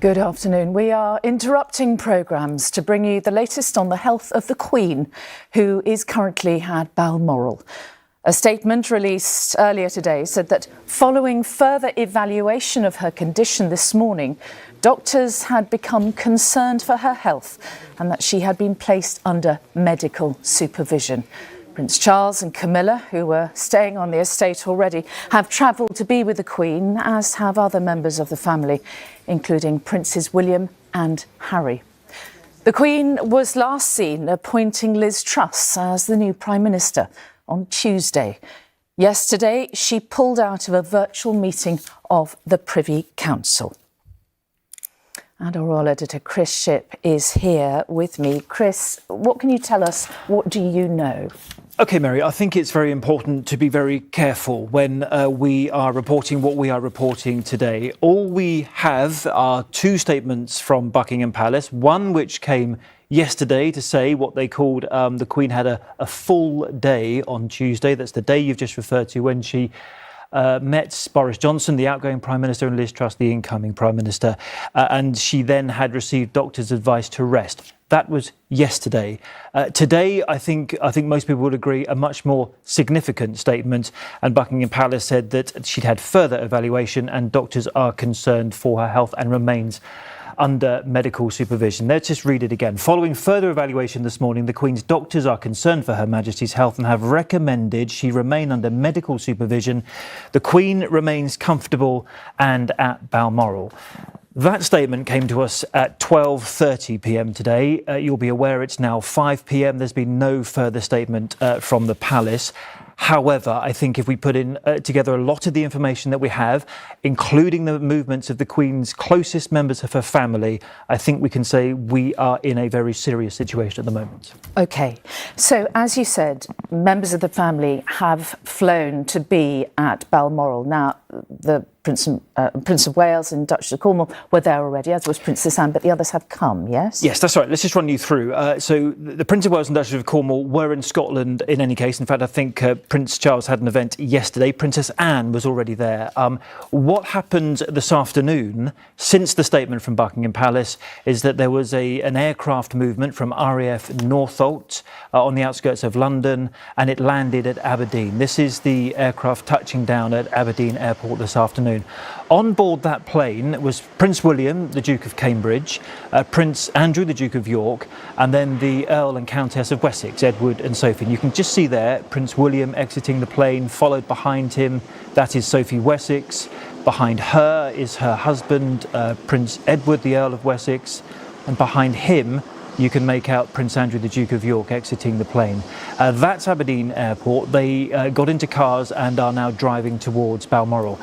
Good afternoon. We are interrupting programmes to bring you the latest on the health of the Queen, who is currently at Balmoral. A statement released earlier today said that following further evaluation of her condition this morning, doctors had become concerned for her health and that she had been placed under medical supervision. Prince Charles and Camilla, who were staying on the estate already, have travelled to be with the Queen, as have other members of the family, including Princes William and Harry. The Queen was last seen appointing Liz Truss as the new Prime Minister on Tuesday. Yesterday, she pulled out of a virtual meeting of the Privy Council. And our royal editor, Chris Shipp, is here with me. Chris, what can you tell us? What do you know? OK, Mary, I think it's very important to be very careful when we are reporting what we are reporting today. All we have are two statements from Buckingham Palace, one which came yesterday to say what they called the Queen had a full day on Tuesday. That's the day you've just referred to, when she met Boris Johnson, the outgoing Prime Minister, and Liz Truss, the incoming Prime Minister. And she then had received doctors' advice to rest. That was yesterday. Today, I think most people would agree, a much more significant statement. And Buckingham Palace said that she'd had further evaluation and doctors are concerned for her health and remains under medical supervision. Let's just read it again. Following further evaluation this morning, the Queen's doctors are concerned for Her Majesty's health and have recommended she remain under medical supervision. The Queen remains comfortable and at Balmoral. That statement came to us at 12:30 p.m. today. You'll be aware it's now 5 p.m. There's been no further statement from the Palace. However, I think if we put in together a lot of the information that we have, including the movements of the Queen's closest members of her family, I think we can say we are in a very serious situation at the moment. OK, so as you said, members of the family have flown to be at Balmoral. Now, the Prince of Wales and Duchess of Cornwall were there already, as was Princess Anne, but the others have come, yes? Yes, that's right. Let's just run you through. So the Prince of Wales and Duchess of Cornwall were in Scotland in any case. In fact, I think Prince Charles had an event yesterday. Princess Anne was already there. What happened this afternoon, since the statement from Buckingham Palace, is that there was an aircraft movement from RAF Northolt on the outskirts of London, and it landed at Aberdeen. This is the aircraft touching down at Aberdeen Airport this afternoon. On board that plane was Prince William, the Duke of Cambridge, Prince Andrew, the Duke of York, and then the Earl and Countess of Wessex, Edward and Sophie. And you can just see there Prince William exiting the plane, followed behind him. That is Sophie Wessex. Behind her is her husband, Prince Edward, the Earl of Wessex. And behind him, you can make out Prince Andrew, the Duke of York, exiting the plane. That's Aberdeen Airport. They got into cars and are now driving towards Balmoral.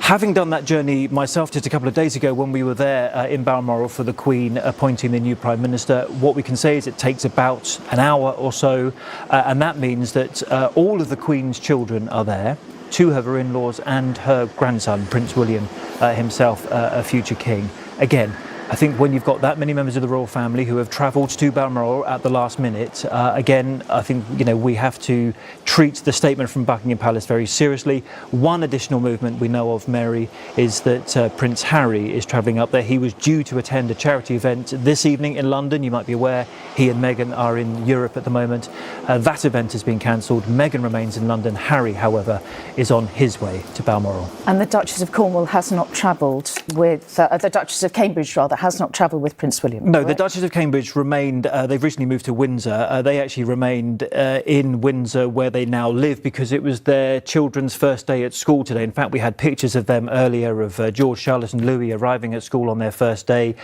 Having done that journey myself just a couple of days ago when we were there in Balmoral for the Queen appointing the new Prime Minister, what we can say is it takes about an hour or so, and that means that all of the Queen's children are there, two of her in-laws and her grandson, Prince William himself, a future king. Again, I think when you've got that many members of the royal family who have travelled to Balmoral at the last minute, again, I think we have to treat the statement from Buckingham Palace very seriously. One additional movement we know of, Mary, is that Prince Harry is travelling up there. He was due to attend a charity event this evening in London. You might be aware he and Meghan are in Europe at the moment. That event has been cancelled. Meghan remains in London. Harry, however, is on his way to Balmoral. And the Duchess of Cornwall has not travelled with the Duchess of Cambridge, rather, has not travelled with Prince William. No, correct? The Duchess of Cambridge remained, they've recently moved to Windsor. They actually remained in Windsor where they now live because it was their children's first day at school today. In fact, we had pictures of them earlier of George, Charlotte and Louis arriving at school on their first day.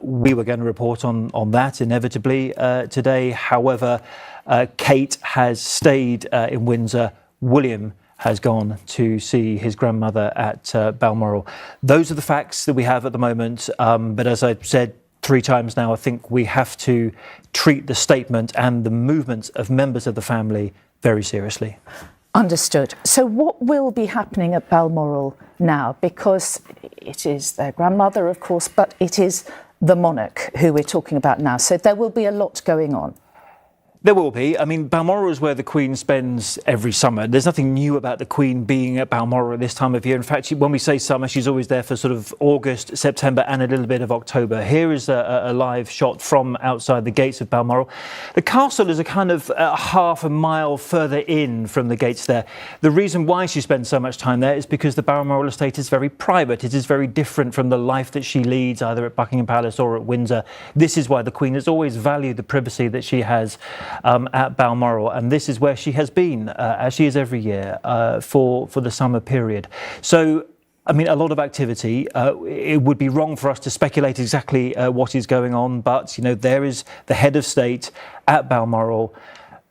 We were going to report on that inevitably today. However, Kate has stayed in Windsor. William has gone to see his grandmother at Balmoral. Those are the facts that we have at the moment. But as I've said 3 times now, I think we have to treat the statement and the movements of members of the family very seriously. Understood. So what will be happening at Balmoral now? Because it is their grandmother, of course, but it is the monarch who we're talking about now. So there will be a lot going on. There will be. I mean, Balmoral is where the Queen spends every summer. There's nothing new about the Queen being at Balmoral at this time of year. In fact, when we say summer, she's always there for sort of August, September and a little bit of October. Here is a live shot from outside the gates of Balmoral. The castle is a kind of half a mile further in from the gates there. The reason why she spends so much time there is because the Balmoral estate is very private. It is very different from the life that she leads either at Buckingham Palace or at Windsor. This is why the Queen has always valued the privacy that she has at Balmoral, and this is where she has been, as she is every year, for the summer period. So, I mean, a lot of activity. It would be wrong for us to speculate exactly what is going on, but, you know, there is the head of state at Balmoral.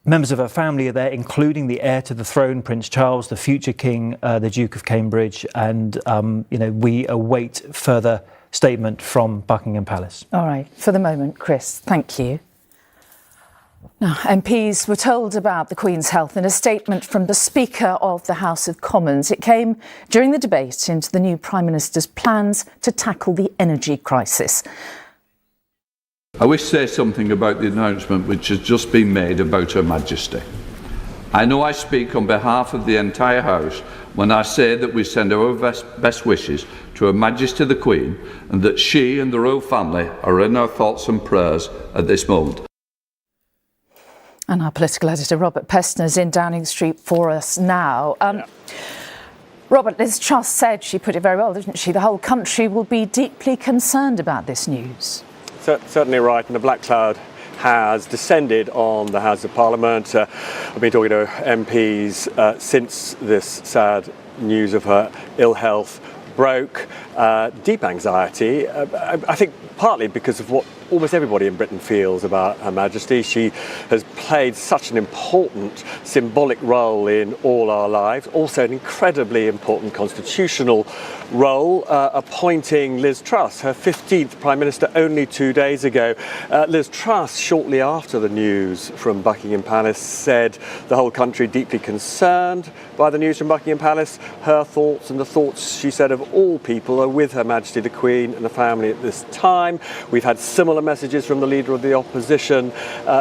Members of her family are there, including the heir to the throne, Prince Charles, the future king, the Duke of Cambridge, and, you know, we await further statement from Buckingham Palace. All right, for the moment, Chris, thank you. Now, MPs were told about the Queen's health in a statement from the Speaker of the House of Commons. It came during the debate into the new Prime Minister's plans to tackle the energy crisis. I wish to say something about the announcement which has just been made about Her Majesty. I know I speak on behalf of the entire House when I say that we send our best wishes to Her Majesty the Queen and that she and the royal family are in our thoughts and prayers at this moment. And our political editor, Robert Pestner, is in Downing Street for us now. Robert, Liz Truss said, she put it very well, didn't she? The whole country will be deeply concerned about this news. Certainly right, and the black cloud has descended on the House of Parliament. I've been talking to MPs since this sad news of her ill health broke. Deep anxiety, I think partly because of what almost everybody in Britain feels about Her Majesty. She has played such an important symbolic role in all our lives, also an incredibly important constitutional role, appointing Liz Truss, her 15th Prime Minister, only 2 days ago. Liz Truss, shortly after the news from Buckingham Palace, said the whole country deeply concerned by the news from Buckingham Palace. Her thoughts and the thoughts, she said, of all people are with Her Majesty the Queen and the family at this time. We've had similar messages from the Leader of the Opposition,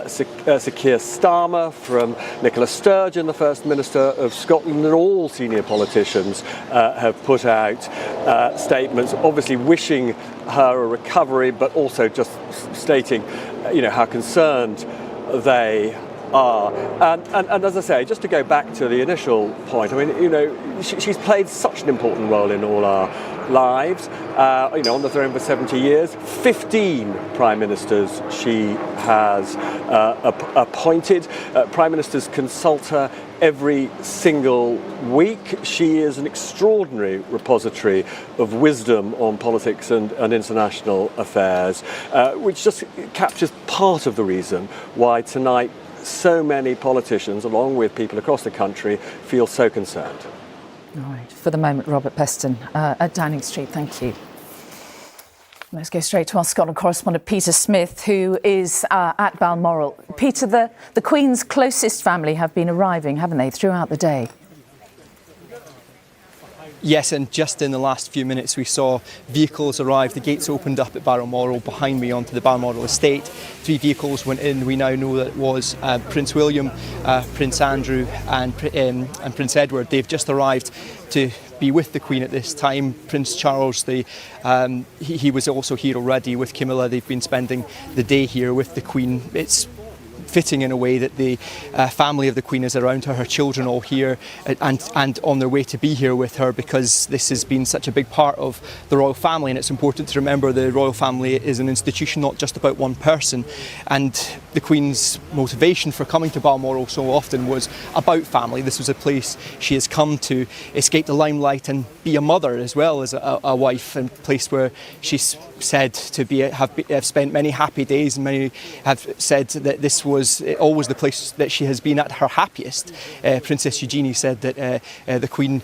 Sir Keir Starmer, from Nicola Sturgeon, the First Minister of Scotland, and all senior politicians have put out statements, obviously wishing her a recovery, but also just stating, you know, how concerned they are. And as I say, just to go back to the initial point, I mean, you know, she's played such an important role in all our lives, you know, on the throne for 70 years, 15 Prime Ministers she has appointed. Prime Ministers consult her every single week. She is an extraordinary repository of wisdom on politics and international affairs, which just captures part of the reason why tonight so many politicians, along with people across the country, feel so concerned. All right, for the moment, Robert Peston at Downing Street, thank you. Let's go straight to our Scotland correspondent, Peter Smith, who is at Balmoral. Peter, the Queen's closest family have been arriving, haven't they, throughout the day? Yes, and just in the last few minutes we saw vehicles arrive. The gates opened up at Balmoral behind me onto the Balmoral estate. 3 vehicles went in. We now know that it was Prince William, Prince Andrew and Prince Edward. They've just arrived to be with the Queen at this time. Prince Charles, he was also here already with Camilla. They've been spending the day here with the Queen. It's fitting in a way that the family of the Queen is around her children all here and on their way to be here with her, because this has been such a big part of the royal family. And it's important to remember the royal family is an institution, not just about one person. And the Queen's motivation for coming to Balmoral so often was about family. This was a place she has come to escape the limelight and be a mother as well as a wife, and a place where she's said to have spent many happy days, and many have said that this was always the place that she has been at her happiest. Princess Eugenie said that the Queen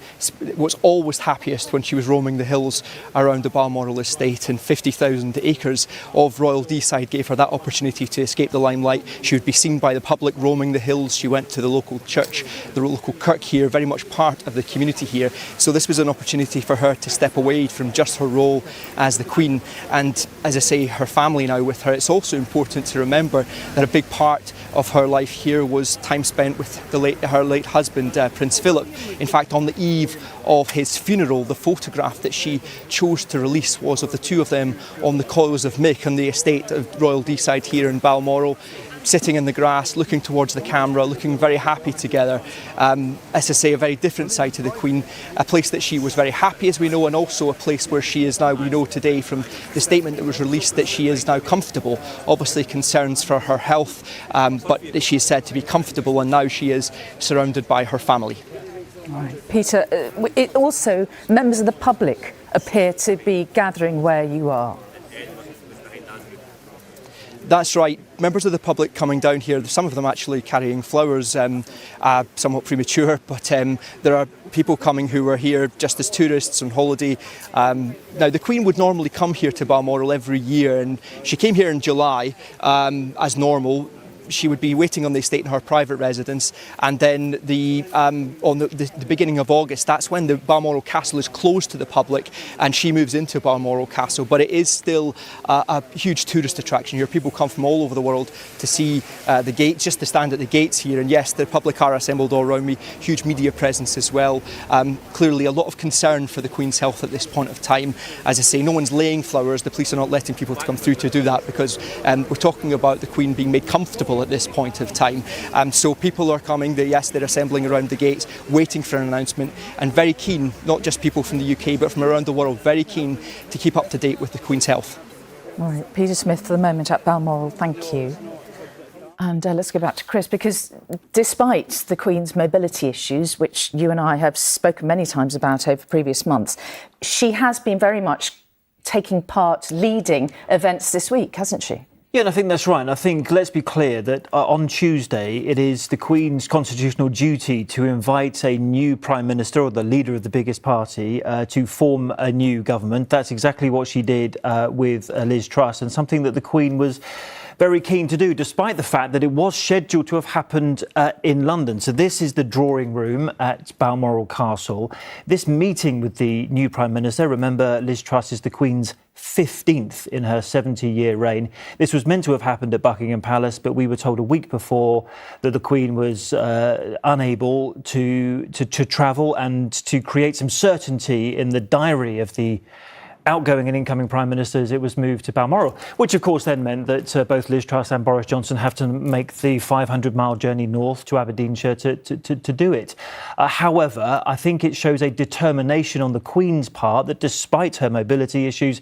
was always happiest when she was roaming the hills around the Balmoral estate, and 50,000 acres of Royal Deeside gave her that opportunity to escape the limelight limelight. She would be seen by the public roaming the hills. She went to the local church, the local kirk here, very much part of the community here. So this was an opportunity for her to step away from just her role as the Queen. And as I say, her family now with her. It's also important to remember that a big part of her life here was time spent with her late husband, Prince Philip. In fact, on the eve of his funeral, the photograph that she chose to release was of the two of them on the Coils of Mick on the estate of Royal Deeside here in Balmoral, sitting in the grass, looking towards the camera, looking very happy together. As I say, a very different side to the Queen, a place that she was very happy, as we know, and also a place where she is now, we know today from the statement that was released, that she is now comfortable. Obviously concerns for her health, but she is said to be comfortable, and now she is surrounded by her family. Right. Peter, it also, members of the public appear to be gathering where you are. That's right. Members of the public coming down here, some of them actually carrying flowers, somewhat premature, but there are people coming who are here just as tourists on holiday. Now, the Queen would normally come here to Balmoral every year, and she came here in July as normal. She would be waiting on the estate in her private residence, and then on the beginning of August, that's when the Balmoral Castle is closed to the public and she moves into Balmoral Castle. But it is still a huge tourist attraction here. People come from all over the world to see the gates, just to stand at the gates here. And yes, the public are assembled all around me, huge media presence as well. Clearly a lot of concern for the Queen's health at this point of time. As I say, no one's laying flowers. The police are not letting people to come through to do that, because we're talking about the Queen being made comfortable at this point of time. So people are coming, they're assembling around the gates, waiting for an announcement, and very keen, not just people from the UK but from around the world, very keen to keep up to date with the Queen's health. All right, Peter Smith for the moment at Balmoral, thank you. And let's go back to Chris, because despite the Queen's mobility issues, which you and I have spoken many times about over previous months, she has been very much taking part, leading events this week, hasn't she? Yeah, and I think that's right. And I think, let's be clear that on Tuesday, it is the Queen's constitutional duty to invite a new Prime Minister, or the leader of the biggest party, to form a new government. That's exactly what she did with Liz Truss, and something that the Queen was very keen to do, despite the fact that it was scheduled to have happened in London. So this is the drawing room at Balmoral Castle. This meeting with the new Prime Minister, remember Liz Truss is the Queen's 15th in her 70-year reign. This was meant to have happened at Buckingham Palace, but we were told a week before that the Queen was unable to travel, and to create some certainty in the diary of the outgoing and incoming Prime Ministers, it was moved to Balmoral, which of course then meant that both Liz Truss and Boris Johnson have to make the 500-mile journey north to Aberdeenshire to do it. However, I think it shows a determination on the Queen's part that despite her mobility issues,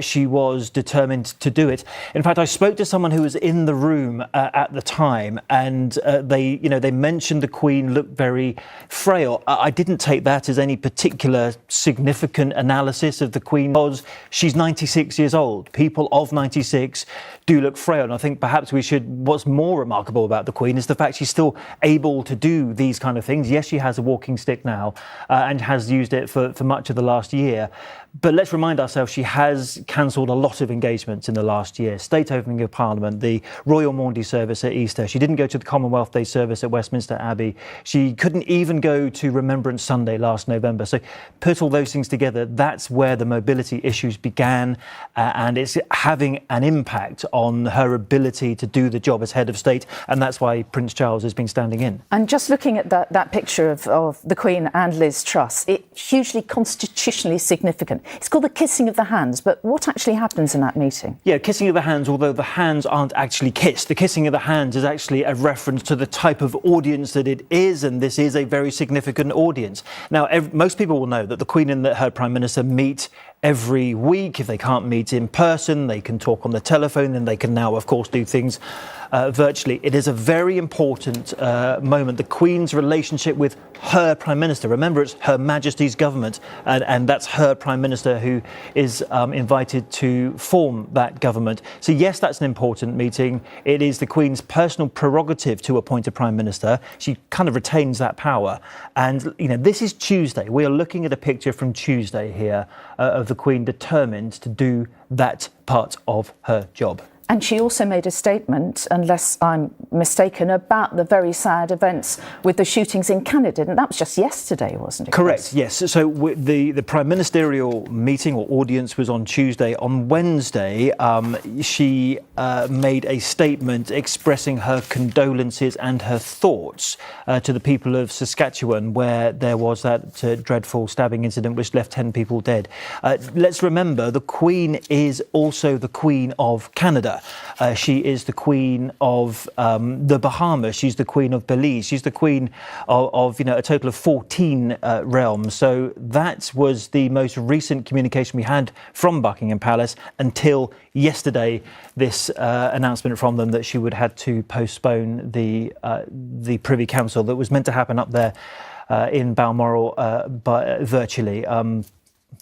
she was determined to do it. In fact, I spoke to someone who was in the room at the time, and they mentioned the Queen looked very frail. I didn't take that as any particular significant analysis of the Queen, because she's 96 years old. People of 96 do look frail. And I think perhaps what's more remarkable about the Queen is the fact she's still able to do these kind of things. Yes, she has a walking stick now and has used it for much of the last year. But let's remind ourselves, she has cancelled a lot of engagements in the last year. State opening of Parliament, the Royal Maundy service at Easter. She didn't go to the Commonwealth Day service at Westminster Abbey. She couldn't even go to Remembrance Sunday last November. So put all those things together, that's where the mobility issues began. And it's having an impact on her ability to do the job as head of state. And that's why Prince Charles has been standing in. And just looking at that picture of the Queen and Liz Truss, it's hugely constitutionally significant. It's called the kissing of the hands, but what actually happens in that meeting? Yeah, kissing of the hands, although the hands aren't actually kissed. The kissing of the hands is actually a reference to the type of audience that it is, and this is a very significant audience. Now, most people will know that the Queen and her Prime Minister meet every week. If they can't meet in person, they can talk on the telephone, and they can now, of course, do things virtually. It is a very important moment. The Queen's relationship with her Prime Minister. Remember, it's Her Majesty's government, and that's her Prime Minister who is invited to form that government. So yes, that's an important meeting. It is the Queen's personal prerogative to appoint a Prime Minister. She kind of retains that power. And, this is Tuesday. We are looking at a picture from Tuesday here of the Queen determined to do that part of her job. And she also made a statement, unless I'm mistaken, about the very sad events with the shootings in Canada. And that was just yesterday, wasn't it? Correct, yes. So the Prime Ministerial meeting or audience was on Tuesday. On Wednesday, she made a statement expressing her condolences and her thoughts to the people of Saskatchewan, where there was that dreadful stabbing incident which left 10 people dead. Let's remember, the Queen is also the Queen of Canada. She is the Queen of the Bahamas. She's the Queen of Belize. She's the Queen of a total of 14 realms. So that was the most recent communication we had from Buckingham Palace until yesterday. This announcement from them that she would have to postpone the Privy Council that was meant to happen up there in Balmoral virtually.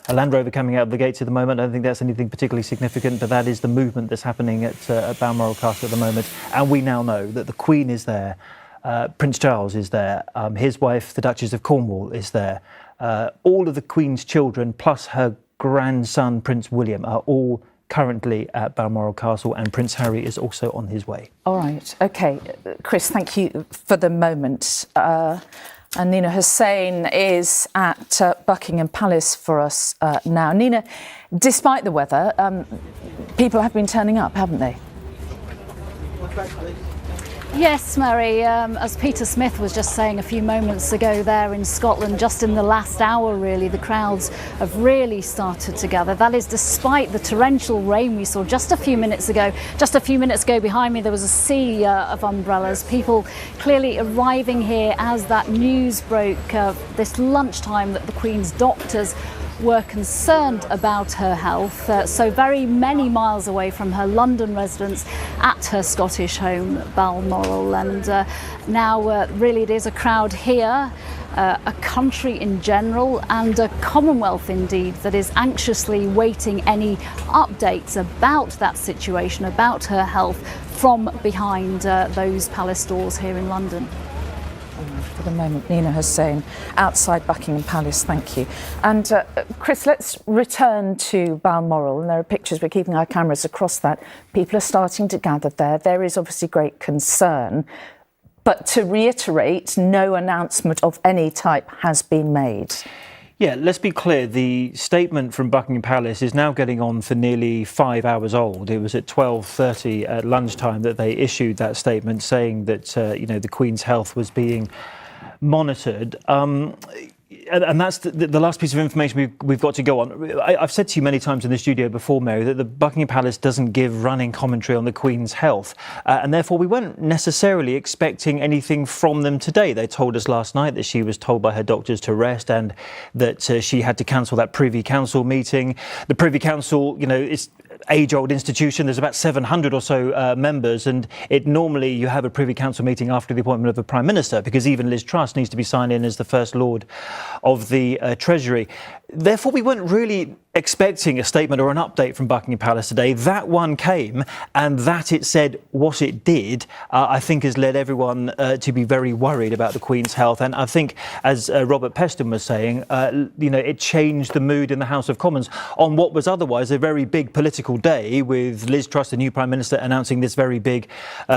A Land Rover coming out of the gates at the moment. I don't think that's anything particularly significant, but that is the movement that's happening at Balmoral Castle at the moment. And we now know that the Queen is there, Prince Charles is there, his wife, the Duchess of Cornwall, is there. All of the Queen's children, plus her grandson, Prince William, are all currently at Balmoral Castle, and Prince Harry is also on his way. All right. OK. Chris, thank you for the moment. And Nina Hussain is at Buckingham Palace for us now. Nina, despite the weather, people have been turning up, haven't they? Yes, Mary, as Peter Smith was just saying a few moments ago there in Scotland, just in the last hour really, the crowds have really started to gather. That is despite the torrential rain we saw just a few minutes ago. Just a few minutes ago behind me there was a sea of umbrellas, people clearly arriving here as that news broke this lunchtime that the Queen's doctors were concerned about her health, so very many miles away from her London residence at her Scottish home, Balmoral. And now really it is a crowd here, a country in general and a Commonwealth indeed that is anxiously waiting any updates about that situation, about her health from behind those palace doors here in London. For the moment, Nina Hussain, outside Buckingham Palace, thank you. And Chris, let's return to Balmoral. And there are pictures, we're keeping our cameras across that. People are starting to gather there. There is obviously great concern. But to reiterate, no announcement of any type has been made. Yeah, let's be clear. The statement from Buckingham Palace is now getting on for nearly 5 hours old. It was at 12:30 at lunchtime that they issued that statement saying that, the Queen's health was being monitored. And that's the last piece of information we've got to go on. I've said to you many times in the studio before, Mary, that the Buckingham Palace doesn't give running commentary on the Queen's health. And therefore, we weren't necessarily expecting anything from them today. They told us last night that she was told by her doctors to rest and that she had to cancel that Privy Council meeting. The Privy Council, is age-old institution. There's about 700 or so members, and normally you have a Privy Council meeting after the appointment of the Prime Minister, because even Liz Truss needs to be signed in as the First Lord of the Treasury. Therefore, we weren't really expecting a statement or an update from Buckingham Palace today. That one came, and that it said what it did, I think has led everyone to be very worried about the Queen's health. And I think, as Robert Peston was saying, it changed the mood in the House of Commons on what was otherwise a very big political day, with Liz Truss, the new Prime Minister, announcing this very big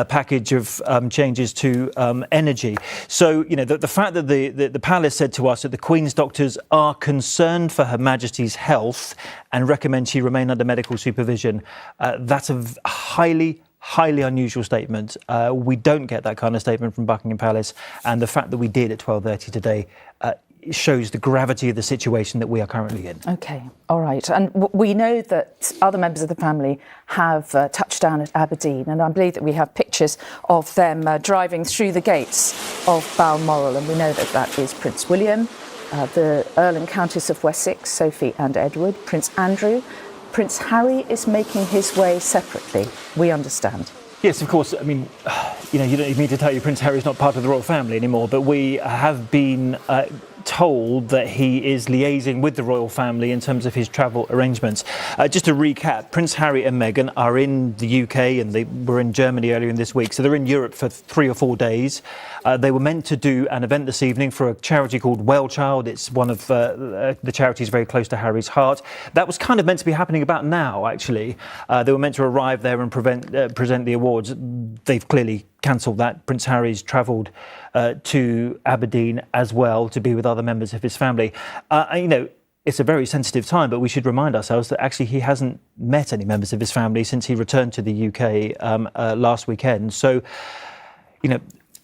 package of changes to energy. So, the fact that the Palace said to us that the Queen's doctors are concerned for Her Majesty's health and recommend she remain under medical supervision, that's a highly unusual statement. We don't get that kind of statement from Buckingham Palace, and the fact that we did at 12:30 today shows the gravity of the situation that we are currently in. OK, all right. And we know that other members of the family have touched down at Aberdeen, and I believe that we have pictures of them driving through the gates of Balmoral, and we know that that is Prince William, the Earl and Countess of Wessex, Sophie and Edward, Prince Andrew. Prince Harry is making his way separately, we understand. Yes, of course. I mean, you don't need me to tell you Prince Harry's not part of the royal family anymore, but we have been told that he is liaising with the royal family in terms of his travel arrangements. Just to recap, Prince Harry and Meghan are in the UK and they were in Germany earlier in this week, so they're in Europe for 3 or 4 days. They were meant to do an event this evening for a charity called Well Child. It's one of the charities very close to Harry's heart. That was kind of meant to be happening about now, actually. They were meant to arrive there and present the awards. They've clearly cancelled that. Prince Harry's travelled to Aberdeen as well to be with other members of his family. It's a very sensitive time, but we should remind ourselves that actually he hasn't met any members of his family since he returned to the UK last weekend. So,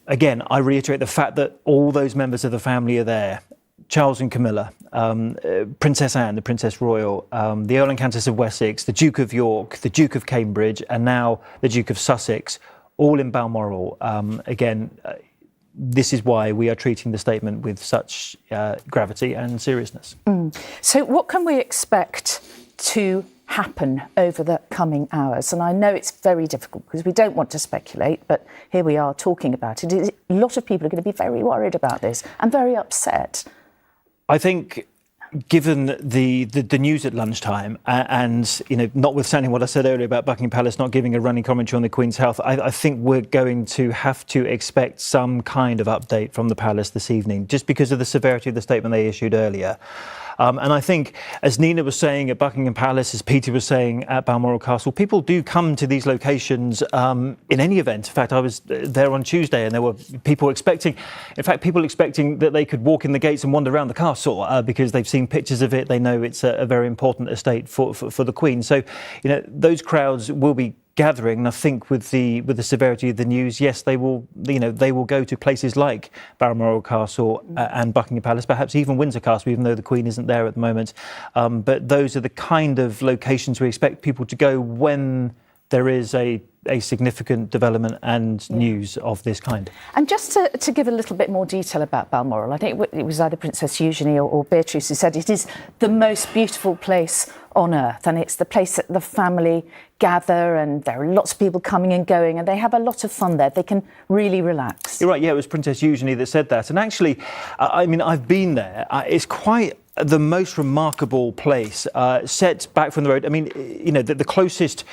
again, I reiterate the fact that all those members of the family are there. Charles and Camilla, Princess Anne, the Princess Royal, the Earl and Countess of Wessex, the Duke of York, the Duke of Cambridge, and now the Duke of Sussex, all in Balmoral. This is why we are treating the statement with such gravity and seriousness. So what can we expect to happen over the coming hours? And I know it's very difficult because we don't want to speculate, but here we are talking about it. A lot of people are going to be very worried about this and very upset. I think, given the news at lunchtime and notwithstanding what I said earlier about Buckingham Palace not giving a running commentary on the Queen's health, I think we're going to have to expect some kind of update from the Palace this evening, just because of the severity of the statement they issued earlier. And I think, as Nina was saying at Buckingham Palace, as Peter was saying at Balmoral Castle, people do come to these locations in any event. In fact, I was there on Tuesday and there were people expecting that they could walk in the gates and wander around the castle because they've seen pictures of it. They know it's a very important estate for the Queen. So, those crowds will be gathering, and I think with the severity of the news, yes, they will go to places like Balmoral Castle and Buckingham Palace, perhaps even Windsor Castle, even though the Queen isn't there at the moment. But those are the kind of locations we expect people to go when there is a significant development and news of this kind. And just to give a little bit more detail about Balmoral, I think it was either Princess Eugenie or Beatrice who said it is the most beautiful place on earth, and it's the place that the family gather, and there are lots of people coming and going, and they have a lot of fun there. They can really relax. You're right, yeah, it was Princess Eugenie that said that. And actually, I've been there. It's quite the most remarkable place, set back from the road. The closest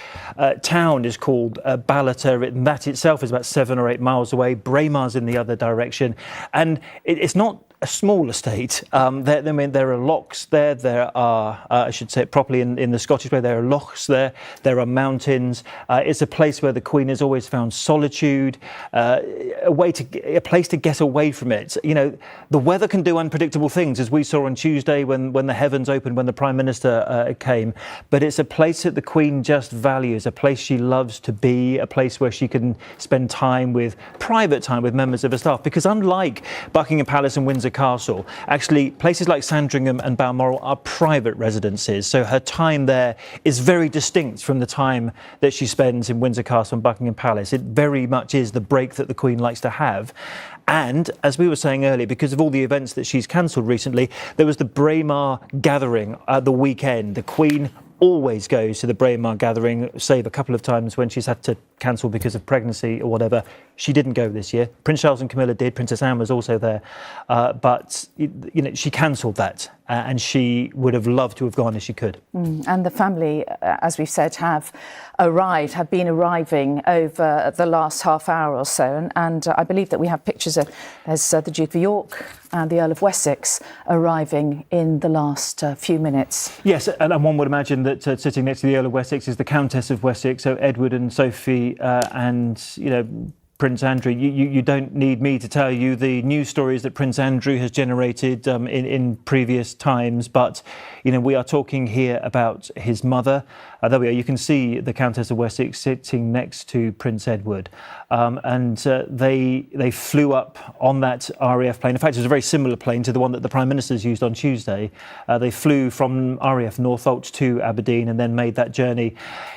town is called Ballater, and that itself is about 7 or 8 miles away. Braemar's in the other direction, and it's not a small estate. There are lochs there. There are, I should say it properly in the Scottish way, there are lochs there. There are mountains. It's a place where the Queen has always found solitude, a place to get away from it. The weather can do unpredictable things, as we saw on Tuesday when the heavens opened, when the Prime Minister came. But it's a place that the Queen just values, a place she loves to be, a place where she can spend private time with members of her staff. Because unlike Buckingham Palace and Windsor Castle, actually places like Sandringham and Balmoral are private residences, so her time there is very distinct from the time that she spends in Windsor Castle and Buckingham Palace. It very much is the break that the Queen likes to have. And as we were saying earlier, because of all the events that she's cancelled recently, there was the Braemar gathering at the weekend. The Queen always goes to the Braemar gathering, save a couple of times when she's had to cancel because of pregnancy or whatever. She didn't go this year. Prince Charles and Camilla did. Princess Anne was also there. But she cancelled that, and she would have loved to have gone if she could. And the family, as we've said, have been arriving over the last half hour or so. And I believe that we have pictures of the Duke of York and the Earl of Wessex arriving in the last few minutes. Yes, and one would imagine that sitting next to the Earl of Wessex is the Countess of Wessex, so Edward and Sophie and Prince Andrew. You don't need me to tell you the news stories that Prince Andrew has generated in previous times, but we are talking here about his mother. There we are. You can see the Countess of Wessex sitting next to Prince Edward, and they flew up on that RAF plane. In fact, it was a very similar plane to the one that the Prime Minister's used on Tuesday. They flew from RAF Northolt to Aberdeen and then made that journey.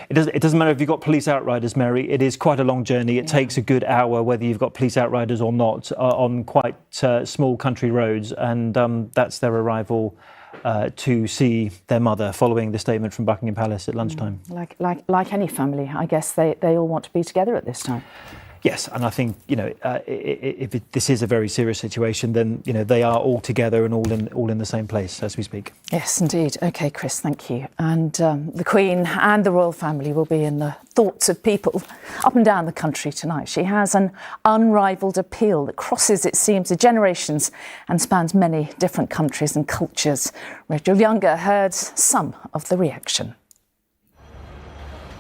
It doesn't matter if you've got police outriders, Mary. It is quite a long journey. It takes a good hour, whether you've got police outriders or not, on quite small country roads, and that's their arrival to see their mother following the statement from Buckingham Palace at lunchtime. Like any family, I guess they all want to be together at this time. Yes, and I think, if this is a very serious situation, then, they are all together and all in the same place as we speak. Yes, indeed. OK, Chris, thank you. And the Queen and the royal family will be in the thoughts of people up and down the country tonight. She has an unrivalled appeal that crosses, it seems, the generations and spans many different countries and cultures. Rachel Younger heard some of the reaction.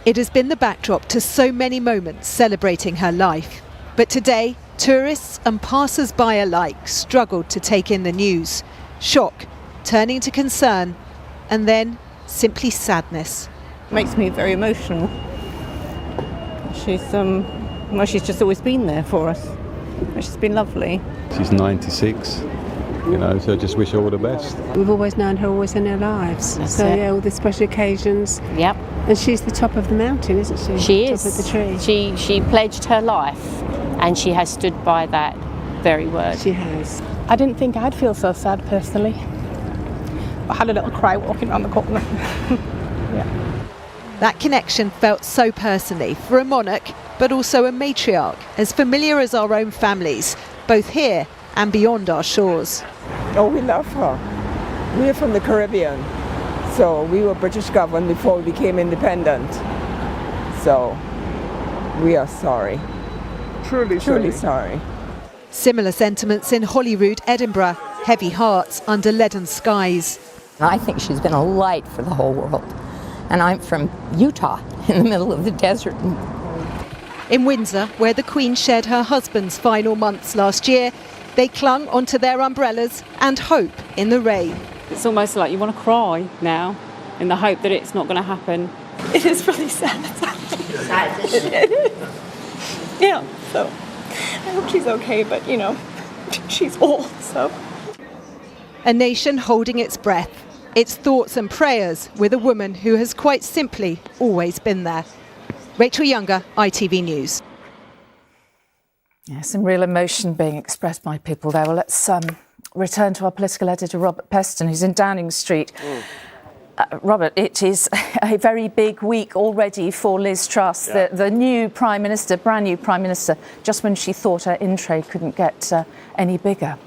It has been the backdrop to so many moments celebrating her life. But today, tourists and passers-by alike struggled to take in the news. Shock, turning to concern, and then simply sadness. Makes me very emotional. She's just always been there for us. She's been lovely. She's 96, so I just wish her all the best. We've always known her always in our lives. All the special occasions. Yep. And she's the top of the mountain, isn't she? She is. Top of the tree. She pledged her life, and she has stood by that very word. She has. I didn't think I'd feel so sad personally. I had a little cry walking around the corner. Yeah. That connection felt so personally for a monarch, but also a matriarch, as familiar as our own families, both here and beyond our shores. Oh, we love her. We're from the Caribbean, so we were British governed before we became independent. So we are sorry. Truly sorry. Similar sentiments in Holyrood, Edinburgh. Heavy hearts under leaden skies. I think she's been a light for the whole world. And I'm from Utah, in the middle of the desert. In Windsor, where the Queen shared her husband's final months last year, they clung onto their umbrellas and hope in the rain. It's almost like you want to cry now in the hope that it's not going to happen. It is really sad. Yeah, so I hope she's okay, but she's old, so. A nation holding its breath, its thoughts and prayers with a woman who has quite simply always been there. Rachel Younger, ITV News. Yeah, some real emotion being expressed by people there. Well, let's return to our political editor, Robert Peston, who's in Downing Street. Robert, it is a very big week already for Liz Truss, the new Prime Minister, brand new Prime Minister, just when she thought her in-tray couldn't get any bigger.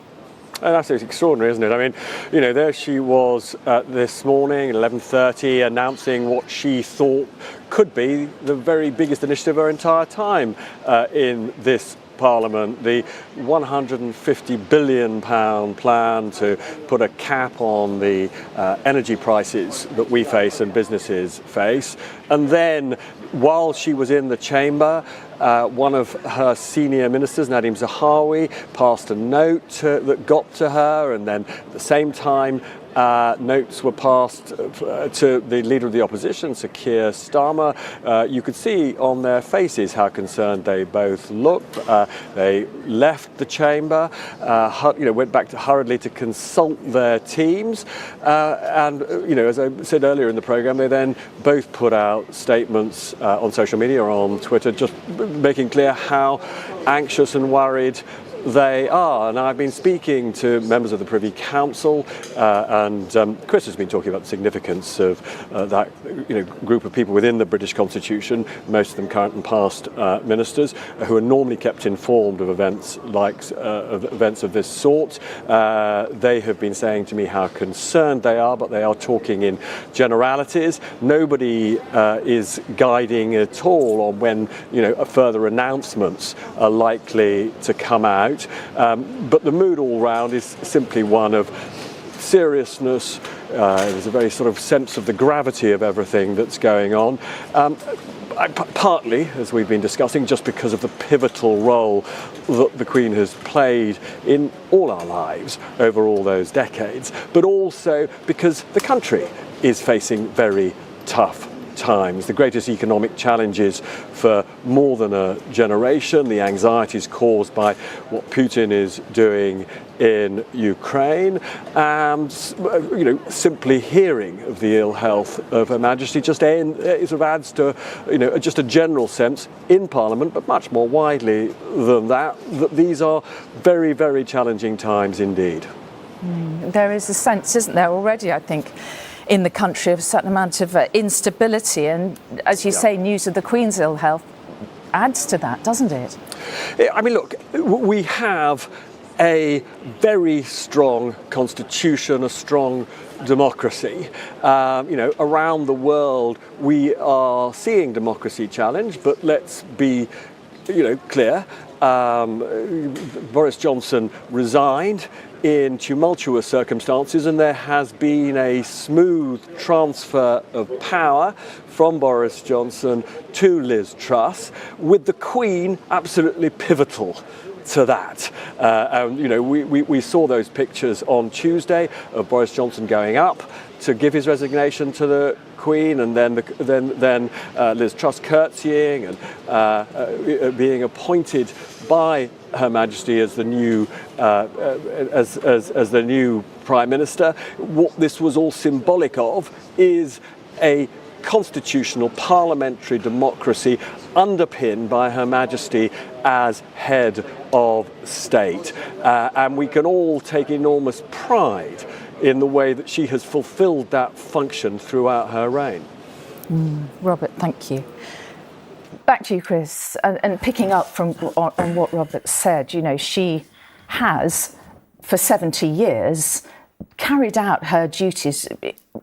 And that's extraordinary, isn't it? I mean, there she was this morning at 11:30 announcing what she thought could be the very biggest initiative of her entire time in this Parliament, the £150 billion plan to put a cap on the energy prices that we face and businesses face. And then, while she was in the chamber, one of her senior ministers, Nadhim Zahawi, passed a note that got to her, and then at the same time notes were passed to the Leader of the Opposition, Sir Keir Starmer. You could see on their faces how concerned they both looked. They left the chamber, went back hurriedly to consult their teams. And as I said earlier in the programme, they then both put out statements on social media or on Twitter, just making clear how anxious and worried they are. And I've been speaking to members of the Privy Council, and Chris has been talking about the significance of that group of people within the British Constitution, most of them current and past ministers, who are normally kept informed of events of this sort. They have been saying to me how concerned they are, but they are talking in generalities. Nobody is guiding at all on when further announcements are likely to come out. But the mood all round is simply one of seriousness. There's a very sort of sense of the gravity of everything that's going on. Partly, as we've been discussing, just because of the pivotal role that the Queen has played in all our lives over all those decades, but also because the country is facing very tough times, the greatest economic challenges for more than a generation, the anxieties caused by what Putin is doing in Ukraine, and simply hearing of the ill health of Her Majesty just sort of adds to just a general sense in Parliament, but much more widely than that these are very, very challenging times indeed. There is a sense, isn't there, already, I think, in the country of a certain amount of instability, and as you say, news of the Queen's ill health adds to that, doesn't it? I mean, look, we have a very strong constitution, a strong democracy. Around the world, we are seeing democracy challenged, but let's be, clear. Boris Johnson resigned in tumultuous circumstances, and there has been a smooth transfer of power from Boris Johnson to Liz Truss, with the Queen absolutely pivotal to that. We saw those pictures on Tuesday of Boris Johnson going up to give his resignation to the Queen, and then Liz Truss curtsying and being appointed by Her Majesty as the new as the new Prime Minister. What this was all symbolic of is a constitutional parliamentary democracy underpinned by Her Majesty as head of state. And we can all take enormous pride in the way that she has fulfilled that function throughout her reign. Robert, thank you. Back to you, Chris, and picking up on what Robert said, she has, for 70 years, carried out her duties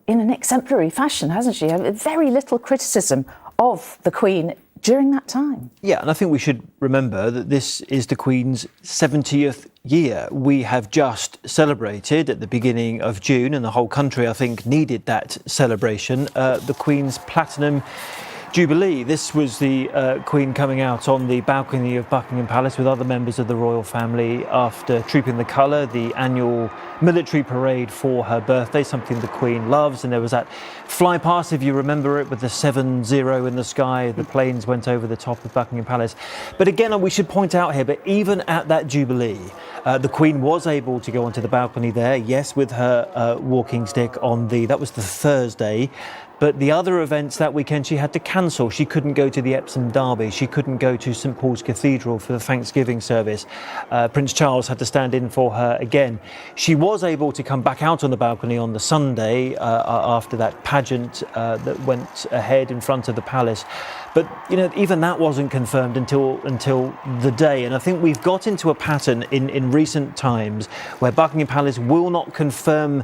in an exemplary fashion, hasn't she? Very little criticism of the Queen during that time. Yeah, and I think we should remember that this is the Queen's 70th year. We have just celebrated at the beginning of June, and the whole country, I think, needed that celebration, the Queen's Platinum Jubilee. This was the Queen coming out on the balcony of Buckingham Palace with other members of the royal family after Trooping the Colour, the annual military parade for her birthday, something the Queen loves. And there was that fly past, if you remember it, with the 7-0 in the sky. The planes went over the top of Buckingham Palace. But again, we should point out here, but even at that Jubilee, the Queen was able to go onto the balcony there, yes, with her walking stick that was the Thursday. But the other events that weekend she had to cancel. She couldn't go to the Epsom Derby. She couldn't go to St Paul's Cathedral for the Thanksgiving service. Prince Charles had to stand in for her again. She was able to come back out on the balcony on the Sunday after that pageant that went ahead in front of the palace. But, even that wasn't confirmed until the day. And I think we've got into a pattern in recent times where Buckingham Palace will not confirm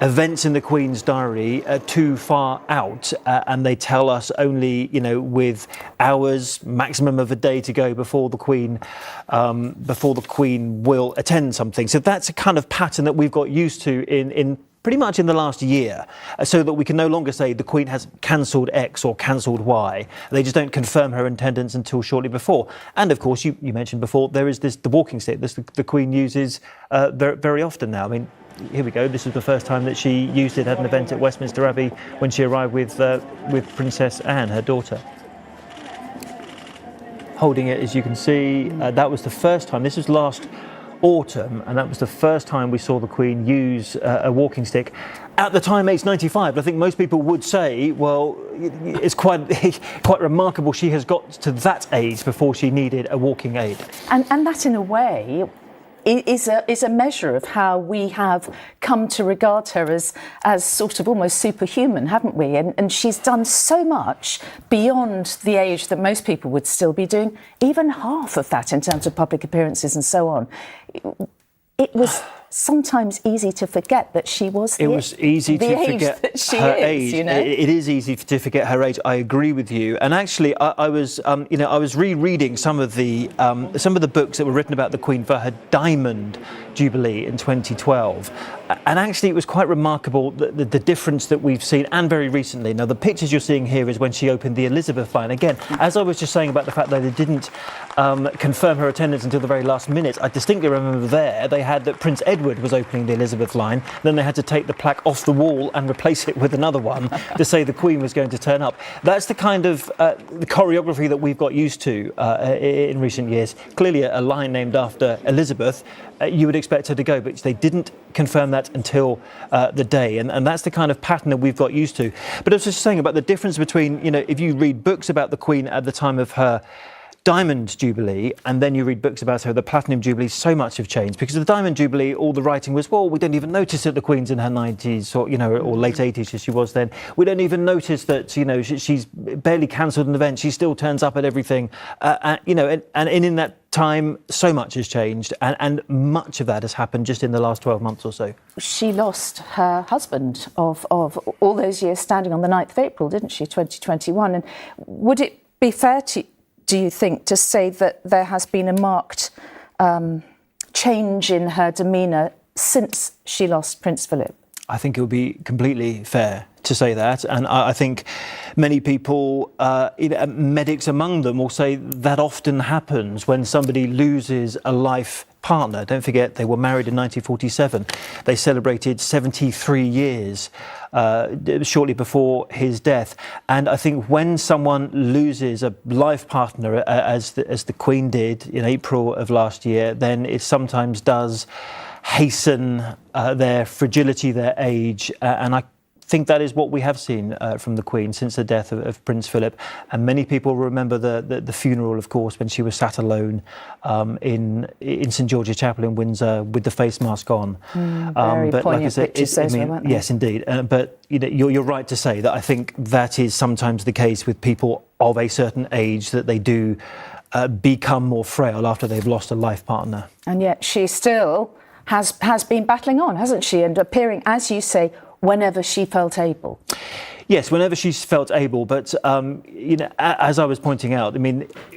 events in the Queen's diary too far out, and they tell us only, with hours, maximum of a day to go before the Queen will attend something. So that's a kind of pattern that we've got used to in pretty much in the last year, so that we can no longer say the Queen has cancelled X or cancelled Y. They just don't confirm her attendance until shortly before. And of course, you mentioned before, there is the walking stick. The Queen uses very, very often now. I mean, here we go. This was the first time that she used it at an event at Westminster Abbey when she arrived with Princess Anne, her daughter. Holding it, as you can see, that was the first time. This was last autumn, and that was the first time we saw the Queen use a walking stick. At the time, age 95, I think most people would say, well, it's quite remarkable she has got to that age before she needed a walking aid. And that, in a way, is a measure of how we have come to regard her as sort of almost superhuman, haven't we? And she's done so much beyond the age that most people would still be doing, even half of that in terms of public appearances and so on. It was sometimes easy to forget that she was the age. It was easy to forget her age. It is easy to forget her age. I agree with you. And actually, I was rereading some of the books that were written about the Queen for her Diamond Jubilee in 2012. And actually, it was quite remarkable the difference that we've seen, and very recently. Now, the pictures you're seeing here is when she opened the Elizabeth line. Again, as I was just saying about the fact that they didn't confirm her attendance until the very last minute, I distinctly remember they had that Prince Edward was opening the Elizabeth line. Then they had to take the plaque off the wall and replace it with another one to say the Queen was going to turn up. That's the kind of the choreography that we've got used to in recent years. Clearly, a line named after Elizabeth, you would expect her to go, but they didn't confirm that until the day, and that's the kind of pattern that we've got used to. But I was just saying about the difference between, if you read books about the Queen at the time of her Diamond Jubilee, and then you read books about her, the Platinum Jubilee, so much have changed. Because of the Diamond Jubilee, all the writing was, well, we don't even notice that the Queen's in her 90s or, or late 80s as she was then. We don't even notice that, she's barely cancelled an event. She still turns up at everything. And in that time, so much has changed. And much of that has happened just in the last 12 months or so. She lost her husband of all those years standing on the 9th of April, didn't she, 2021? And would it be fair do you think, to say that there has been a marked change in her demeanour since she lost Prince Philip? I think it would be completely fair to say that. And I think many people, medics among them, will say that often happens when somebody loses a life partner. Don't forget, they were married in 1947. They celebrated 73 years shortly before his death. And I think when someone loses a life partner, as the Queen did in April of last year, then it sometimes does hasten their fragility, their age. And I think that is what we have seen from the Queen since the death of Prince Philip. And many people remember the funeral, of course, when she was sat alone in St George's Chapel in Windsor with the face mask on. Very but poignant like I said, pictures, those were, weren't they? yes, indeed. But you're right to say that I think that is sometimes the case with people of a certain age, that they do become more frail after they've lost a life partner. And yet she still has been battling on, hasn't she? And appearing, as you say, whenever she felt able. Yes, whenever she's felt able. But, as I was pointing out,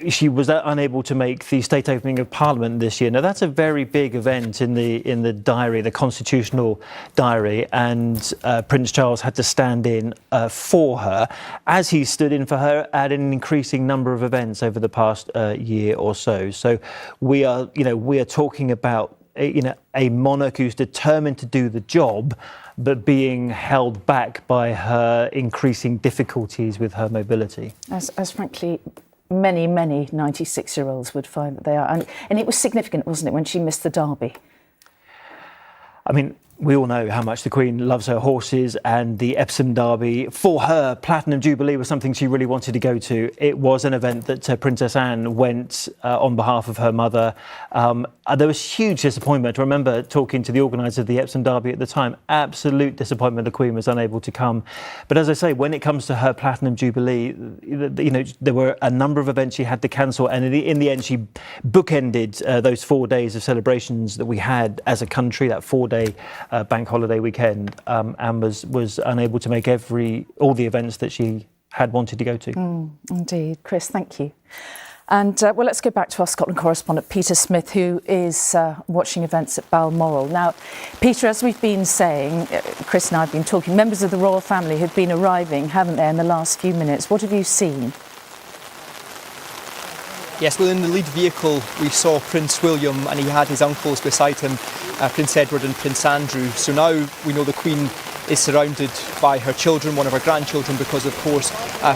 she was unable to make the state opening of Parliament this year. Now, that's a very big event in the diary, the constitutional diary, and Prince Charles had to stand in for her, as he stood in for her at an increasing number of events over the past year or so. So we are talking about a monarch who's determined to do the job, but being held back by her increasing difficulties with her mobility. As frankly, many 96-year-olds would find that they are. And it was significant, wasn't it, when she missed the Derby? We all know how much the Queen loves her horses, and the Epsom Derby, for her, Platinum Jubilee was something she really wanted to go to. It was an event that Princess Anne went on behalf of her mother. There was huge disappointment. I remember talking to the organiser of the Epsom Derby at the time. Absolute disappointment the Queen was unable to come. But as I say, when it comes to her Platinum Jubilee, there were a number of events she had to cancel, and in the end she bookended those 4 days of celebrations that we had as a country, that 4-day bank holiday weekend, and was unable to make all the events that she had wanted to go to. Indeed. Chris, thank you. And let's go back to our Scotland correspondent, Peter Smith, who is watching events at Balmoral. Now, Peter, as we've been saying, Chris and I have been talking, members of the royal family have been arriving, haven't they, in the last few minutes? What have you seen? Yes, well, in the lead vehicle we saw Prince William, and he had his uncles beside him, Prince Edward and Prince Andrew. So now we know the Queen is surrounded by her children, one of her grandchildren, because of course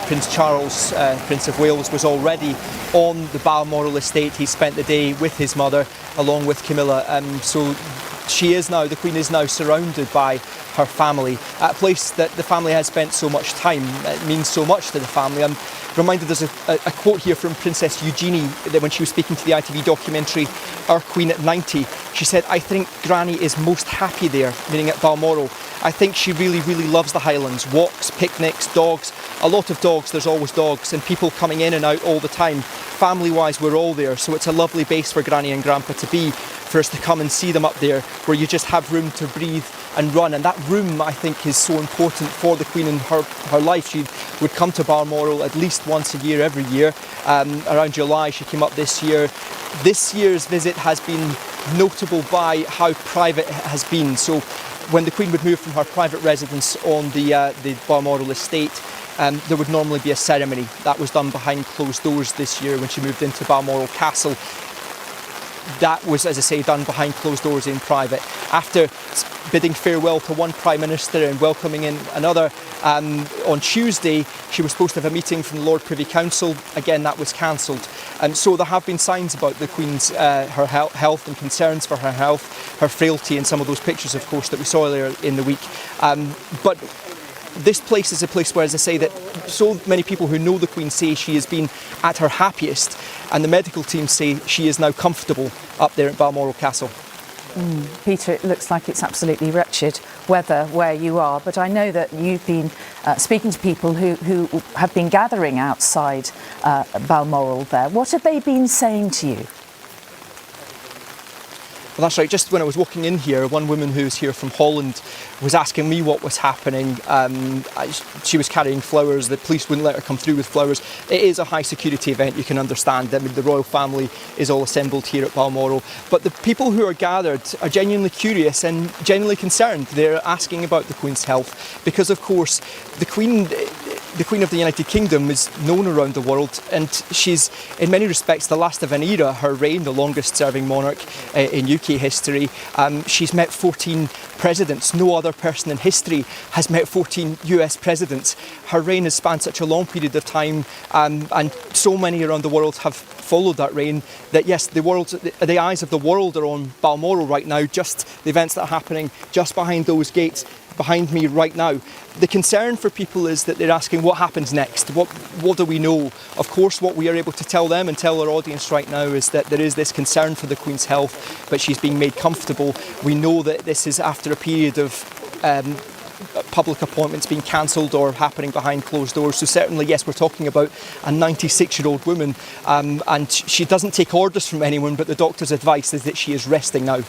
Prince Charles, Prince of Wales, was already on the Balmoral estate. He spent the day with his mother along with Camilla. So the Queen is now surrounded by her family, a place that the family has spent so much time. It means so much to the family. I'm reminded there's a quote here from Princess Eugenie that when she was speaking to the ITV documentary Our Queen at 90, she said, "I think Granny is most happy there," meaning at Balmoral. I think she really, really loves the Highlands. Walks, picnics, dogs, a lot of dogs, there's always dogs, and people coming in and out all the time. Family-wise, we're all there, so it's a lovely base for Granny and Grandpa to be, for us to come and see them up there, where you just have room to breathe and run. And that room, I think, is so important for the Queen in her life. She would come to Balmoral at least once a year, every year. Around July, she came up this year. This year's visit has been notable by how private it has been. So when the Queen would move from her private residence on the Balmoral estate, there would normally be a ceremony. That was done behind closed doors this year when she moved into Balmoral Castle. That was, as I say, done behind closed doors in private. After bidding farewell to one Prime Minister and welcoming in another, on Tuesday she was supposed to have a meeting from the Lord Privy Council. Again, that was cancelled. So there have been signs about the Queen's her health and concerns for her health, her frailty, and some of those pictures, of course, that we saw earlier in the week. But this place is a place where, as I say, that so many people who know the Queen say she has been at her happiest, and the medical team say she is now comfortable up there at Balmoral Castle. Peter, it looks like it's absolutely wretched weather where you are, but I know that you've been speaking to people who have been gathering outside Balmoral there. What have they been saying to you? Well, that's right. Just when I was walking in here, one woman who was here from Holland was asking me what was happening. She was carrying flowers. The police wouldn't let her come through with flowers. It is a high security event, you can understand. I mean, the royal family is all assembled here at Balmoral. But the people who are gathered are genuinely curious and genuinely concerned. They're asking about the Queen's health because, of course, the Queen of the United Kingdom is known around the world, and she's in many respects the last of an era. Her reign, the longest serving monarch in UK history. She's met 14 presidents. No other person in history has met 14 US presidents. Her reign has spanned such a long period of time, and so many around the world have followed that reign that yes, the eyes of the world are on Balmoral right now, just the events that are happening just behind those gates behind me right now. The concern for people is that they're asking what happens next, what do we know? Of course, what we are able to tell them and tell our audience right now is that there is this concern for the Queen's health, but she's being made comfortable. We know that this is after a period of public appointments being cancelled or happening behind closed doors. So certainly, yes, we're talking about a 96-year-old woman, and she doesn't take orders from anyone, but the doctor's advice is that she is resting now.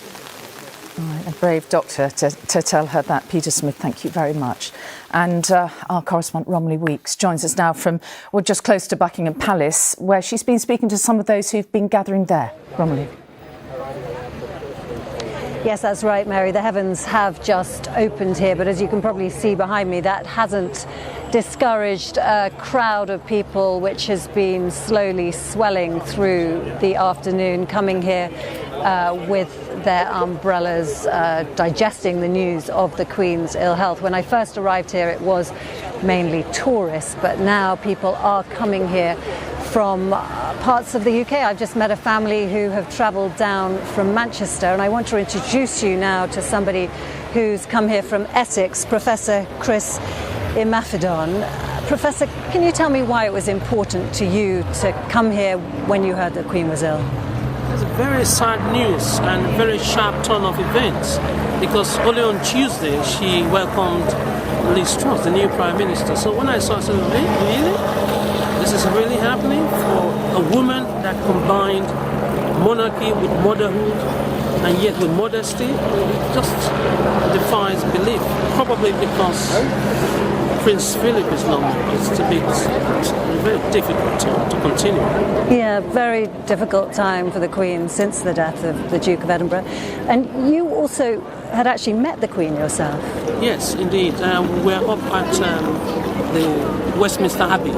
A brave doctor to tell her that. Peter Smith, thank you very much. And our correspondent Romilly Weeks joins us now from, well, just close to Buckingham Palace, where she's been speaking to some of those who've been gathering there. Romilly. Yes, that's right, Mary. The heavens have just opened here, but as you can probably see behind me, that hasn't discouraged a crowd of people which has been slowly swelling through the afternoon, coming here with their umbrellas, digesting the news of the Queen's ill health. When I first arrived here, it was mainly tourists, but now people are coming here from parts of the UK. I've just met a family who have travelled down from Manchester, and I want to introduce you now to somebody who's come here from Essex, Professor Chris Imafidon. Professor, can you tell me why it was important to you to come here when you heard the Queen was ill? It's very sad news and very sharp turn of events, because only on Tuesday she welcomed Liz Truss, the new Prime Minister. So when I saw it, I said, really? This is really happening for a woman that combined monarchy with motherhood and yet with modesty? It just defies belief, probably because Prince Philip is not. It's very difficult to continue. Yeah, very difficult time for the Queen since the death of the Duke of Edinburgh. And you also had actually met the Queen yourself. Yes, indeed. We're up at the Westminster Abbey.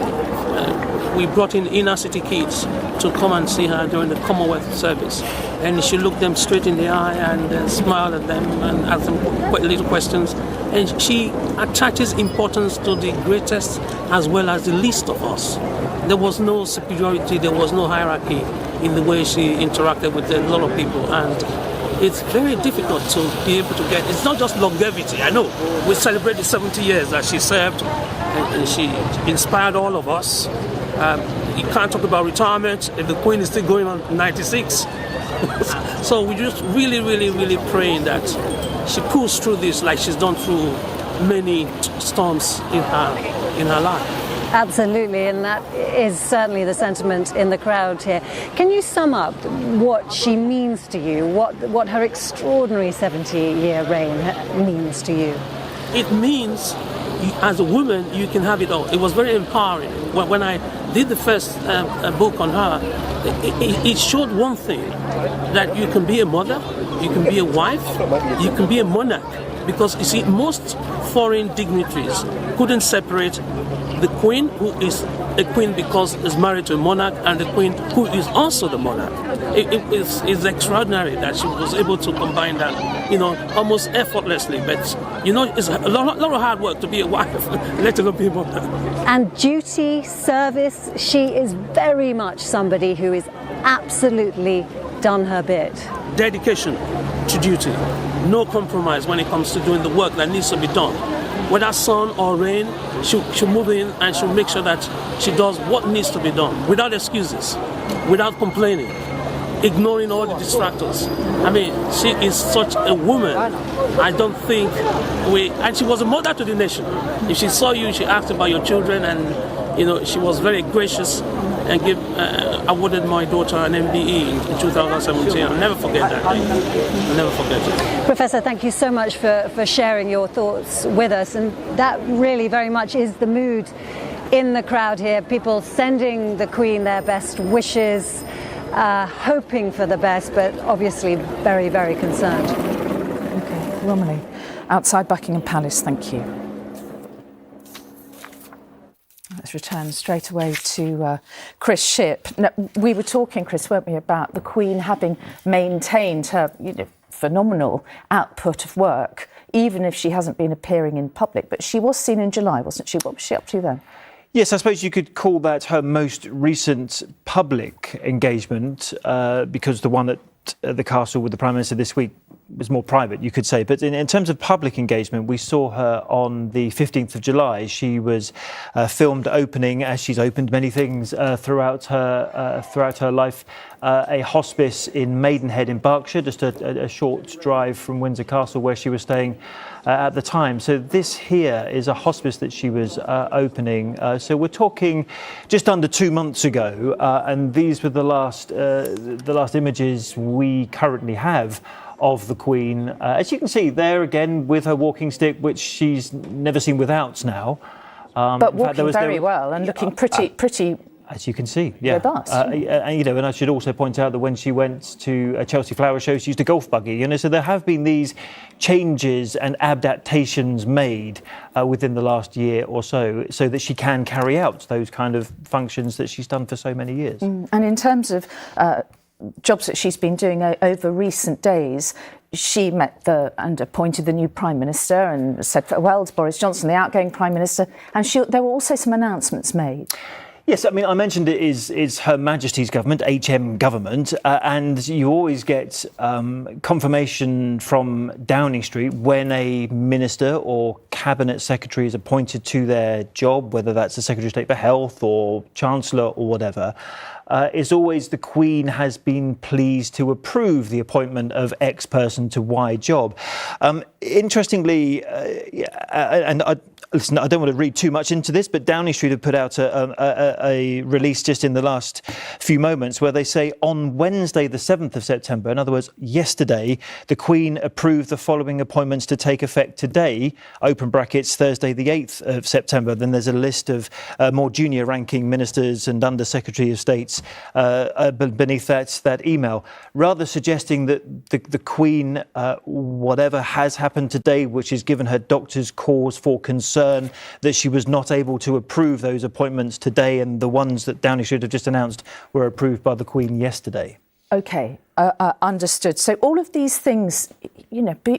We brought in inner city kids to come and see her during the Commonwealth service. And she looked them straight in the eye and smiled at them and asked them quite little questions. And she attaches importance to the greatest as well as the least of us. There was no superiority, there was no hierarchy in the way she interacted with a lot of people. And it's very difficult to be able to get, it's not just longevity. I know we celebrate the 70 years that she served and she inspired all of us. You can't talk about retirement if the Queen is still going on 96. So we're just really praying that she pulls through this like she's done through many storms in her life. Absolutely, and that is certainly the sentiment in the crowd here. Can you sum up what she means to you, what her extraordinary 70-year reign means to you? It means, as a woman, you can have it all. It was very empowering. When I did the first book on her, it showed one thing, that you can be a mother, you can be a wife, you can be a monarch. Because, you see, most foreign dignitaries couldn't separate the Queen, who is a queen because is married to a monarch, and the Queen, who is also the monarch. It's extraordinary that she was able to combine that, almost effortlessly. But, it's a lot of hard work to be a wife, let alone be a mother. And duty, service, she is very much somebody who is absolutely done her bit. Dedication to duty. No compromise when it comes to doing the work that needs to be done. whether sun or rain, she'll move in and she'll make sure that she does what needs to be done without excuses, without complaining, ignoring all the distractors. I mean, she is such a woman. I don't think and she was a mother to the nation. If she saw you, she asked about your children, and she was very gracious and awarded my daughter an MBE in 2017. I'll never forget that day. I'll never forget it. Professor, thank you so much for sharing your thoughts with us, and that really very much is the mood in the crowd here. People sending the Queen their best wishes, hoping for the best, but obviously very, very concerned. Okay, Romilly, outside Buckingham Palace, thank you. Let's return straight away to Chris Shipp. Now, we were talking, Chris, weren't we, about the Queen having maintained her phenomenal output of work, even if she hasn't been appearing in public. But she was seen in July, wasn't she? What was she up to then? Yes, I suppose you could call that her most recent public engagement, because the one at the castle with the Prime Minister this week was more private, you could say. But in terms of public engagement, we saw her on the 15th of July. She was filmed opening, as she's opened many things throughout her life, a hospice in Maidenhead in Berkshire, just a short drive from Windsor Castle where she was staying at the time. So this here is a hospice that she was opening. So we're talking just under 2 months ago, and these were the last images we currently have of the Queen. As you can see there again with her walking stick, which she's never seen without now. But walking very well and looking pretty. As you can see, yeah. Robust. And I should also point out that when she went to a Chelsea Flower Show, she used a golf buggy. So there have been these changes and adaptations made within the last year or so that she can carry out those kind of functions that she's done for so many years. And in terms of jobs that she's been doing over recent days, she met and appointed the new Prime Minister and said farewell to Boris Johnson, the outgoing Prime Minister, and there were also some announcements made. Yes, I mean, I mentioned it is Her Majesty's government, HM government, and you always get confirmation from Downing Street when a minister or cabinet secretary is appointed to their job, whether that's the Secretary of State for Health or Chancellor or whatever. It's always the Queen has been pleased to approve the appointment of X person to Y job. Interestingly, listen, I don't want to read too much into this, but Downing Street have put out a release just in the last few moments where they say on Wednesday, the 7th of September, in other words, yesterday, the Queen approved the following appointments to take effect today, open brackets, Thursday, the 8th of September. Then there's a list of more junior ranking ministers and Under Secretary of States beneath that email, rather suggesting that the Queen, whatever has happened today, which has given her doctors cause for concern, that she was not able to approve those appointments today, and the ones that Downing Street have just announced were approved by the Queen yesterday. OK, understood. So all of these things,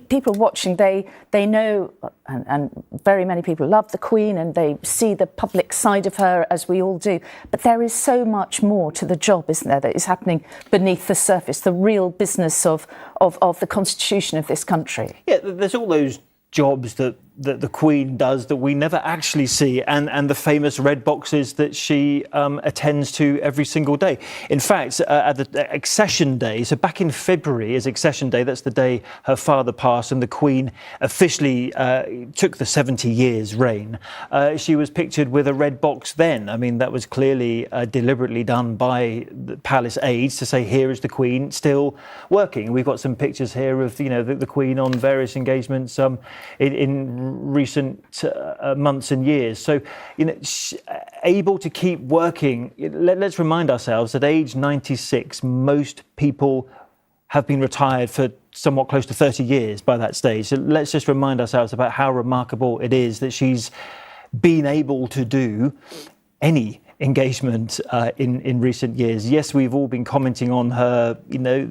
people watching, they know, and very many people love the Queen and they see the public side of her, as we all do. But there is so much more to the job, isn't there, that is happening beneath the surface, the real business of the constitution of this country. Yeah, there's all those jobs that the Queen does that we never actually see, and the famous red boxes that she attends to every single day. In fact, at the accession day, so back in February is accession day, that's the day her father passed and the Queen officially took the 70 years reign. She was pictured with a red box then. I mean, that was clearly deliberately done by the palace aides to say, here is the Queen still working. We've got some pictures here of the Queen on various engagements in recent months and years. So, able to keep working. Let's remind ourselves that age 96, most people have been retired for somewhat close to 30 years by that stage. So let's just remind ourselves about how remarkable it is that she's been able to do any engagement in recent years. Yes, we've all been commenting on her,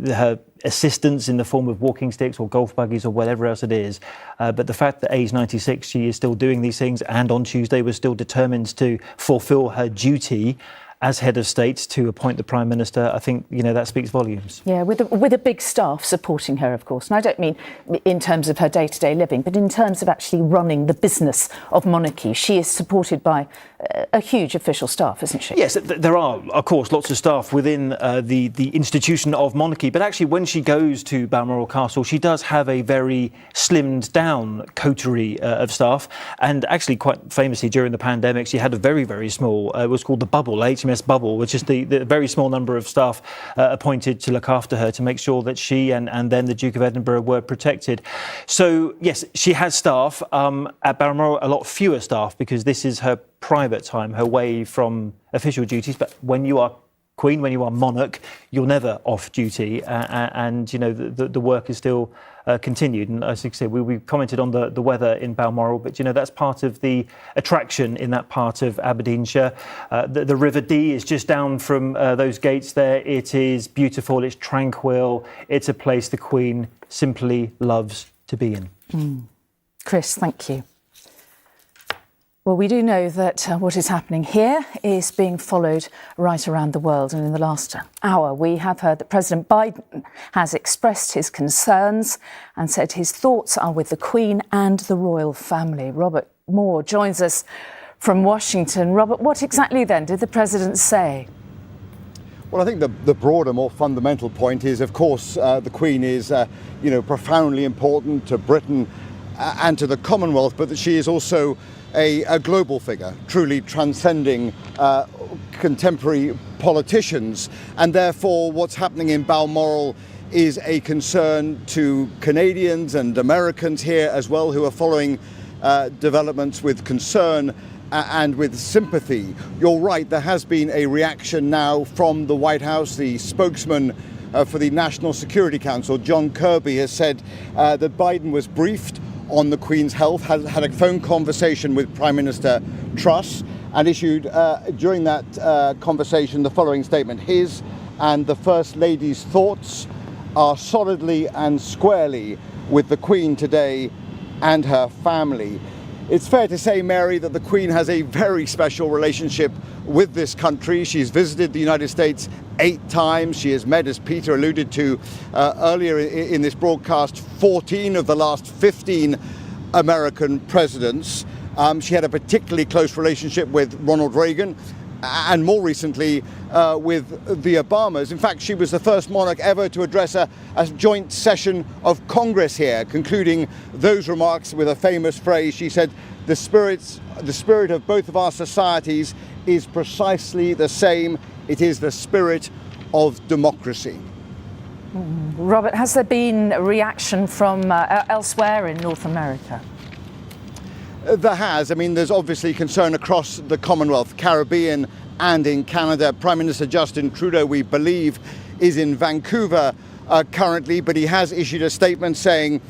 her assistance in the form of walking sticks or golf buggies or whatever else it is. But the fact that age 96, she is still doing these things, and on Tuesday was still determined to fulfill her duty as head of state to appoint the Prime Minister, I think, that speaks volumes. Yeah, with a big staff supporting her, of course. And I don't mean in terms of her day-to-day living, but in terms of actually running the business of monarchy. She is supported by a huge official staff, isn't she? Yes, there are, of course, lots of staff within the institution of monarchy. But actually, when she goes to Balmoral Castle, she does have a very slimmed down coterie of staff. And actually, quite famously, during the pandemic, she had a very, very small, it was called the bubble, HMS Bubble, which is the very small number of staff appointed to look after her, to make sure that she and then the Duke of Edinburgh were protected. So, yes, she has staff. At Balmoral, a lot fewer staff, because this is her private time, her way from official duties. But when you are Queen, when you are monarch, you're never off duty, and the work is still continued. And as I said, we commented on the weather in Balmoral, but that's part of the attraction in that part of Aberdeenshire. The River Dee is just down from those gates there. It is beautiful, it's tranquil, it's a place the Queen simply loves to be in. Chris, thank you. Well, we do know that what is happening here is being followed right around the world. And in the last hour, we have heard that President Biden has expressed his concerns and said his thoughts are with the Queen and the royal family. Robert Moore joins us from Washington. Robert, what exactly then did the president say? Well, I think the broader, more fundamental point is, of course, the Queen is, profoundly important to Britain and to the Commonwealth, but that she is also a global figure, truly transcending contemporary politicians. And therefore, what's happening in Balmoral is a concern to Canadians and Americans here as well, who are following developments with concern and with sympathy. You're right, there has been a reaction now from the White House. The spokesman for the National Security Council, John Kirby, has said that Biden was briefed on the Queen's health, had a phone conversation with Prime Minister Truss, and issued during that conversation the following statement: his and the First Lady's thoughts are solidly and squarely with the Queen today and her family. It's fair to say, Mary, that the Queen has a very special relationship with this country. She's visited the United States 8 times. She has met, as Peter alluded to earlier in this broadcast, 14 of the last 15 American presidents. She had a particularly close relationship with Ronald Reagan, and more recently with the Obamas. In fact, she was the first monarch ever to address a joint session of Congress here, concluding those remarks with a famous phrase. She said, the spirit of both of our societies is precisely the same. It is the spirit of democracy. Robert, has there been a reaction from elsewhere in North America? There has. I mean, there's obviously concern across the Commonwealth, Caribbean and in Canada. Prime Minister Justin Trudeau, we believe, is in Vancouver currently, but he has issued a statement saying,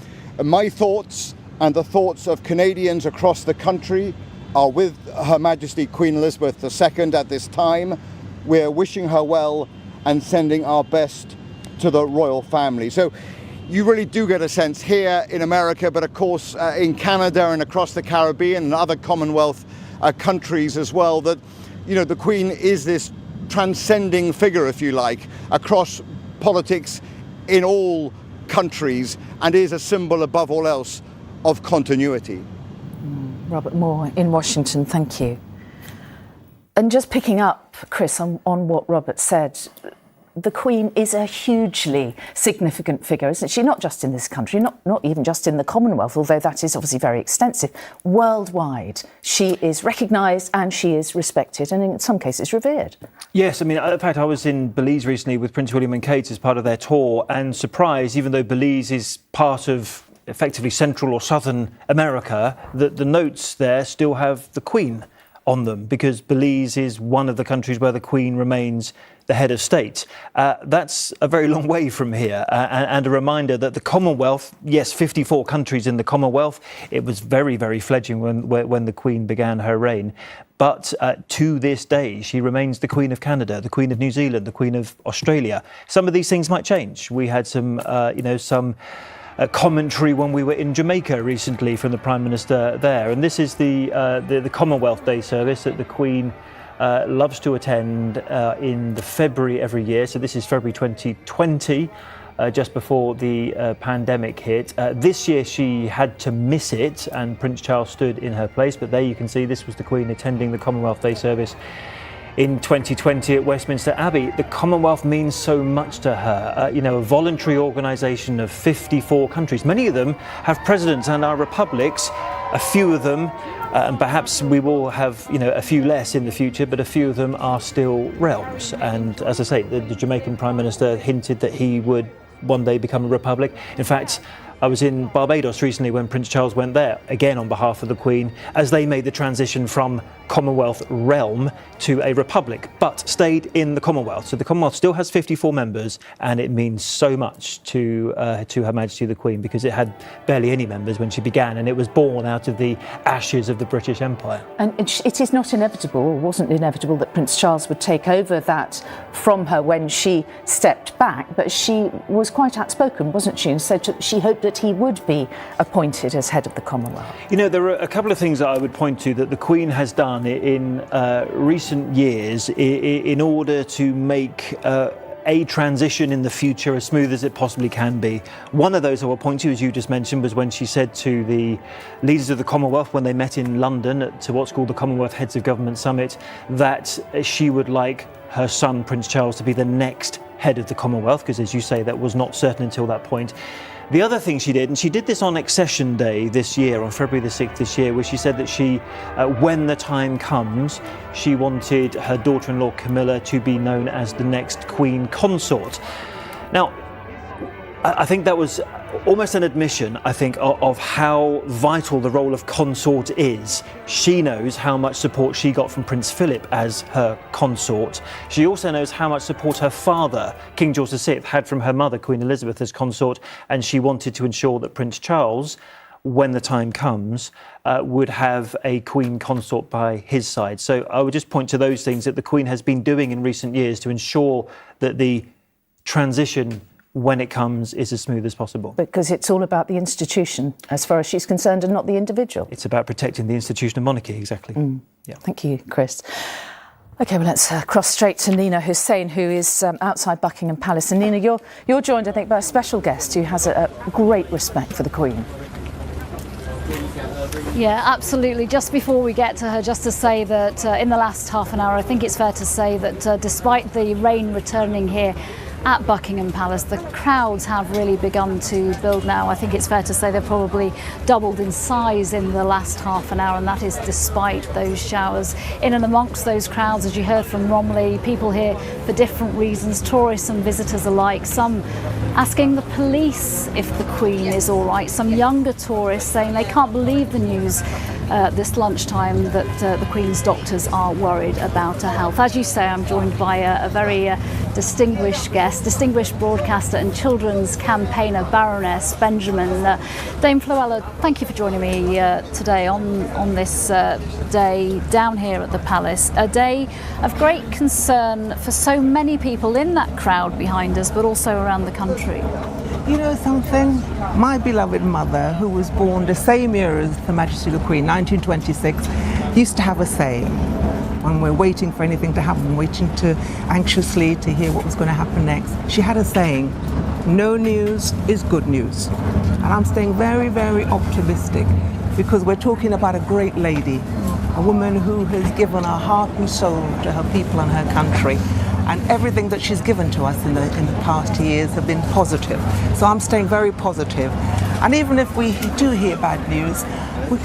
my thoughts and the thoughts of Canadians across the country are with Her Majesty Queen Elizabeth II at this time. We're wishing her well and sending our best to the royal family. So you really do get a sense here in America, but of course in Canada and across the Caribbean and other Commonwealth countries as well, that, the Queen is this transcending figure, if you like, across politics in all countries, and is a symbol above all else of continuity. Robert Moore in Washington, thank you. And just picking up, Chris, on what Robert said, the Queen is a hugely significant figure, isn't she? Not just in this country, not even just in the Commonwealth, although that is obviously very extensive. Worldwide, she is recognised and she is respected, and in some cases revered. Yes, I mean, in fact, I was in Belize recently with Prince William and Kate as part of their tour, and surprised, even though Belize is part of effectively Central or Southern America, that the notes there still have the Queen on them, because Belize is one of the countries where the Queen remains the head of state. That's a very long way from here, and a reminder that the Commonwealth, yes, 54 countries in the Commonwealth, it was very, very fledgling when the Queen began her reign. But to this day, she remains the Queen of Canada, the Queen of New Zealand, the Queen of Australia. Some of these things might change. We had some commentary when we were in Jamaica recently from the Prime Minister there. And this is the Commonwealth Day service that the Queen loves to attend in the February every year. So this is February 2020. Just before the pandemic hit. This year she had to miss it and Prince Charles stood in her place, but there you can see this was the Queen attending the Commonwealth Day service in 2020 at Westminster Abbey. The Commonwealth means so much to her. A voluntary organisation of 54 countries. Many of them have presidents and are republics. A few of them, and perhaps we will have a few less in the future, but a few of them are still realms. And as I say, the Jamaican Prime Minister hinted that he would one day become a republic. In fact, I was in Barbados recently when Prince Charles went there, again on behalf of the Queen, as they made the transition from Commonwealth realm to a republic, but stayed in the Commonwealth. So the Commonwealth still has 54 members, and it means so much to Her Majesty the Queen, because it had barely any members when she began, and it was born out of the ashes of the British Empire. And it is not inevitable, or wasn't inevitable, that Prince Charles would take over that from her when she stepped back, but she was quite outspoken, wasn't she, and said she hoped that he would be appointed as head of the Commonwealth. There are a couple of things that I would point to that the Queen has done in recent years in order to make a transition in the future as smooth as it possibly can be. One of those I will point to, as you just mentioned, was when she said to the leaders of the Commonwealth when they met in London to what's called the Commonwealth Heads of Government Summit, that she would like her son Prince Charles to be the next head of the Commonwealth, because as you say, that was not certain until that point. The other thing she did, and she did this on Accession Day this year, on February the 6th this year, was she said that she, when the time comes, she wanted her daughter-in-law Camilla to be known as the next Queen Consort. Now, I think that was almost an admission, I think, of how vital the role of consort is. She knows how much support she got from Prince Philip as her consort. She also knows how much support her father, King George VI, had from her mother, Queen Elizabeth, as consort, and she wanted to ensure that Prince Charles, when the time comes, would have a Queen consort by his side. So I would just point to those things that the Queen has been doing in recent years to ensure that the transition when it comes is as smooth as possible. Because it's all about the institution, as far as she's concerned, and not the individual. It's about protecting the institution of monarchy, exactly. Yeah. Thank you, Chris. OK, well, let's cross straight to Nina Hussain, who is outside Buckingham Palace. And Nina, you're joined, I think, by a special guest who has a great respect for the Queen. Yeah, absolutely. Just before we get to her, just to say that in the last half an hour, I think it's fair to say that despite the rain returning here at Buckingham Palace, the crowds have really begun to build now. I think it's fair to say they've probably doubled in size in the last half an hour, and that is despite those showers. In and amongst those crowds, as you heard from Romilly, people here for different reasons, tourists and visitors alike, some asking the police if the Queen is all right, some younger tourists saying they can't believe the news this lunchtime that the Queen's doctors are worried about her health. As you say, I'm joined by a very distinguished guest, distinguished broadcaster and children's campaigner, Baroness Benjamin. Dame Floella, thank you for joining me today on this day down here at the Palace. A day of great concern for so many people in that crowd behind us, but also around the country. You know something? My beloved mother, who was born the same year as Her Majesty the Queen, 1926, used to have a saying when we're waiting for anything to happen, waiting anxiously to hear what was going to happen next. She had a saying, no news is good news. And I'm staying very, very optimistic, because we're talking about a great lady, a woman who has given her heart and soul to her people and her country. And everything that she's given to us in the past years have been positive. So I'm staying very positive. And even if we do hear bad news,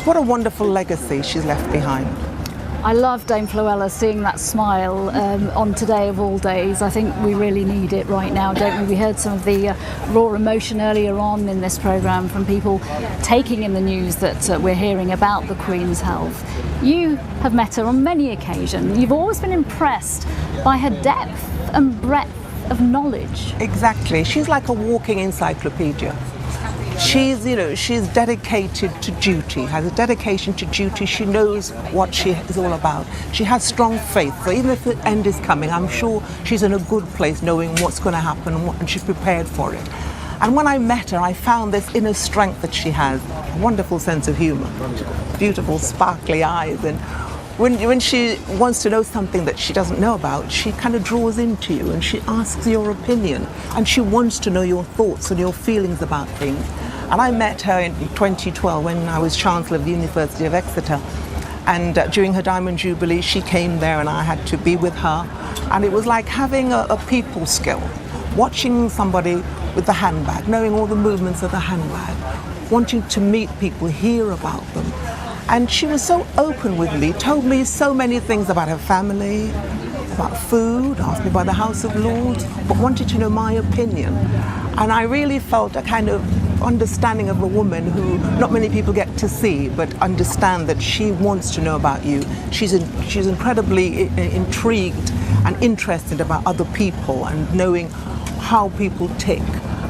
what a wonderful legacy she's left behind. I love Dame Floella seeing that smile on today of all days. I think we really need it right now, don't we? We heard some of the raw emotion earlier on in this programme from people taking in the news that we're hearing about the Queen's health. You have met her on many occasions. You've always been impressed by her depth and breadth of knowledge. Exactly. She's like a walking encyclopedia. She's dedicated to duty, has a dedication to duty. She knows what she is all about. She has strong faith. So even if the end is coming, I'm sure she's in a good place knowing what's going to happen and she's prepared for it. And when I met her, I found this inner strength that she has, a wonderful sense of humour, beautiful sparkly eyes, and when she wants to know something that she doesn't know about, she kind of draws into you and she asks your opinion and she wants to know your thoughts and your feelings about things. And I met her in 2012 when I was Chancellor of the University of Exeter. And during her Diamond Jubilee, she came there and I had to be with her. And it was like having a people skill, watching somebody with the handbag, knowing all the movements of the handbag, wanting to meet people, hear about them. And she was so open with me, told me so many things about her family, about food, asked me about the House of Lords, but wanted to know my opinion. And I really felt a kind of understanding of a woman who not many people get to see, but understand that she wants to know about you. She's incredibly intrigued and interested about other people and knowing how people tick.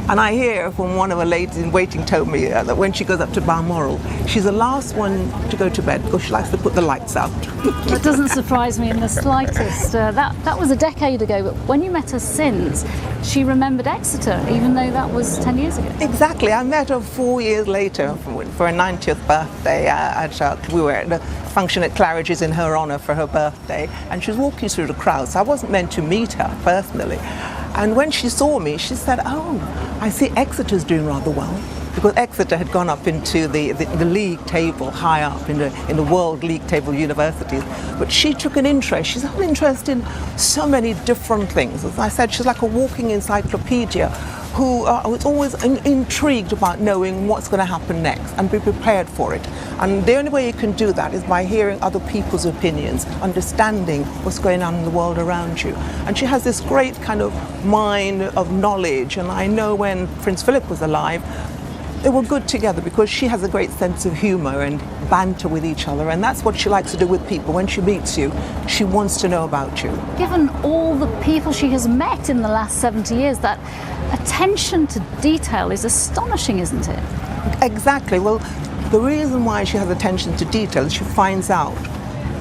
And I hear from one of her ladies in waiting told me that when she goes up to Balmoral, she's the last one to go to bed because she likes to put the lights out. That doesn't surprise me in the slightest. That was a decade ago, but when you met her since, she remembered Exeter, even though that was 10 years ago. Exactly. I met her 4 years later for her 90th birthday. We were at a function at Claridge's in her honour for her birthday, and she was walking through the crowd, so I wasn't meant to meet her personally. And when she saw me, she said, "Oh, I see Exeter's doing rather well," because Exeter had gone up into the league table, high up in the world league table of universities. But she took an interest. She's had an interest in so many different things. As I said, she's like a walking encyclopedia who was always intrigued about knowing what's going to happen next and be prepared for it. And the only way you can do that is by hearing other people's opinions, understanding what's going on in the world around you. And she has this great kind of mind of knowledge. And I know when Prince Philip was alive, they were good together because she has a great sense of humour and banter with each other, and that's what she likes to do with people. When she meets you, she wants to know about you. Given all the people she has met in the last 70 years, that attention to detail is astonishing, isn't it? Exactly. Well, the reason why she has attention to detail is she finds out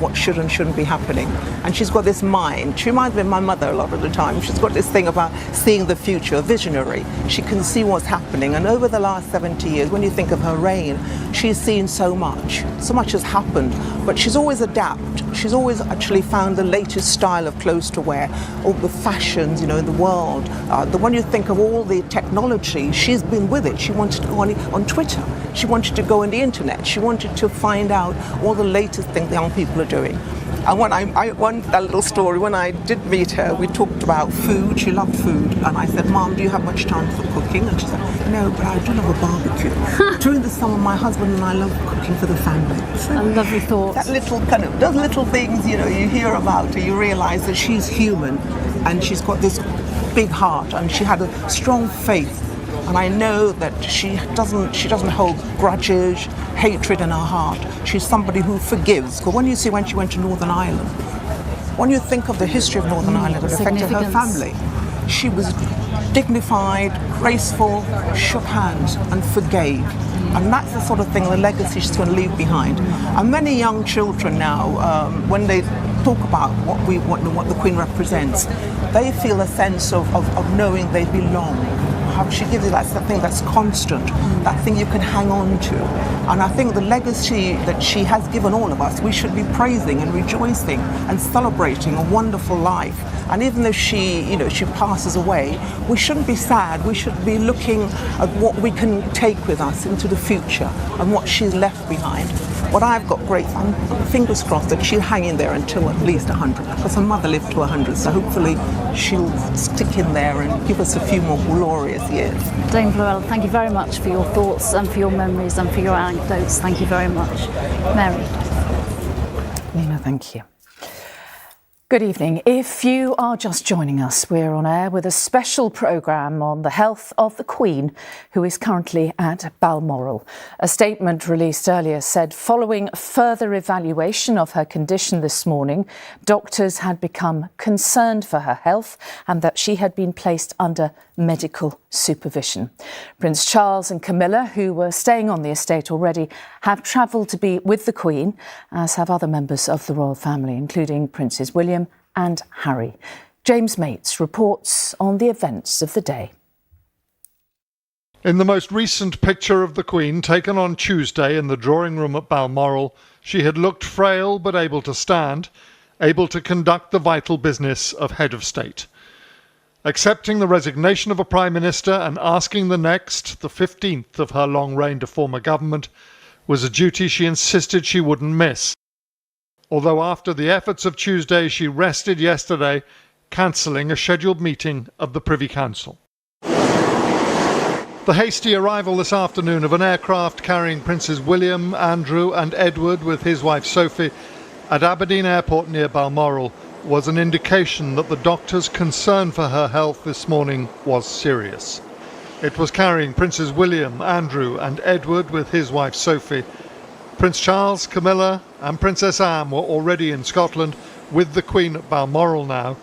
what should and shouldn't be happening. And she's got this mind. She reminds me of my mother a lot of the time. She's got this thing about seeing the future, a visionary. She can see what's happening. And over the last 70 years, when you think of her reign, she's seen so much. So much has happened. But she's always adapted. She's always actually found the latest style of clothes to wear, all the fashions, in the world. When you think of all the technology, she's been with it. She wanted to go on Twitter. She wanted to go on the internet. She wanted to find out all the latest things the young people are doing. And when that little story, when I did meet her, we talked about food. She loved food. And I said, "Mom, do you have much time for cooking?" And she said, "No, but I do love a barbecue." During the summer, my husband and I love cooking for the family. So a lovely thought. That little kind of, those little things, you hear about her, you realise that she's human and she's got this big heart and she had a strong faith. And I know that she doesn't hold grudges, hatred in her heart. She's somebody who forgives. Because when she went to Northern Ireland, when you think of the history of Northern Ireland that affected her family, she was dignified, graceful, shook hands and forgave. And that's the sort of thing, the legacy she's going to leave behind. And many young children now, when they talk about what the Queen represents, they feel a sense of knowing they belong. She gives you that thing that's constant, that thing you can hang on to. And I think the legacy that she has given all of us, we should be praising and rejoicing and celebrating a wonderful life. And even though she passes away, we shouldn't be sad. We should be looking at what we can take with us into the future and what she's left behind. What I've got I'm fingers crossed that she'll hang in there until at least 100, because her mother lived to 100, so hopefully she'll stick in there and give us a few more glorious years. Dame Floelle, thank you very much for your thoughts and for your memories and for your anecdotes. Thank you very much. Mary. Nina, thank you. Good evening. If you are just joining us, we're on air with a special programme on the health of the Queen, who is currently at Balmoral. A statement released earlier said following further evaluation of her condition this morning, doctors had become concerned for her health and that she had been placed under medical supervision. Prince Charles and Camilla, who were staying on the estate already, have travelled to be with the Queen, as have other members of the royal family, including Princes William and Harry. James Mates reports on the events of the day. In the most recent picture of the Queen, taken on Tuesday in the drawing room at Balmoral, she had looked frail but able to stand, able to conduct the vital business of head of state. Accepting the resignation of a Prime Minister and asking the next, the 15th of her long reign to form a government, was a duty she insisted she wouldn't miss. Although after the efforts of Tuesday, she rested yesterday, cancelling a scheduled meeting of the Privy Council. The hasty arrival this afternoon of an aircraft carrying Princes William, Andrew and Edward with his wife Sophie at Aberdeen Airport near Balmoral was an indication that the doctor's concern for her health this morning was serious. It was carrying Princes William, Andrew and Edward with his wife Sophie. Prince Charles, Camilla and Princess Anne were already in Scotland with the Queen at Balmoral now.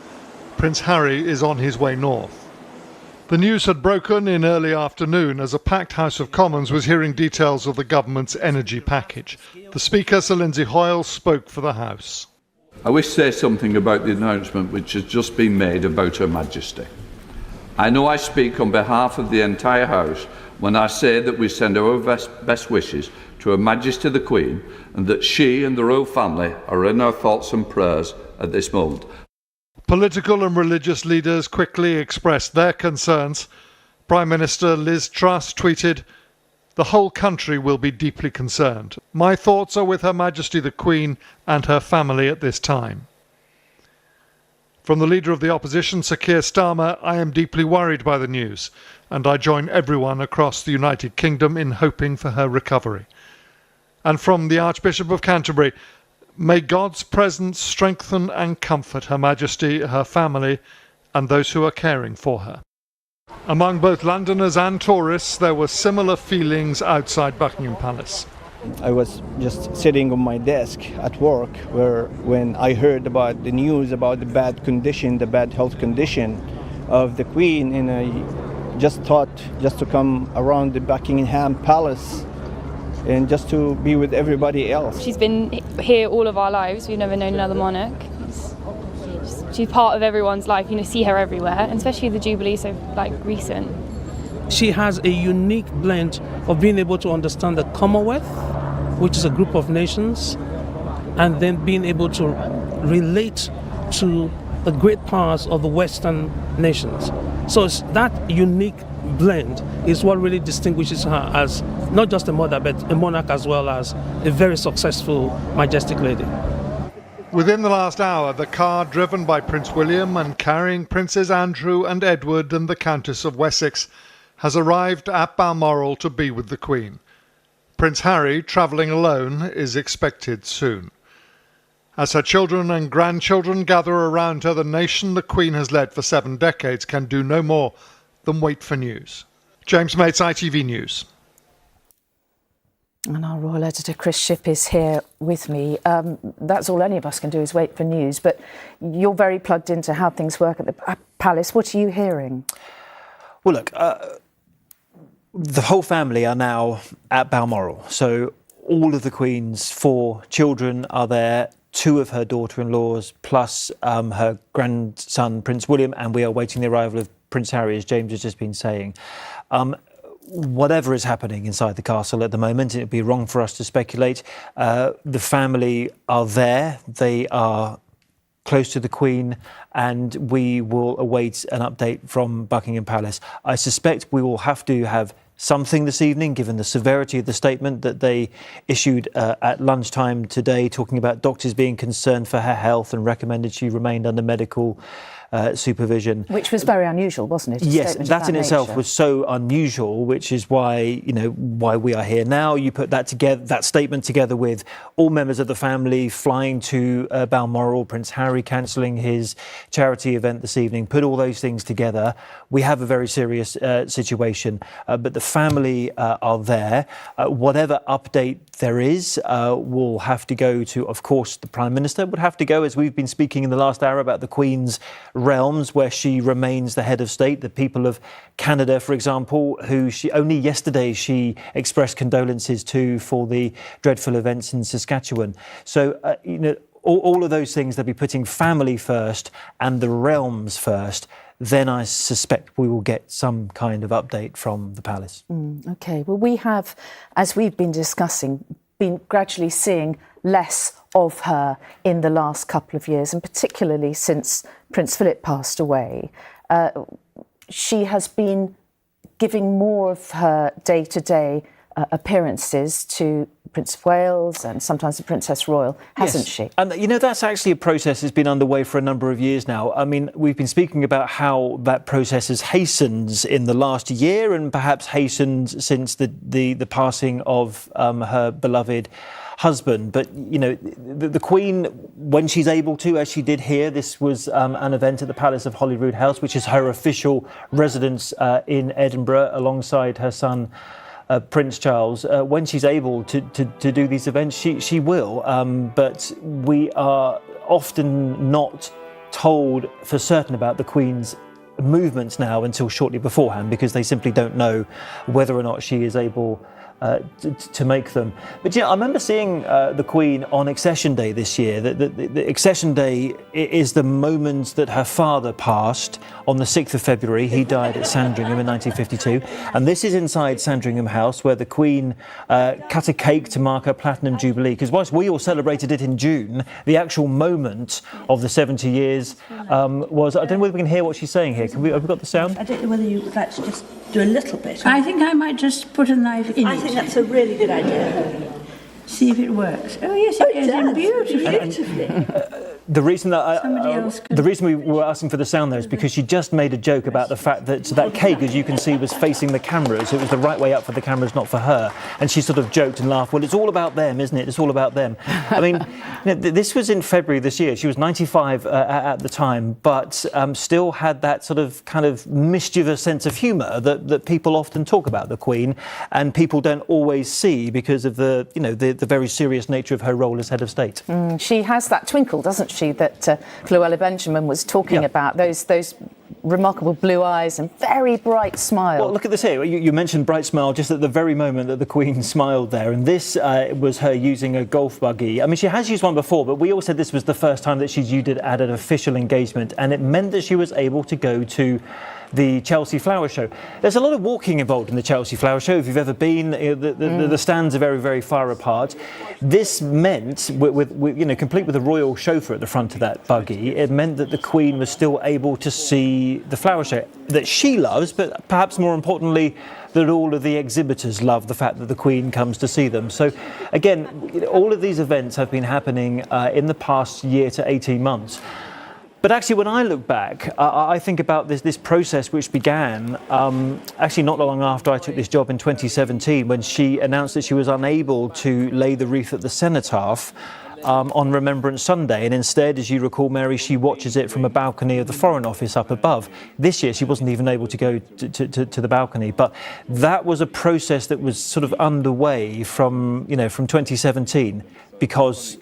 Prince Harry is on his way north. The news had broken in early afternoon as a packed House of Commons was hearing details of the government's energy package. The Speaker, Sir Lindsay Hoyle, spoke for the House. I wish to say something about the announcement which has just been made about Her Majesty. I know I speak on behalf of the entire House when I say that we send our best wishes to Her Majesty the Queen and that she and the royal family are in our thoughts and prayers at this moment. Political and religious leaders quickly expressed their concerns. Prime Minister Liz Truss tweeted, "The whole country will be deeply concerned. My thoughts are with Her Majesty the Queen and her family at this time." From the Leader of the Opposition, Sir Keir Starmer, "I am deeply worried by the news, and I join everyone across the United Kingdom in hoping for her recovery." And from the Archbishop of Canterbury, "May God's presence strengthen and comfort Her Majesty, her family, and those who are caring for her." Among both Londoners and tourists, there were similar feelings outside Buckingham Palace. I was just sitting on my desk at work when I heard about the news about the bad health condition of the Queen, and I just thought just to come around the Buckingham Palace and just to be with everybody else. She's been here all of our lives. We've never known another monarch. She's part of everyone's life. See her everywhere, and especially the Jubilee, so recent. She has a unique blend of being able to understand the Commonwealth, which is a group of nations, and then being able to relate to the great powers of the Western nations. So it's that unique blend is what really distinguishes her as not just a mother, but a monarch as well as a very successful, majestic lady. Within the last hour, the car driven by Prince William and carrying Princes Andrew and Edward and the Countess of Wessex has arrived at Balmoral to be with the Queen. Prince Harry, travelling alone, is expected soon. As her children and grandchildren gather around her, the nation the Queen has led for 7 decades can do no more than wait for news. James Mates, ITV News. And our royal editor Chris Shipp is here with me. That's all any of us can do is wait for news, but you're very plugged into how things work at the palace. What are you hearing? Well, look, the whole family are now at Balmoral. So all of the Queen's 4 children are there, 2 of her daughter-in-laws, plus her grandson, Prince William, and we are waiting the arrival of Prince Harry, as James has just been saying. Whatever is happening inside the castle at the moment, it would be wrong for us to speculate. The family are there. They are close to the Queen, and we will await an update from Buckingham Palace. I suspect we will have to have something this evening, given the severity of the statement that they issued at lunchtime today, talking about doctors being concerned for her health and recommended she remained under medical supervision. Which was very unusual, wasn't it? Yes, that in itself was so unusual, which is why, why we are here now. You put that together, that statement together with all members of the family flying to Balmoral, Prince Harry cancelling his charity event this evening, put all those things together. We have a very serious situation, but the family are there. Whatever update there is will have to go to, of course, the Prime Minister would have to go, as we've been speaking in the last hour about the Queen's realms where she remains the head of state. The people of Canada, for example, who she only yesterday she expressed condolences to for the dreadful events in Saskatchewan. So, all of those things, they'll be putting family first and the realms first. then I suspect we will get some kind of update from the palace. OK, well, we have, as we've been discussing, been gradually seeing less of her in the last couple of years, and particularly since Prince Philip passed away. She has been giving more of her day-to-day appearances to Prince of Wales and sometimes the Princess Royal, hasn't she? And, you know, that's actually a process that's been underway for a number of years now. I mean, we've been speaking about how that process has hastened in the last year and perhaps hastened since the passing of her beloved husband. But, you know, the Queen, when she's able to, as she did here, this was an event at the Palace of Holyrood House, which is her official residence in Edinburgh, alongside her son, Prince Charles. When she's able to do these events, she will. But we are often not told for certain about the Queen's movements now until shortly beforehand, because they simply don't know whether or not she is able to make them. But yeah, I remember seeing the Queen on Accession Day this year. The Accession Day is the moment that her father passed on the 6th of February. He died at Sandringham in 1952. And this is inside Sandringham House, where the Queen cut a cake to mark her Platinum Jubilee. Because whilst we all celebrated it in June, the actual moment of the 70 years was... I don't know whether we can hear what she's saying here. Have we got the sound? I don't know whether you would like to just do a little bit. I think I might just put a knife in it. I think that's a really good idea. See if it works. Oh yes, it does. Beautifully. The reason we were asking for the sound there is because she just made a joke about the fact that that cake, as you can see, was facing the cameras. It was the right way up for the cameras, not for her. And she sort of joked and laughed. Well, it's all about them, isn't it? It's all about them. I mean, you know, this was in February this year. She was 95 at the time, but still had that sort of kind of mischievous sense of humour that people often talk about the Queen, and people don't always see because of the very serious nature of her role as head of state. She has that twinkle, doesn't she, that Llewellyn Benjamin was talking about, those remarkable blue eyes and very bright smile. Well, look at this here. You mentioned bright smile just at the very moment that the Queen smiled there, and this was her using a golf buggy. I mean, she has used one before, but we all said this was the first time that she's used it at an official engagement, and it meant that she was able to go to the Chelsea Flower Show. There's a lot of walking involved in the Chelsea Flower Show. If you've ever been, the stands are very, very far apart. This meant, with complete with a royal chauffeur at the front of that buggy, it meant that the Queen was still able to see the flower show that she loves, but perhaps more importantly, that all of the exhibitors love the fact that the Queen comes to see them. So again, all of these events have been happening in the past year to 18 months. But actually, when I look back, I think about this process which began actually not long after I took this job in 2017, when she announced that she was unable to lay the wreath at the Cenotaph on Remembrance Sunday, and instead, as you recall, Mary, she watches it from a balcony of the Foreign Office up above. This year, she wasn't even able to go to the balcony, but that was a process that was sort of underway from 2017, because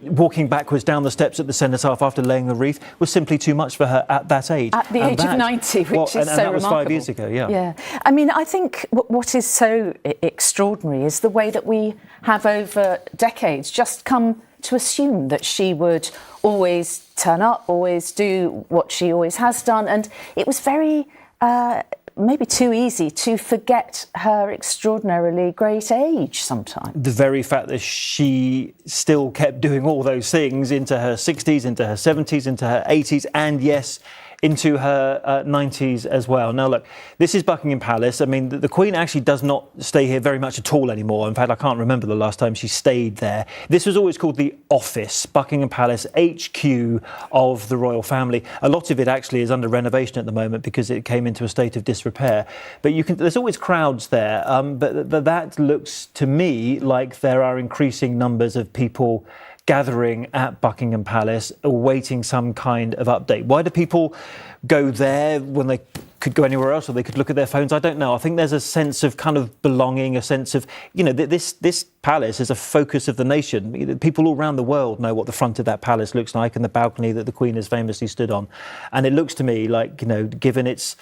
walking backwards down the steps at the Cenotaph after laying the wreath was simply too much for her at that age. At the age of 90, which is so remarkable. And that was 5 years ago, Yeah. I mean, I think what is so extraordinary is the way that we have over decades just come to assume that she would always turn up, always do what she always has done. And it was very... maybe too easy to forget her extraordinarily great age sometimes. The very fact that she still kept doing all those things into her 60s, into her 70s, into her 80s, and yes, into her 90s as well. Now, look, this is Buckingham Palace. I mean, the Queen actually does not stay here very much at all anymore. In fact, I can't remember the last time she stayed there. This was always called the Office, Buckingham Palace, HQ of the royal family. A lot of it actually is under renovation at the moment because it came into a state of disrepair. But there's always crowds there. But that looks to me like there are increasing numbers of people gathering at Buckingham Palace, awaiting some kind of update. Why do people go there when they could go anywhere else, or they could look at their phones? I don't know. I think there's a sense of kind of belonging, a sense of, this palace is a focus of the nation. People all around the world know what the front of that palace looks like and the balcony that the Queen has famously stood on. And it looks to me like, given it's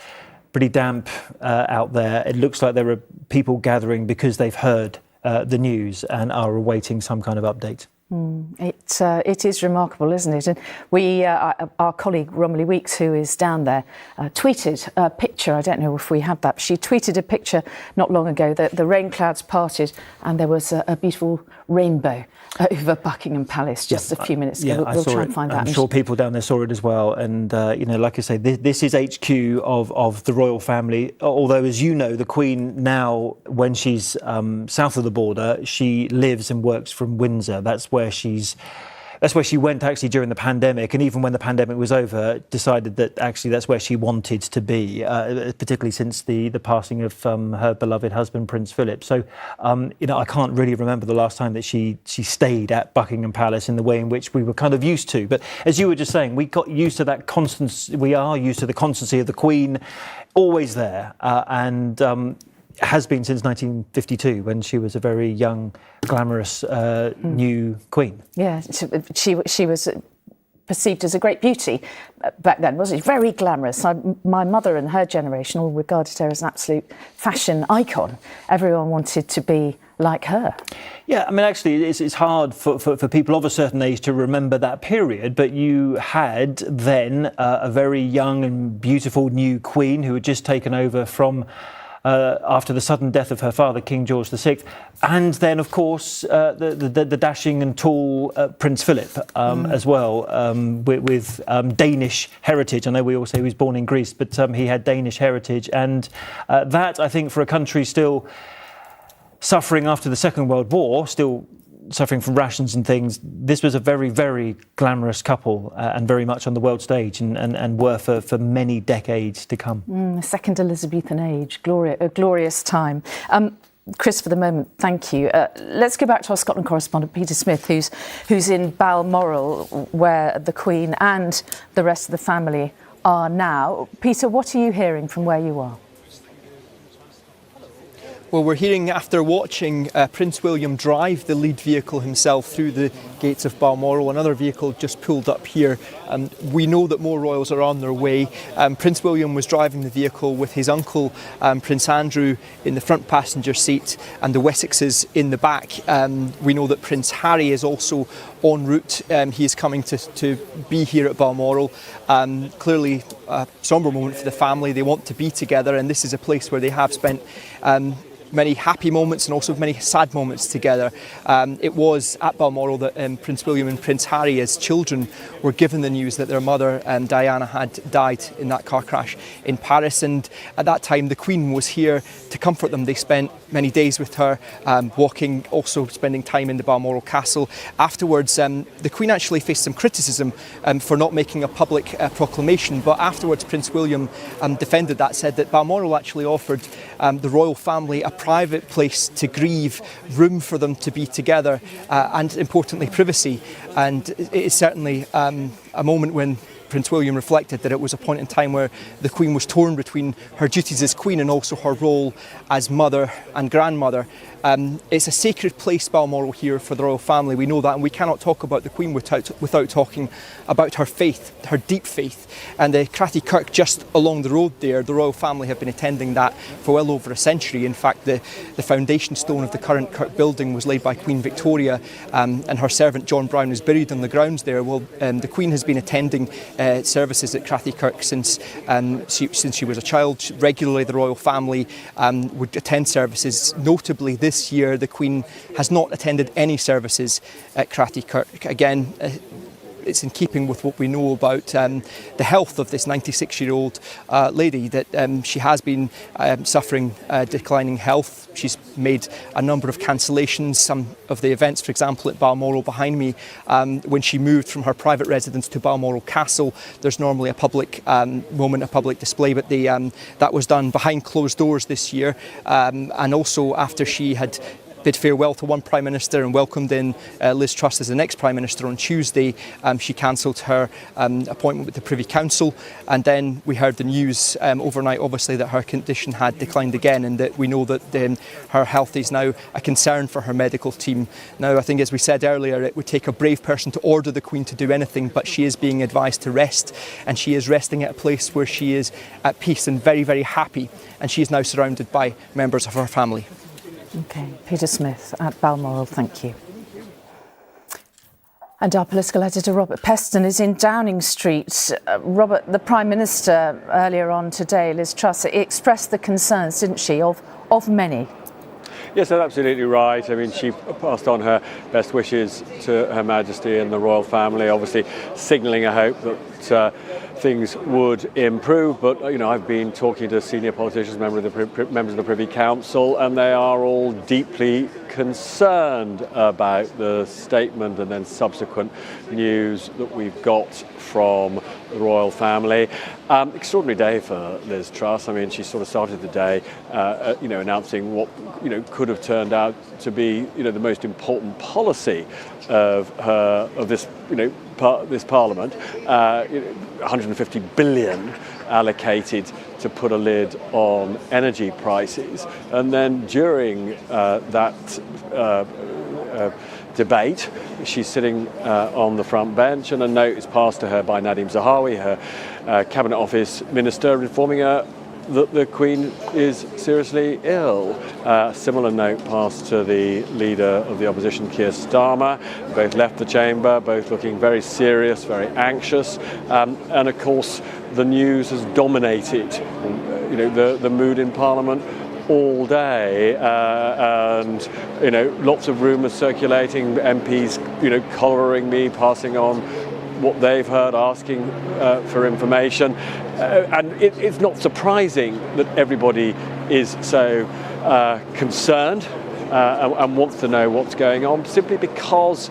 pretty damp out there, it looks like there are people gathering because they've heard the news and are awaiting some kind of update. It is remarkable, isn't it? And we, our colleague Romilly Weeks, who is down there, tweeted a picture. I don't know if we have that. But she tweeted a picture not long ago that the rain clouds parted and there was a beautiful rainbow over Buckingham Palace just a few minutes ago. We'll try and find that. I'm sure people down there saw it as well. And, like I say, this is HQ of the royal family. Although, as you know, the Queen now, when she's south of the border, she lives and works from Windsor. That's where she went actually during the pandemic, and even when the pandemic was over, decided that actually that's where she wanted to be, particularly since the passing of her beloved husband, Prince Philip. So, I can't really remember the last time that she stayed at Buckingham Palace in the way in which we were kind of used to. But as you were just saying, we got used to that constancy. We are used to the constancy of the Queen, always there, and has been since 1952, when she was a very young, glamorous new queen. Yeah, she was perceived as a great beauty back then, wasn't she? Very glamorous. My mother and her generation all regarded her as an absolute fashion icon. Everyone wanted to be like her. Yeah, I mean, actually, it's hard for people of a certain age to remember that period, but you had then a very young and beautiful new queen who had just taken over from after the sudden death of her father, King George VI, and then, of course, the dashing and tall Prince Philip as well, with Danish heritage. I know we all say he was born in Greece, but he had Danish heritage, and that, I think, for a country still suffering after the Second World War, still suffering from rations and things, this was a very, very glamorous couple and very much on the world stage and were for many decades to come. The second Elizabethan age, a glorious time. Chris, for the moment, thank you. Let's go back to our Scotland correspondent, Peter Smith, who's in Balmoral, where the Queen and the rest of the family are now. Peter, what are you hearing from where you are? Well, we're hearing, after watching Prince William drive the lead vehicle himself through the gates of Balmoral, another vehicle just pulled up here. We know that more royals are on their way. Prince William was driving the vehicle with his uncle, Prince Andrew, in the front passenger seat and the Wessexes in the back. We know that Prince Harry is also en route. He is coming to be here at Balmoral. Clearly a sombre moment for the family. They want to be together, and this is a place where they have spent many happy moments and also many sad moments together. It was at Balmoral that Prince William and Prince Harry, as children, were given the news that their mother, Diana, had died in that car crash in Paris. And at that time, the Queen was here to comfort them. They spent many days with her, walking, also spending time in the Balmoral Castle. Afterwards, the Queen actually faced some criticism for not making a public proclamation. But afterwards, Prince William defended that, said that Balmoral actually offered the royal family a private place to grieve, room for them to be together, and importantly, privacy. And it is certainly a moment when Prince William reflected that it was a point in time where the Queen was torn between her duties as Queen and also her role as mother and grandmother. It's a sacred place, Balmoral, here for the royal family. We know that, and we cannot talk about the Queen without talking about her faith, her deep faith. And the Cratty Kirk just along the road there, the royal family have been attending that for well over a century. In fact, the foundation stone of the current Kirk building was laid by Queen Victoria, and her servant John Brown is buried on the grounds there. Well, the Queen has been attending services at Cratty Kirk since she was a child. Regularly, the royal family would attend services. Notably, this year, the Queen has not attended any services at Cratty Kirk. Again, it's in keeping with what we know about the health of this 96-year-old lady, that she has been suffering declining health. She's made a number of cancellations. Some of the events, for example, at Balmoral behind me, when she moved from her private residence to Balmoral Castle, there's normally a public moment, a public display, but that was done behind closed doors this year. And also after she had bid farewell to one Prime Minister and welcomed in Liz Truss as the next Prime Minister on Tuesday, she cancelled her appointment with the Privy Council. And then we heard the news overnight, obviously, that her condition had declined again, and that we know that her health is now a concern for her medical team. Now, I think, as we said earlier, it would take a brave person to order the Queen to do anything, but she is being advised to rest, and she is resting at a place where she is at peace and very, very happy, and she is now surrounded by members of her family. OK, Peter Smith at Balmoral, thank you. And our political editor, Robert Peston, is in Downing Street. Robert, the Prime Minister earlier on today, Liz Truss, expressed the concerns, didn't she, of many? Yes, that's absolutely right. I mean, she passed on her best wishes to Her Majesty and the royal family, obviously signalling a hope that things would improve. But, you know, I've been talking to senior politicians, members of the Privy Council, and they are all deeply concerned about the statement and then subsequent news that we've got from the royal family. Extraordinary day for Liz Truss. I mean, she sort of started the day, you know, announcing what, you know, could have turned out to be, you know, the most important policy of this, you know, this Parliament. 150 billion allocated to put a lid on energy prices, and then during that debate, she's sitting on the front bench, and a note is passed to her by Nadhim Zahawi, her Cabinet Office Minister, informing her that the Queen is seriously ill. Similar note passed to the leader of the opposition, Keir Starmer. Both left the chamber, both looking very serious, very anxious, and of course the news has dominated, you know, the mood in Parliament all day, and you know, lots of rumours circulating, MPs, you know, collaring me, passing on what they've heard, asking for information, and it's not surprising that everybody is so concerned and wants to know what's going on, simply because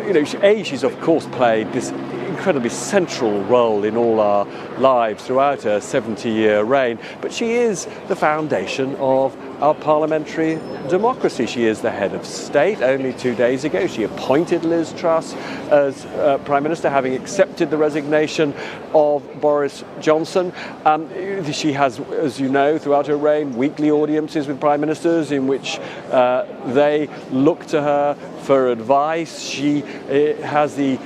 you know, she's of course played this incredibly central role in all our lives throughout her 70-year reign, but she is the foundation of our parliamentary democracy. She is the head of state. Only 2 days ago, she appointed Liz Truss as Prime Minister, having accepted the resignation of Boris Johnson. She has, as you know, throughout her reign, weekly audiences with Prime Ministers in which they look to her for advice. She has the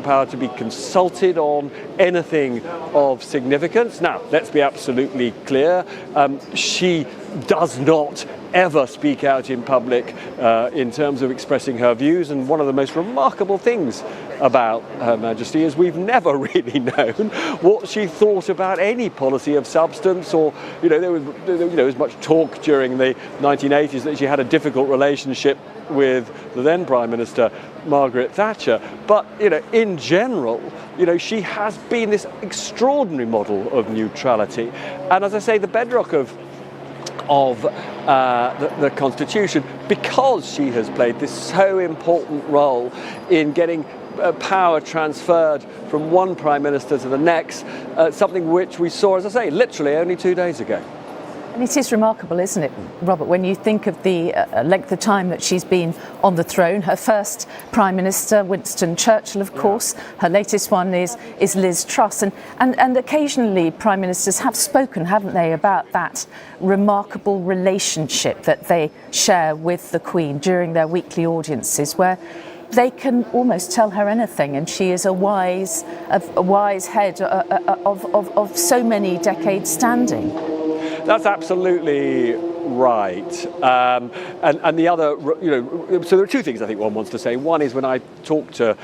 power to be consulted on anything of significance. Now, let's be absolutely clear. She does not ever speak out in public in terms of expressing her views, and one of the most remarkable things about Her Majesty is we've never really known what she thought about any policy of substance, or there was much talk during the 1980s that she had a difficult relationship with the then Prime Minister Margaret Thatcher, but in general, she has been this extraordinary model of neutrality, and as I say, the bedrock of the Constitution, because she has played this so important role in getting power transferred from one Prime Minister to the next, something which we saw, as I say, literally only 2 days ago. And it is remarkable, isn't it, Robert, when you think of the length of time that she's been on the throne. Her first Prime Minister, Winston Churchill, of course. Her latest one is Liz Truss. And occasionally Prime Ministers have spoken, haven't they, about that remarkable relationship that they share with the Queen during their weekly audiences, where they can almost tell her anything, and she is a wise head of so many decades standing. That's absolutely right. And the other, so there are two things I think one wants to say. One is when I talk to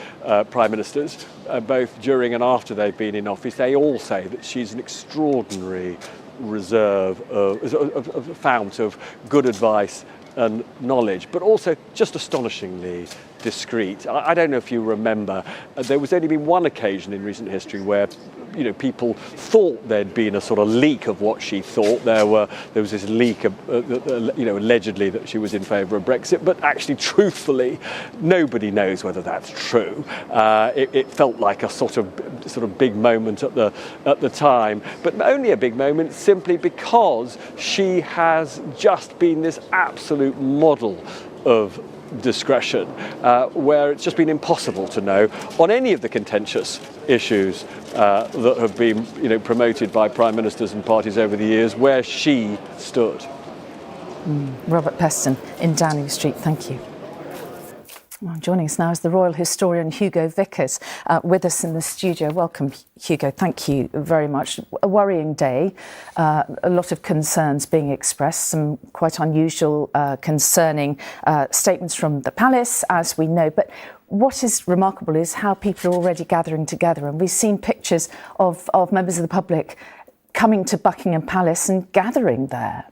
Prime Ministers, both during and after they've been in office, they all say that she's an extraordinary reserve, a fount of good advice and knowledge, but also just astonishingly discreet. I don't know if you remember, there was only been one occasion in recent history where people thought there'd been a sort of leak of what she thought. There was this leak of, allegedly that she was in favour of Brexit, but actually, truthfully, nobody knows whether that's true. It felt like a sort of big moment at the time, but only a big moment simply because she has just been this absolute model of discretion, where it's just been impossible to know on any of the contentious issues that have been promoted by Prime Ministers and parties over the years, where she stood. Robert Peston in Downing Street, thank you. Well, joining us now is the royal historian Hugo Vickers with us in the studio. Welcome, Hugo. Thank you very much. A worrying day, a lot of concerns being expressed, some quite unusual, concerning statements from the palace, as we know. But what is remarkable is how people are already gathering together, and we've seen pictures of members of the public coming to Buckingham Palace and gathering there.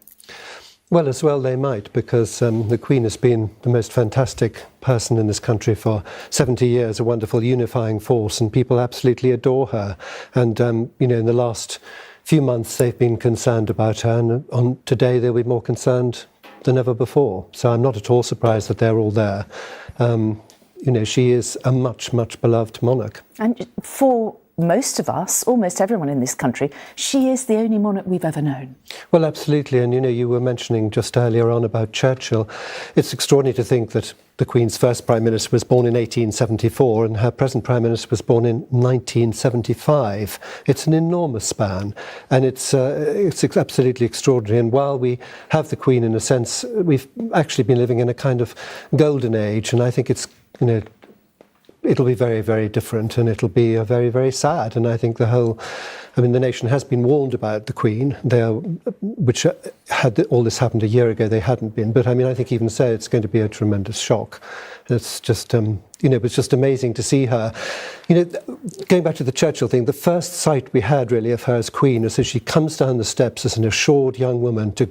Well, as well they might, because the Queen has been the most fantastic person in this country for 70 years, a wonderful unifying force, and people absolutely adore her. And, you know, in the last few months they've been concerned about her, and today they'll be more concerned than ever before. So I'm not at all surprised that they're all there. You know, she is a much, much beloved monarch. And for most of us, almost everyone in this country, she is the only monarch we've ever known. Well, absolutely. And, you know, you were mentioning just earlier on about Churchill. It's extraordinary to think that the Queen's first Prime Minister was born in 1874 and her present Prime Minister was born in 1975. It's an enormous span, and it's absolutely extraordinary. And while we have the Queen, in a sense, we've actually been living in a kind of golden age, and I think it's, you know, it'll be very, very different, and it'll be very, very sad. And I think the nation has been warned about the Queen, which had all this happened a year ago, they hadn't been. But I mean, I think even so, it's going to be a tremendous shock. It's just, you know, it's just amazing to see her. You know, going back to the Churchill thing, the first sight we had really of her as Queen is as she comes down the steps as an assured young woman to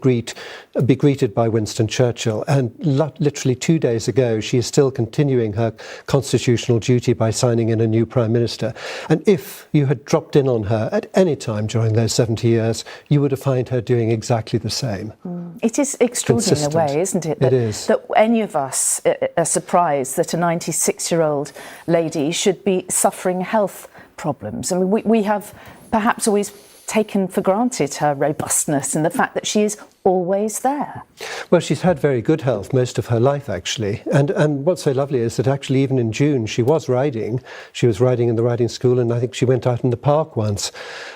be greeted by Winston Churchill. And literally 2 days ago, she is still continuing her constitutional duty by signing in a new Prime Minister. And if you had dropped in on her at any time during those 70 years, you would have found her doing exactly the same. It is extraordinary in a way, isn't it? That, it is. That any of us are surprised that a 96-year-old lady should be suffering health problems. I mean, we have perhaps always taken for granted her robustness and the fact that she is always there. Well, she's had very good health most of her life, actually. And what's so lovely is that actually even in June she was riding. She was riding in the riding school, and I think she went out in the park once.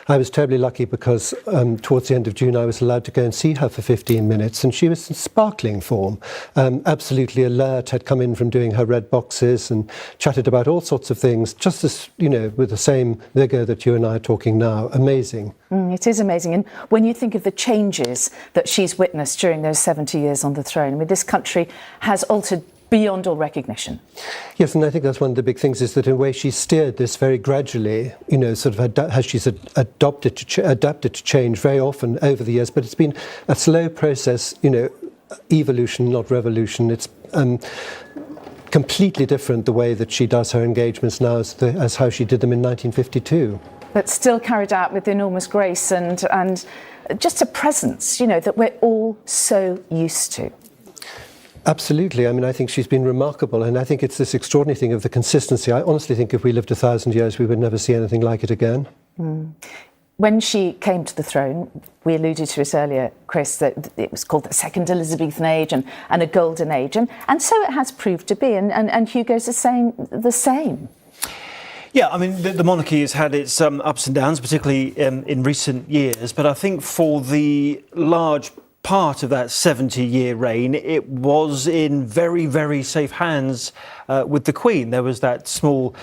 I was terribly lucky because towards the end of June I was allowed to go and see her for 15 minutes, and she was in sparkling form, absolutely alert, had come in from doing her red boxes and chatted about all sorts of things, just as, you know, with the same vigour that you and I are talking now. Amazing. It is amazing. And when you think of the changes that she's witnessed during those 70 years on the throne, I mean, this country has altered beyond all recognition. Yes, and I think that's one of the big things, is that in a way she's steered this very gradually, you know, sort of she's adapted to change very often over the years, but it's been a slow process, you know, evolution, not revolution. It's completely different the way that she does her engagements now as how she did them in 1952. But still carried out with enormous grace and just a presence, you know, that we're all so used to. Absolutely. I mean, I think she's been remarkable, and I think it's this extraordinary thing of the consistency. I honestly think if we lived 1,000 years, we would never see anything like it again. When she came to the throne, we alluded to it earlier, Chris, that it was called the Second Elizabethan Age and a Golden Age, and so it has proved to be, and Hugo's saying the same. Yeah, I mean, the monarchy has had its ups and downs, particularly in recent years. But I think for the large part of that 70-year reign, it was in very, very safe hands with the Queen. There was that small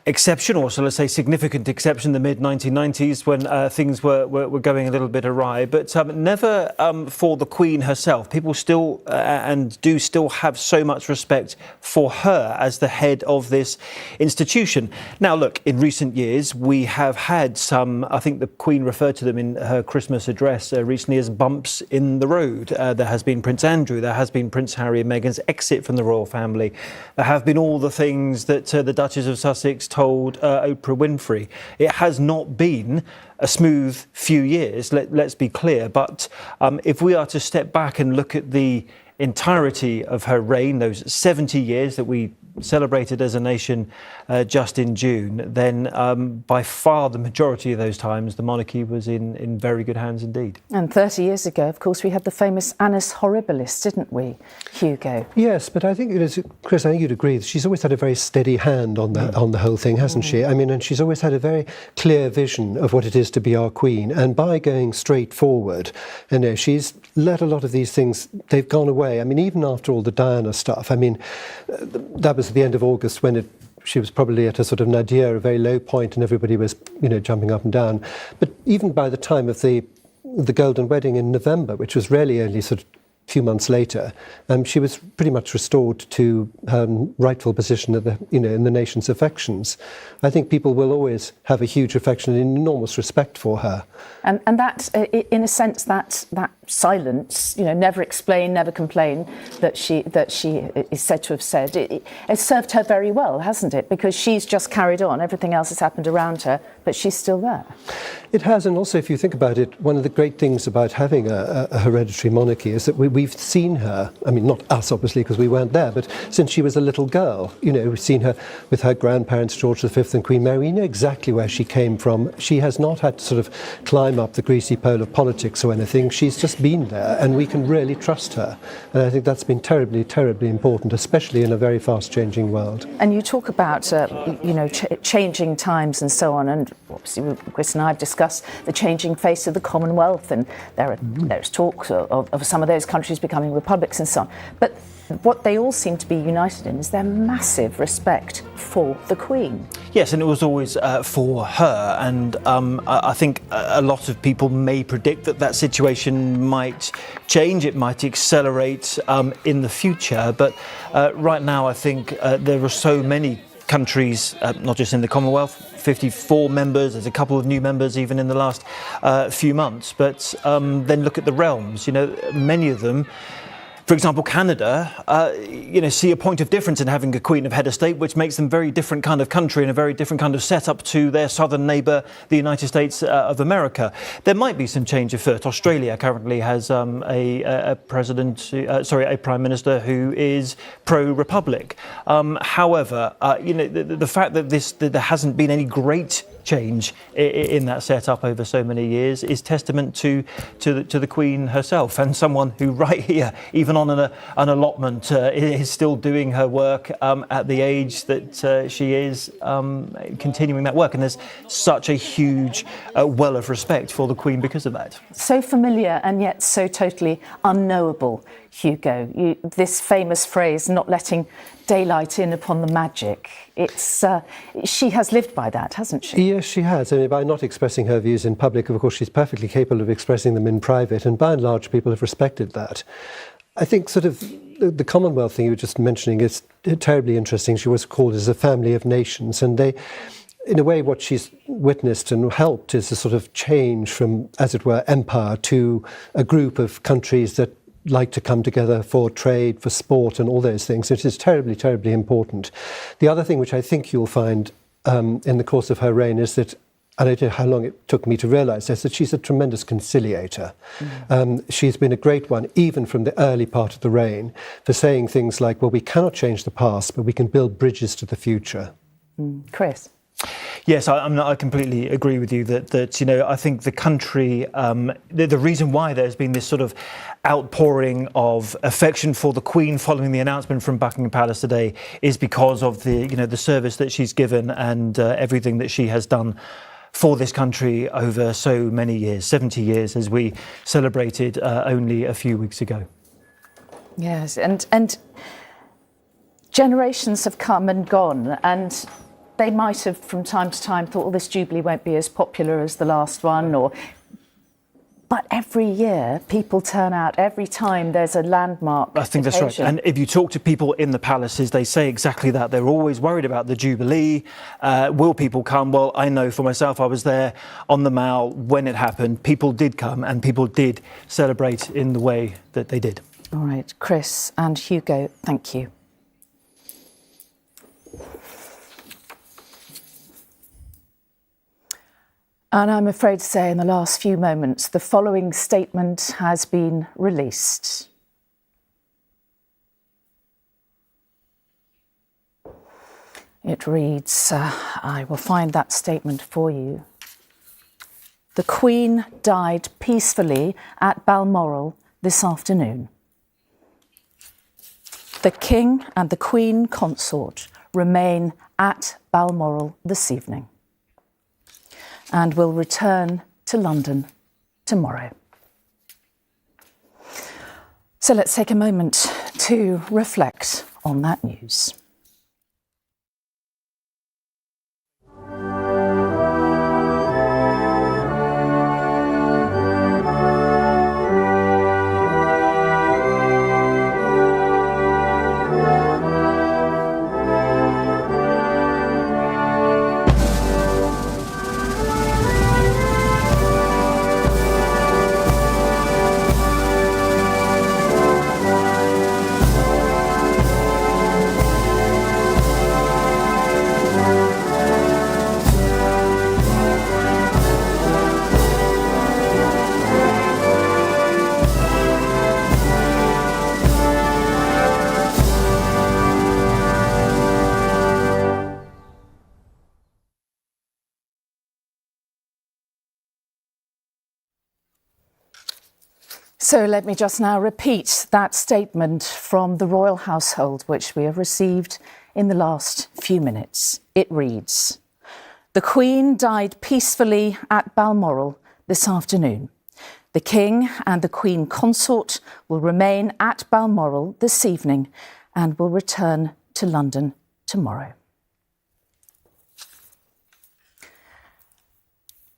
exception, or so let's say significant exception, in the mid-1990s when things were going a little bit awry, but never for the Queen herself. People still and do still have so much respect for her as the head of this institution. Now, look, in recent years we have had some, I think the Queen referred to them in her Christmas address recently as bumps in the road. There has been Prince Andrew, there has been Prince Harry and Meghan's exit from the royal family. There have been all the things that the Duchess of Sussex told Oprah Winfrey. It has not been a smooth few years, let's be clear, but if we are to step back and look at the entirety of her reign, those 70 years that we celebrated as a nation just in June, then by far the majority of those times the monarchy was in very good hands indeed. And 30 years ago, of course, we had the famous Annus Horribilis, didn't we, Hugo? Yes, but I think, Chris, I think you'd agree, she's always had a very steady hand on the whole thing, hasn't she? I mean, and she's always had a very clear vision of what it is to be our Queen, and by going straight forward, you know, she's let a lot of these things, they've gone away. I mean, even after all the Diana stuff, I mean, that was at the end of August when she was probably at a sort of nadir, a very low point, and everybody was, you know, jumping up and down. But even by the time of the Golden Wedding in November, which was really only sort of few months later, she was pretty much restored to her rightful position at in the nation's affections. I think people will always have a huge affection and enormous respect for her. And that, in a sense, that silence, never explain, never complain, that she is said to have said, it served her very well, hasn't it? Because she's just carried on. Everything else has happened around her, but she's still there. It has, and also if you think about it, one of the great things about having a hereditary monarchy is that we've seen her, I mean, not us obviously because we weren't there, but since she was a little girl, we've seen her with her grandparents, George V and Queen Mary. We know exactly where she came from. She has not had to sort of climb up the greasy pole of politics or anything. She's just been there, and we can really trust her. And I think that's been terribly, terribly important, especially in a very fast-changing world. And you talk about, changing times and so on, and obviously Chris and I have discussed the changing face of the Commonwealth, and there's talks of some of those countries becoming republics and so on. But what they all seem to be united in is their massive respect for the Queen. Yes, and it was always for her, and I think a lot of people may predict that situation might change, it might accelerate in the future, but right now I think there are so many countries, not just in the Commonwealth, 54 members, there's a couple of new members even in the last few months, but then look at the realms, many of them, for example, Canada, see a point of difference in having a Queen of Head of State, which makes them a very different kind of country and a very different kind of setup to their southern neighbour, the United States of America. There might be some change afoot. Australia currently has a Prime Minister who is pro-Republic. However, the fact that there hasn't been any great change in that setup over so many years is testament to the Queen herself, and someone who right here, even on an allotment, is still doing her work at the age that she is, continuing that work. And there's such a huge well of respect for the Queen because of that. So familiar and yet so totally unknowable, Hugo. This famous phrase, not letting daylight in upon the magic. It's she has lived by that, hasn't she? Yes, she has. I mean, by not expressing her views in public, of course, she's perfectly capable of expressing them in private, and by and large, people have respected that. I think sort of the Commonwealth thing you were just mentioning is terribly interesting. She was called as a family of nations, and they, in a way, what she's witnessed and helped is a sort of change from, as it were, empire to a group of countries that like to come together for trade, for sport and all those things. It is terribly, terribly important. The other thing which I think you'll find in the course of her reign is that, and I don't know how long it took me to realise this, that she's a tremendous conciliator. She's been a great one, even from the early part of the reign, for saying things like, well, we cannot change the past, but we can build bridges to the future. Chris? Yes, I completely agree with you that I think the country, the reason why there's been this sort of outpouring of affection for the Queen following the announcement from Buckingham Palace today is because of the service that she's given and everything that she has done for this country over so many years, 70 years, as we celebrated only a few weeks ago. Yes, and generations have come and gone, and they might have, from time to time, thought, well, this Jubilee won't be as popular as the last one, but every year people turn out, every time there's a landmark I think occasion. That's right. And if you talk to people in the palaces, they say exactly that. They're always worried about the Jubilee. Will people come? Well, I know for myself, I was there on the Mall when it happened. People did come and people did celebrate in the way that they did. All right, Chris and Hugo, thank you. And I'm afraid to say in the last few moments, the following statement has been released. It reads, I will find that statement for you. The Queen died peacefully at Balmoral this afternoon. The King and the Queen Consort remain at Balmoral this evening and will return to London tomorrow. So let's take a moment to reflect on that news. So let me just now repeat that statement from the royal household, which we have received in the last few minutes. It reads, "The Queen died peacefully at Balmoral this afternoon. The King and the Queen Consort will remain at Balmoral this evening and will return to London tomorrow."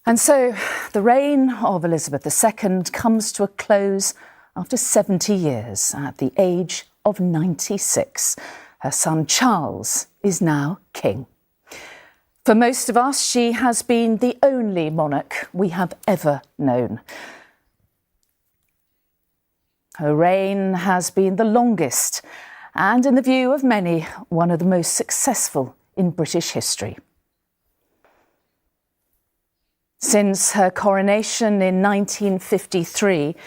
And so the reign of Elizabeth II comes to a close after 70 years at the age of 96. Her son Charles is now king. For most of us, she has been the only monarch we have ever known. Her reign has been the longest and, in the view of many, one of the most successful in British history. Since her coronation in 1953,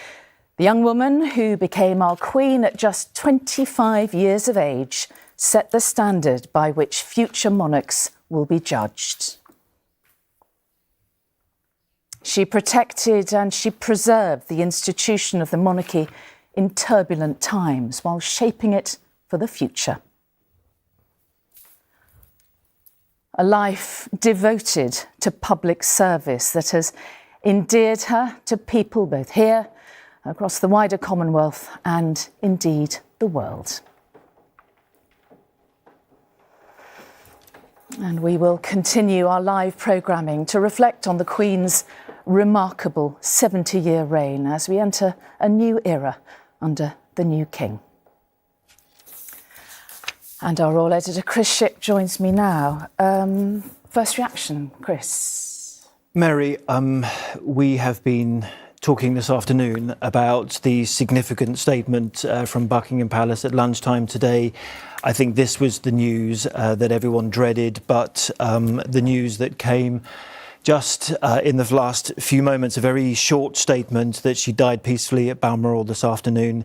the young woman who became our Queen at just 25 years of age set the standard by which future monarchs will be judged. She protected and she preserved the institution of the monarchy in turbulent times while shaping it for the future. A life devoted to public service that has endeared her to people both here, across the wider Commonwealth and indeed the world. And we will continue our live programming to reflect on the Queen's remarkable 70-year reign as we enter a new era under the new King. And our royal editor, Chris Shipp, joins me now. First reaction, Chris. Mary, we have been talking this afternoon about the significant statement from Buckingham Palace at lunchtime today. I think this was the news that everyone dreaded, but the news that came just in the last few moments, a very short statement that she died peacefully at Balmoral this afternoon.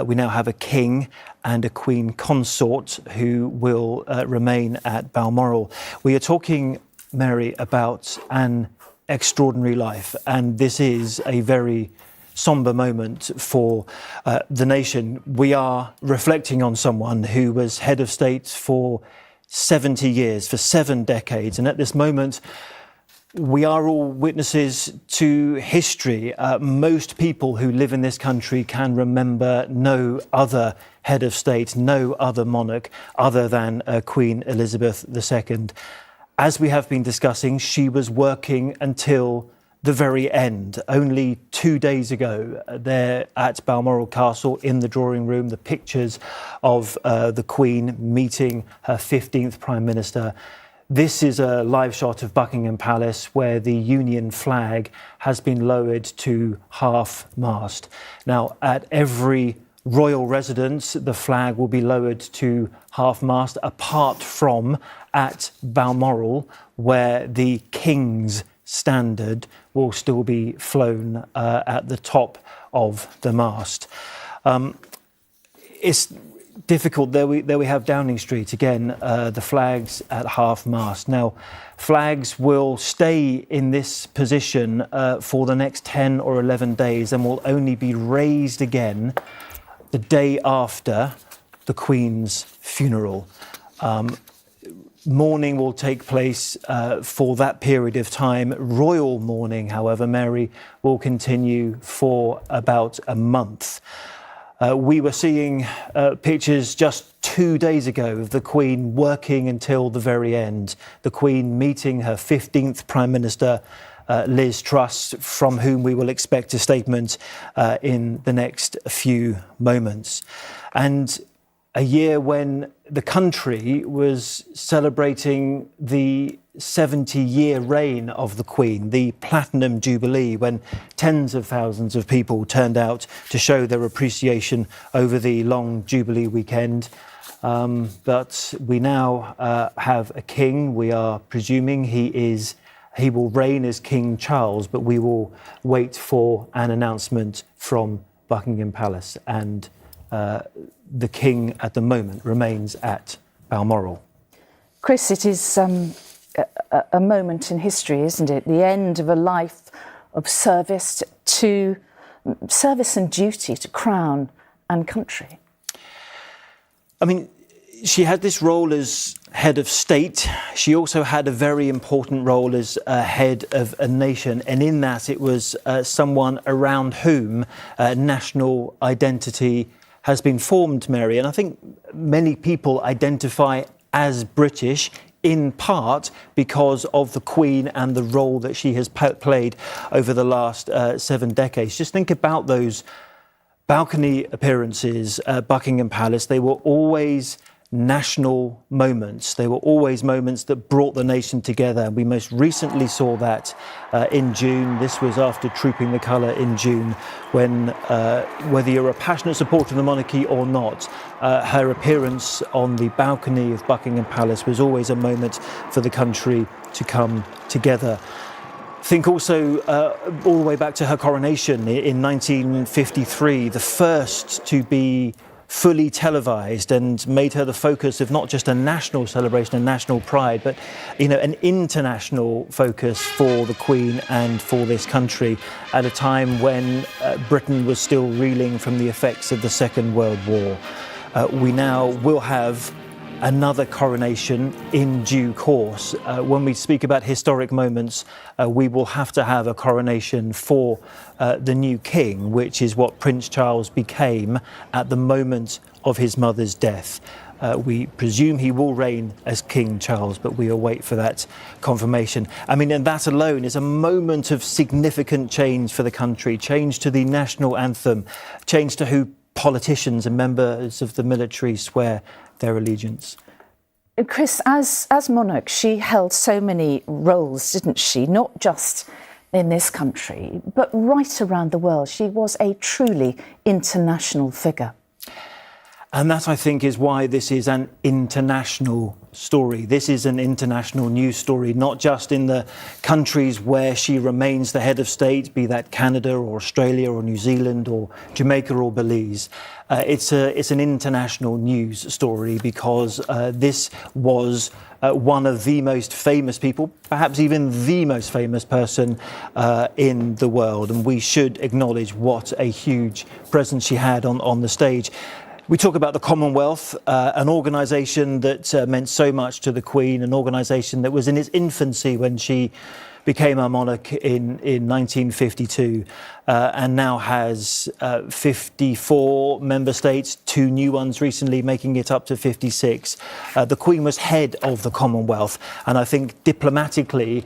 We now have a king and a queen consort who will remain at Balmoral. We are talking, Mary, about an extraordinary life, and this is a very somber moment for the nation. We are reflecting on someone who was head of state for 70 years, for 7 decades, and at this moment we are all witnesses to history. Most people who live in this country can remember no other head of state, no other monarch other than Queen Elizabeth II. As we have been discussing, she was working until the very end. Only 2 days ago, there at Balmoral Castle in the drawing room, the pictures of the Queen meeting her 15th Prime Minister. This is a live shot of Buckingham Palace where the Union flag has been lowered to half-mast. Now, at every royal residence, the flag will be lowered to half-mast, apart from at Balmoral, where the King's standard will still be flown at the top of the mast. It's difficult. There we have Downing Street again, the flags at half-mast. Now, flags will stay in this position for the next 10 or 11 days and will only be raised again the day after the Queen's funeral. Mourning will take place for that period of time. Royal mourning, however, Mary, will continue for about a month. We were seeing pictures just 2 days ago of the Queen working until the very end. The Queen meeting her 15th Prime Minister, Liz Truss, from whom we will expect a statement in the next few moments. And a year when the country was celebrating the 70-year reign of the Queen, the Platinum Jubilee, when tens of thousands of people turned out to show their appreciation over the long Jubilee weekend. But we now have a king. We are presuming he will reign as King Charles, but we will wait for an announcement from Buckingham Palace, and the king at the moment remains at Balmoral. Chris, it is a moment in history, isn't it? The end of a life of service to service and duty to Crown and country? I mean, she had this role as head of state. She also had a very important role as head of a nation. And in that, it was someone around whom national identity has been formed, Mary. And I think many people identify as British in part because of the Queen and the role that she has played over the last 7 decades. Just think about those balcony appearances at Buckingham Palace. They were always national moments. They were always moments that brought the nation together. We most recently saw that in June. This was after Trooping the Colour in June, when, whether you're a passionate supporter of the monarchy or not, her appearance on the balcony of Buckingham Palace was always a moment for the country to come together. Think also all the way back to her coronation in 1953, the first to be fully televised and made her the focus of not just a national celebration and national pride, but an international focus for the Queen and for this country at a time when Britain was still reeling from the effects of the Second World War. We now will have another coronation in due course. When we speak about historic moments, we will have to have a coronation for the new king, which is what Prince Charles became at the moment of his mother's death. We presume he will reign as King Charles, but we await for that confirmation. I mean, and that alone is a moment of significant change for the country, change to the national anthem, change to who politicians and members of the military swear their allegiance. Chris, as monarch, she held so many roles, didn't she? Not just in this country, but right around the world. She was a truly international figure. And that, I think, is why this is an international story. This is an international news story, not just in the countries where she remains the head of state, be that Canada or Australia or New Zealand or Jamaica or Belize. It's an international news story because this was one of the most famous people, perhaps even the most famous person in the world. And we should acknowledge what a huge presence she had on the stage. We talk about the Commonwealth, an organisation that meant so much to the Queen, an organisation that was in its infancy when she became our monarch in 1952 and now has 54 member states, 2 new ones recently, making it up to 56. The Queen was head of the Commonwealth, and I think diplomatically,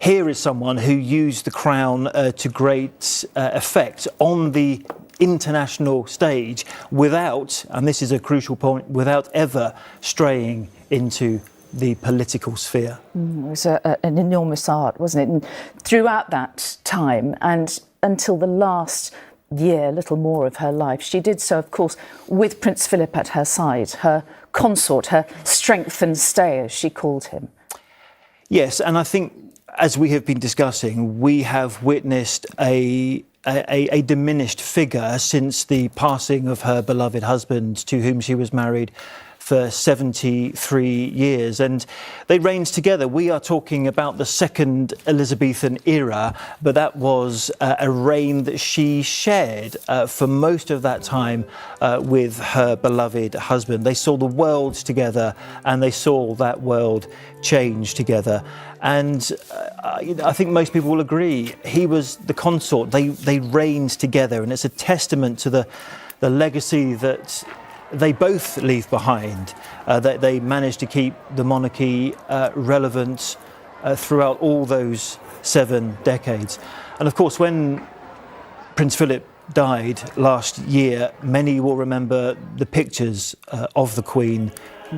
here is someone who used the crown to great effect on the international stage without, and this is a crucial point, without ever straying into the political sphere. It was an enormous art, wasn't it? And throughout that time and until the last year, little more of her life, she did so, of course, with Prince Philip at her side, her consort, her strength and stay, as she called him. Yes, and I think, as we have been discussing, we have witnessed a diminished figure since the passing of her beloved husband, to whom she was married for 73 years, and they reigned together. We are talking about the second Elizabethan era, but that was a reign that she shared for most of that time with her beloved husband. They saw the world together, and they saw that world change together. And I think most people will agree, he was the consort. They reigned together, and it's a testament to the legacy that they both leave behind, that they managed to keep the monarchy relevant throughout all those 7 decades. And of course, when Prince Philip died last year, many will remember the pictures of the Queen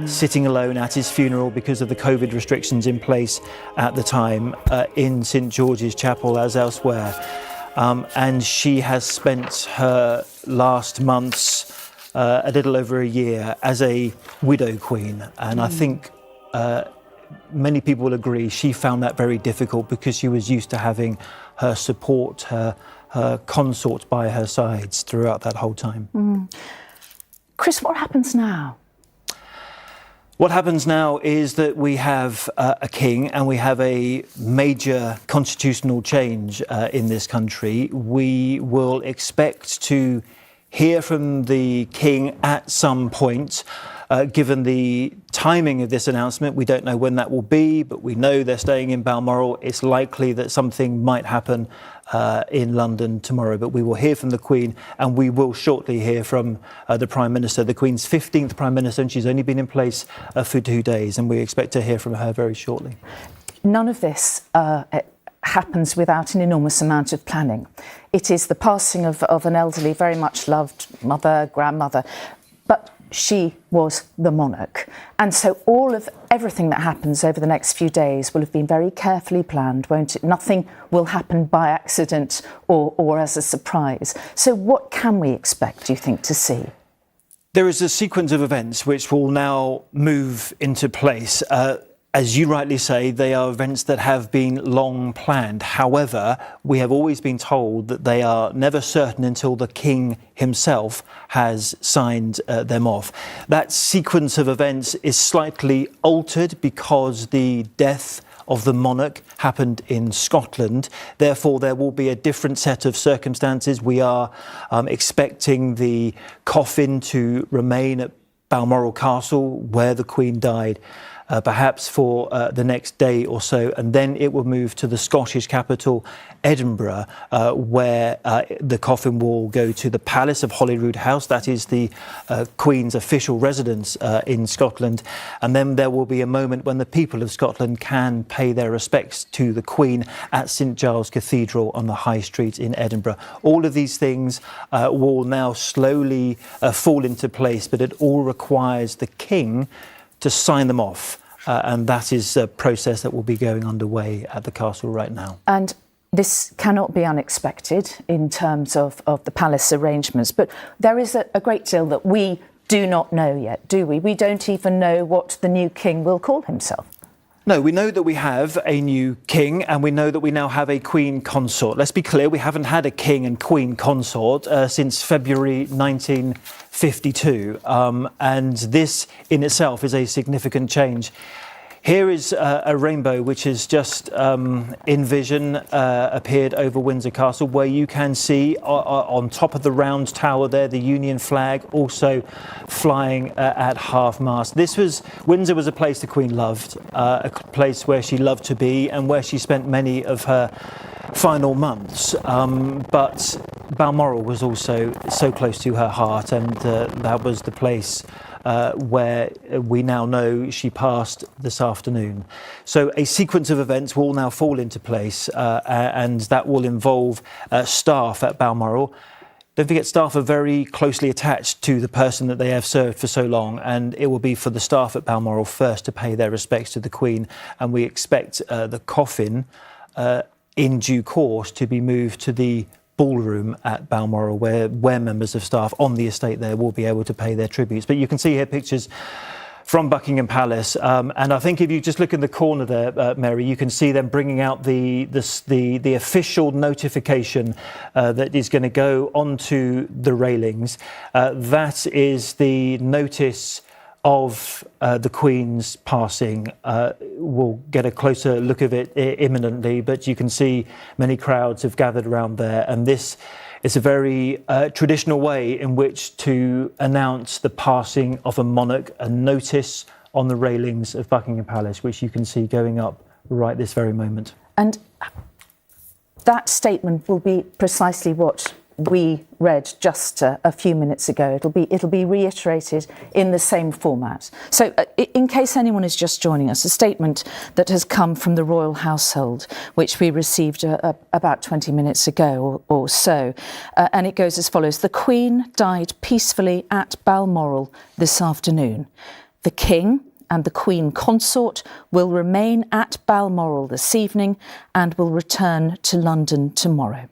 sitting alone at his funeral because of the COVID restrictions in place at the time in St George's Chapel, as elsewhere. And she has spent her last months, a little over a year, as a widow queen. And I think many people will agree she found that very difficult because she was used to having her support, her consort by her sides throughout that whole time. Chris, what happens now? What happens now is that we have a king and we have a major constitutional change in this country. We will expect to hear from the king at some point. Given the timing of this announcement, we don't know when that will be, but we know they're staying in Balmoral. It's likely that something might happen in London tomorrow, but we will hear from the Queen, and we will shortly hear from the Prime Minister, the Queen's 15th Prime Minister, and she's only been in place for 2 days, and we expect to hear from her very shortly. None of this happens without an enormous amount of planning. It is the passing of an elderly, very much loved mother, grandmother, but she was the monarch. And so everything that happens over the next few days will have been very carefully planned, won't it? Nothing will happen by accident or as a surprise. So what can we expect, do you think, to see? There is a sequence of events which will now move into place. As you rightly say, they are events that have been long planned. However, we have always been told that they are never certain until the king himself has signed them off. That sequence of events is slightly altered because the death of the monarch happened in Scotland. Therefore, there will be a different set of circumstances. We are expecting the coffin to remain at Balmoral Castle, where the Queen died. Perhaps for the next day or so, and then it will move to the Scottish capital, Edinburgh, where the coffin will go to the Palace of Holyrood House. That is the Queen's official residence in Scotland. And then there will be a moment when the people of Scotland can pay their respects to the Queen at St Giles Cathedral on the High Street in Edinburgh. All of these things will now slowly fall into place, but it all requires the King to sign them off. And that is a process that will be going underway at the castle right now. And this cannot be unexpected in terms of the palace arrangements, but there is a great deal that we do not know yet, do we? We don't even know what the new king will call himself. No, we know that we have a new king, and we know that we now have a queen consort. Let's be clear, we haven't had a king and queen consort since February 1952. And this in itself is a significant change. Here is a rainbow which has just in vision appeared over Windsor Castle, where you can see on top of the round tower there the Union flag also flying at half-mast. Windsor was a place the Queen loved, a place where she loved to be and where she spent many of her final months. But Balmoral was also so close to her heart, and that was the place where we now know she passed this afternoon. So a sequence of events will now fall into place, and that will involve staff at Balmoral. Don't forget, staff are very closely attached to the person that they have served for so long, and it will be for the staff at Balmoral first to pay their respects to the Queen, and we expect the coffin in due course to be moved to the ballroom at Balmoral, where members of staff on the estate there will be able to pay their tributes. But you can see here pictures from Buckingham Palace, and I think if you just look in the corner there, Mary, you can see them bringing out the official notification that is going to go onto the railings. That is the notice of the Queen's passing. We'll get a closer look of it imminently, but you can see many crowds have gathered around there, and this is a very traditional way in which to announce the passing of a monarch, a notice on the railings of Buckingham Palace, which you can see going up right this very moment. And that statement will be precisely what we read just a few minutes ago. It'll be reiterated in the same format. So in case anyone is just joining us, a statement that has come from the royal household, which we received about 20 minutes ago or so. And it goes as follows. The Queen died peacefully at Balmoral this afternoon. The King and the Queen Consort will remain at Balmoral this evening and will return to London tomorrow.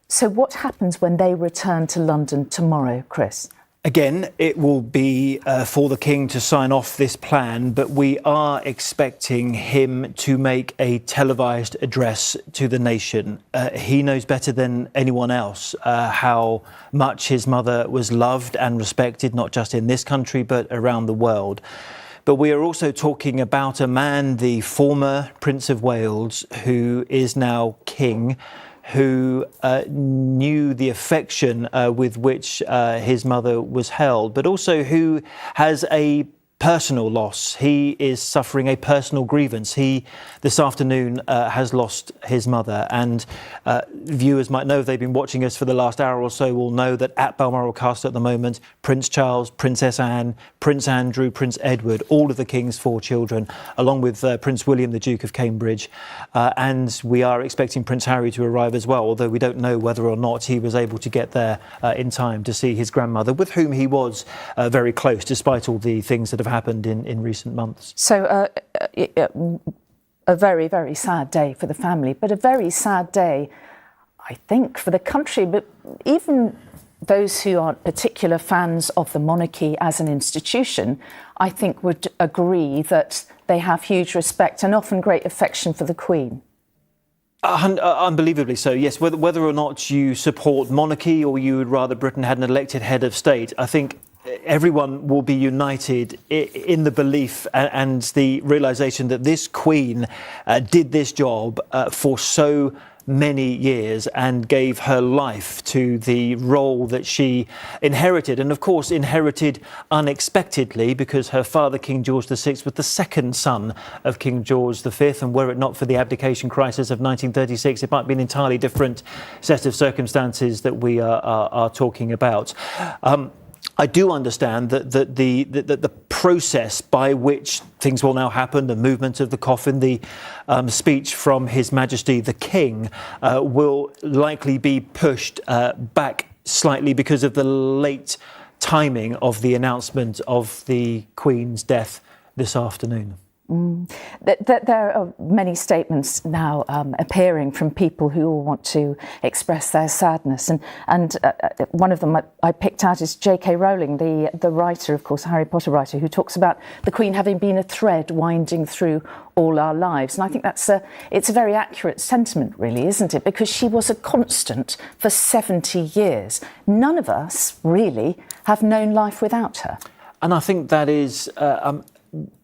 So what happens when they return to London tomorrow, Chris? Again, it will be for the King to sign off this plan, but we are expecting him to make a televised address to the nation. He knows better than anyone else how much his mother was loved and respected, not just in this country, but around the world. But we are also talking about a man, the former Prince of Wales, who is now king, who knew the affection with which his mother was held, but also who has a personal loss. He is suffering a personal grievance. He, this afternoon, has lost his mother. And viewers might know, if they've been watching us for the last hour or so, will know that at Balmoral Castle at the moment, Prince Charles, Princess Anne, Prince Andrew, Prince Edward, all of the King's 4 children, along with Prince William, the Duke of Cambridge. And we are expecting Prince Harry to arrive as well, although we don't know whether or not he was able to get there in time to see his grandmother, with whom he was very close, despite all the things that have happened in recent months. So a very, very sad day for the family, but a very sad day, I think, for the country. But even those who aren't particular fans of the monarchy as an institution, I think would agree that they have huge respect and often great affection for the Queen. Unbelievably so, yes. Whether or not you support monarchy or you would rather Britain had an elected head of state, I think everyone will be united in the belief and the realisation that this Queen did this job for so many years and gave her life to the role that she inherited, and of course inherited unexpectedly, because her father, King George VI, was the second son of King George V, and were it not for the abdication crisis of 1936, it might be an entirely different set of circumstances that we are talking about. I do understand that the process by which things will now happen, the movement of the coffin, the speech from His Majesty the King, will likely be pushed back slightly because of the late timing of the announcement of the Queen's death this afternoon. There are many statements now appearing from people who all want to express their sadness, and one of them I picked out is J.K. Rowling, the writer, of course, Harry Potter writer, who talks about the Queen having been a thread winding through all our lives. And I think it's a very accurate sentiment, really, isn't it? Because she was a constant for 70 years. None of us, really, have known life without her. And I think that is...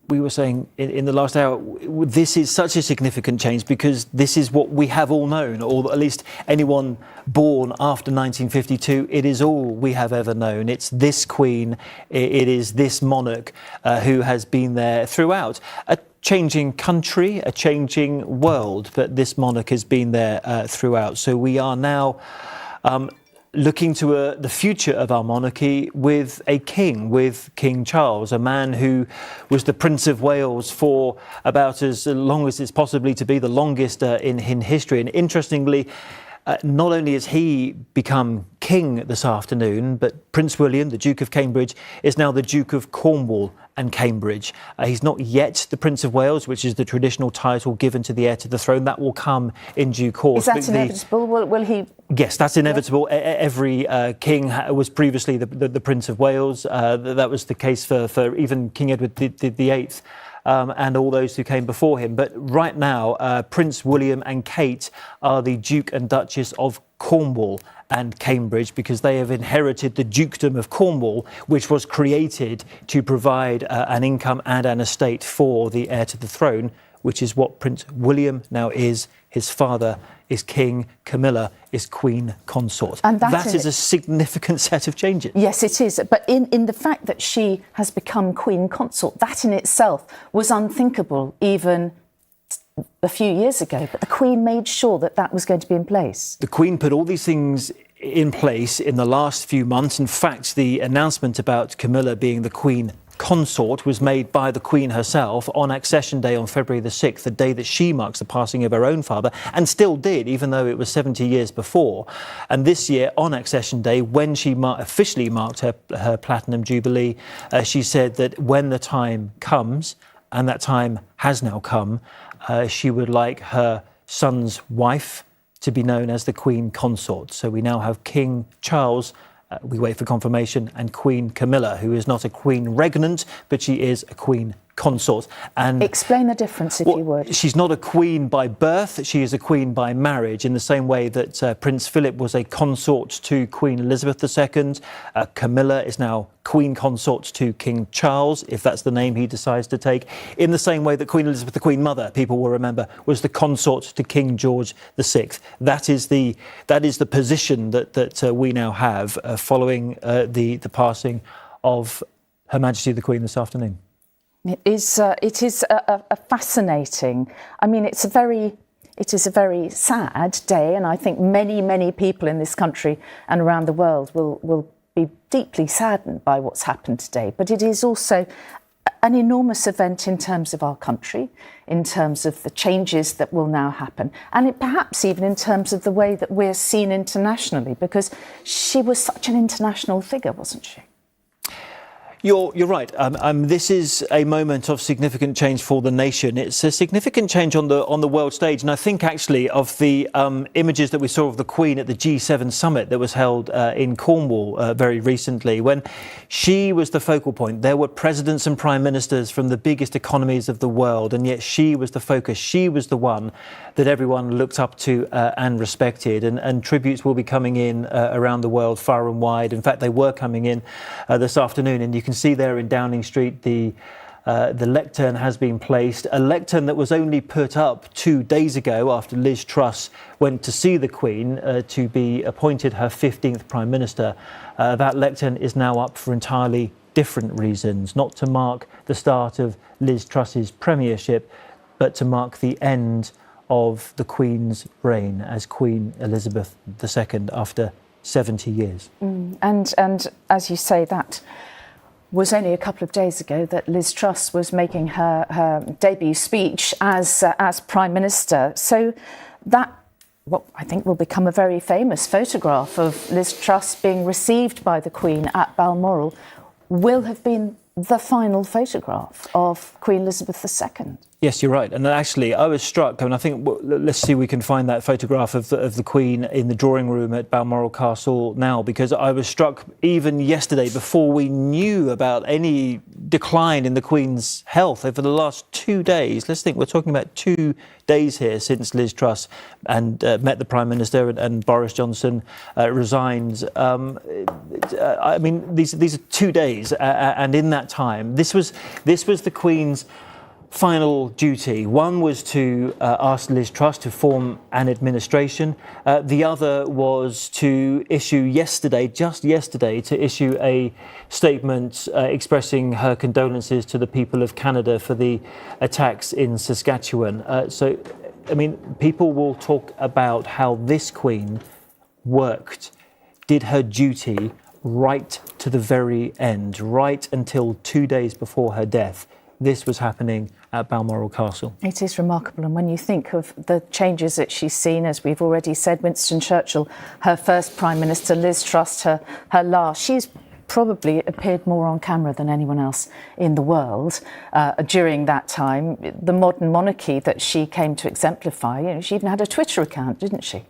we were saying in the last hour, this is such a significant change because this is what we have all known, or at least anyone born after 1952, it is all we have ever known. It's this Queen, it is this monarch who has been there throughout. A changing country, a changing world, but this monarch has been there throughout. So we are now... looking to the future of our monarchy with a king, with King Charles, a man who was the Prince of Wales for about as long as it's possibly to be the longest in history. And interestingly, not only has he become king this afternoon, but Prince William, the Duke of Cambridge, is now the Duke of Cornwall and Cambridge. He's not yet the Prince of Wales, which is the traditional title given to the heir to the throne. That will come in due course. Is that inevitable? Will he... Yes, that's inevitable. Every king was previously the Prince of Wales. That was the case for even King Edward VIII. And all those who came before him. But right now, Prince William and Kate are the Duke and Duchess of Cornwall and Cambridge, because they have inherited the Dukedom of Cornwall, which was created to provide an income and an estate for the heir to the throne, which is what Prince William now is. His father is King, Camilla is Queen Consort. And that is a significant set of changes. Yes, it is. But in the fact that she has become Queen Consort, that in itself was unthinkable even a few years ago. But the Queen made sure that that was going to be in place. The Queen put all these things in place in the last few months. In fact, the announcement about Camilla being the Queen Consort was made by the Queen herself on Accession Day on February the 6th, the day that she marks the passing of her own father, and still did, even though it was 70 years before. And this year, on Accession Day, when she officially marked her Platinum Jubilee, she said that when the time comes, and that time has now come, she would like her son's wife to be known as the Queen Consort. So we now have King Charles, we wait for confirmation, and Queen Camilla, who is not a Queen Regnant, but she is a Queen consort. And explain the difference, if you would. She's not a queen by birth, she is a queen by marriage, in the same way that Prince Philip was a consort to Queen Elizabeth II. Camilla is now queen consort to King Charles, if that's the name he decides to take, in the same way that Queen Elizabeth, the Queen Mother, people will remember, was the consort to King George VI. That is the position that we now have following the passing of Her Majesty the Queen this afternoon. It is a fascinating. I mean, it is a very sad day, and I think many people in this country and around the world will be deeply saddened by what's happened today. But it is also an enormous event in terms of our country, in terms of the changes that will now happen, and perhaps even in terms of the way that we're seen internationally, because she was such an international figure, wasn't she? You're right. This is a moment of significant change for the nation. It's a significant change on the world stage, and I think actually of the images that we saw of the Queen at the G7 summit that was held in Cornwall very recently, when she was the focal point. There were presidents and prime ministers from the biggest economies of the world, and yet she was the focus. She was the one that everyone looked up to and respected, and tributes will be coming in around the world far and wide. In fact, they were coming in this afternoon, and you can see there in Downing Street the lectern has been placed, a lectern that was only put up 2 days ago after Liz Truss went to see the Queen to be appointed her 15th Prime Minister. That lectern is now up for entirely different reasons, not to mark the start of Liz Truss's premiership, but to mark the end of the Queen's reign as Queen Elizabeth II after 70 years. And as you say, that was only a couple of days ago that Liz Truss was making her debut speech as Prime Minister. So that, what I think will become a very famous photograph of Liz Truss being received by the Queen at Balmoral, will have been the final photograph of Queen Elizabeth II. Yes, you're right. And actually, I was struck, and I think, let's see if we can find that photograph of the Queen in the drawing room at Balmoral Castle now, because I was struck even yesterday, before we knew about any decline in the Queen's health over the last 2 days. Let's think, we're talking about 2 days here since Liz Truss and met the Prime Minister and Boris Johnson resigned. I mean, these are 2 days, and in that time, this was the Queen's final duty. One was to ask Liz Truss to form an administration. The other was to issue just yesterday, to issue a statement expressing her condolences to the people of Canada for the attacks in Saskatchewan. So, I mean, people will talk about how this Queen worked, did her duty right to the very end, right until 2 days before her death. This was happening at Balmoral Castle. It is remarkable, and when you think of the changes that she's seen, as we've already said, Winston Churchill, her first Prime Minister, Liz Truss, her last, she's probably appeared more on camera than anyone else in the world during that time. The modern monarchy that she came to exemplify, she even had a Twitter account, didn't she?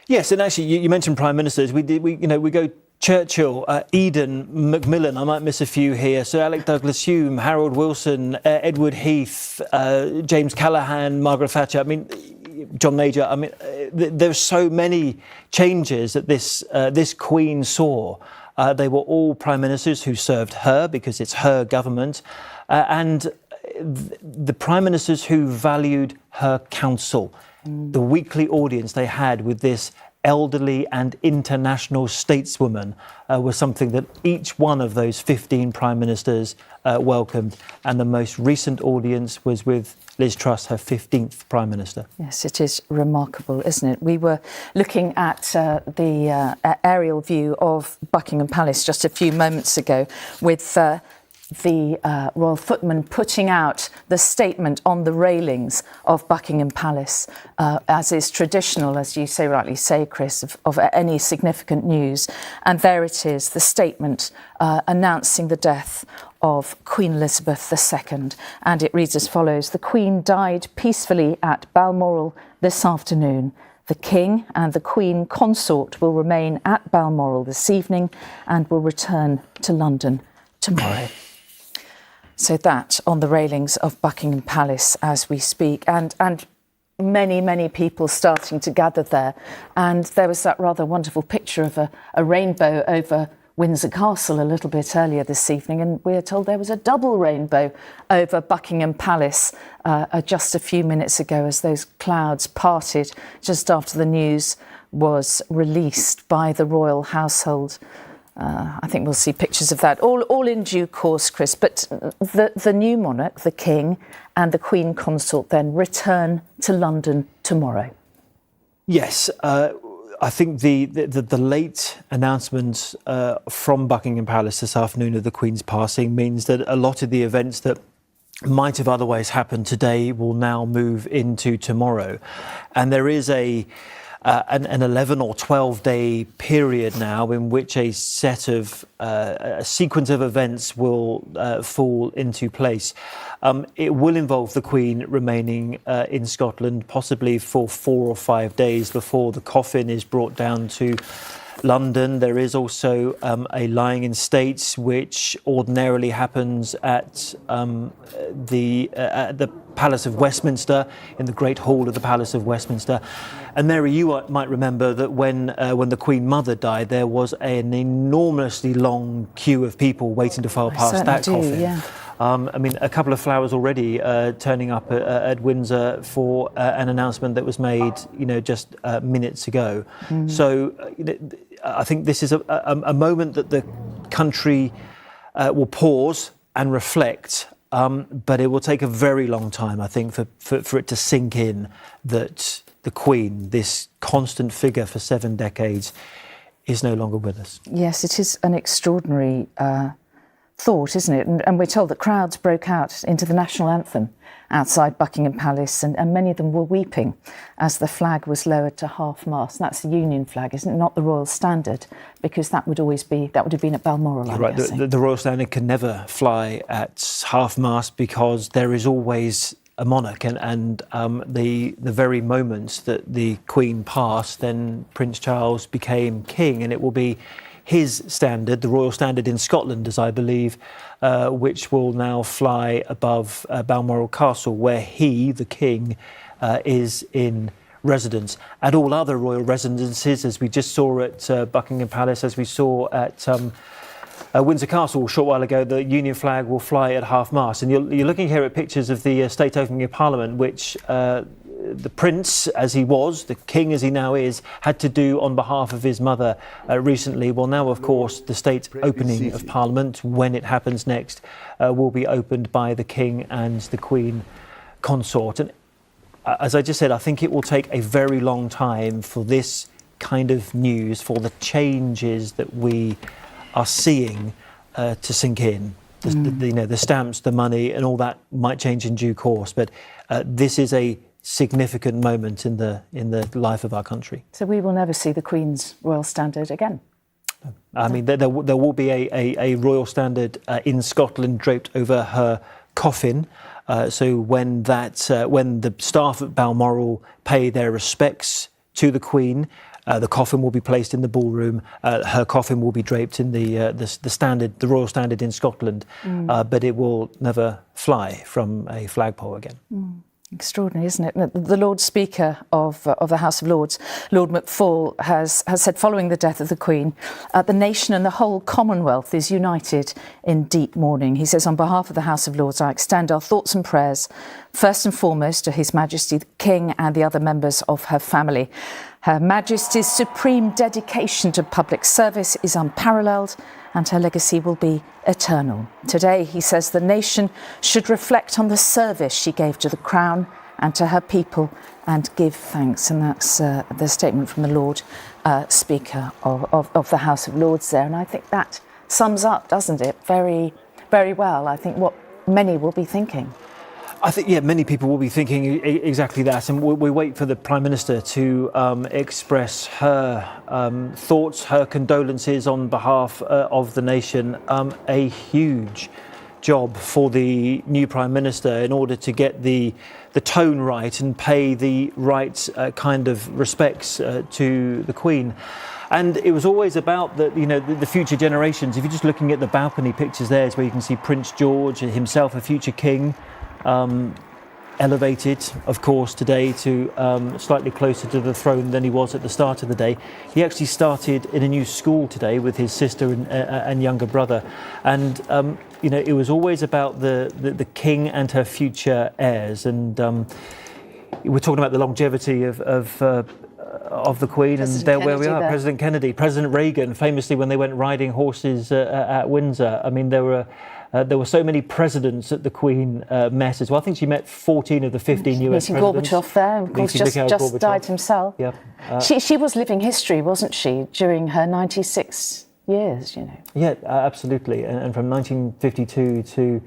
Yes, and actually, you mentioned Prime Ministers. We go Churchill, Eden, Macmillan, I might miss a few here, Sir Alec Douglas-Home, Harold Wilson, Edward Heath, James Callaghan, Margaret Thatcher, I mean, John Major. I mean, there's so many changes that this Queen saw. They were all Prime Ministers who served her because it's her government, and the Prime Ministers who valued her counsel. The weekly audience they had with this elderly and international stateswoman was something that each one of those 15 Prime Ministers welcomed. And the most recent audience was with Liz Truss, her 15th Prime Minister. Yes, it is remarkable, isn't it? We were looking at the aerial view of Buckingham Palace just a few moments ago with the Royal Footman putting out the statement on the railings of Buckingham Palace, as is traditional, as you so rightly say, Chris, of any significant news. And there it is, the statement announcing the death of Queen Elizabeth II. And it reads as follows: "The Queen died peacefully at Balmoral this afternoon. The King and the Queen Consort will remain at Balmoral this evening and will return to London tomorrow." So that on the railings of Buckingham Palace as we speak, and many people starting to gather there. And there was that rather wonderful picture of a rainbow over Windsor Castle a little bit earlier this evening, and we are told there was a double rainbow over Buckingham Palace just a few minutes ago as those clouds parted just after the news was released by the royal household. I think we'll see pictures of that all in due course, Chris. But the new monarch, the King, and the Queen Consort then return to London tomorrow. Yes. I think the late announcement from Buckingham Palace this afternoon of the Queen's passing means that a lot of the events that might have otherwise happened today will now move into tomorrow. And there is an 11 or 12 day period now in which a sequence of events will fall into place. It will involve the Queen remaining in Scotland, possibly for 4 or 5 days before the coffin is brought down to London. There is also a lying in state, which ordinarily happens at the Palace of Westminster, in the Great Hall of the Palace of Westminster. And Mary, you might remember that when the Queen Mother died, there was an enormously long queue of people waiting to file past that coffin. Yeah. I mean, a couple of flowers already turning up at Windsor for an announcement that was made, just minutes ago. So I think this is a moment that the country will pause and reflect, but it will take a very long time, I think, for it to sink in that the Queen, this constant figure for 7 decades, is no longer with us. Yes, it is an extraordinary thought, isn't it? And we're told that crowds broke out into the national anthem outside Buckingham Palace, and many of them were weeping as the flag was lowered to half-mast. That's the Union flag, isn't it? Not the Royal Standard, because that would have been at Balmoral, I'm guessing. The Royal Standard can never fly at half-mast because there is always a monarch, and the very moment that the Queen passed, then Prince Charles became king, and it will be his standard, the Royal Standard in Scotland, as I believe, which will now fly above Balmoral Castle, where he, the King, is in residence. At all other royal residences, as we just saw at Buckingham Palace, as we saw at Windsor Castle a short while ago, the Union flag will fly at half-mast. And you're looking here at pictures of the state opening of Parliament, which the Prince, as he was, the King as he now is, had to do on behalf of his mother recently. Well, now, of course, the state opening of Parliament, when it happens next, will be opened by the King and the Queen Consort. And as I just said, I think it will take a very long time for this kind of news, for the changes that we are seeing to sink in. The stamps, the money, and all that might change in due course. But this is a significant moment in the life of our country. So we will never see the Queen's Royal Standard again? I mean, there will be a Royal Standard in Scotland draped over her coffin. So when the staff at Balmoral pay their respects to the Queen, the coffin will be placed in the ballroom. Her coffin will be draped in the Royal Standard in Scotland, but it will never fly from a flagpole again. Extraordinary, isn't it? The Lord Speaker of the House of Lords, Lord McFall, has said following the death of the Queen, the nation and the whole Commonwealth is united in deep mourning. He says, on behalf of the House of Lords, I extend our thoughts and prayers, first and foremost, to His Majesty the King and the other members of her family. Her Majesty's supreme dedication to public service is unparalleled, and her legacy will be eternal. Today, he says, the nation should reflect on the service she gave to the Crown and to her people and give thanks. And that's the statement from the Lord Speaker of the House of Lords there. And I think that sums up, doesn't it, very, very well, I think, what many will be thinking. I think, many people will be thinking exactly that, and we wait for the Prime Minister to express her thoughts, her condolences on behalf of the nation. A huge job for the new Prime Minister in order to get the tone right and pay the right kind of respects to the Queen. And it was always about the future generations. If you're just looking at the balcony pictures there, is where you can see Prince George himself, a future king, elevated, of course, today to slightly closer to the throne than he was at the start of the day. He actually started in a new school today with his sister and younger brother. And, it was always about the king and her future heirs. And we're talking about the longevity of the Queen, President and there where we Kennedy are. there. President Kennedy, President Reagan, famously when they went riding horses at Windsor. I mean, there were so many presidents that the Queen met as well. I think she met 14 of the 15 US Meeting presidents. Gorbachev there, of course, just Gorbachev. died himself. Yep. She was living history, wasn't she, during her 96 years, Yeah, absolutely. And from 1952 to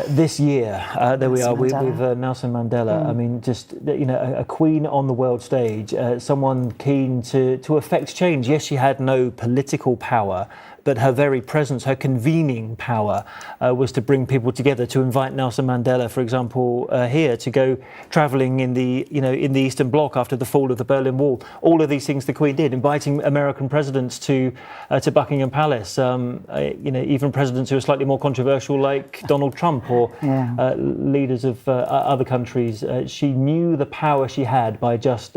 this year, there we are with Nelson Mandela. I mean, just a queen on the world stage, someone keen to affect change. Yes, she had no political power, but her very presence, her convening power, was to bring people together. To invite Nelson Mandela, for example, here to go travelling in the Eastern Bloc after the fall of the Berlin Wall. All of these things the Queen did, inviting American presidents to Buckingham Palace. Even presidents who are slightly more controversial, like Donald Trump or leaders of other countries. She knew the power she had by just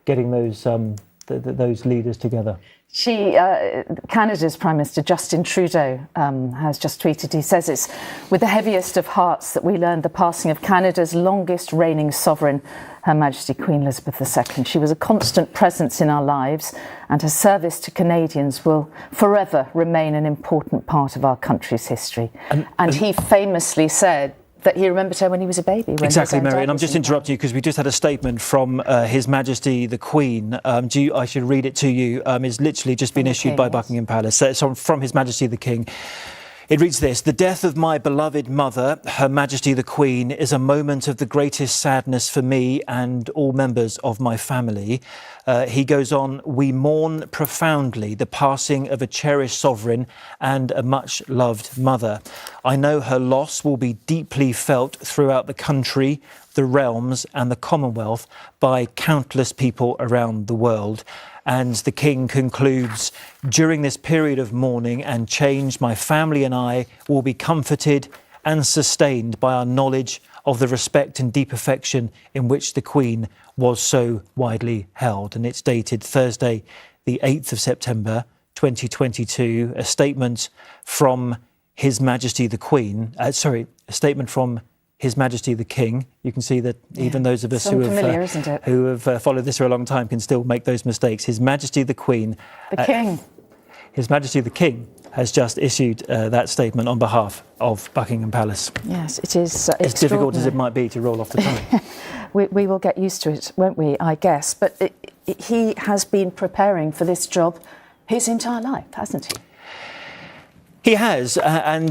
getting those leaders together. Canada's Prime Minister Justin Trudeau has just tweeted. He says it's with the heaviest of hearts that we learned the passing of Canada's longest reigning sovereign, Her Majesty Queen Elizabeth II. She was a constant presence in our lives, and her service to Canadians will forever remain an important part of our country's history. And he famously said that he remembered her when he was a baby. Exactly, Mary. And I'm just interrupting you because we just had a statement from His Majesty the Queen. I should read it to you. It's literally just been issued by Buckingham Palace. So it's from His Majesty the King. It reads this: "The death of my beloved mother, Her Majesty the Queen, is a moment of the greatest sadness for me and all members of my family." He goes on, "We mourn profoundly the passing of a cherished sovereign and a much-loved mother. I know her loss will be deeply felt throughout the country, the realms and the Commonwealth by countless people around the world." And the King concludes, "During this period of mourning and change, my family and I will be comforted and sustained by our knowledge of the respect and deep affection in which the Queen was so widely held." And it's dated Thursday, the 8th of September, 2022. A statement from His Majesty the Queen, a statement from His Majesty the King. You can see that even those of us who have followed this for a long time can still make those mistakes. His Majesty the Queen. The King. His Majesty the King has just issued that statement on behalf of Buckingham Palace. Yes, it is as difficult as it might be to roll off the tongue. we will get used to it, won't we, I guess. But he has been preparing for this job his entire life, hasn't he? He has, and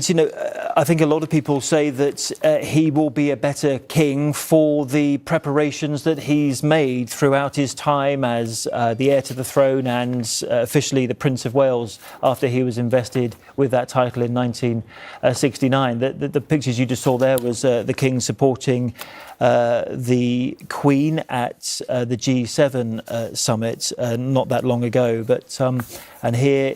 I think a lot of people say that he will be a better king for the preparations that he's made throughout his time as the heir to the throne and officially the Prince of Wales after he was invested with that title in 1969. The pictures you just saw there was the king supporting the Queen at the G7 summit not that long ago. But and here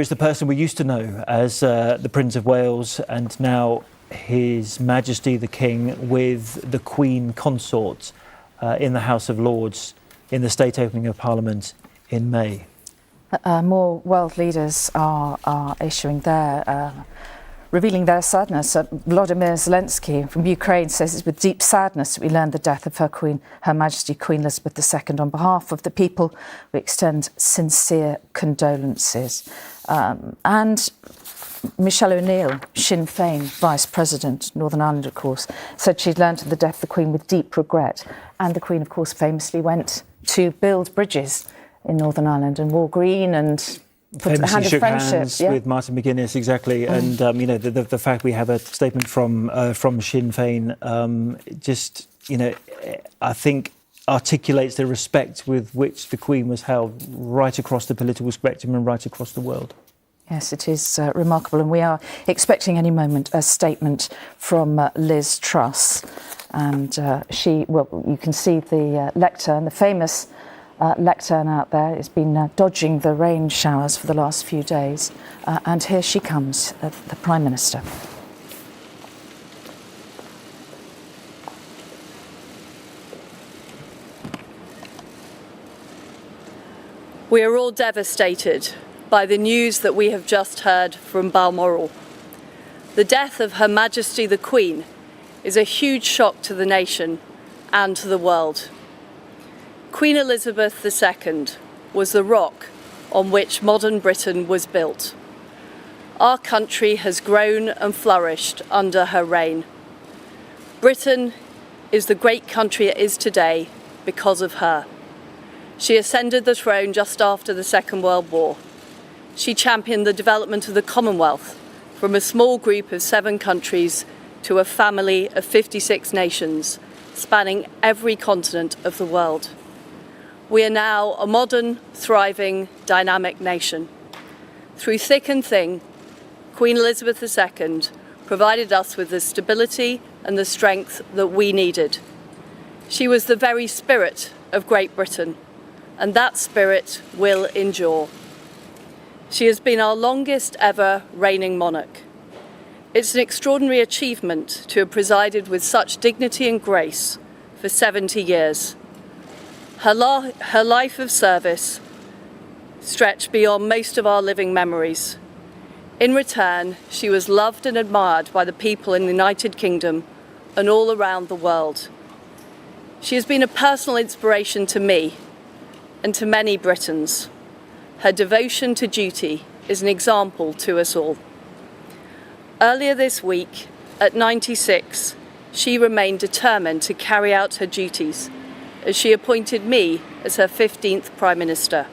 is the person we used to know as the Prince of Wales, and now His Majesty the King with the Queen consort in the House of Lords in the state opening of Parliament in May. More world leaders are issuing revealing their sadness. Volodymyr Zelensky from Ukraine says it's with deep sadness that we learned the death of Her Majesty Queen Elizabeth II. On behalf of the people, we extend sincere condolences. And Michelle O'Neill, Sinn Féin Vice President, Northern Ireland, of course, said she'd learned of the death of the Queen with deep regret. And the Queen, of course, famously went to build bridges in Northern Ireland and wore green and put a hand of shook friendship hands with Martin McGuinness, exactly. And the fact we have a statement from Sinn Féin, I think articulates the respect with which the Queen was held right across the political spectrum and right across the world. Yes, it is remarkable, and we are expecting any moment a statement from Liz Truss. And you can see the lectern, the famous lectern out there. It's been dodging the rain showers for the last few days. And here she comes, the Prime Minister. We are all devastated by the news that we have just heard from Balmoral. The death of Her Majesty the Queen is a huge shock to the nation and to the world. Queen Elizabeth II was the rock on which modern Britain was built. Our country has grown and flourished under her reign. Britain is the great country it is today because of her. She ascended the throne just after the Second World War. She championed the development of the Commonwealth from a small group of 7 countries to a family of 56 nations, spanning every continent of the world. We are now a modern, thriving, dynamic nation. Through thick and thin, Queen Elizabeth II provided us with the stability and the strength that we needed. She was the very spirit of Great Britain, and that spirit will endure. She has been our longest ever reigning monarch. It's an extraordinary achievement to have presided with such dignity and grace for 70 years. Her life of service stretched beyond most of our living memories. In return, she was loved and admired by the people in the United Kingdom and all around the world. She has been a personal inspiration to me and to many Britons. Her devotion to duty is an example to us all. Earlier this week, at 96, she remained determined to carry out her duties as she appointed me as her 15th Prime Minister.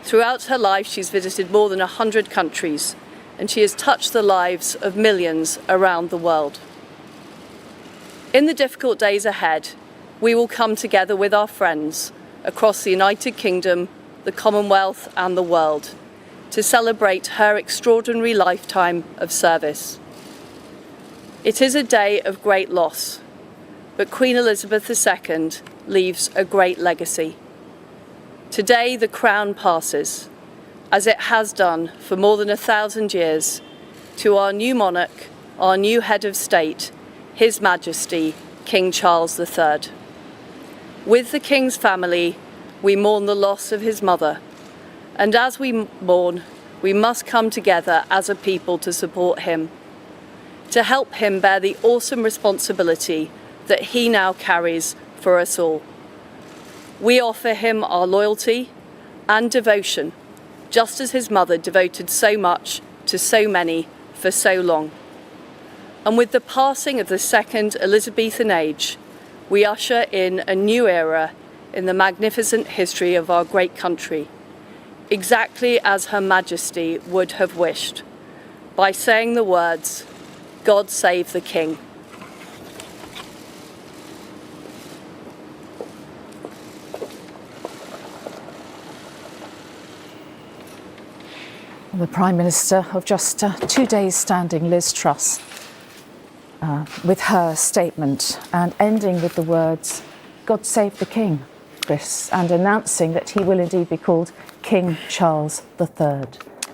Throughout her life, she's visited more than 100 countries, and she has touched the lives of millions around the world. In the difficult days ahead, we will come together with our friends across the United Kingdom, the Commonwealth and the world to celebrate her extraordinary lifetime of service. It is a day of great loss, but Queen Elizabeth II leaves a great legacy. Today the crown passes, as it has done for more than 1,000 years, to our new monarch, our new head of state, His Majesty King Charles III. With the King's family, we mourn the loss of his mother, and as we mourn, we must come together as a people to support him, to help him bear the awesome responsibility that he now carries for us all. We offer him our loyalty and devotion, just as his mother devoted so much to so many for so long. And with the passing of the second Elizabethan age, we usher in a new era in the magnificent history of our great country, exactly as Her Majesty would have wished, by saying the words, "God save the King." The Prime Minister of just 2 days standing, Liz Truss, with her statement and ending with the words, "God save the King," Chris, and announcing that he will indeed be called King Charles III.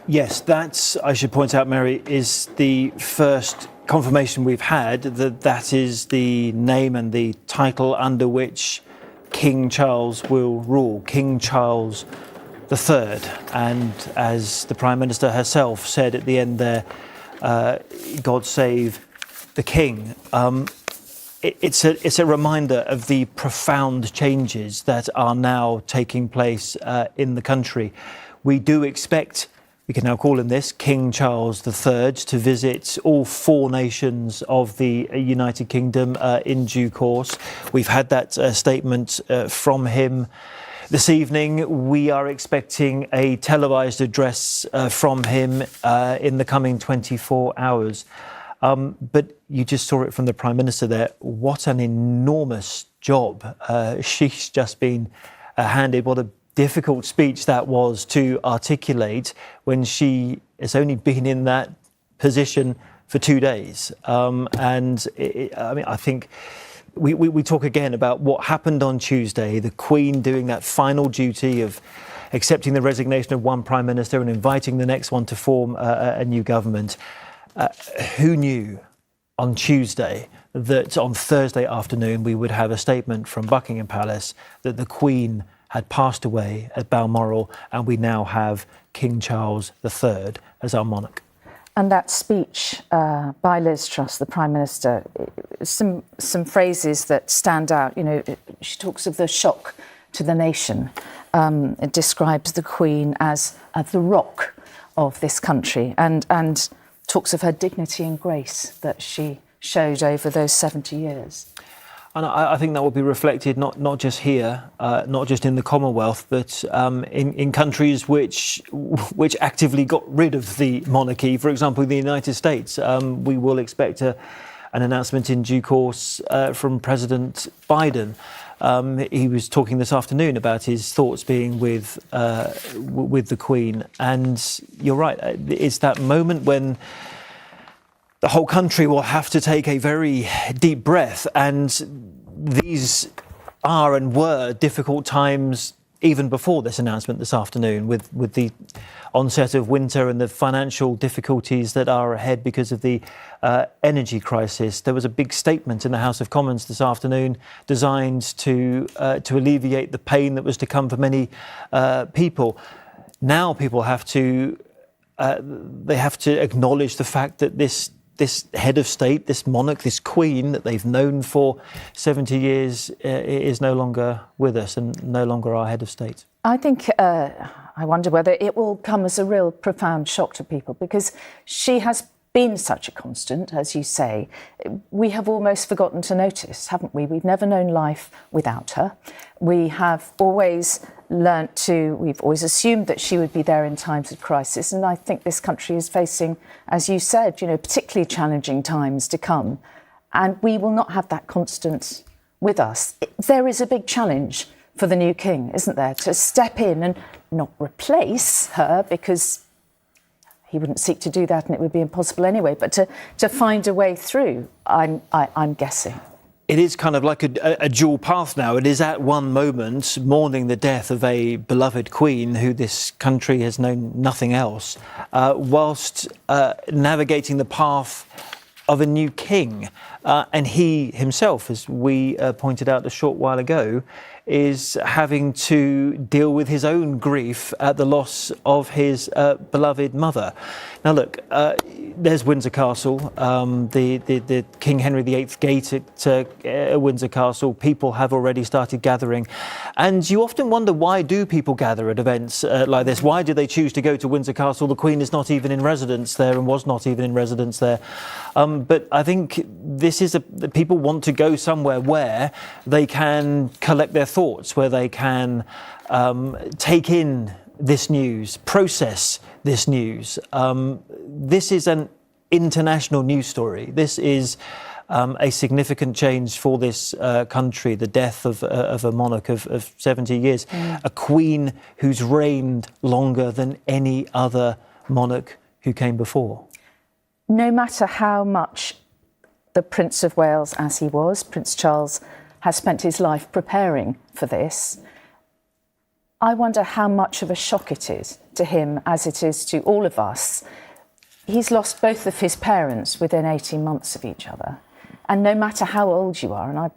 Yes, that, I should point out, Mary, is the first confirmation we've had that that is the name and the title under which King Charles will rule, King Charles III. And as the Prime Minister herself said at the end there, God save the King. It's a reminder of the profound changes that are now taking place in the country. We do expect, we can now call him this, King Charles III, to visit all 4 nations of the United Kingdom in due course. We've had that statement from him this evening. We are expecting a televised address from him in the coming 24 hours. But you just saw it from the Prime Minister there. What an enormous job she's just been handed. What a difficult speech that was to articulate when she has only been in that position for 2 days. I think we talk again about what happened on Tuesday, the Queen doing that final duty of accepting the resignation of one Prime Minister and inviting the next one to form a new government. Who knew on Tuesday that on Thursday afternoon we would have a statement from Buckingham Palace that the Queen had passed away at Balmoral, and we now have King Charles III as our monarch? And that speech by Liz Truss, the Prime Minister, some phrases that stand out. You know, she talks of the shock to the nation. It describes the Queen as the rock of this country, and talks of her dignity and grace that she showed over those 70 years. And I think that will be reflected not just here, not just in the Commonwealth, but in countries which actively got rid of the monarchy. For example, the United States. We will expect an announcement in due course from President Biden. He was talking this afternoon about his thoughts being with the Queen. And you're right, it's that moment when the whole country will have to take a very deep breath, and these are and were difficult times even before this announcement this afternoon, with the onset of winter and the financial difficulties that are ahead because of the energy crisis. There was a big statement in the House of Commons this afternoon designed to alleviate the pain that was to come for many people. Now people have to acknowledge the fact that this head of state, this monarch, this Queen that they've known for 70 years is no longer with us and no longer our head of state. I think, I wonder whether it will come as a real profound shock to people, because she has been such a constant, as you say. We have almost forgotten to notice, haven't we? We've never known life without her. We have always we've always assumed that she would be there in times of crisis. And I think this country is facing, as you said, particularly challenging times to come. And we will not have that constant with us. There is a big challenge for the new king, isn't there? To step in and not replace her, because he wouldn't seek to do that and it would be impossible anyway, but to find a way through, I'm guessing. It is kind of like a dual path now. It is at one moment mourning the death of a beloved Queen who this country has known nothing else, whilst navigating the path of a new king. And he himself, as we pointed out a short while ago, is having to deal with his own grief at the loss of his beloved mother. Now, look, there's Windsor Castle, the King Henry VIII gate at Windsor Castle. People have already started gathering. And you often wonder, why do people gather at events like this? Why do they choose to go to Windsor Castle? The Queen is not even in residence there and was not even in residence there. But I think this is people want to go somewhere where they can collect their thoughts, where they can take in this news, process this news. This is an international news story. This is a significant change for this country, the death of a monarch of 70 years, a queen who's reigned longer than any other monarch who came before. No matter how much the Prince of Wales, as he was, Prince Charles, has spent his life preparing for this, I wonder how much of a shock it is to him, as it is to all of us. He's lost both of his parents within 18 months of each other. And no matter how old you are, and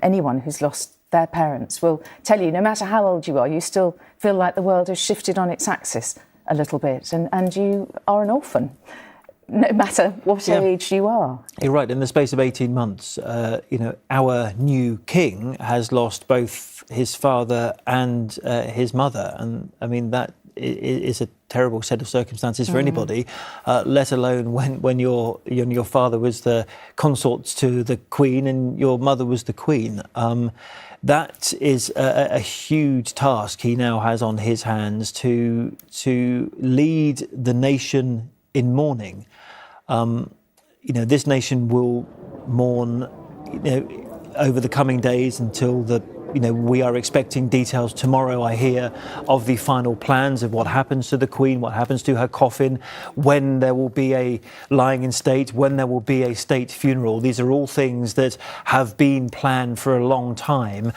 anyone who's lost their parents will tell you, no matter how old you are, you still feel like the world has shifted on its axis a little bit, and you are an orphan, no matter what age you are. You're right. In the space of 18 months, our new king has lost both his father and his mother. And I mean, that is a terrible set of circumstances for anybody, let alone when your father was the consort to the Queen and your mother was the Queen. That is a huge task he now has on his hands to lead the nation in mourning. This nation will mourn, over the coming days until the we are expecting details tomorrow, I hear, of the final plans of what happens to the Queen, what happens to her coffin, when there will be a lying in state, when there will be a state funeral. These are all things that have been planned for a long time,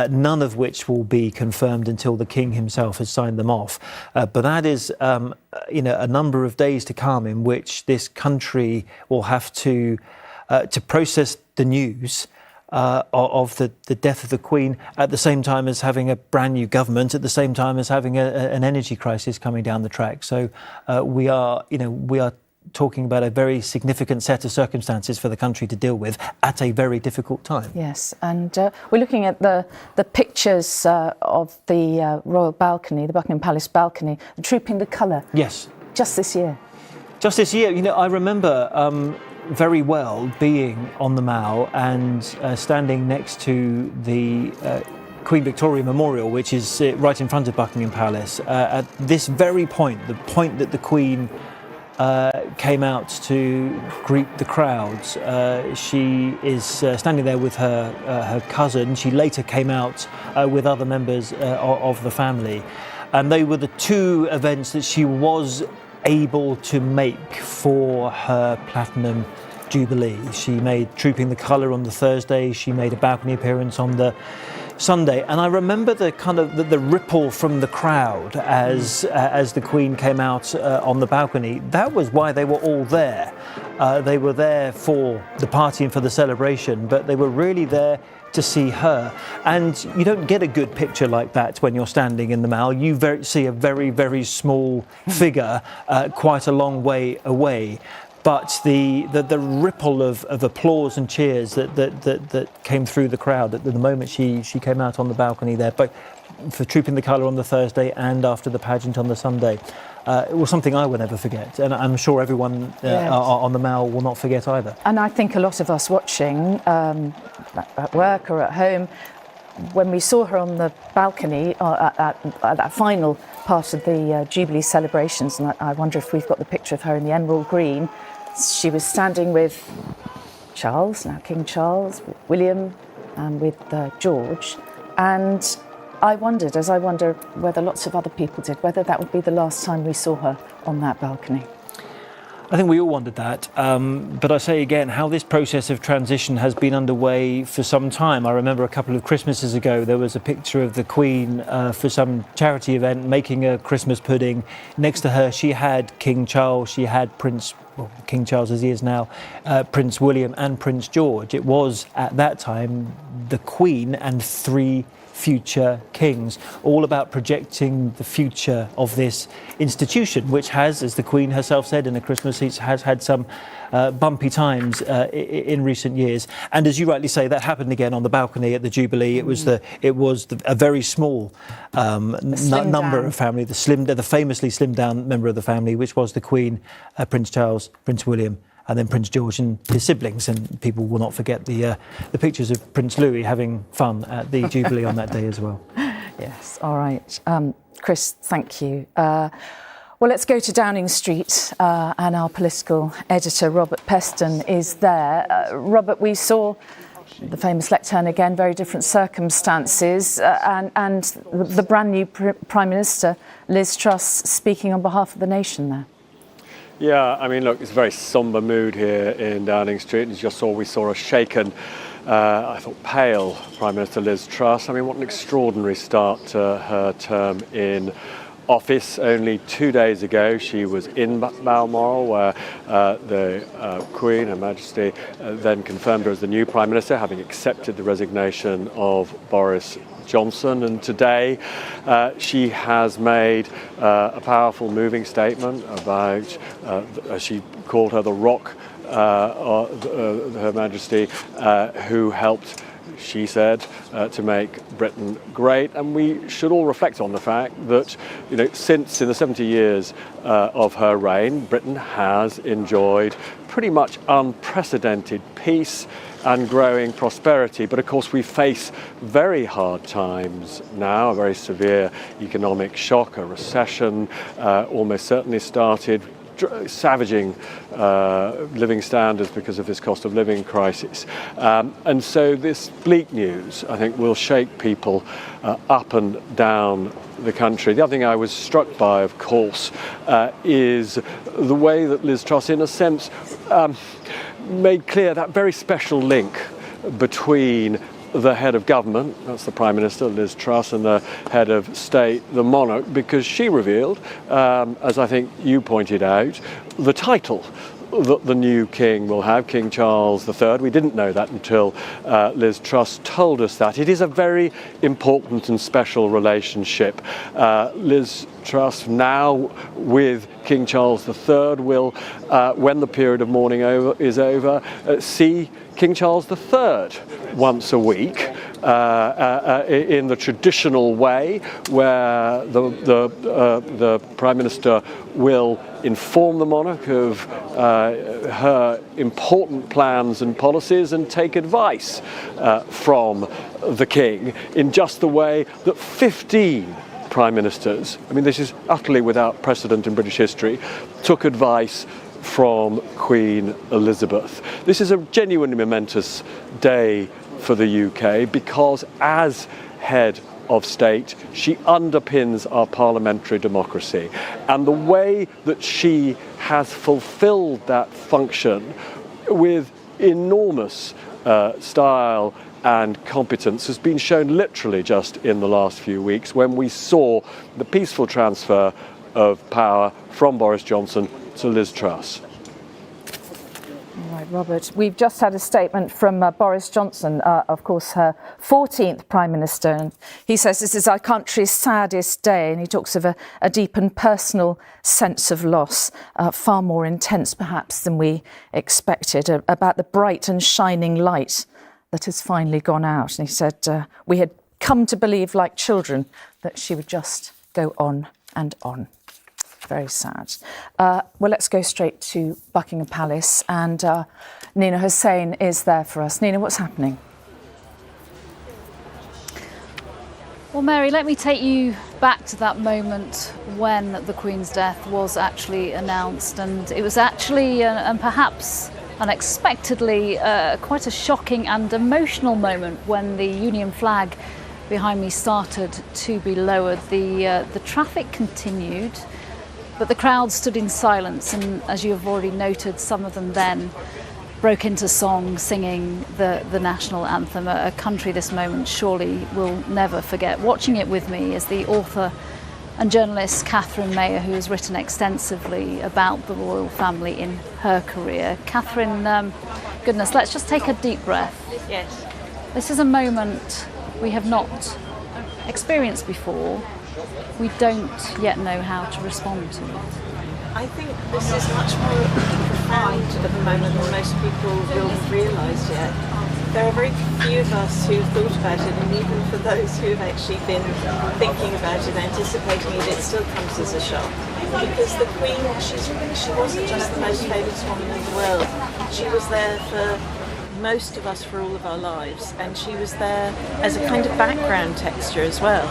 none of which will be confirmed until the King himself has signed them off. But that is, a number of days to come in which this country will have to process the news of the death of the Queen, at the same time as having a brand new government, at the same time as having an energy crisis coming down the track. So we are talking about a very significant set of circumstances for the country to deal with at a very difficult time. Yes, and we're looking at the pictures of the royal balcony, the Buckingham Palace balcony, Trooping the Colour. Yes. Just this year. Just this year. I remember very well being on the Mall and standing next to the Queen Victoria Memorial, which is right in front of Buckingham Palace. At this very point, the point that the Queen came out to greet the crowds, she is standing there with her cousin. She later came out with other members of the family. And they were the two events that she was able to make for her Platinum Jubilee. She made Trooping the Colour on the Thursday, she made a balcony appearance on the Sunday, and I remember the kind of the ripple from the crowd as the Queen came out on the balcony. That was why they were all there. They were there for the party and for the celebration, but they were really there to see her. And you don't get a good picture like that when you're standing in the Mall. You see a very, very small figure quite a long way away. But the ripple of applause and cheers that came through the crowd at the moment she came out on the balcony there, but for Trooping the Colour on the Thursday and after the pageant on the Sunday, it was something I will never forget, and I'm sure everyone on the Mall will not forget either. And I think a lot of us watching at work or at home, when we saw her on the balcony at that final part of the Jubilee celebrations, and I wonder if we've got the picture of her in the emerald green. She was standing with Charles, now King Charles, William, and with George. And I wondered, as I wonder whether lots of other people did, whether that would be the last time we saw her on that balcony. I think we all wondered that, but I say again, how this process of transition has been underway for some time. I remember a couple of Christmases ago, there was a picture of the Queen for some charity event making a Christmas pudding. Next to her, she had King Charles, she had King Charles as he is now, Prince William and Prince George. It was, at that time, the Queen and three future kings, all about projecting the future of this institution, which has, as the Queen herself said in a Christmas speech, has had some bumpy times in recent years. And as you rightly say, that happened again on the balcony at the Jubilee. It was a very small number of family, the famously slimmed down member of the family, which was the Queen, Prince Charles, Prince William, and then Prince George and his siblings. And people will not forget the pictures of Prince Louis having fun at the Jubilee on that day as well. Yes, all right. Chris, thank you. Well, let's go to Downing Street, and our political editor, Robert Peston, is there. Robert, we saw the famous lectern again, very different circumstances, and the brand new Prime Minister, Liz Truss, speaking on behalf of the nation there. Yeah, I mean, look, it's a very sombre mood here in Downing Street. As you just saw, we saw a shaken, I thought pale Prime Minister Liz Truss. I mean, what an extraordinary start to her term in office. Only 2 days ago, she was in Balmoral, where the Queen, Her Majesty, then confirmed her as the new Prime Minister, having accepted the resignation of Boris Johnson. And today she has made a powerful, moving statement about, as she called her, the rock, Her Majesty, who helped, she said, to make Britain great. And we should all reflect on the fact that, since in the 70 years of her reign, Britain has enjoyed pretty much unprecedented peace and growing prosperity. But of course we face very hard times now, a very severe economic shock, a recession almost certainly started savaging living standards because of this cost of living crisis. And so this bleak news, I think, will shake people up and down the country. The other thing I was struck by, of course, is the way that Liz Truss, in a sense, made clear that very special link between the head of government, that's the Prime Minister, Liz Truss, and the head of state, the monarch, because she revealed, as I think you pointed out, the title that the new king will have, King Charles III. We didn't know that until Liz Truss told us that. It is a very important and special relationship. Liz Truss now with King Charles III will, when the period of mourning is over, see King Charles III once a week in the traditional way, where the Prime Minister will inform the monarch of her important plans and policies and take advice from the king in just the way that 15 Prime Ministers, I mean this is utterly without precedent in British history, took advice from Queen Elizabeth. This is a genuinely momentous day for the UK because as head of state, she underpins our parliamentary democracy. And the way that she has fulfilled that function with enormous style and competence has been shown literally just in the last few weeks when we saw the peaceful transfer of power from Boris Johnson to Liz Truss. All right, Robert, we've just had a statement from Boris Johnson, of course, her 14th Prime Minister. And he says this is our country's saddest day, and he talks of a deep and personal sense of loss, far more intense perhaps than we expected, about the bright and shining light that has finally gone out. And he said we had come to believe, like children, that she would just go on and on. Very sad. Well, let's go straight to Buckingham Palace, and Nina Hussain is there for us. Nina, what's happening? Well, Mary, let me take you back to that moment when the Queen's death was actually announced, and it was actually, and perhaps unexpectedly, quite a shocking and emotional moment when the Union flag behind me started to be lowered. The traffic continued, but the crowd stood in silence, and as you have already noted, some of them then broke into song singing the national anthem, a country this moment surely will never forget. Watching it with me is the author and journalist Catherine Mayer, who has written extensively about the royal family in her career. Catherine, goodness, let's just take a deep breath. Yes. This is a moment we have not experienced before. We don't yet know how to respond to it. I think this is much more profound at the moment than most people will have realised yet. There are very few of us who've thought about it, and even for those who have actually been thinking about it, anticipating it, it still comes as a shock. Because the Queen, she wasn't just the most famous woman in the world. She was there for most of us for all of our lives, and she was there as a kind of background texture as well.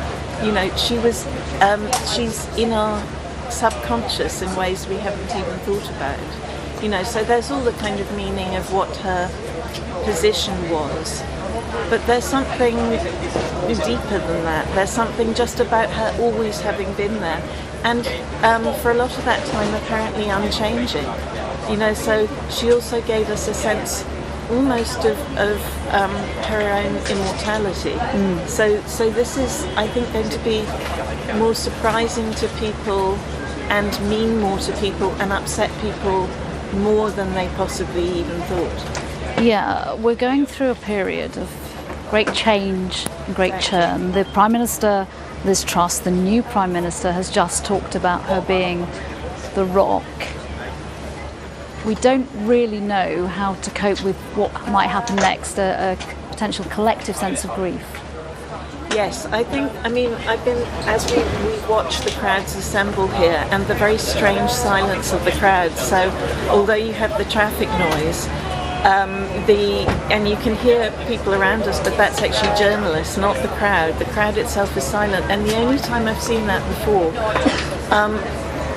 You know, she was, she's in our subconscious in ways we haven't even thought about. You know, so there's all the kind of meaning of what her position was, but there's something deeper than that. There's something just about her always having been there, and for a lot of that time apparently unchanging. You know, so she also gave us a sense almost of her own immortality. So this is, I think, going to be more surprising to people and mean more to people and upset people more than they possibly even thought. Yeah, we're going through a period of great change and great churn. The Prime Minister, Liz Truss, the new Prime Minister, has just talked about her being the rock. We don't really know how to cope with what might happen next, a potential collective sense of grief. Yes, I think, I mean, I've been, as we watch the crowds assemble here and the very strange silence of the crowds, so although you have the traffic noise, and you can hear people around us, but that's actually journalists, not the crowd. The crowd itself is silent, and the only time I've seen that before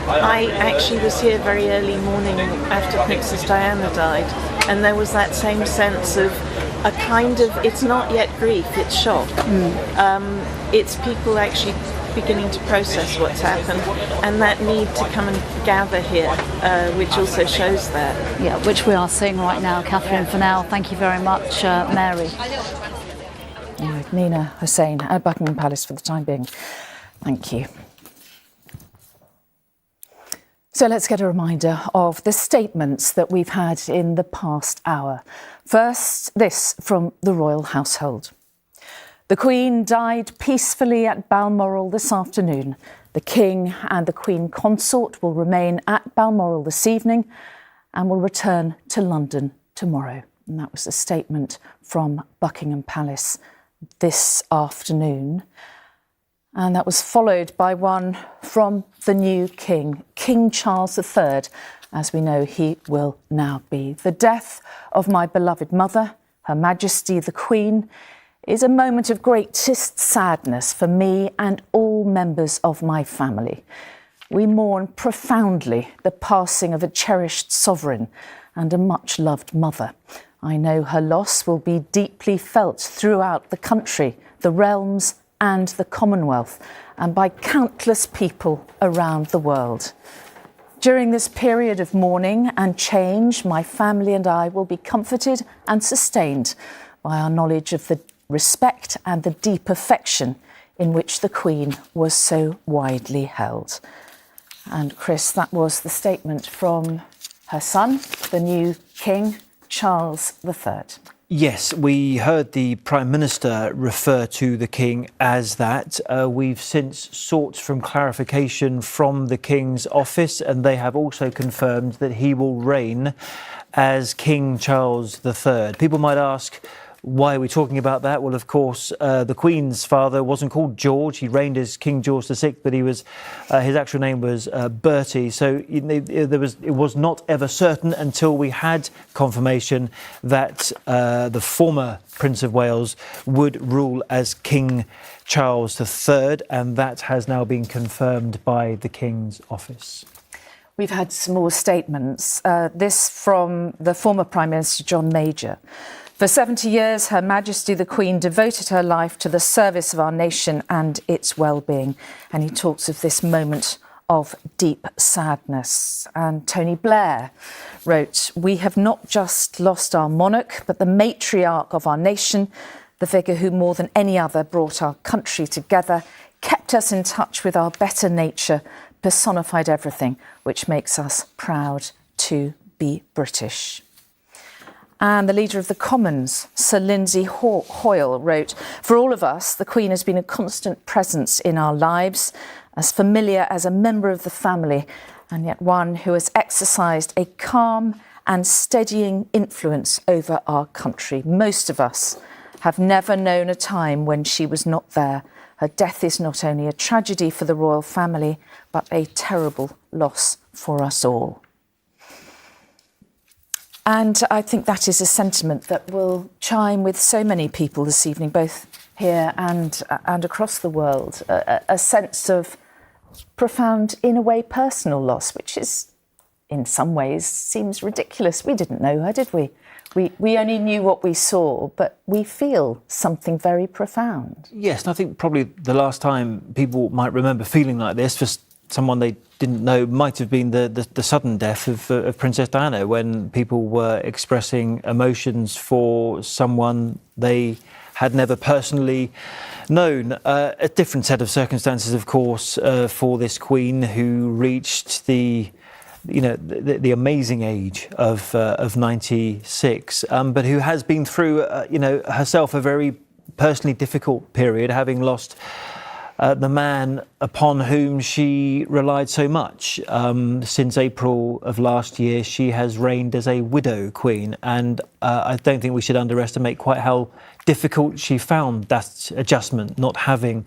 I actually was here very early morning after Princess Diana died, and there was that same sense of a kind of, it's not yet grief, it's shock. It's people actually beginning to process what's happened, and that need to come and gather here, which also shows that. Yeah, which we are seeing right now. Catherine, for now, thank you very much, Mary. Right, Nina Hussain at Buckingham Palace for the time being. Thank you. So let's get a reminder of the statements that we've had in the past hour. First, this from the royal household. The Queen died peacefully at Balmoral this afternoon. The King and the Queen Consort will remain at Balmoral this evening and will return to London tomorrow. And that was a statement from Buckingham Palace this afternoon. And that was followed by one from the new King, King Charles III, as we know he will now be. The death of my beloved mother, Her Majesty the Queen, is a moment of greatest sadness for me and all members of my family. We mourn profoundly the passing of a cherished sovereign and a much-loved mother. I know her loss will be deeply felt throughout the country, the realms and the Commonwealth, and by countless people around the world. During this period of mourning and change, my family and I will be comforted and sustained by our knowledge of the respect and the deep affection in which the Queen was so widely held. And Chris, that was the statement from her son, the new King, Charles III. Yes, we heard the Prime Minister refer to the King as that. We've since sought from clarification from the King's office, and they have also confirmed that he will reign as King Charles III. People might ask, why are we talking about that? Well, of course, the Queen's father wasn't called George. He reigned as King George VI, but he was his actual name was Bertie. So it was not ever certain until we had confirmation that the former Prince of Wales would rule as King Charles III, and that has now been confirmed by the King's office. We've had some more statements. This from the former Prime Minister John Major. For 70 years, Her Majesty the Queen devoted her life to the service of our nation and its well-being. And he talks of this moment of deep sadness. And Tony Blair wrote, "We have not just lost our monarch, but the matriarch of our nation, the figure who more than any other brought our country together, kept us in touch with our better nature, personified everything which makes us proud to be British." And the Leader of the Commons, Sir Lindsay Hoyle, wrote, "For all of us, the Queen has been a constant presence in our lives, as familiar as a member of the family, and yet one who has exercised a calm and steadying influence over our country. Most of us have never known a time when she was not there. Her death is not only a tragedy for the royal family, but a terrible loss for us all." And I think that is a sentiment that will chime with so many people this evening, both here and across the world. A sense of profound, in a way, personal loss, which is, in some ways, seems ridiculous. We didn't know her, did we? We only knew what we saw, but we feel something very profound. Yes, and I think probably the last time people might remember feeling like this for someone they didn't know might have been the sudden death of Princess Diana, when people were expressing emotions for someone they had never personally known. A different set of circumstances, of course, for this Queen who reached the amazing age of 96, but who has been through, herself a very personally difficult period, having lost the man upon whom she relied so much. Since April of last year, she has reigned as a widow queen, and I don't think we should underestimate quite how difficult she found that adjustment, not having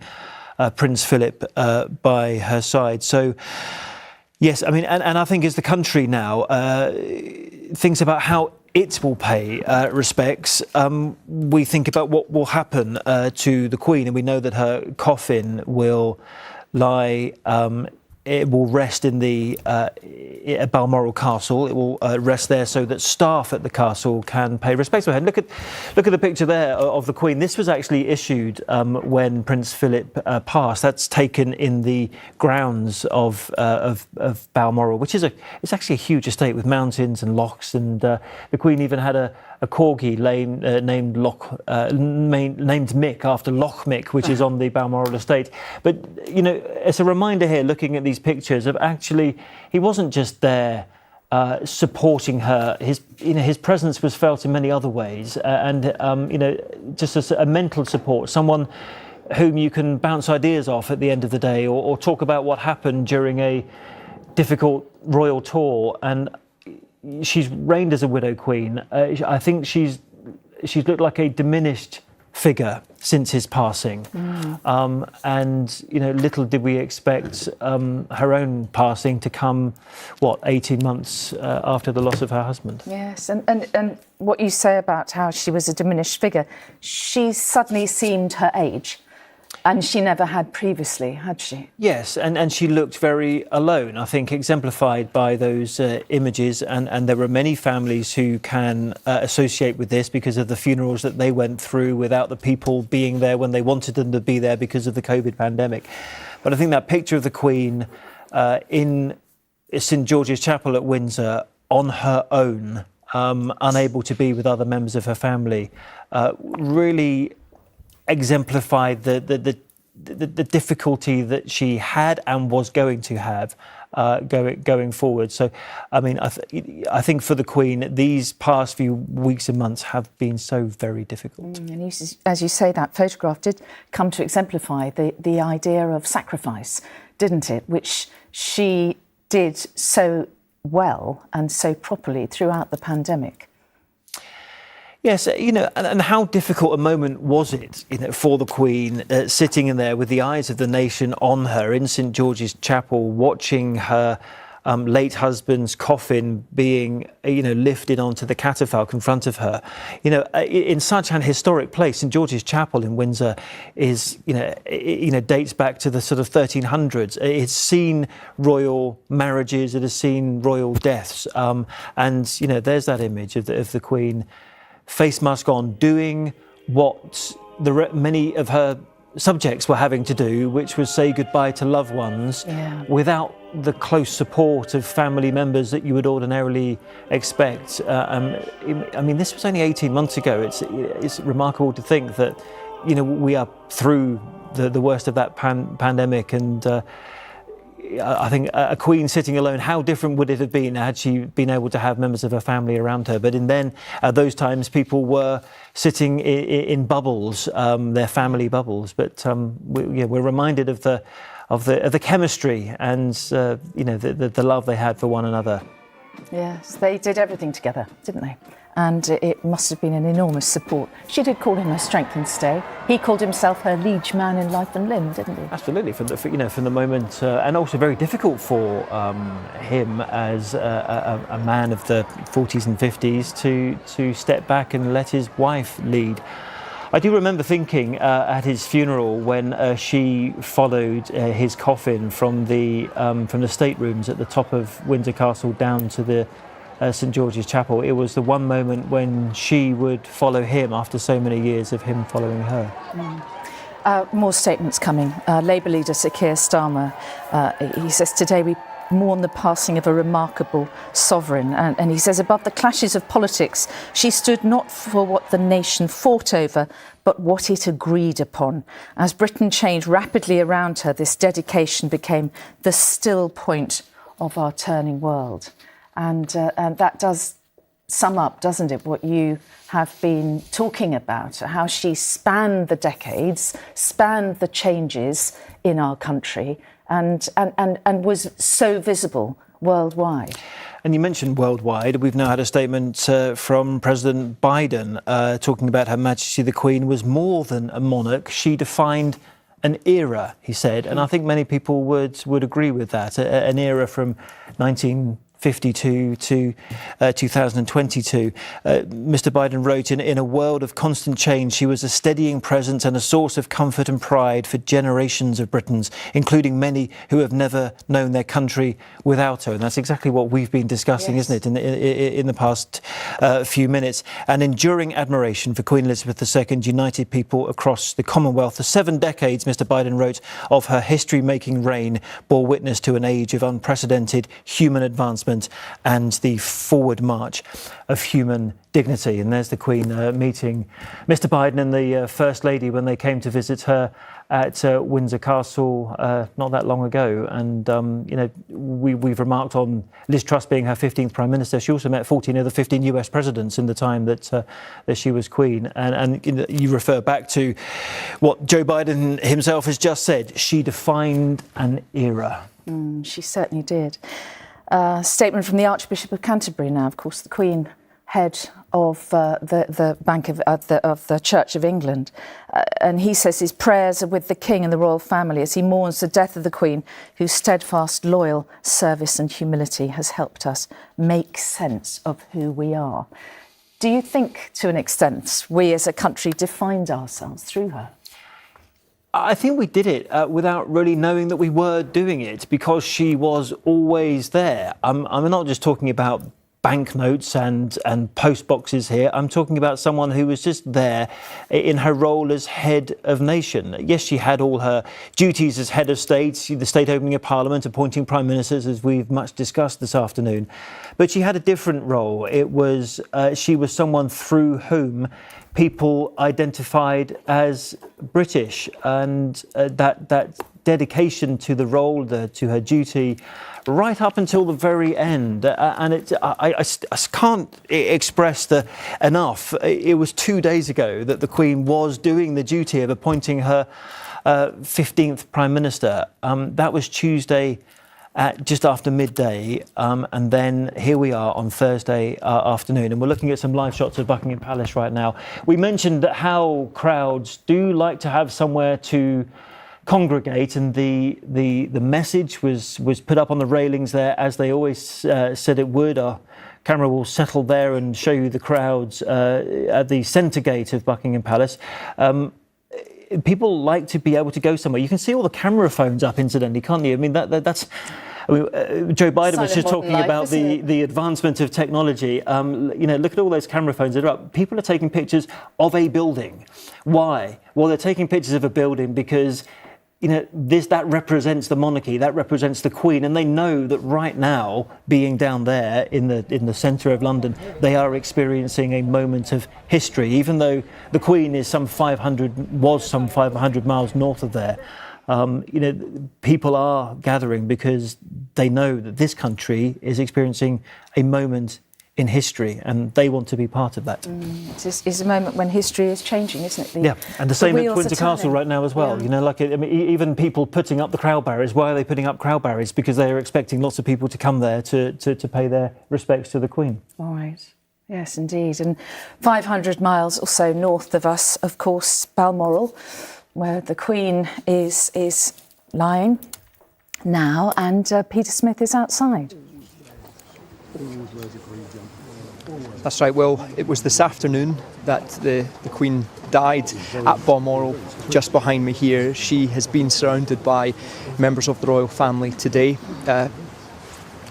Prince Philip by her side. So, yes, I mean, and I think as the country now thinks about how it will pay respects, we think about what will happen to the Queen, and we know that her coffin will lie it will rest in the at Balmoral Castle. It will rest there so that staff at the castle can pay respects to her. And look at the picture there of the Queen. This was actually issued when Prince Philip passed. That's taken in the grounds of Balmoral, which is it's actually a huge estate with mountains and lochs. And the Queen even had a corgi named Mick, after Loch Mick, which is on the Balmoral estate. But it's a reminder here, looking at these pictures, of actually he wasn't just there supporting her. His presence was felt in many other ways, and just as a mental support, someone whom you can bounce ideas off at the end of the day, or talk about what happened during a difficult royal tour. And she's reigned as a widow queen. I think she's looked like a diminished figure since his passing. And little did we expect her own passing to come 18 months after the loss of her husband. Yes, and what you say about how she was a diminished figure, she suddenly seemed her age. And she never had previously, had she? Yes, and she looked very alone, I think, exemplified by those images. And there were many families who can associate with this because of the funerals that they went through without the people being there when they wanted them to be there because of the COVID pandemic. But I think that picture of the Queen in St George's Chapel at Windsor on her own, unable to be with other members of her family, really exemplified the difficulty that she had and was going to have going forward. So, I mean, I think for the Queen, these past few weeks and months have been so very difficult. And as you say, that photograph did come to exemplify the idea of sacrifice, didn't it? Which she did so well and so properly throughout the pandemic. Yes, and how difficult a moment was it, for the Queen, sitting in there with the eyes of the nation on her in St George's Chapel, watching her late husband's coffin being, lifted onto the catafalque in front of her. In such an historic place, St George's Chapel in Windsor is, dates back to the sort of 1300s. It's seen royal marriages, it has seen royal deaths, and there's that image of the Queen, face mask on, doing what many of her subjects were having to do, which was say goodbye to loved ones, without the close support of family members that you would ordinarily expect. I mean, this was only 18 months ago. It's remarkable to think that, we are through the worst of that pandemic, and I think a Queen sitting alone, how different would it have been had she been able to have members of her family around her? But at those times, people were sitting in bubbles, their family bubbles. But we're reminded of the chemistry and the love they had for one another. Yes, they did everything together, didn't they? And it must have been an enormous support. She did call him her strength and stay. He called himself her liege man in life and limb, didn't he? Absolutely, from the moment, and also very difficult for him as a man of the 40s and 50s to step back and let his wife lead. I do remember thinking at his funeral when she followed his coffin from the staterooms at the top of Windsor Castle down to the St George's Chapel. It was the one moment when she would follow him after so many years of him following her. More statements coming. Labour leader Sir Keir Starmer, he says today we mourn the passing of a remarkable sovereign, and he says above the clashes of politics, she stood not for what the nation fought over, but what it agreed upon. As Britain changed rapidly around her, this dedication became the still point of our turning world. And that does sum up, doesn't it, what you have been talking about, how she spanned the decades, spanned the changes in our country, and was so visible worldwide. And you mentioned worldwide. We've now had a statement from President Biden talking about Her Majesty the Queen was more than a monarch. She defined an era, he said, and I think many people would agree with that. An era from 19 1952 to 2022. Mr. Biden wrote, in a world of constant change, she was a steadying presence and a source of comfort and pride for generations of Britons, including many who have never known their country without her. And that's exactly what we've been discussing, yes, isn't it, in the past few minutes. An enduring admiration for Queen Elizabeth II united people across the Commonwealth. The 7 decades, Mr. Biden wrote, of her history-making reign bore witness to an age of unprecedented human advancement and the forward march of human dignity. And there's the Queen meeting Mr. Biden and the First Lady when they came to visit her at Windsor Castle not that long ago. And, you know, we've remarked on Liz Truss being her 15th Prime Minister. She also met 14 of the 15 US presidents in the time that she was Queen. And you refer back to what Joe Biden himself has just said. She defined an era. She certainly did. Statement from the Archbishop of Canterbury now, of course, the Queen, head of the Bank of the Church of England. And he says his prayers are with the King and the royal family as he mourns the death of the Queen, whose steadfast, loyal service and humility has helped us make sense of who we are. Do you think, to an extent, we as a country defined ourselves through her? I think we did it without really knowing that we were doing it, because she was always there. I'm not just talking about banknotes and post boxes here. I'm talking about someone who was just there in her role as head of nation. Yes, she had all her duties as head of state, the state opening of Parliament, appointing prime ministers, as we've much discussed this afternoon. But she had a different role. It was she was someone through whom people identified as British, and that dedication to the role, to her duty, right up until the very end. And I can't express enough. It was 2 days ago that the Queen was doing the duty of appointing her 15th Prime Minister. That was Tuesday at just after midday, and then here we are on Thursday afternoon, and we're looking at some live shots of Buckingham Palace right now. We mentioned how crowds do like to have somewhere to congregate, and the message was put up on the railings there, as they always said it would. Our camera will settle there and show you the crowds at the centre gate of Buckingham Palace. People like to be able to go somewhere. You can see all the camera phones up, incidentally, can't you? I mean, that's. Joe Biden was just talking about the advancement of technology. You know, look at all those camera phones that are up. People are taking pictures of a building. Why? Well, they're taking pictures of a building because, you know, that represents the monarchy, that represents the Queen, and they know that right now, being down there in the centre of London, they are experiencing a moment of history. Even though the Queen is some 500 miles north of there. You know, people are gathering because they know that this country is experiencing a moment in history, and they want to be part of that. It's a moment when history is changing, isn't it? Yeah, and the same at Windsor Castle right now as well. Yeah. You know, like, I mean, even people putting up the crowd barriers. Why are they putting up crowd barriers? Because they are expecting lots of people to come there to pay their respects to the Queen. All right. Yes, indeed. And 500 miles or so north of us, of course, Balmoral, where the Queen is lying now, and Peter Smith is outside. That's right. Well, it was this afternoon that the Queen died at Balmoral, just behind me here. She has been surrounded by members of the royal family today.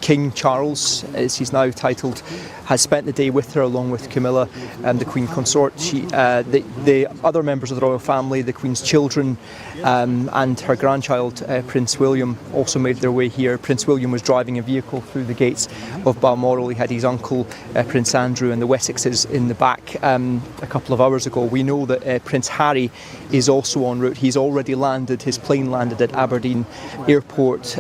King Charles, as he's now titled, has spent the day with her along with Camilla and the Queen Consort. The other members of the royal family, the Queen's children and her grandchild, Prince William, also made their way here. Prince William was driving a vehicle through the gates of Balmoral. He had his uncle, Prince Andrew, and the Wessexes in the back a couple of hours ago. We know that Prince Harry is also en route. He's already landed. His plane landed at Aberdeen Airport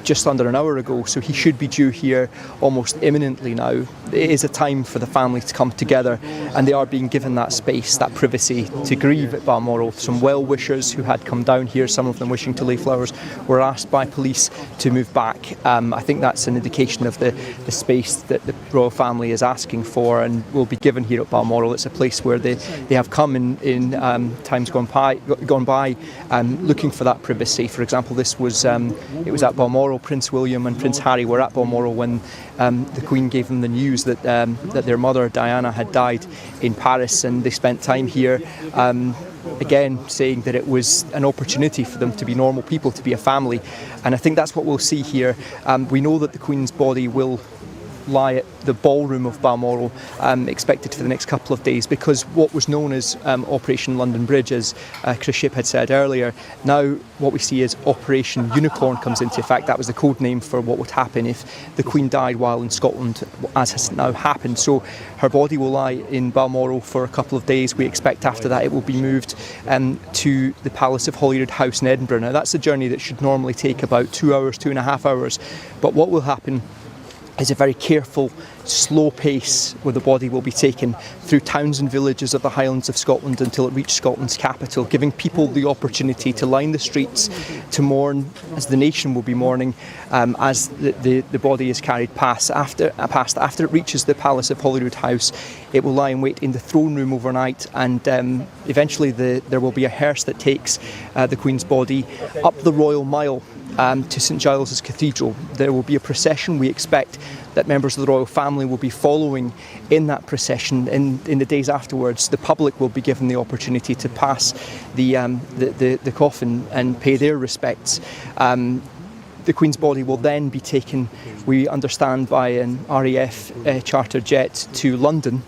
just under an hour ago, so he should be due here almost imminently now. It is a time for the family to come together, and they are being given that space, that privacy to grieve at Balmoral. Some well-wishers who had come down here, some of them wishing to lay flowers, were asked by police to move back. I think that's an indication of the space that the royal family is asking for and will be given here at Balmoral. It's a place where they have come in times gone by looking for that privacy. For example, it was at Balmoral Prince William and Prince Harry Mary were at Balmoral when the Queen gave them the news that their mother Diana had died in Paris, and they spent time here. Again, saying that it was an opportunity for them to be normal people, to be a family. And I think that's what we'll see here. We know that the Queen's body will lie at the ballroom of Balmoral, expected for the next couple of days, because what was known as Operation London Bridge, as Chris Shipp had said earlier, now what we see is Operation Unicorn comes into effect. That was the code name for what would happen if the Queen died while in Scotland, as has now happened. So her body will lie in Balmoral for a couple of days. We expect after that it will be moved to the Palace of Holyrood House in Edinburgh. Now that's a journey that should normally take about 2 hours, 2.5 hours, but what will happen is a very careful, slow pace where the body will be taken through towns and villages of the Highlands of Scotland until it reached Scotland's capital, giving people the opportunity to line the streets to mourn, as the nation will be mourning, as the body is carried past. After it reaches the Palace of Holyrood House, it will lie in wait in the throne room overnight, and eventually there will be a hearse that takes the Queen's body up the Royal Mile to St Giles's Cathedral. There will be a procession. We expect that members of the royal family will be following in that procession. In the days afterwards, the public will be given the opportunity to pass the coffin and pay their respects. The Queen's body will then be taken, we understand, by an RAF charter jet to London,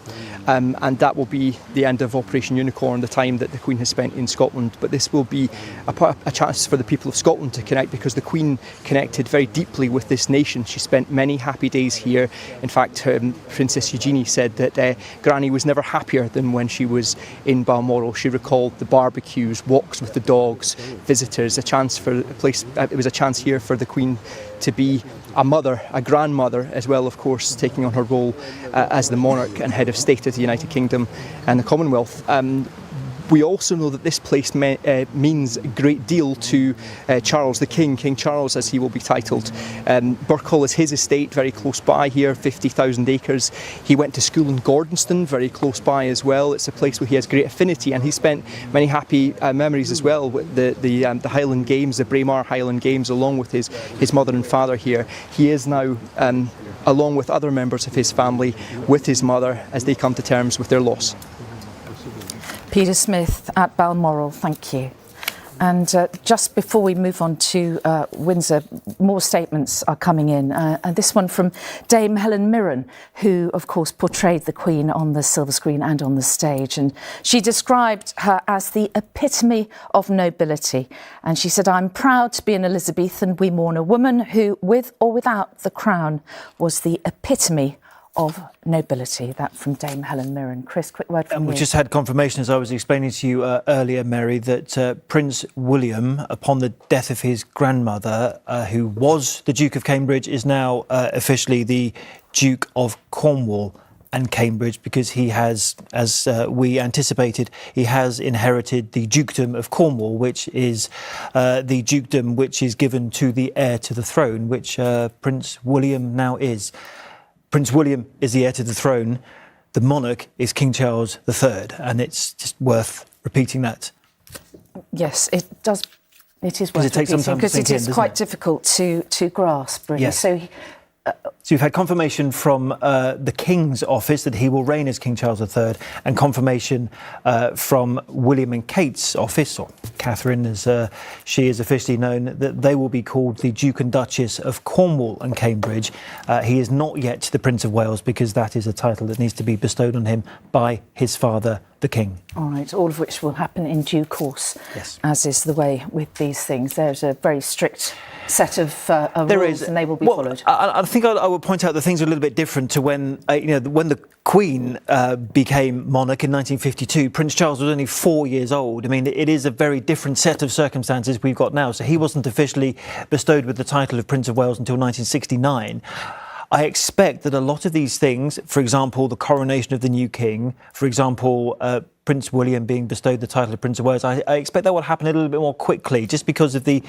and that will be the end of Operation Unicorn, the time that the Queen has spent in Scotland. But this will be a chance for the people of Scotland to connect, because the Queen connected very deeply with this nation. She spent many happy days here. In fact, Princess Eugenie said that Granny was never happier than when she was in Balmoral. She recalled the barbecues, walks with the dogs, visitors, it was a chance here for the Queen to be a mother, a grandmother, as well, of course, taking on her role as the monarch and head of state of the United Kingdom and the Commonwealth. We also know that this place means a great deal to Charles the King, King Charles as he will be titled. Birkhall is his estate, very close by here, 50,000 acres. He went to school in Gordonston, very close by as well. It's a place where he has great affinity, and he spent many happy memories as well with the Highland Games, the Braemar Highland Games, along with his mother and father here. He is now, along with other members of his family, with his mother as they come to terms with their loss. Peter Smith at Balmoral, thank you. And just before we move on to Windsor, more statements are coming in. And this one from Dame Helen Mirren, who, of course, portrayed the Queen on the silver screen and on the stage. And she described her as the epitome of nobility. And she said, "I'm proud to be an Elizabethan. We mourn a woman who, with or without the crown, was the epitome of nobility." That from Dame Helen Mirren. Chris, quick word from you. We just had confirmation, as I was explaining to you earlier, Mary, that Prince William, upon the death of his grandmother, who was the Duke of Cambridge, is now officially the Duke of Cornwall and Cambridge, because he has, as we anticipated, he has inherited the Dukedom of Cornwall, which is the dukedom which is given to the heir to the throne, which Prince William now is. Prince William is the heir to the throne. The monarch is King Charles III, and it's just worth repeating that. Yes, it does. It is worth it takes some repeating, time to because sink it is in, quite doesn't difficult to grasp, really. Yes. So you've had confirmation from the King's office that he will reign as King Charles III, and confirmation from William and Kate's office, or Catherine as she is officially known, that they will be called the Duke and Duchess of Cornwall and Cambridge. He is not yet the Prince of Wales, because that is a title that needs to be bestowed on him by his father, the King. all right, all of which will happen in due course, yes, as is the way with these things. There's a very strict set of rules, and they will be followed. I think I would point out that things are a little bit different to when when the Queen became monarch in 1952. Prince Charles was only 4 years old. I mean, it is a very different set of circumstances we've got now. So he wasn't officially bestowed with the title of Prince of Wales until 1969. I expect that a lot of these things, for example, the coronation of the new king, for example, Prince William being bestowed the title of Prince of Wales, I expect that will happen a little bit more quickly, just because of the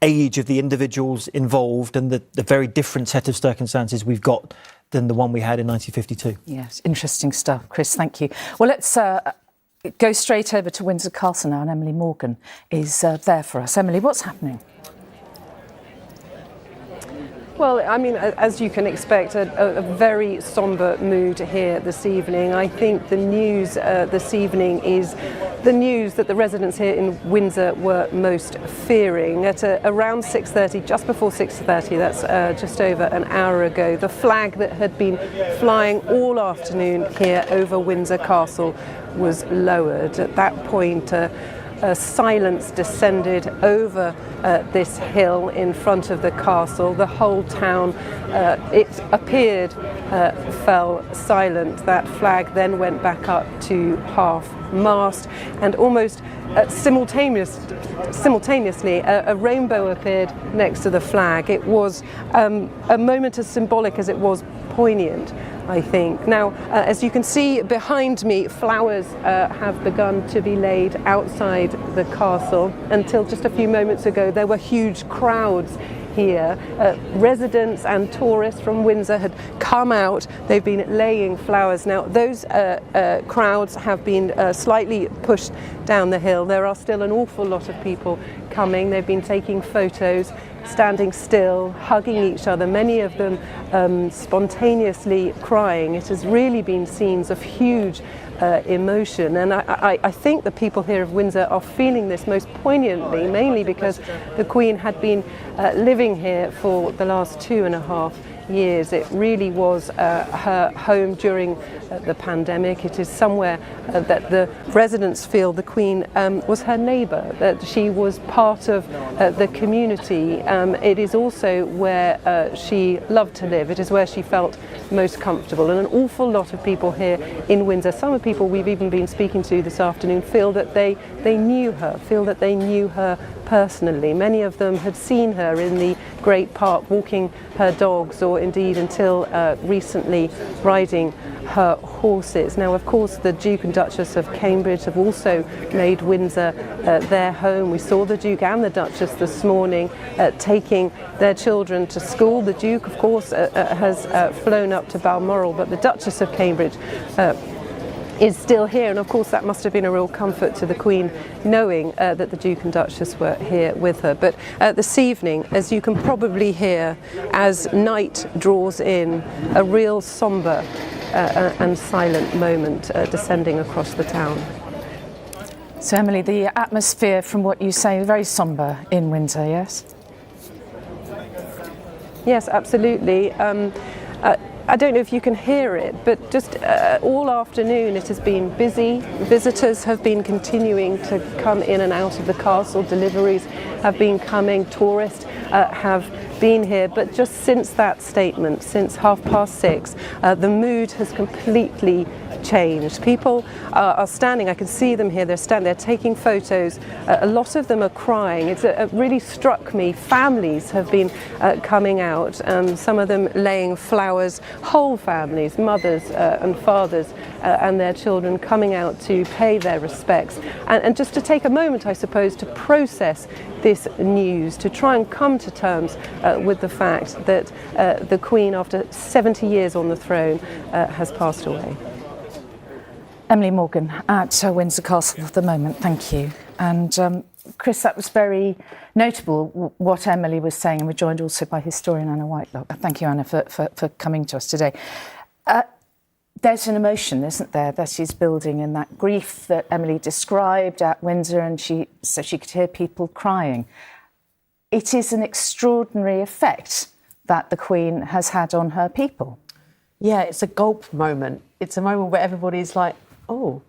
age of the individuals involved and the very different set of circumstances we've got than the one we had in 1952. Yes, interesting stuff. Chris, thank you. Well, let's go straight over to Windsor Castle now, and Emily Morgan is there for us. Emily, what's happening? Well, I mean, as you can expect, a very sombre mood here this evening. I think the news this evening is the news that the residents here in Windsor were most fearing. At around 6:30, just before 6:30, that's just over an hour ago, the flag that had been flying all afternoon here over Windsor Castle was lowered. At that point, silence descended over this hill in front of the castle. The whole town, it appeared, fell silent. That flag then went back up to half-mast, and almost simultaneously a rainbow appeared next to the flag. It was a moment as symbolic as it was poignant, I think. Now, as you can see behind me, flowers have begun to be laid outside the castle. Until just a few moments ago, there were huge crowds here. Residents and tourists from Windsor had come out. They've been laying flowers. Now, those crowds have been slightly pushed down the hill. There are still an awful lot of people coming. They've been taking photos, standing still, hugging each other, many of them spontaneously crying. It has really been scenes of huge emotion, and I think the people here of Windsor are feeling this most poignantly, mainly because the Queen had been living here for the last 2.5 years. It really was her home during the pandemic. It is somewhere that the residents feel the Queen was her neighbour, that she was part of the community. It is also where she loved to live. It is where she felt most comfortable. And an awful lot of people here in Windsor, some of the people we've even been speaking to this afternoon, feel that they knew her, feel that they knew her personally. Many of them had seen her in the Great Park walking her dogs, or indeed until recently riding her horses. Now, of course, the Duke and Duchess of Cambridge have also made Windsor their home. We saw the Duke and the Duchess this morning taking their children to school. The Duke, of course, has flown up to Balmoral, but the Duchess of Cambridge is still here, and of course that must have been a real comfort to the Queen, knowing that the Duke and Duchess were here with her. But this evening, as you can probably hear, as night draws in, a real sombre and silent moment descending across the town. So Emily, the atmosphere from what you say is very sombre in Windsor, yes? Yes, absolutely. I don't know if you can hear it, but just all afternoon it has been busy. Visitors have been continuing to come in and out of the castle. Deliveries have been coming. Tourists have been here. But just since that statement, since 6:30, the mood has completely changed. People are standing, I can see them here, they're taking photos. A lot of them are crying. It really struck me. Families have been coming out, some of them laying flowers, whole families, mothers and fathers and their children coming out to pay their respects. And just to take a moment, I suppose, to process this news, to try and come to terms with the fact that the Queen, after 70 years on the throne, has passed away. Emily Morgan at Windsor Castle at the moment, thank you. And Chris, that was very notable what Emily was saying, and we're joined also by historian Anna Whitelock. Thank you, Anna, for coming to us today. There's an emotion, isn't there, that is building in that grief that Emily described at Windsor, and so she could hear people crying. It is an extraordinary effect that the Queen has had on her people. Yeah, it's a gulp moment. It's a moment where everybody's like, oh.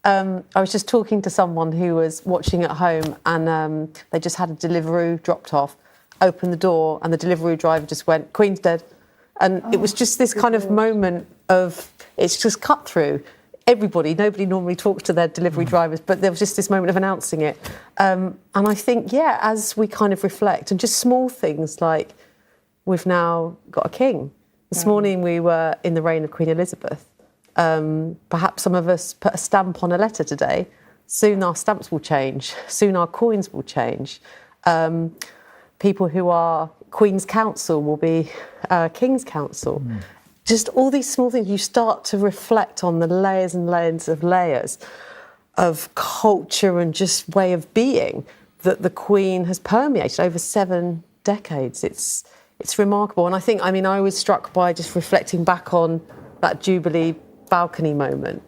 I was just talking to someone who was watching at home, and they just had a Deliveroo dropped off, opened the door, and the Deliveroo driver just went, "Queen's dead." And it was just this kind of moment of, it's just cut through. Nobody normally talks to their delivery drivers, but there was just this moment of announcing it. And I think, yeah, as we kind of reflect, and just small things like we've now got a king. This morning we were in the reign of Queen Elizabeth. Perhaps some of us put a stamp on a letter today. Soon our stamps will change. Soon our coins will change. People who are Queen's Counsel will be King's Counsel. Just all these small things, you start to reflect on the layers and layers of culture and just way of being that the Queen has permeated over 7 decades. It's remarkable. And I think, I mean, I was struck by just reflecting back on that Jubilee balcony moment.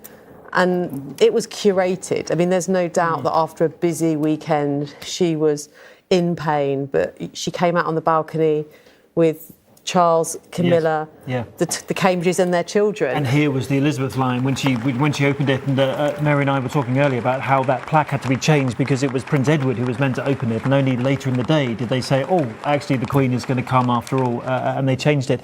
And it was curated. I mean, there's no doubt that after a busy weekend, she was in pain, but she came out on the balcony with Charles, Camilla, the Cambridges and their children. And here was the Elizabeth line when she opened it, and Mary and I were talking earlier about how that plaque had to be changed because it was Prince Edward who was meant to open it, and only later in the day did they say, oh, actually the Queen is going to come after all, and they changed it.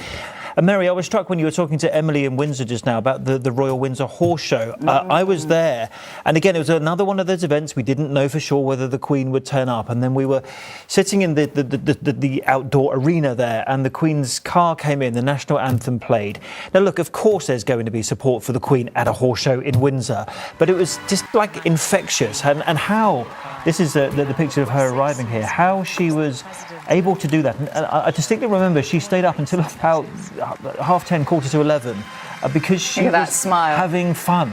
And Mary, I was struck when you were talking to Emily in Windsor just now about the Royal Windsor Horse Show. I was there, and again, it was another one of those events we didn't know for sure whether the Queen would turn up, and then we were sitting in the outdoor arena there, and the Queen's car came in, the national anthem played. Now look, of course there's going to be support for the Queen at a horse show in Windsor, but it was just like infectious, and how, this is the picture of her arriving here, how she was able to do that. And I distinctly remember she stayed up until about 10:30, 11:45, because she was having fun.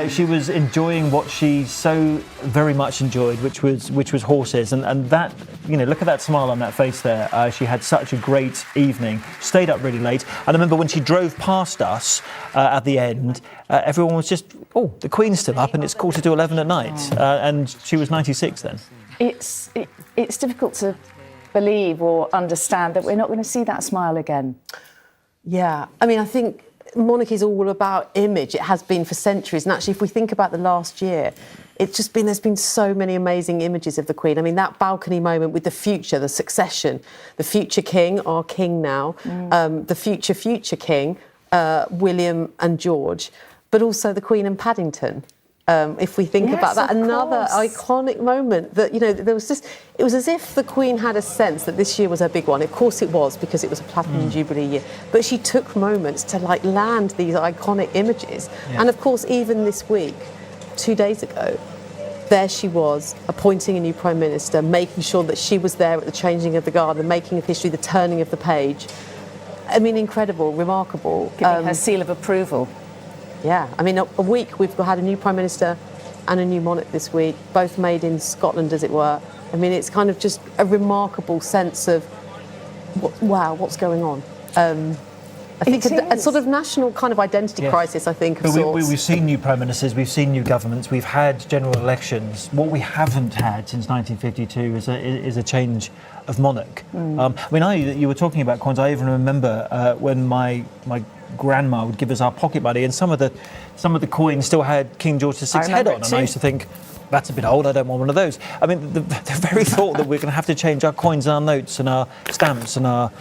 She was enjoying what she so very much enjoyed, which was horses, and that, you know, look at that smile on that face there. She had such a great evening. Stayed up really late, and I remember when she drove past us at the end, everyone was just, oh, the Queen's still up, and it's 11:45 at night, and she was 96 then. It's difficult to believe or understand that we're not going to see that smile again. Yeah, I mean, I think monarchy is all about image. It has been for centuries. And actually, if we think about the last year, there's been so many amazing images of the Queen. I mean, that balcony moment with the future, the succession, the future king, our king now, the future king, William and George, but also the Queen and Paddington. If we think about that, another iconic moment that, you know, it was as if the Queen had a sense that this year was her big one. Of course it was, because it was a Platinum Jubilee year, but she took moments to like land these iconic images. And of course, even this week, 2 days ago, there she was, appointing a new Prime Minister, making sure that she was there at the changing of the guard, the making of history, the turning of the page. I mean, incredible, remarkable. Giving her seal of approval. Yeah, I mean, a week we've had a new Prime Minister and a new monarch this week, both made in Scotland, as it were. I mean, it's kind of just a remarkable sense of, wow, what's going on? I think a sort of national kind of identity crisis, I think, of sorts. We've seen new Prime Ministers, we've seen new governments, we've had general elections. What we haven't had since 1952 is a change of monarch. I mean, you were talking about coins. I even remember when my grandma would give us our pocket money, and some of the coins still had King George VI's head on, and I used to think, that's a bit old, I don't want one of those. I mean, the very thought that we're going to have to change our coins and our notes and our stamps and our,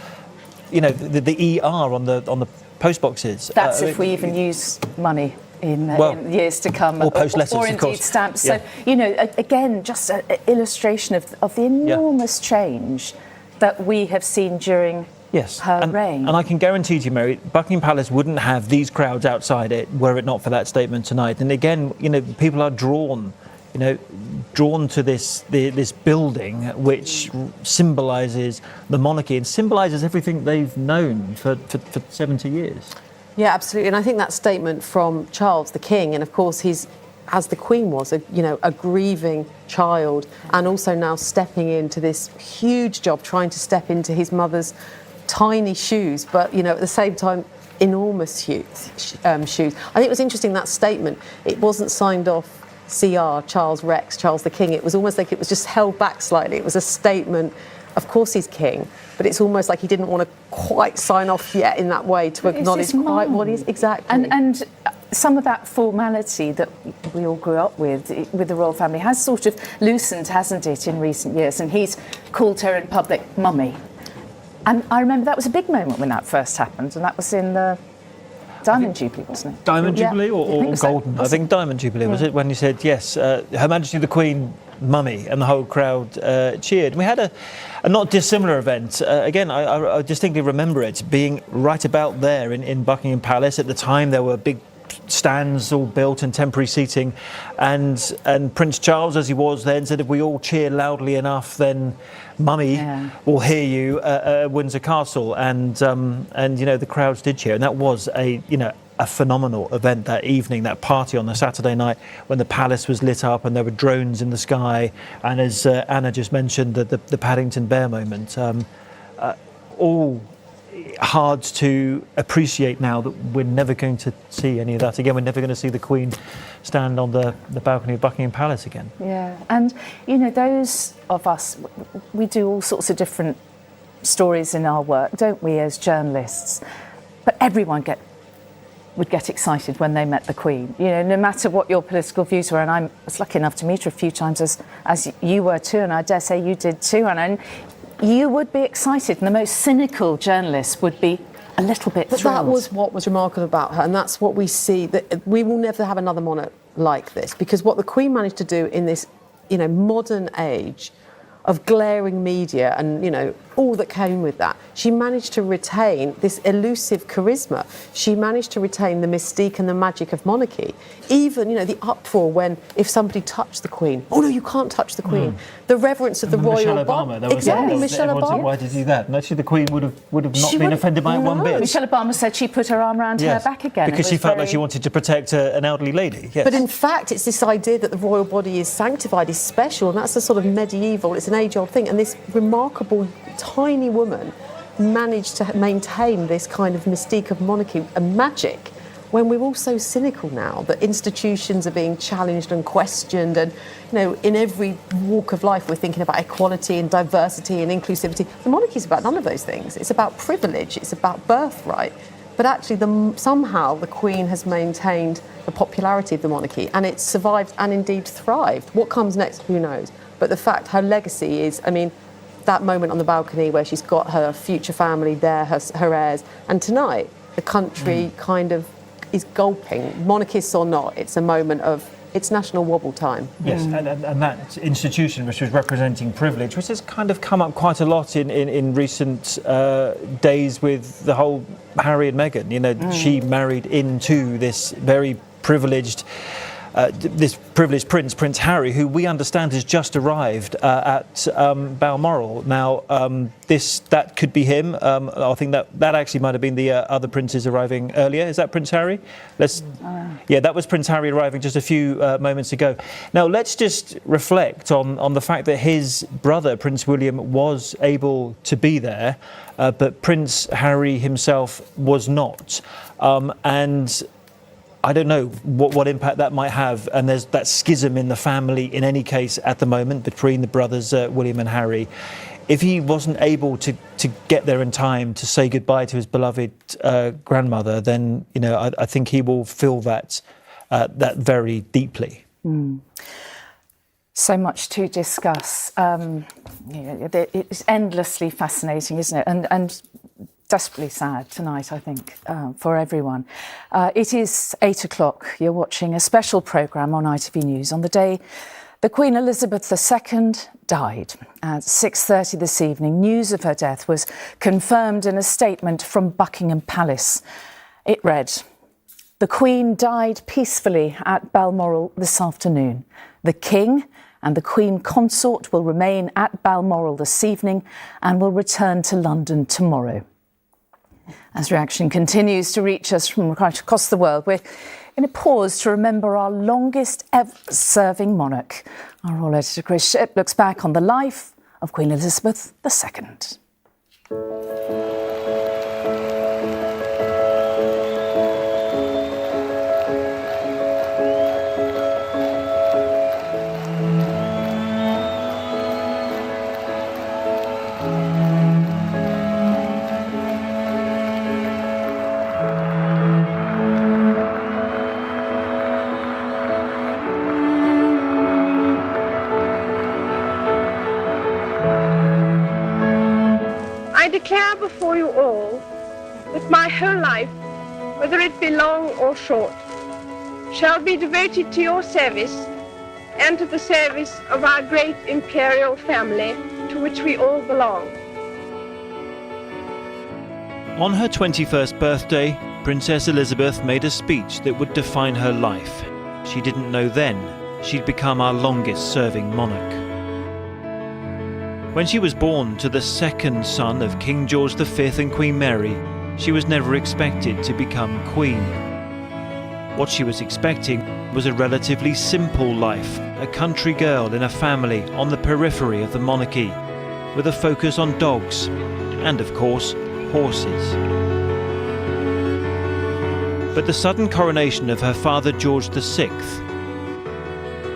you know, the ER on the post boxes. That's if we even use money in years to come, or post letters, or of indeed course. Stamps. So, you know, again, just an illustration of the enormous change that we have seen during her reign. And I can guarantee to you, Mary, Buckingham Palace wouldn't have these crowds outside it were it not for that statement tonight. And again, you know, people are drawn to this building which symbolises the monarchy and symbolises everything they've known for 70 years. Yeah, absolutely. And I think that statement from Charles, the King, and of course he's, as the Queen was, a grieving child, and also now stepping into this huge job, trying to step into his mother's tiny shoes, but, you know, at the same time, enormous shoes. I think it was interesting, that statement, it wasn't signed off CR, Charles Rex, Charles the King. It was almost like it was just held back slightly. It was a statement. Of course he's king, but it's almost like he didn't want to quite sign off yet in that way to acknowledge quite what he's exactly. And some of that formality that we all grew up with the royal family has sort of loosened, hasn't it, in recent years? And he's called her in public mummy. And I remember that was a big moment when that first happened, and that was in the Diamond Jubilee, wasn't it? Diamond Jubilee or Golden? I think Diamond Jubilee was it, when you said, yes, Her Majesty the Queen, mummy, and the whole crowd cheered. And we had a not dissimilar event. Again, I distinctly remember it being right about there in Buckingham Palace. At the time, there were big stands all built and temporary seating, and Prince Charles, as he was then, said if we all cheer loudly enough, then Mummy will hear you at Windsor Castle, and you know, the crowds did cheer, and that was a phenomenal event that evening, that party on the Saturday night when the palace was lit up and there were drones in the sky, and as Anna just mentioned, the Paddington Bear moment. all hard to appreciate now that we're never going to see any of that again. We're never going to see the Queen stand on the balcony of Buckingham Palace again. Yeah, and you know, those of us, we do all sorts of different stories in our work, don't we, as journalists? But everyone would get excited when they met the Queen. You know, no matter what your political views were, and I was lucky enough to meet her a few times, as you were too, and I dare say you did too, and you would be excited, and the most cynical journalists would be a little bit thrilled. But that was what was remarkable about her, and that's what we see, that we will never have another monarch like this, because what the Queen managed to do in this, you know, modern age of glaring media and, you know, all that came with that, she managed to retain this elusive charisma. She managed to retain the mystique and the magic of monarchy. Even, you know, the uproar when, if somebody touched the Queen, oh no, you can't touch the Queen. The reverence of the royal Michelle Obama. Exactly, Michelle Obama. Why did you do that? And actually, the Queen would have not been offended by it one bit. Michelle Obama said she put her arm around her back again. Because she felt like she wanted to protect an elderly lady. Yes. But in fact, it's this idea that the royal body is sanctified, is special, and that's a sort of medieval, it's an age-old thing. And this remarkable, tiny woman managed to maintain this kind of mystique of monarchy and magic when we're all so cynical now that institutions are being challenged and questioned, and, you know, in every walk of life we're thinking about equality and diversity and inclusivity. The monarchy is about none of those things. It's about privilege, it's about birthright. But actually, somehow the Queen has maintained the popularity of the monarchy, and it's survived and indeed thrived. What comes next, who knows? But the fact, her legacy is, I mean, that moment on the balcony where she's got her future family there, her heirs, and tonight the country kind of is gulping, monarchists or not. It's a moment of, it's national wobble time. Yes, and that institution, which was representing privilege, which has kind of come up quite a lot in recent days with the whole Harry and Meghan. You know, she married into this very privileged prince, Prince Harry, who we understand has just arrived at Balmoral. Now, that could be him. I think that actually might have been the other princes arriving earlier. Is that Prince Harry? Yeah, that was Prince Harry arriving just a few moments ago. Now, let's just reflect on the fact that his brother, Prince William, was able to be there, but Prince Harry himself was not. And I don't know what impact that might have, and there's that schism in the family in any case at the moment between the brothers William and Harry. If he wasn't able to get there in time to say goodbye to his beloved grandmother, then, you know, I think he will feel that very deeply. So much to discuss. It's endlessly fascinating, isn't it? And desperately sad tonight, I think, for everyone. It is 8 o'clock. You're watching a special programme on ITV News on the day the Queen Elizabeth II died. At 6:30 this evening, news of her death was confirmed in a statement from Buckingham Palace. It read, "The Queen died peacefully at Balmoral this afternoon. The King and the Queen Consort will remain at Balmoral this evening and will return to London tomorrow." As reaction continues to reach us from right across the world, we're in a pause to remember our longest ever serving monarch. Our royal editor Chris Shipp looks back on the life of Queen Elizabeth II. I declare before you all that my whole life, whether it be long or short, shall be devoted to your service and to the service of our great imperial family to which we all belong. On her 21st birthday, Princess Elizabeth made a speech that would define her life. She didn't know then she'd become our longest serving monarch. When she was born to the second son of King George V and Queen Mary, she was never expected to become queen. What she was expecting was a relatively simple life, a country girl in a family on the periphery of the monarchy. with a focus on dogs and, of course, horses. But the sudden coronation of her father George VI,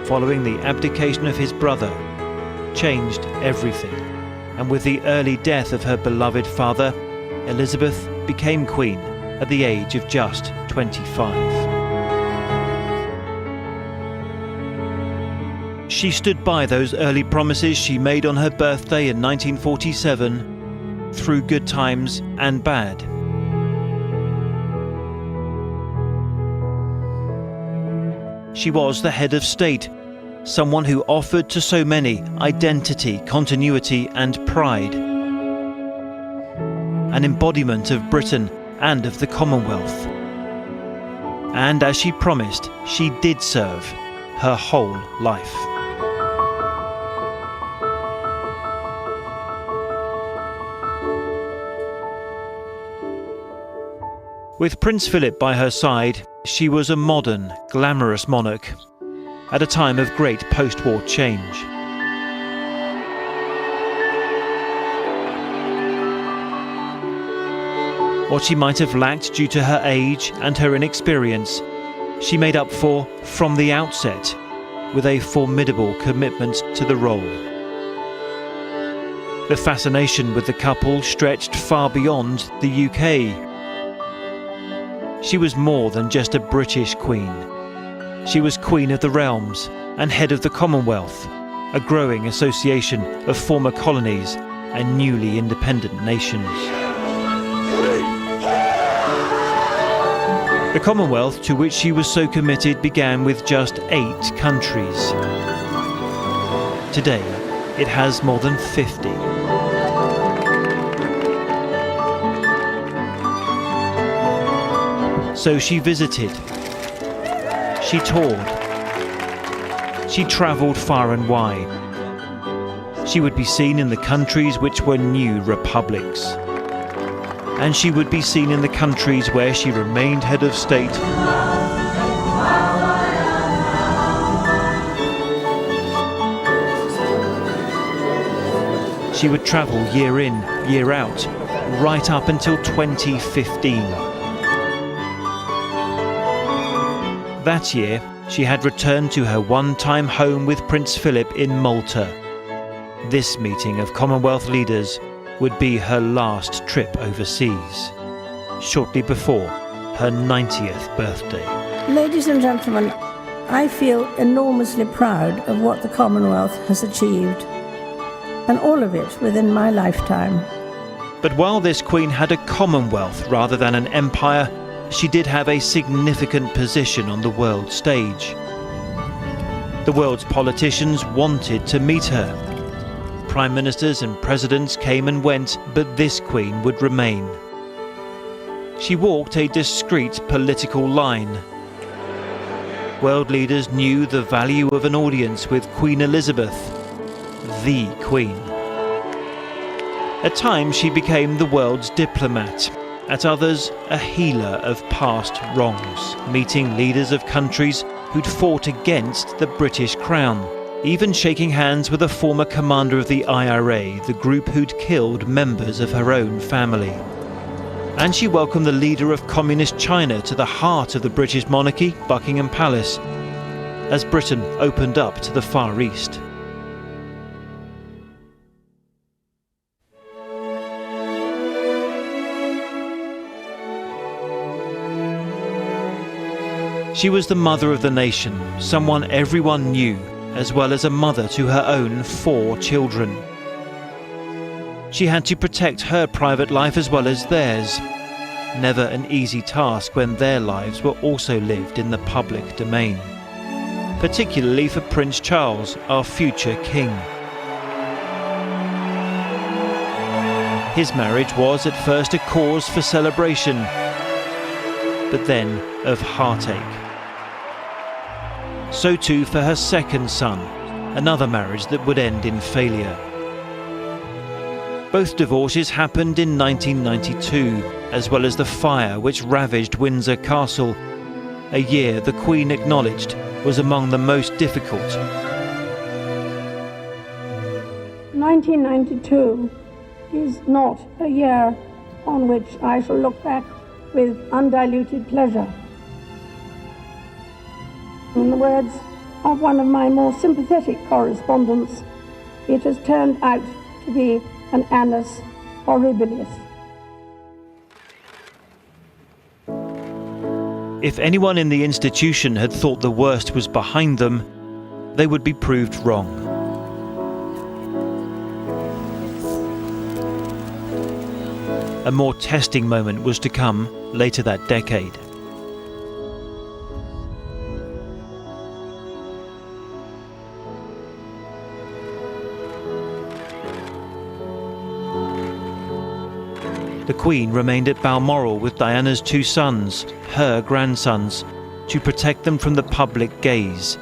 following the abdication of his brother, changed everything. And with the early death of her beloved father, Elizabeth became Queen at the age of just 25. She stood by those early promises she made on her birthday in 1947, through good times and bad. She was the head of state, someone who offered to so many identity, continuity and pride. An embodiment of Britain and of the Commonwealth. And as she promised, she did serve her whole life. With Prince Philip by her side, she was a modern, glamorous monarch at a time of great post-war change. What she might have lacked due to her age and her inexperience, she made up for from the outset with a formidable commitment to the role. The fascination with the couple stretched far beyond the UK. She was more than just a British queen. She was Queen of the Realms and head of the Commonwealth, a growing association of former colonies and newly independent nations. The Commonwealth, to which she was so committed, began with just 8 countries. Today, it has more than 50. So she visited, she toured, she travelled far and wide. She would be seen in the countries which were new republics. And she would be seen in the countries where she remained head of state. She would travel year in, year out, right up until 2015. That year, she had returned to her one-time home with Prince Philip in Malta. This meeting of Commonwealth leaders would be her last trip overseas, shortly before her 90th birthday. Ladies and gentlemen, I feel enormously proud of what the Commonwealth has achieved, and all of it within my lifetime. But while this queen had a commonwealth rather than an empire, she did have a significant position on the world stage. The world's politicians wanted to meet her. Prime ministers and presidents came and went, but this queen would remain. She walked a discreet political line. World leaders knew the value of an audience with Queen Elizabeth, the Queen. At times she became the world's diplomat, at others a healer of past wrongs, meeting leaders of countries who'd fought against the British Crown, even shaking hands with a former commander of the IRA, the group who'd killed members of her own family. And she welcomed the leader of Communist China to the heart of the British monarchy, Buckingham Palace, as Britain opened up to the Far East. She was the mother of the nation, someone everyone knew, as well as a mother to her own 4 children. She had to protect her private life as well as theirs. Never an easy task when their lives were also lived in the public domain. Particularly for Prince Charles, our future king. His marriage was at first a cause for celebration, but then of heartache. So too for her second son, another marriage that would end in failure. Both divorces happened in 1992, as well as the fire which ravaged Windsor Castle, a year the Queen acknowledged was among the most difficult. 1992 is not a year on which I shall look back with undiluted pleasure. In the words of one of my more sympathetic correspondents, it has turned out to be an annus horribilis. If anyone in the institution had thought the worst was behind them, they would be proved wrong. A more testing moment was to come later that decade. The Queen remained at Balmoral with Diana's 2 sons, her grandsons, to protect them from the public gaze.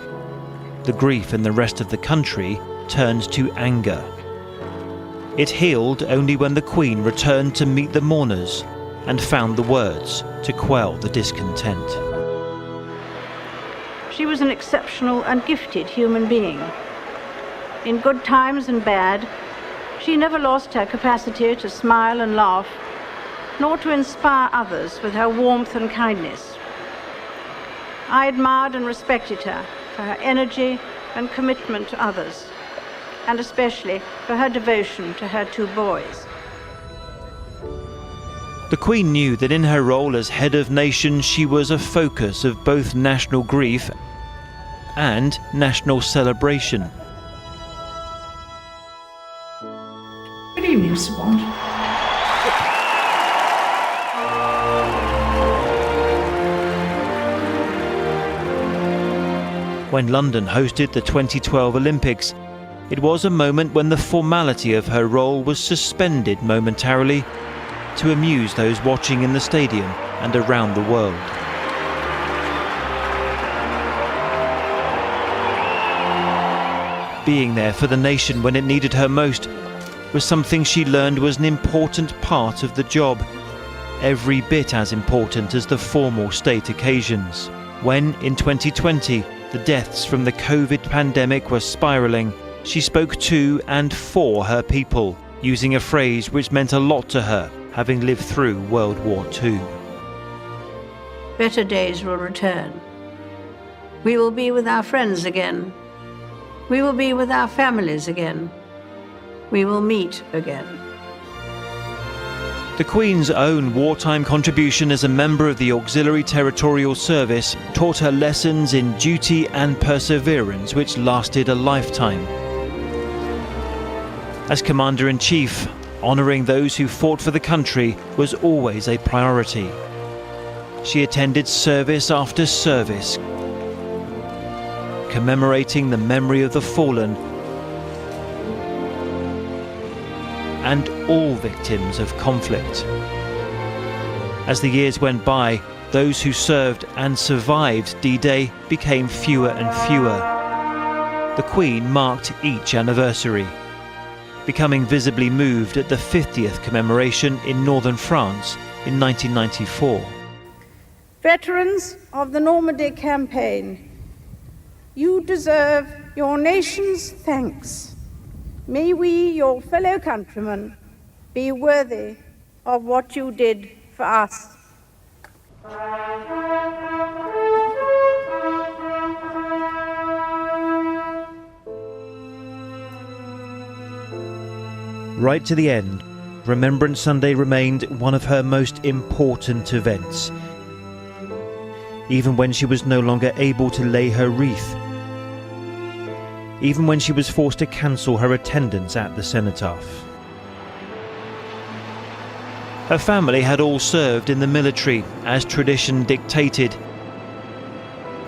The grief in the rest of the country turned to anger. It healed only when the Queen returned to meet the mourners and found the words to quell the discontent. She was an exceptional and gifted human being. In good times and bad, she never lost her capacity to smile and laugh, nor to inspire others with her warmth and kindness. I admired and respected her for her energy and commitment to others, and especially for her devotion to her 2 boys. The Queen knew that in her role as head of nation she was a focus of both national grief and national celebration. Good evening, Mr. Bond. When London hosted the 2012 Olympics, it was a moment when the formality of her role was suspended momentarily to amuse those watching in the stadium and around the world. Being there for the nation when it needed her most was something she learned was an important part of the job, every bit as important as the formal state occasions. When, in 2020, the deaths from the COVID pandemic were spiralling, she spoke to and for her people, using a phrase which meant a lot to her, having lived through World War II. Better days will return. We will be with our friends again. We will be with our families again. We will meet again. The Queen's own wartime contribution as a member of the Auxiliary Territorial Service taught her lessons in duty and perseverance which lasted a lifetime. As Commander-in-Chief, honouring those who fought for the country was always a priority. She attended service after service, commemorating the memory of the fallen and all victims of conflict. As the years went by, those who served and survived D-Day became fewer and fewer. The Queen marked each anniversary, becoming visibly moved at the 50th commemoration in northern France in 1994. Veterans of the Normandy campaign, you deserve your nation's thanks. May we, your fellow countrymen, be worthy of what you did for us. Right to the end, Remembrance Sunday remained one of her most important events, even when she was no longer able to lay her wreath, even when she was forced to cancel her attendance at the cenotaph. Her family had all served in the military, as tradition dictated,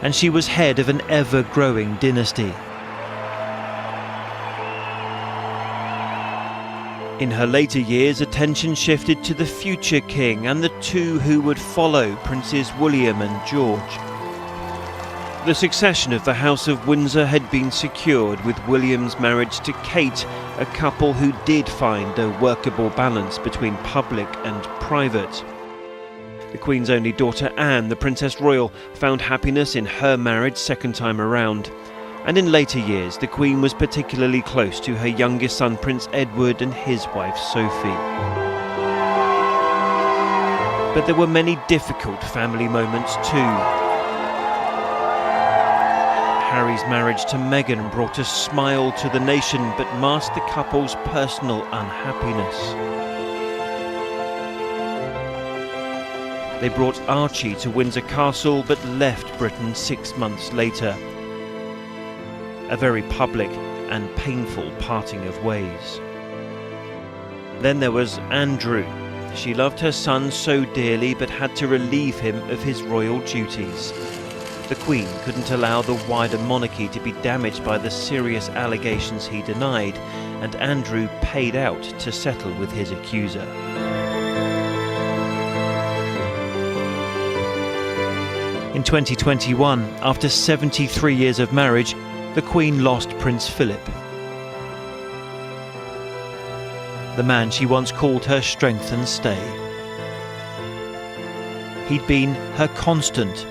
and she was head of an ever-growing dynasty. In her later years, attention shifted to the future king and the 2 who would follow, Princes William and George. The succession of the House of Windsor had been secured with William's marriage to Kate, a couple who did find a workable balance between public and private. The Queen's only daughter Anne, the Princess Royal, found happiness in her marriage second time around. And in later years, the Queen was particularly close to her youngest son, Prince Edward, and his wife, Sophie. But there were many difficult family moments too. Harry's marriage to Meghan brought a smile to the nation, but masked the couple's personal unhappiness. They brought Archie to Windsor Castle, but left Britain 6 months later. A very public and painful parting of ways. Then there was Andrew. She loved her son so dearly, but had to relieve him of his royal duties. The Queen couldn't allow the wider monarchy to be damaged by the serious allegations he denied, and Andrew paid out to settle with his accuser. In 2021, after 73 years of marriage, the Queen lost Prince Philip, the man she once called her strength and stay. He'd been her constant,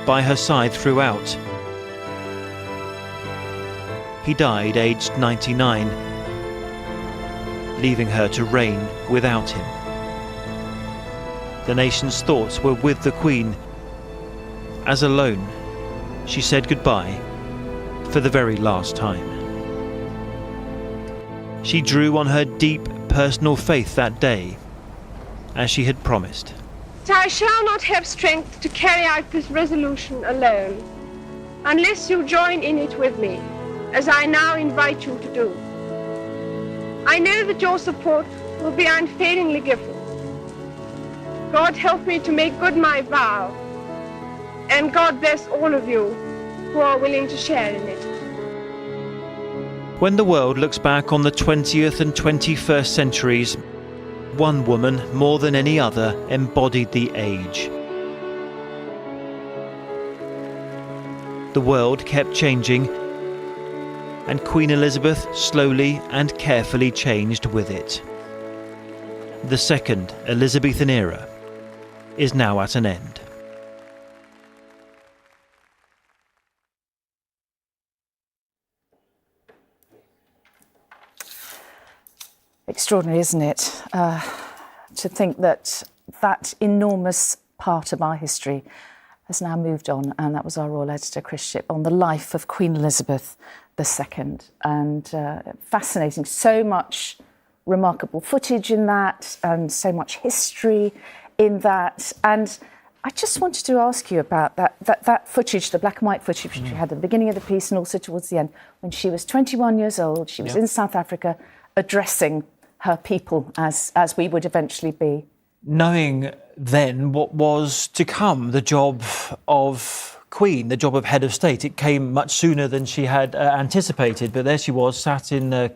by her side throughout. He died aged 99, leaving her to reign without him. The nation's thoughts were with the Queen, as alone she said goodbye for the very last time. She drew on her deep personal faith that day, as she had promised. I shall not have strength to carry out this resolution alone, unless you join in it with me, as I now invite you to do. I know that your support will be unfailingly given. God help me to make good my vow, and God bless all of you who are willing to share in it. When the world looks back on the 20th and 21st centuries, one woman, more than any other, embodied the age. The world kept changing, and Queen Elizabeth slowly and carefully changed with it. The second Elizabethan era is now at an end. Extraordinary, isn't it? To think that that enormous part of our history has now moved on, and that was our Royal Editor, Chris Shipp, on the life of Queen Elizabeth II. And fascinating, so much remarkable footage in that, and so much history in that. And I just wanted to ask you about that footage, the black and white footage which you had at the beginning of the piece and also towards the end, when she was 21 years old, she was in South Africa, addressing her people as we would eventually be. Knowing then what was to come, the job of Queen, the job of head of state. It came much sooner than she had anticipated, but there she was, sat in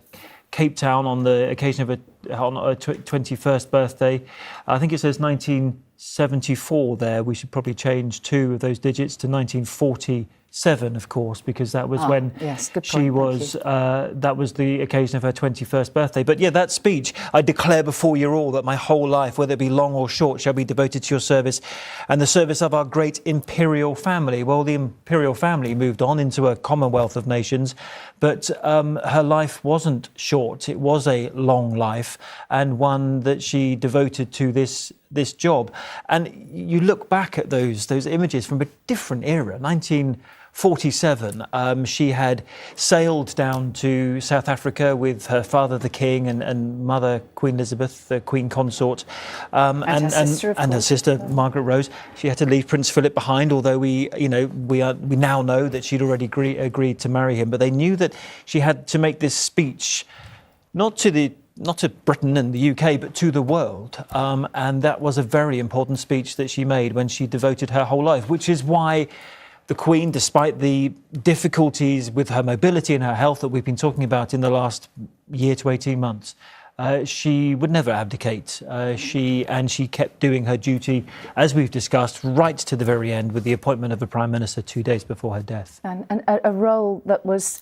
Cape Town on the occasion of her 21st birthday. I think it says 1974 there. We should probably change 2 of those digits to 1947, of course, because that was when she was, that was the occasion of her 21st birthday. But yeah, that speech, I declare before you all that my whole life, whether it be long or short, shall be devoted to your service and the service of our great imperial family. Well, the imperial family moved on into a commonwealth of nations, but her life wasn't short. It was a long life, and one that she devoted to this job. And you look back at those images from a different era, 1947. She had sailed down to South Africa with her father, the King, and mother, Queen Elizabeth, the Queen Consort, and her sister, Margaret Rose. She had to leave Prince Philip behind, although we now know that she'd already agreed to marry him. But they knew that she had to make this speech, not to Britain and the UK, but to the world. And that was a very important speech that she made when she devoted her whole life, which is why the Queen, despite the difficulties with her mobility and her health that we've been talking about in the last year to 18 months, she would never abdicate. She kept doing her duty, as we've discussed, right to the very end, with the appointment of a Prime Minister 2 days before her death. And a role that was,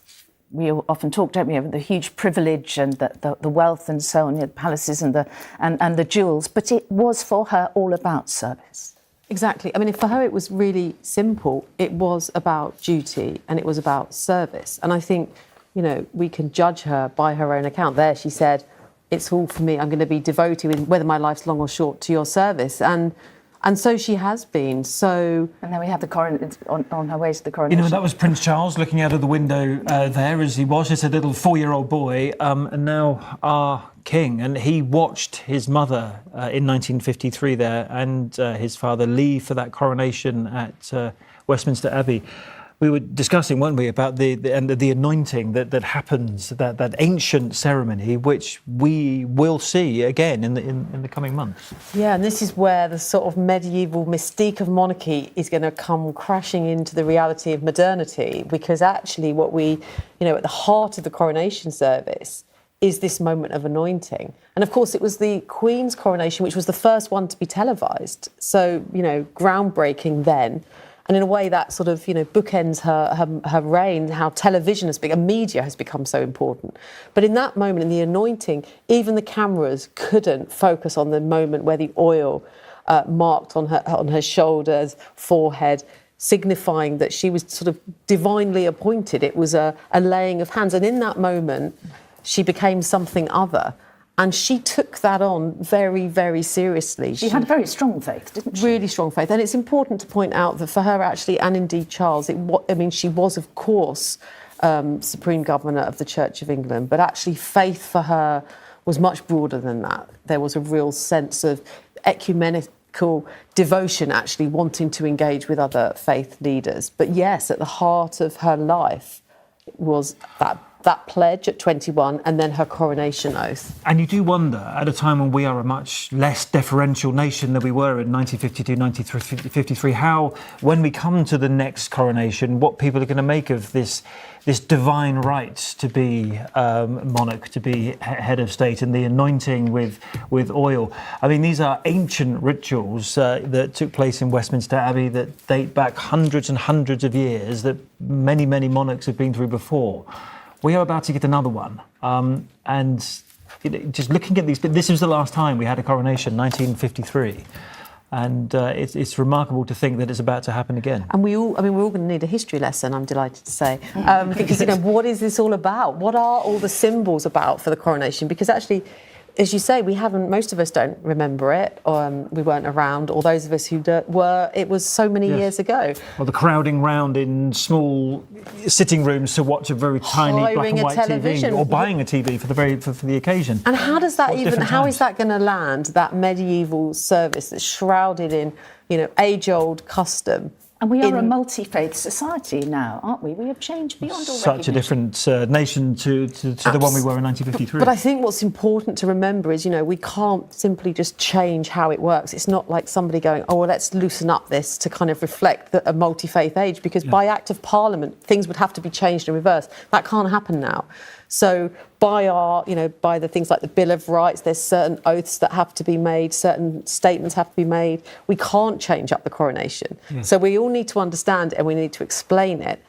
we often talk, don't we, of the huge privilege and the wealth and so on, the palaces and the jewels, but it was for her all about service. Exactly. I mean, for her, it was really simple. It was about duty and it was about service. And I think, you know, we can judge her by her own account. There, she said, it's all for me. I'm going to be devoted, whether my life's long or short, to your service. And so she has been. So, and then we have the coroner on her way to the coronation. You know, that was Prince Charles looking out of the window there as he was just a little 4-year-old boy, and now our king. And he watched his mother in 1953 there and his father leave for that coronation at Westminster Abbey. We were discussing, weren't we, about the anointing that happens, that ancient ceremony, which we will see again in the coming months. Yeah, and this is where the sort of medieval mystique of monarchy is going to come crashing into the reality of modernity, because actually what we, you know, at the heart of the coronation service is this moment of anointing. And of course, it was the Queen's coronation, which was the first one to be televised. So, you know, groundbreaking then. And in a way that sort of, you know, bookends her reign, how television has become, media has become so important. But in that moment, in the anointing, even the cameras couldn't focus on the moment where the oil marked on her shoulders, forehead, signifying that she was sort of divinely appointed. It was a laying of hands. And in that moment, she became something other. And she took that on very, very seriously. She had very strong faith, didn't she? Really strong faith. And it's important to point out that for her, actually, and indeed Charles, she was, of course, Supreme Governor of the Church of England, but actually faith for her was much broader than that. There was a real sense of ecumenical devotion, actually wanting to engage with other faith leaders. But yes, at the heart of her life was that pledge at 21 and then her coronation oath. And you do wonder, at a time when we are a much less deferential nation than we were in 1952, 1953, how, when we come to the next coronation, what people are going to make of this divine right to be monarch, to be head of state, and the anointing with oil. I mean, these are ancient rituals that took place in Westminster Abbey that date back hundreds and hundreds of years that many, many monarchs have been through before. We are about to get another one. And just looking at these, this was the last time we had a coronation, 1953. And it's remarkable to think that it's about to happen again. And we're all going to need a history lesson, I'm delighted to say. Because, you know, what is this all about? What are all the symbols about for the coronation? Because actually, as you say, most of us don't remember it, or we weren't around, or those of us who were, it was so many years ago. Well, the crowding round in small sitting rooms to watch a very tiny black and white TV, or buying a TV for the occasion. And how does that how is that going to land, that medieval service that's shrouded in, you know, age-old custom? And we are a multi-faith society now, aren't we? We have changed beyond all such a different nation to the one we were in 1953. But I think what's important to remember is, you know, we can't simply just change how it works. It's not like somebody going, oh, well, let's loosen up this to kind of reflect a multi-faith age, because by Act of Parliament, things would have to be changed and reversed. That can't happen now. So by the things like the Bill of Rights, there's certain oaths that have to be made, certain statements have to be made. We can't change up the coronation. So we all need to understand it and we need to explain it.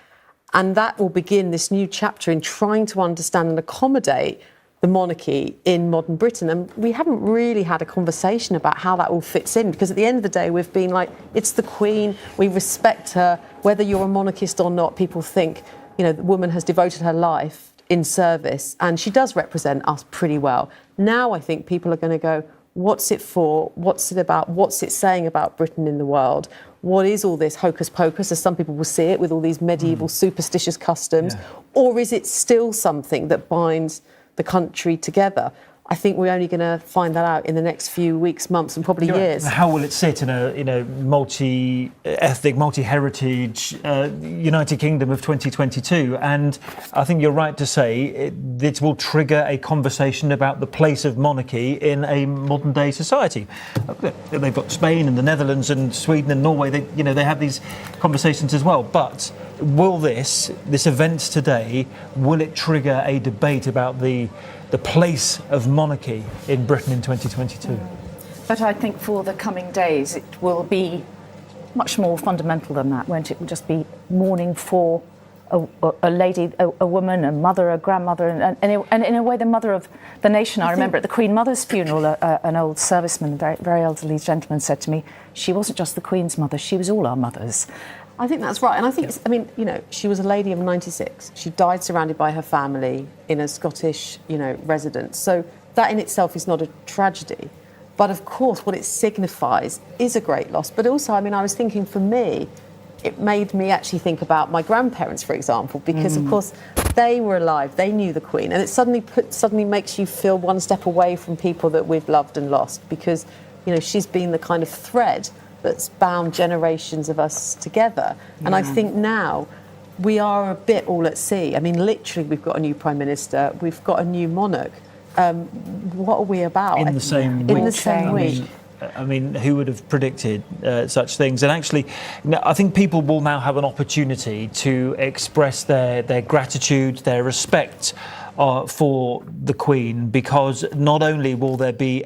And that will begin this new chapter in trying to understand and accommodate the monarchy in modern Britain. And we haven't really had a conversation about how that all fits in, because at the end of the day, we've been like, it's the Queen, we respect her. Whether you're a monarchist or not, people think, you know, the woman has devoted her life in service, and she does represent us pretty well. Now I think people are going to go, what's it for? What's it about? What's it saying about Britain in the world? What is all this hocus pocus, as some people will see it, with all these medieval superstitious customs? Or is it still something that binds the country together? I think we're only going to find that out in the next few weeks, months, and probably years. How will it sit in a multi-ethnic, multi-heritage United Kingdom of 2022? And I think you're right to say it will trigger a conversation about the place of monarchy in a modern-day society. They've got Spain and the Netherlands and Sweden and Norway. They have these conversations as well. But will this event today, will it trigger a debate about the place of monarchy in Britain in 2022? But I think for the coming days, it will be much more fundamental than that, won't it? It will just be mourning for a lady, a woman, a mother, a grandmother, and in a way the mother of the nation. I remember at the Queen Mother's funeral, an old serviceman, a very, very elderly gentleman, said to me, she wasn't just the Queen's mother, she was all our mothers. I think that's right. And I think, she was a lady of 96. She died surrounded by her family in a Scottish, residence. So that in itself is not a tragedy. But of course, what it signifies is a great loss. But also, I was thinking for me, it made me actually think about my grandparents, for example, because of course they were alive, they knew the Queen. And it suddenly makes you feel one step away from people that we've loved and lost because, she's been the kind of thread that's bound generations of us together. And I think now we are a bit all at sea. Literally, we've got a new Prime Minister, we've got a new monarch. What are we about? In the same week. In the same week. Who would have predicted such things? And actually, I think people will now have an opportunity to express their gratitude, their respect for the Queen, because not only will there be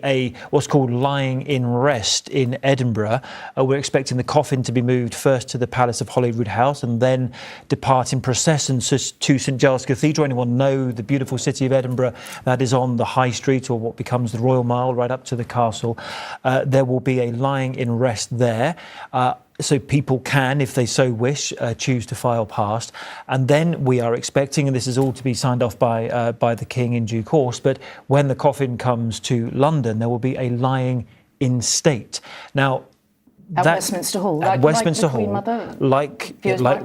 what's called lying in rest in Edinburgh, we're expecting the coffin to be moved first to the Palace of Holyrood House and then depart in procession to St Giles Cathedral. Anyone know the beautiful city of Edinburgh that is on the High Street, or what becomes the Royal Mile, right up to the castle? There will be a lying in rest there. So people can, if they so wish, choose to file past. And then we are expecting, and this is all to be signed off by the King in due course, but when the coffin comes to London, there will be a lying in state. Now, at Westminster Hall, at Westminster like the Queen Mother,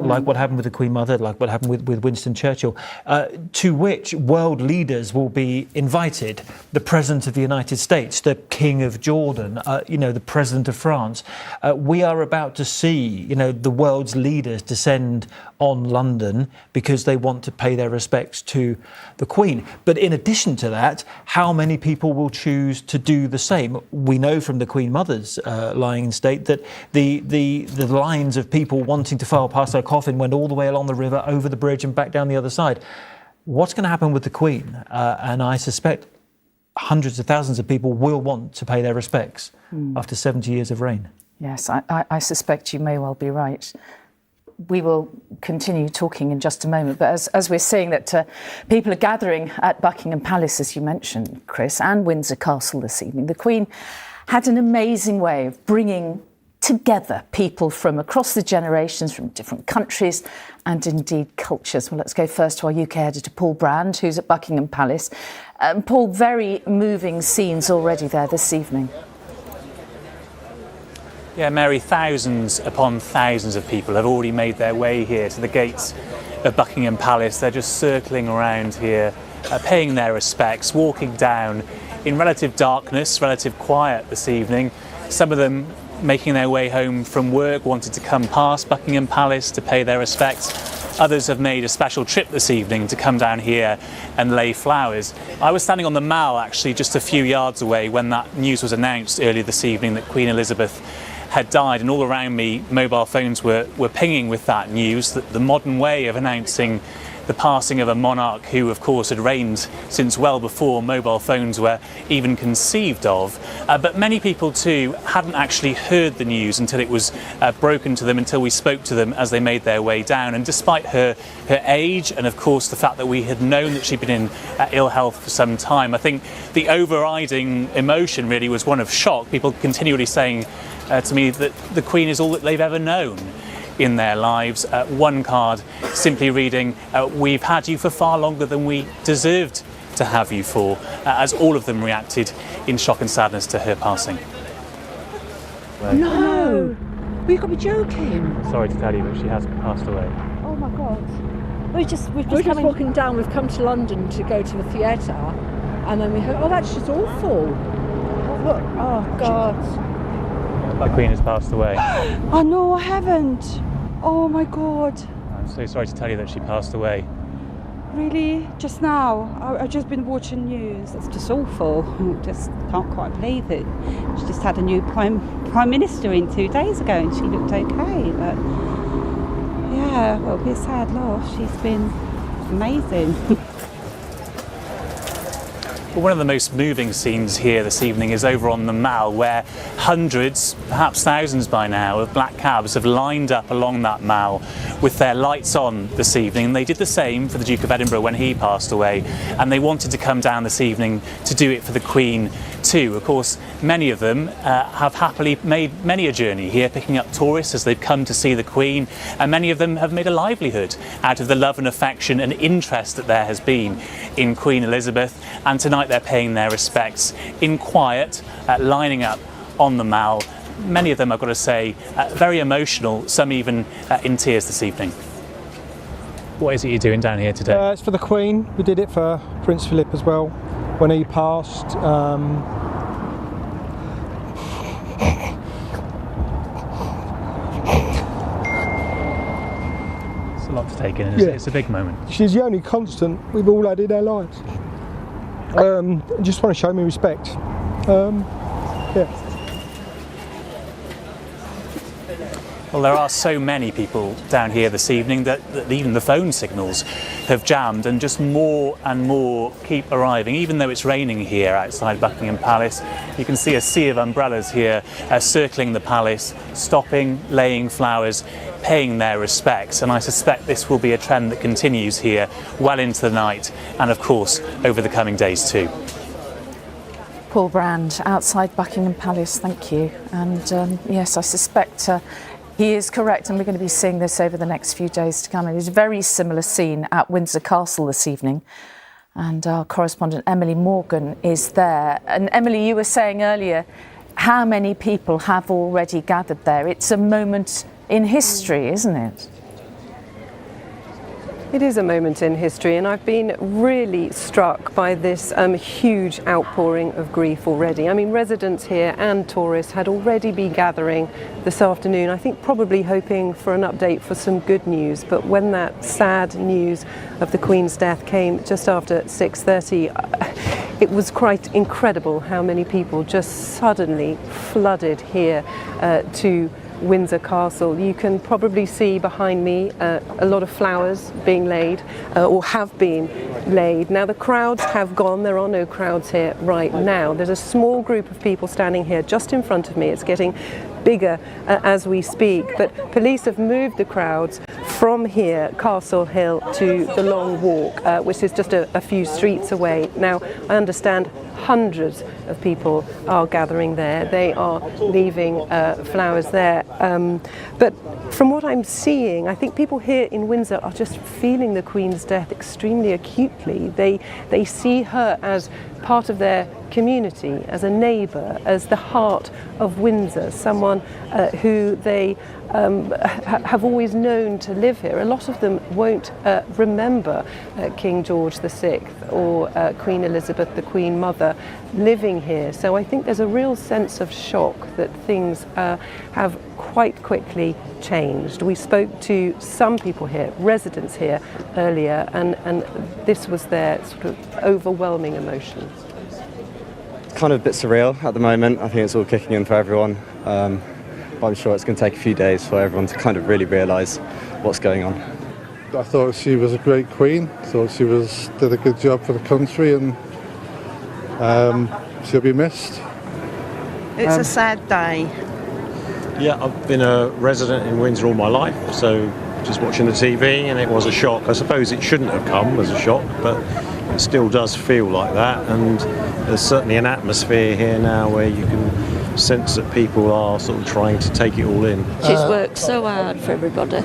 like what happened with the Queen Mother, like what happened with Winston Churchill, to which world leaders will be invited. The President of the United States, the King of Jordan, the President of France. We are about to see, the world's leaders descend on London because they want to pay their respects to the Queen. But in addition to that, how many people will choose to do the same? We know from the Queen Mother's lying in state that the lines of people wanting to file past her coffin went all the way along the river, over the bridge and back down the other side. What's going to happen with the Queen? And I suspect hundreds of thousands of people will want to pay their respects after 70 years of reign. Yes, I suspect you may well be right. We will continue talking in just a moment, but as we're seeing that people are gathering at Buckingham Palace, as you mentioned, Chris, and Windsor Castle this evening, the Queen had an amazing way of bringing together people from across the generations, from different countries and indeed cultures. Well, let's go first to our UK editor, Paul Brand, who's at Buckingham Palace. Paul, very moving scenes already there this evening. Yeah, Mary, thousands upon thousands of people have already made their way here to the gates of Buckingham Palace. They're just circling around here, paying their respects, walking down in relative darkness, relative quiet this evening. Some of them making their way home from work, wanted to come past Buckingham Palace to pay their respects. Others have made a special trip this evening to come down here and lay flowers. I was standing on the Mall, actually, just a few yards away when that news was announced earlier this evening that Queen Elizabeth had died, and all around me mobile phones were pinging with that news, that the modern way of announcing the passing of a monarch who, of course, had reigned since well before mobile phones were even conceived of. But many people, too, hadn't actually heard the news until it was broken to them, until we spoke to them as they made their way down. And despite her age and, of course, the fact that we had known that she'd been in ill health for some time, I think the overriding emotion really was one of shock. People continually saying to me that the Queen is all that they've ever known in their lives. One card simply reading, "We've had you for far longer than we deserved to have you for," as all of them reacted in shock and sadness to her passing. No! We've got to be joking. Sorry to tell you, but she has passed away. Oh my God. We're just walking down. We've come to London to go to the theatre, and then we heard, oh, that's just awful. Look, oh God. The Queen has passed away. Oh no, I haven't. Oh my God. I'm so sorry to tell you that she passed away. Really? Just now? I've just been watching news. It's just awful. Just can't quite believe it. She just had a new Prime Minister in 2 days ago and she looked okay. But yeah, well, it'll be a sad loss. She's been amazing. But one of the most moving scenes here this evening is over on the Mall, where hundreds, perhaps thousands by now, of black cabs have lined up along that Mall with their lights on this evening. And they did the same for the Duke of Edinburgh when he passed away, and they wanted to come down this evening to do it for the Queen too. Of course, many of them have happily made many a journey here, picking up tourists as they've come to see the Queen, and many of them have made a livelihood out of the love and affection and interest that there has been in Queen Elizabeth. And tonight they're paying their respects in quiet, lining up on the Mall. Many of them, I've got to say, very emotional, some even in tears this evening. What is it you're doing down here today? It's for the Queen. We did it for Prince Philip as well when he passed. It's a lot to take in, isn't it? It's a big moment. She's the only constant we've all had in our lives. Just want to show me respect. Yeah. Well, there are so many people down here this evening that even the phone signals have jammed, and just more and more keep arriving. Even though it's raining here outside Buckingham Palace, you can see a sea of umbrellas here circling the palace, stopping, laying flowers, paying their respects. And I suspect this will be a trend that continues here well into the night, and of course over the coming days too. Paul Brand, outside Buckingham Palace, thank you. And yes, I suspect he is correct, and we're going to be seeing this over the next few days to come. And it's a very similar scene at Windsor Castle this evening. And our correspondent Emily Morgan is there. And Emily, you were saying earlier how many people have already gathered there. It's a moment in history, isn't it? It is a moment in history, and I've been really struck by this huge outpouring of grief already. I mean, residents here and tourists had already been gathering this afternoon, I think probably hoping for an update for some good news. But when that sad news of the Queen's death came just after 6:30, it was quite incredible how many people just suddenly flooded here to Windsor Castle. You can probably see behind me a lot of flowers being laid or have been laid. Now the crowds have gone. There are no crowds here right now. There's a small group of people standing here just in front of me. It's getting bigger as we speak, but police have moved the crowds from here, Castle Hill, to the Long Walk, which is just a few streets away. Now I understand hundreds of people are gathering there. They are leaving flowers there. But from what I'm seeing, I think people here in Windsor are just feeling the Queen's death extremely acutely. They see her as part of their community, as a neighbour, as the heart of Windsor, someone who they have always known to live here. A lot of them won't remember King George VI or Queen Elizabeth, the Queen Mother, living here. So I think there's a real sense of shock that things have quite quickly changed. We spoke to some people here, residents here earlier, and this was their sort of overwhelming emotion. Kind of a bit surreal at the moment. I think it's all kicking in for everyone. But I'm sure it's going to take a few days for everyone to kind of really realise what's going on. I thought she was a great queen. Thought she did a good job for the country, and she'll be missed. It's a sad day. Yeah, I've been a resident in Windsor all my life, so just watching the TV, and it was a shock. I suppose it shouldn't have come as a shock, but it still does feel like that, and there's certainly an atmosphere here now where you can sense that people are sort of trying to take it all in. She's worked so hard for everybody,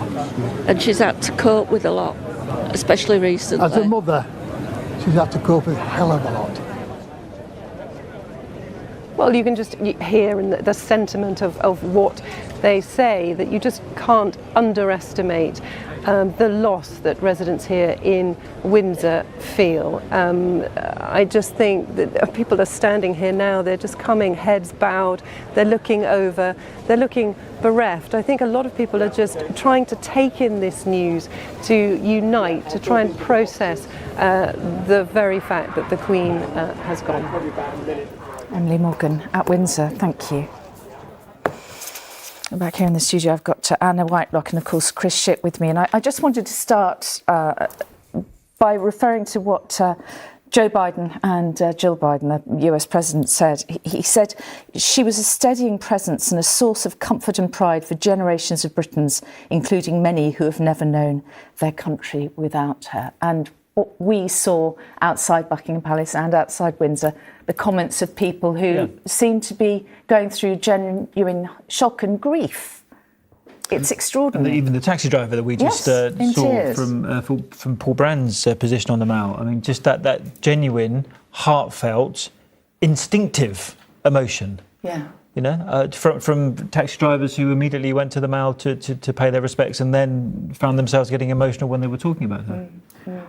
and she's had to cope with a lot, especially recently. As a mother, she's had to cope with a hell of a lot. Well, you can just hear in the sentiment of what they say that you just can't underestimate the loss that residents here in Windsor feel. I just think that people are standing here now, they're just coming, heads bowed, they're looking over, they're looking bereft. I think a lot of people are just trying to take in this news, to unite, to try and process the very fact that the Queen has gone. Emily Morgan at Windsor, thank you. Back here in the studio, I've got Anna Whitelock and, of course, Chris Shipp with me. And I just wanted to start by referring to what Joe Biden and Jill Biden, the US president, he said she was a steadying presence and a source of comfort and pride for generations of Britons, including many who have never known their country without her. And what we saw outside Buckingham Palace and outside Windsor, the comments of people who seem to be going through genuine shock and grief. It's extraordinary. And even the taxi driver that we just saw from Paul Brand's position on the Mall. I mean, just that genuine, heartfelt, instinctive emotion. Yeah. You know, from taxi drivers who immediately went to the Mall to pay their respects and then found themselves getting emotional when they were talking about her.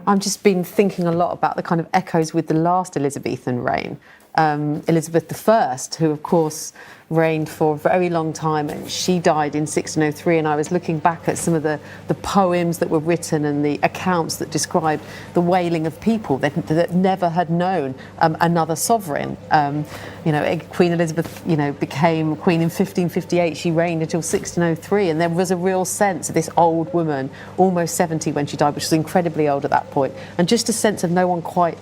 I've just been thinking a lot about the kind of echoes with the last Elizabethan reign. Elizabeth I, who of course reigned for a very long time, and she died in 1603, and I was looking back at some of the poems that were written and the accounts that described the wailing of people that never had known another sovereign. Queen Elizabeth, became queen in 1558. She reigned until 1603, and there was a real sense of this old woman, almost 70 when she died, which was incredibly old at that point, and just a sense of no one quite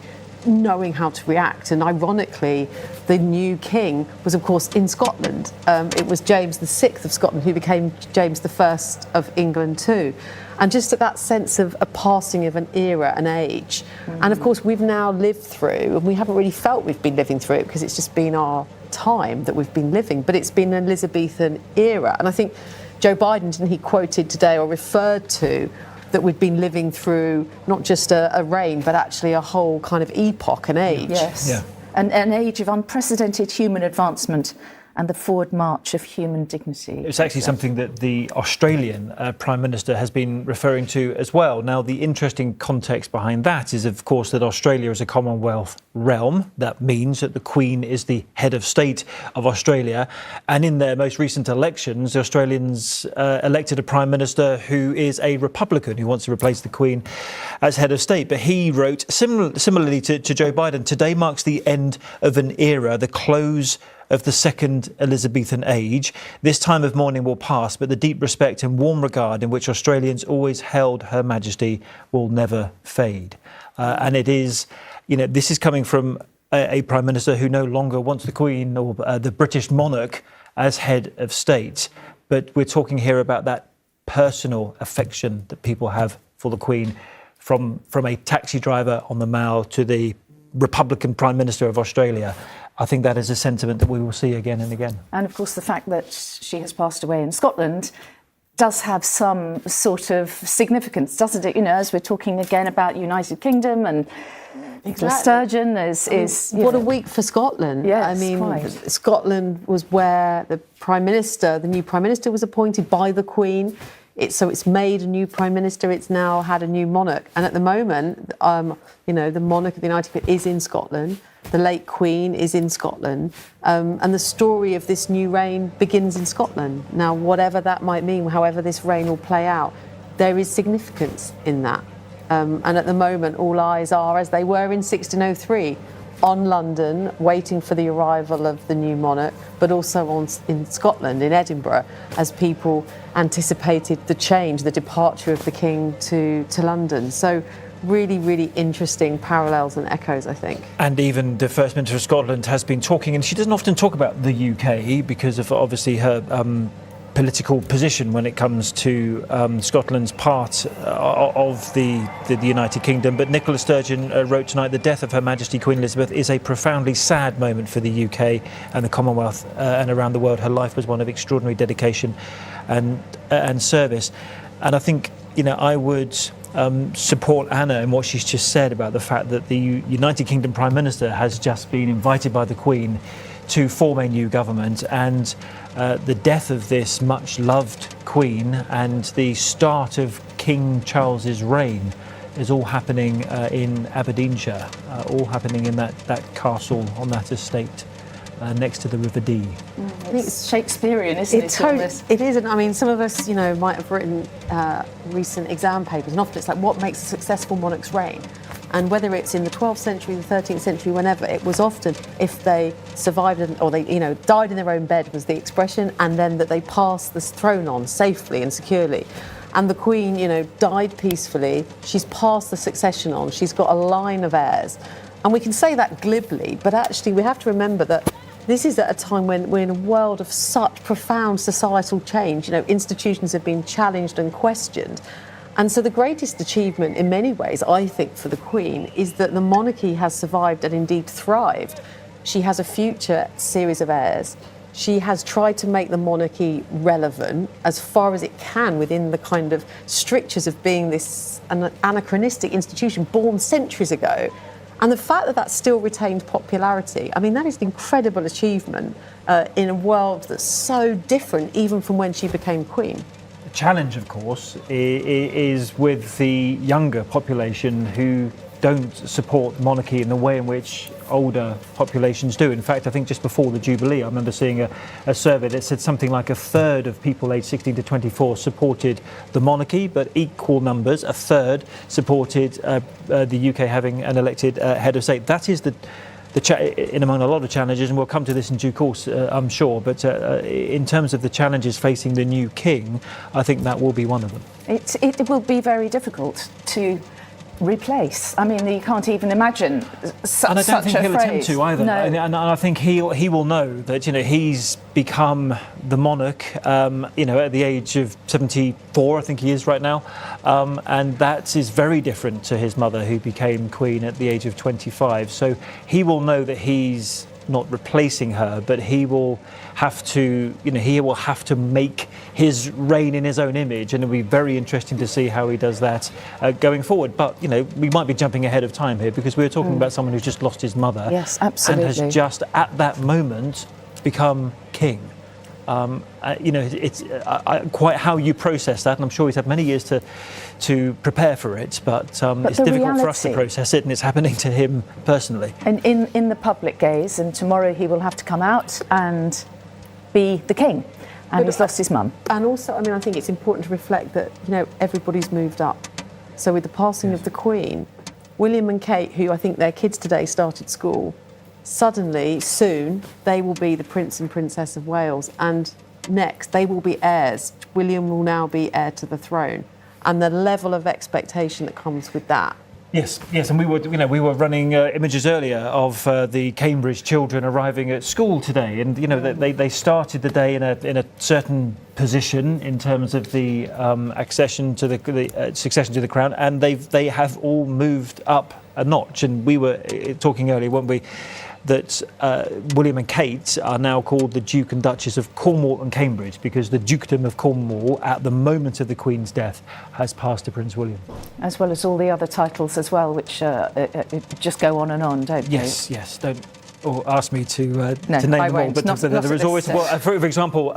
knowing how to react. And ironically, the new king was of course in Scotland. It was James VI of Scotland who became James I of England too. And just that sense of a passing of an era, an age. And of course we've now lived through, and we haven't really felt we've been living through it because it's just been our time that we've been living, but it's been an Elizabethan era. And I think Joe Biden, didn't he, quoted today or referred to that we'd been living through not just a reign, but actually a whole kind of epoch, an age. Yes, an age of unprecedented human advancement and the forward march of human dignity. It's actually something that the Australian Prime Minister has been referring to as well. Now, the interesting context behind that is, of course, that Australia is a Commonwealth realm. That means that the Queen is the head of state of Australia. And in their most recent elections, the Australians elected a Prime Minister who is a Republican who wants to replace the Queen as head of state. But he wrote, similarly to Joe Biden, today marks the end of an era, the close of the second Elizabethan age. This time of mourning will pass, but the deep respect and warm regard in which Australians always held Her Majesty will never fade. And it is, this is coming from a Prime Minister who no longer wants the Queen or the British monarch as head of state. But we're talking here about that personal affection that people have for the Queen, from a taxi driver on the Mall to the Republican Prime Minister of Australia. I think that is a sentiment that we will see again and again. And of course, the fact that she has passed away in Scotland does have some sort of significance, doesn't it? As we're talking again about United Kingdom and Nicola Sturgeon is what a week for Scotland. Yes, I mean, quite. Scotland was where the new Prime Minister was appointed by the Queen. It's made a new Prime Minister, it's now had a new monarch. And at the moment, the monarch of the United Kingdom is in Scotland, the late Queen is in Scotland, and the story of this new reign begins in Scotland. Now, whatever that might mean, however this reign will play out, there is significance in that. And at the moment, all eyes are, as they were in 1603, on London, waiting for the arrival of the new monarch, but also in Scotland, in Edinburgh, as people anticipated the change, the departure of the King to London. So really, really interesting parallels and echoes, I think. And even the First Minister of Scotland has been talking, and she doesn't often talk about the UK because of obviously her political position when it comes to Scotland's part of the United Kingdom. But Nicola Sturgeon wrote tonight, the death of Her Majesty Queen Elizabeth is a profoundly sad moment for the UK and the Commonwealth and around the world. Her life was one of extraordinary dedication and service. And I think, I would support Anna in what she's just said about the fact that the United Kingdom Prime Minister has just been invited by the Queen to form a new government, and the death of this much loved Queen and the start of King Charles's reign is all happening in Aberdeenshire, all happening in that castle on that estate next to the River Dee. I think it's Shakespearean, isn't it? It is, and I mean, some of us, might have written recent exam papers, and often it's like, what makes a successful monarch's reign? And whether it's in the 12th century, the 13th century, whenever, it was often if they survived or they, died in their own bed was the expression, and then that they passed the throne on safely and securely. And the Queen, died peacefully. She's passed the succession on. She's got a line of heirs. And we can say that glibly, but actually we have to remember that this is at a time when we're in a world of such profound societal change. You know, institutions have been challenged and questioned. And so the greatest achievement in many ways, I think, for the Queen is that the monarchy has survived and indeed thrived. She has a future series of heirs. She has tried to make the monarchy relevant as far as it can within the kind of strictures of being this an anachronistic institution born centuries ago. And the fact that that's still retained popularity, I mean, that is an incredible achievement in a world that's so different even from when she became Queen. The challenge, of course, is with the younger population who don't support monarchy in the way in which older populations do. In fact, I think just before the Jubilee, I remember seeing a survey that said something like a third of people aged 16 to 24 supported the monarchy, but equal numbers, a third, supported the UK having an elected head of state. That is in among a lot of challenges, and we'll come to this in due course, I'm sure, but in terms of the challenges facing the new king, I think that will be one of them. It will be very difficult to replace. I mean, you can't even imagine such a phrase. And I don't think he'll attempt to either. No. And I think he will know that, you know, he's become the monarch, you know, at the age of 74, I think he is right now, and that is very different to his mother, who became queen at the age of 25. So he will know that he's not replacing her, but he will have to, you know, he will have to make his reign in his own image, and it'll be very interesting to see how he does that going forward. But, you know, we might be jumping ahead of time here because we're talking about someone who's just lost his mother. Yes, absolutely. And has just at that moment become king. You know, it's quite how you process that, and I'm sure he's had many years to prepare for it, but it's difficult for us to process it, and it's happening to him personally. And in the public gaze, and tomorrow he will have to come out and be the king, and he's lost his mum. And also, I mean, I think it's important to reflect that, you know, everybody's moved up. So with the passing of the Queen, William and Kate, who I think their kids today started school, suddenly, soon, they will be the Prince and Princess of Wales, and next they will be heirs. William will now be heir to the throne, and the level of expectation that comes with that. Yes, and we were running images earlier of the Cambridge children arriving at school today, and you know they started the day in a certain position in terms of the succession to the crown, and they have all moved up a notch. And we were talking earlier, weren't we, that William and Kate are now called the Duke and Duchess of Cornwall and Cambridge, because the Dukedom of Cornwall, at the moment of the Queen's death, has passed to Prince William. As well as all the other titles as well, which just go on and on, don't they? Yes. Don't ask me to name I them all. won't. But Not there is always, for example,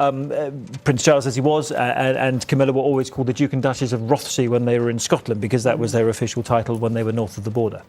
Prince Charles, as he was, and Camilla were always called the Duke and Duchess of Rothesay when they were in Scotland, because that was their official title when they were north of the border.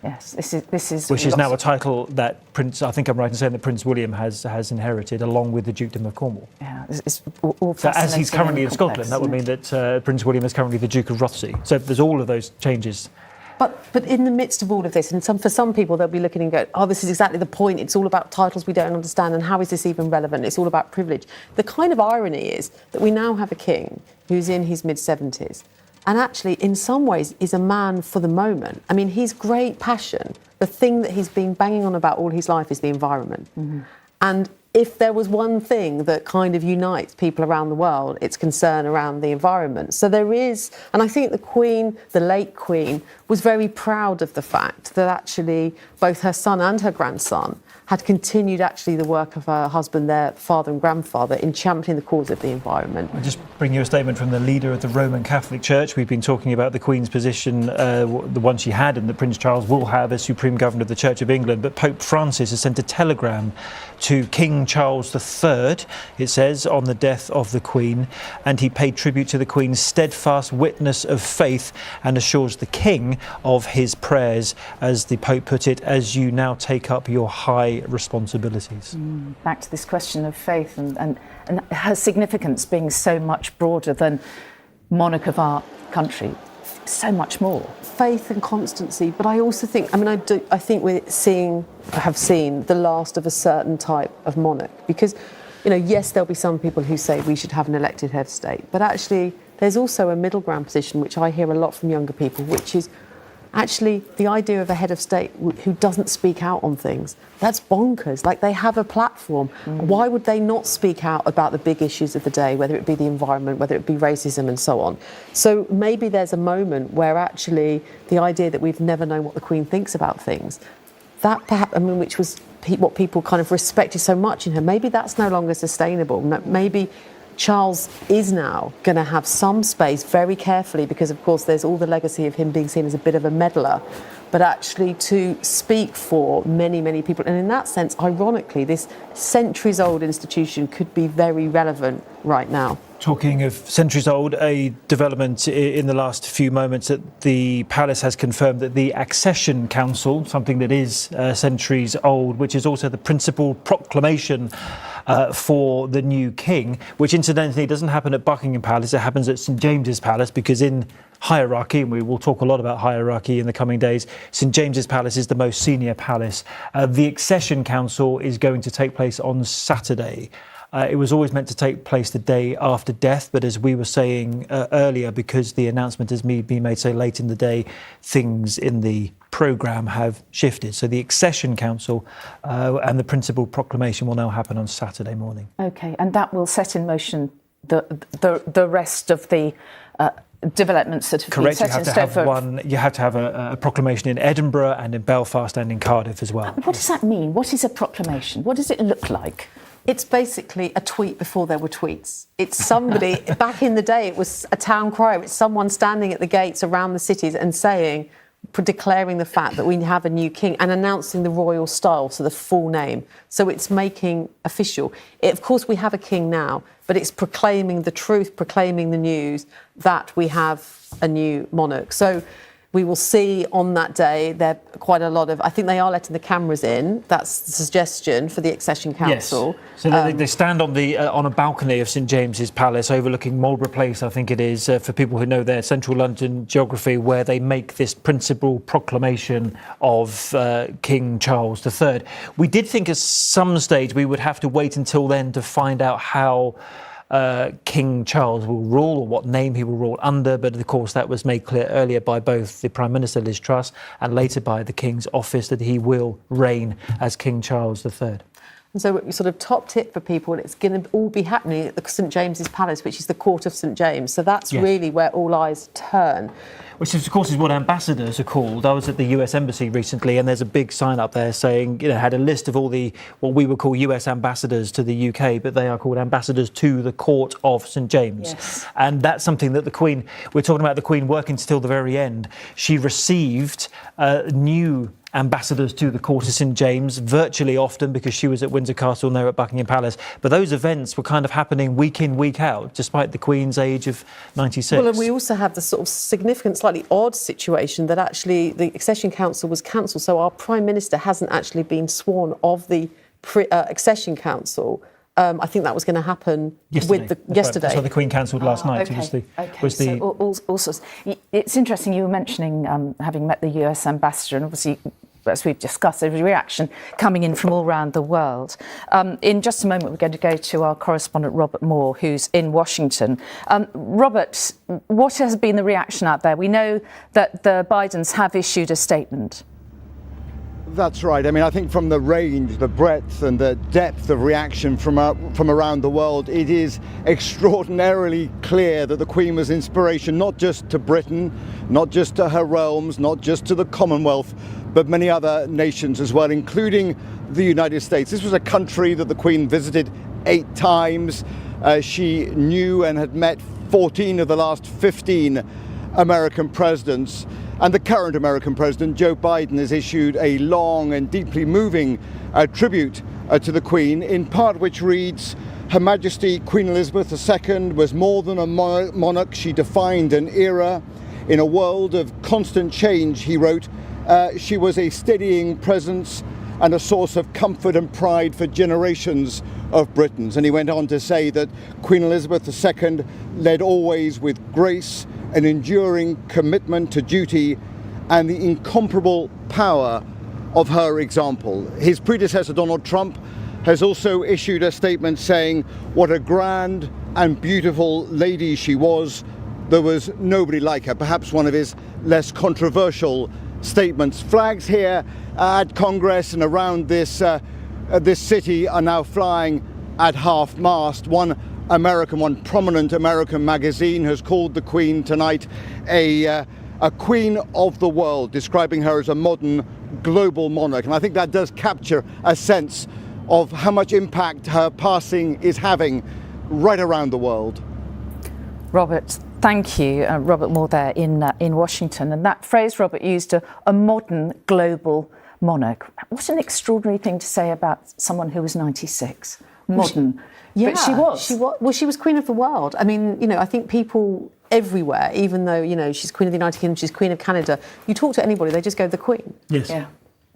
Yes, this is which is now a title that I think I'm right in saying that Prince William has inherited, along with the Dukedom of Cornwall. Yeah, it's all so as he's currently in complex, Scotland, that would mean that Prince William is currently the Duke of Rothesay. So there's all of those changes. But in the midst of all of this, and for some people they'll be looking and go, oh, this is exactly the point. It's all about titles we don't understand, and how is this even relevant? It's all about privilege. The kind of irony is that we now have a king who's in his mid-70s, and actually, in some ways, is a man for the moment. I mean, his great passion, the thing that he's been banging on about all his life, is the environment. Mm-hmm. And if there was one thing that kind of unites people around the world, it's concern around the environment. So there is, and I think the Queen, the late Queen, was very proud of the fact that actually both her son and her grandson had continued actually the work of her husband, their father and grandfather, in championing the cause of the environment. I'll just bring you a statement from the leader of the Roman Catholic Church. We've been talking about the Queen's position, the one she had and that Prince Charles will have as Supreme Governor of the Church of England. But Pope Francis has sent a telegram to King Charles III, it says, on the death of the Queen, and he paid tribute to the Queen's steadfast witness of faith and assures the King of his prayers, as the Pope put it, as you now take up your high responsibilities. Back to this question of faith and her significance being so much broader than monarch of our country, so much more. Faith and constancy, but I also think, I think have seen the last of a certain type of monarch, because, you know, yes, there'll be some people who say we should have an elected head of state, but actually there's also a middle ground position, which I hear a lot from younger people, which is actually the idea of a head of state who doesn't speak out on things, that's bonkers. Like, they have a platform. Why would they not speak out about the big issues of the day, whether it be the environment, whether it be racism and so on? So maybe there's a moment where actually the idea that we've never known what the Queen thinks about things, that perhaps, I mean, which was what people kind of respected so much in her, maybe that's no longer sustainable. Maybe Charles is now going to have some space, very carefully, because of course there's all the legacy of him being seen as a bit of a meddler, but actually to speak for many, many people. And in that sense, ironically, this centuries-old institution could be very relevant right now. Talking of centuries old, a development in the last few moments that the palace has confirmed that the Accession Council, something that is centuries old, which is also the principal proclamation for the new king, which incidentally doesn't happen at Buckingham Palace, it happens at St James's Palace, because in hierarchy, and we will talk a lot about hierarchy in the coming days, St James's Palace is the most senior palace. The Accession Council is going to take place on Saturday. It was always meant to take place the day after death, but as we were saying earlier, because the announcement has been made so late in the day, things in the programme have shifted. So the Accession Council and the principal proclamation will now happen on Saturday morning. OK, and that will set in motion the rest of the developments that have been set in stone. You have to have a proclamation in Edinburgh and in Belfast and in Cardiff as well. What does that mean? What is a proclamation? What does it look like? It's basically a tweet before there were tweets. It's somebody, back in the day, it was a town crier. It's someone standing at the gates around the cities and saying, declaring the fact that we have a new king and announcing the royal style, so the full name. So it's making official. Of course, we have a king now, but it's proclaiming the truth, proclaiming the news that we have a new monarch. So we will see on that day there are quite a lot of, I think they are letting the cameras in. That's the suggestion for the Accession Council. Yes. So they stand on a balcony of St James's Palace overlooking Marlborough Place, I think it is, for people who know their central London geography, where they make this principal proclamation of King Charles III. We did think at some stage we would have to wait until then to find out how King Charles will rule, or what name he will rule under, but of course that was made clear earlier by both the Prime Minister Liz Truss and later by the King's office that he will reign as King Charles III. And so sort of top tip for people, it's going to all be happening at the St James's Palace, which is the court of St James. So that's really where all eyes turn. Which, of course, is what ambassadors are called. I was at the US Embassy recently, and there's a big sign up there saying, had a list of all the, what we would call US ambassadors to the UK, but they are called ambassadors to the court of St James. Yes. And that's something that the Queen, we're talking about the Queen working till the very end. She received new ambassadors to the court of St James virtually often, because she was at Windsor Castle and they're at Buckingham Palace. But those events were kind of happening week in, week out, despite the Queen's age of 96. Well, and we also have the sort of significant, slightly odd situation that actually the Accession Council was cancelled. So our Prime Minister hasn't actually been sworn of the Accession Council. I think that was going to happen yesterday. That's what the Queen cancelled last night. It's interesting you were mentioning having met the US ambassador, and obviously, as we've discussed, there's a reaction coming in from all around the world. In just a moment, we're going to go to our correspondent Robert Moore, who's in Washington. Robert, what has been the reaction out there? We know that the Bidens have issued a statement. That's right. I mean, I think from the range, the breadth and the depth of reaction from around the world, it is extraordinarily clear that the Queen was inspiration not just to Britain, not just to her realms, not just to the Commonwealth, but many other nations as well, including the United States. This was a country that the Queen visited 8 times. She knew and had met 14 of the last 15 American presidents. And the current American president, Joe Biden, has issued a long and deeply moving tribute to the Queen, in part which reads, Her Majesty Queen Elizabeth II was more than a monarch. She defined an era in a world of constant change, he wrote. She was a steadying presence and a source of comfort and pride for generations of Britons. And he went on to say that Queen Elizabeth II led always with grace, an enduring commitment to duty, and the incomparable power of her example. His predecessor, Donald Trump, has also issued a statement saying what a grand and beautiful lady she was, there was nobody like her, perhaps one of his less controversial statements. Flags here at Congress and around this city are now flying at half-mast. One prominent American magazine has called the Queen tonight a queen of the world, describing her as a modern global monarch. And I think that does capture a sense of how much impact her passing is having right around the world. Robert, thank you. Robert Moore there in Washington. And that phrase Robert used, a modern global monarch. What an extraordinary thing to say about someone who was 96. Modern. Yeah, but she was. Well, she was Queen of the world. I mean, I think people everywhere, even though, she's Queen of the United Kingdom, she's Queen of Canada, you talk to anybody, they just go, the Queen. Yes. Yeah.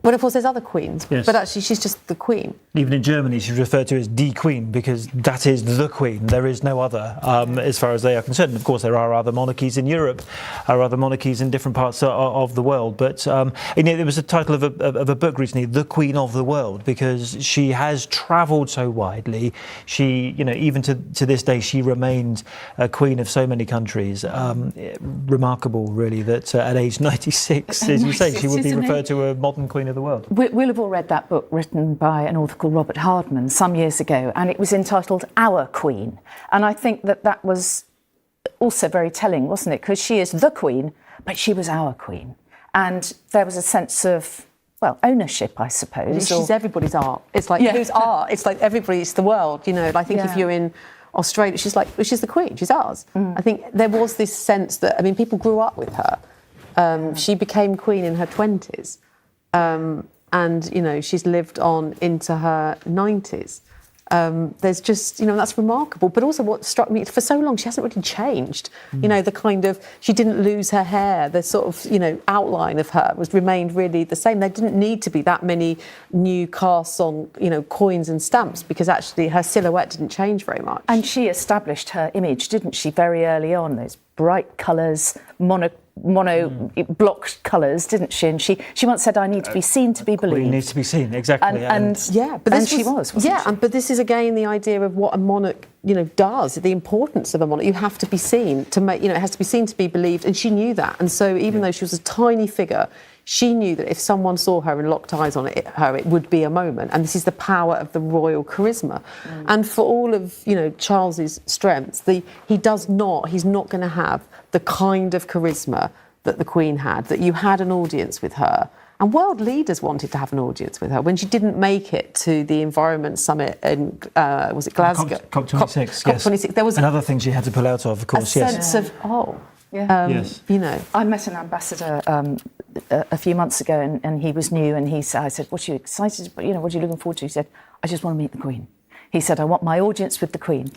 But of course, there's other queens, yes. But actually she's just the Queen. Even in Germany, she's referred to as Die Queen because that is the Queen. There is no other, as far as they are concerned. Of course, there are other monarchies in Europe, or other monarchies in different parts of the world. But there was a title of a book recently, The Queen of the World, because she has travelled so widely. She, even to this day, she remained a queen of so many countries. Remarkable, really, that at age 96, as you say, she would be referred to a modern queen of the world. We'll have all read that book written by an author called Robert Hardman some years ago, and it was entitled Our Queen. And I think that was also very telling, wasn't it? Because she is the Queen, but she was our Queen. And there was a sense of, ownership, I suppose. She's everybody's art. It's like, whose art? It's like everybody's the world, I think if you're in Australia, she's the Queen, she's ours. I think there was this sense that, people grew up with her. She became Queen in her 20s. And she's lived on into her 90s. There's just, that's remarkable. But also what struck me, for so long, she hasn't really changed. The kind of, she didn't lose her hair. The sort of, outline of her remained really the same. There didn't need to be that many new casts on, coins and stamps because actually her silhouette didn't change very much. And she established her image, didn't she, very early on? Those bright colours, mono blocked colours, didn't she? And she once said, "I need to be seen to be believed." Queen needs to be seen, exactly. But she was. But this is again the idea of what a monarch, does. The importance of a monarch. You have to be seen to make. It has to be seen to be believed, and she knew that. And so, even though she was a tiny figure, she knew that if someone saw her and locked eyes on her, it would be a moment. And this is the power of the royal charisma. And for all of Charles's strengths, he's not going to have the kind of charisma that the Queen had, that you had an audience with her. And world leaders wanted to have an audience with her. When she didn't make it to the Environment Summit in, was it Glasgow? COP26, COP26. There was another thing she had to pull out of course, a sense of, yes. I met an ambassador a few months ago and he was new and I said, what are you excited about? What are you looking forward to? He said, I just want to meet the Queen. He said, I want my audience with the Queen.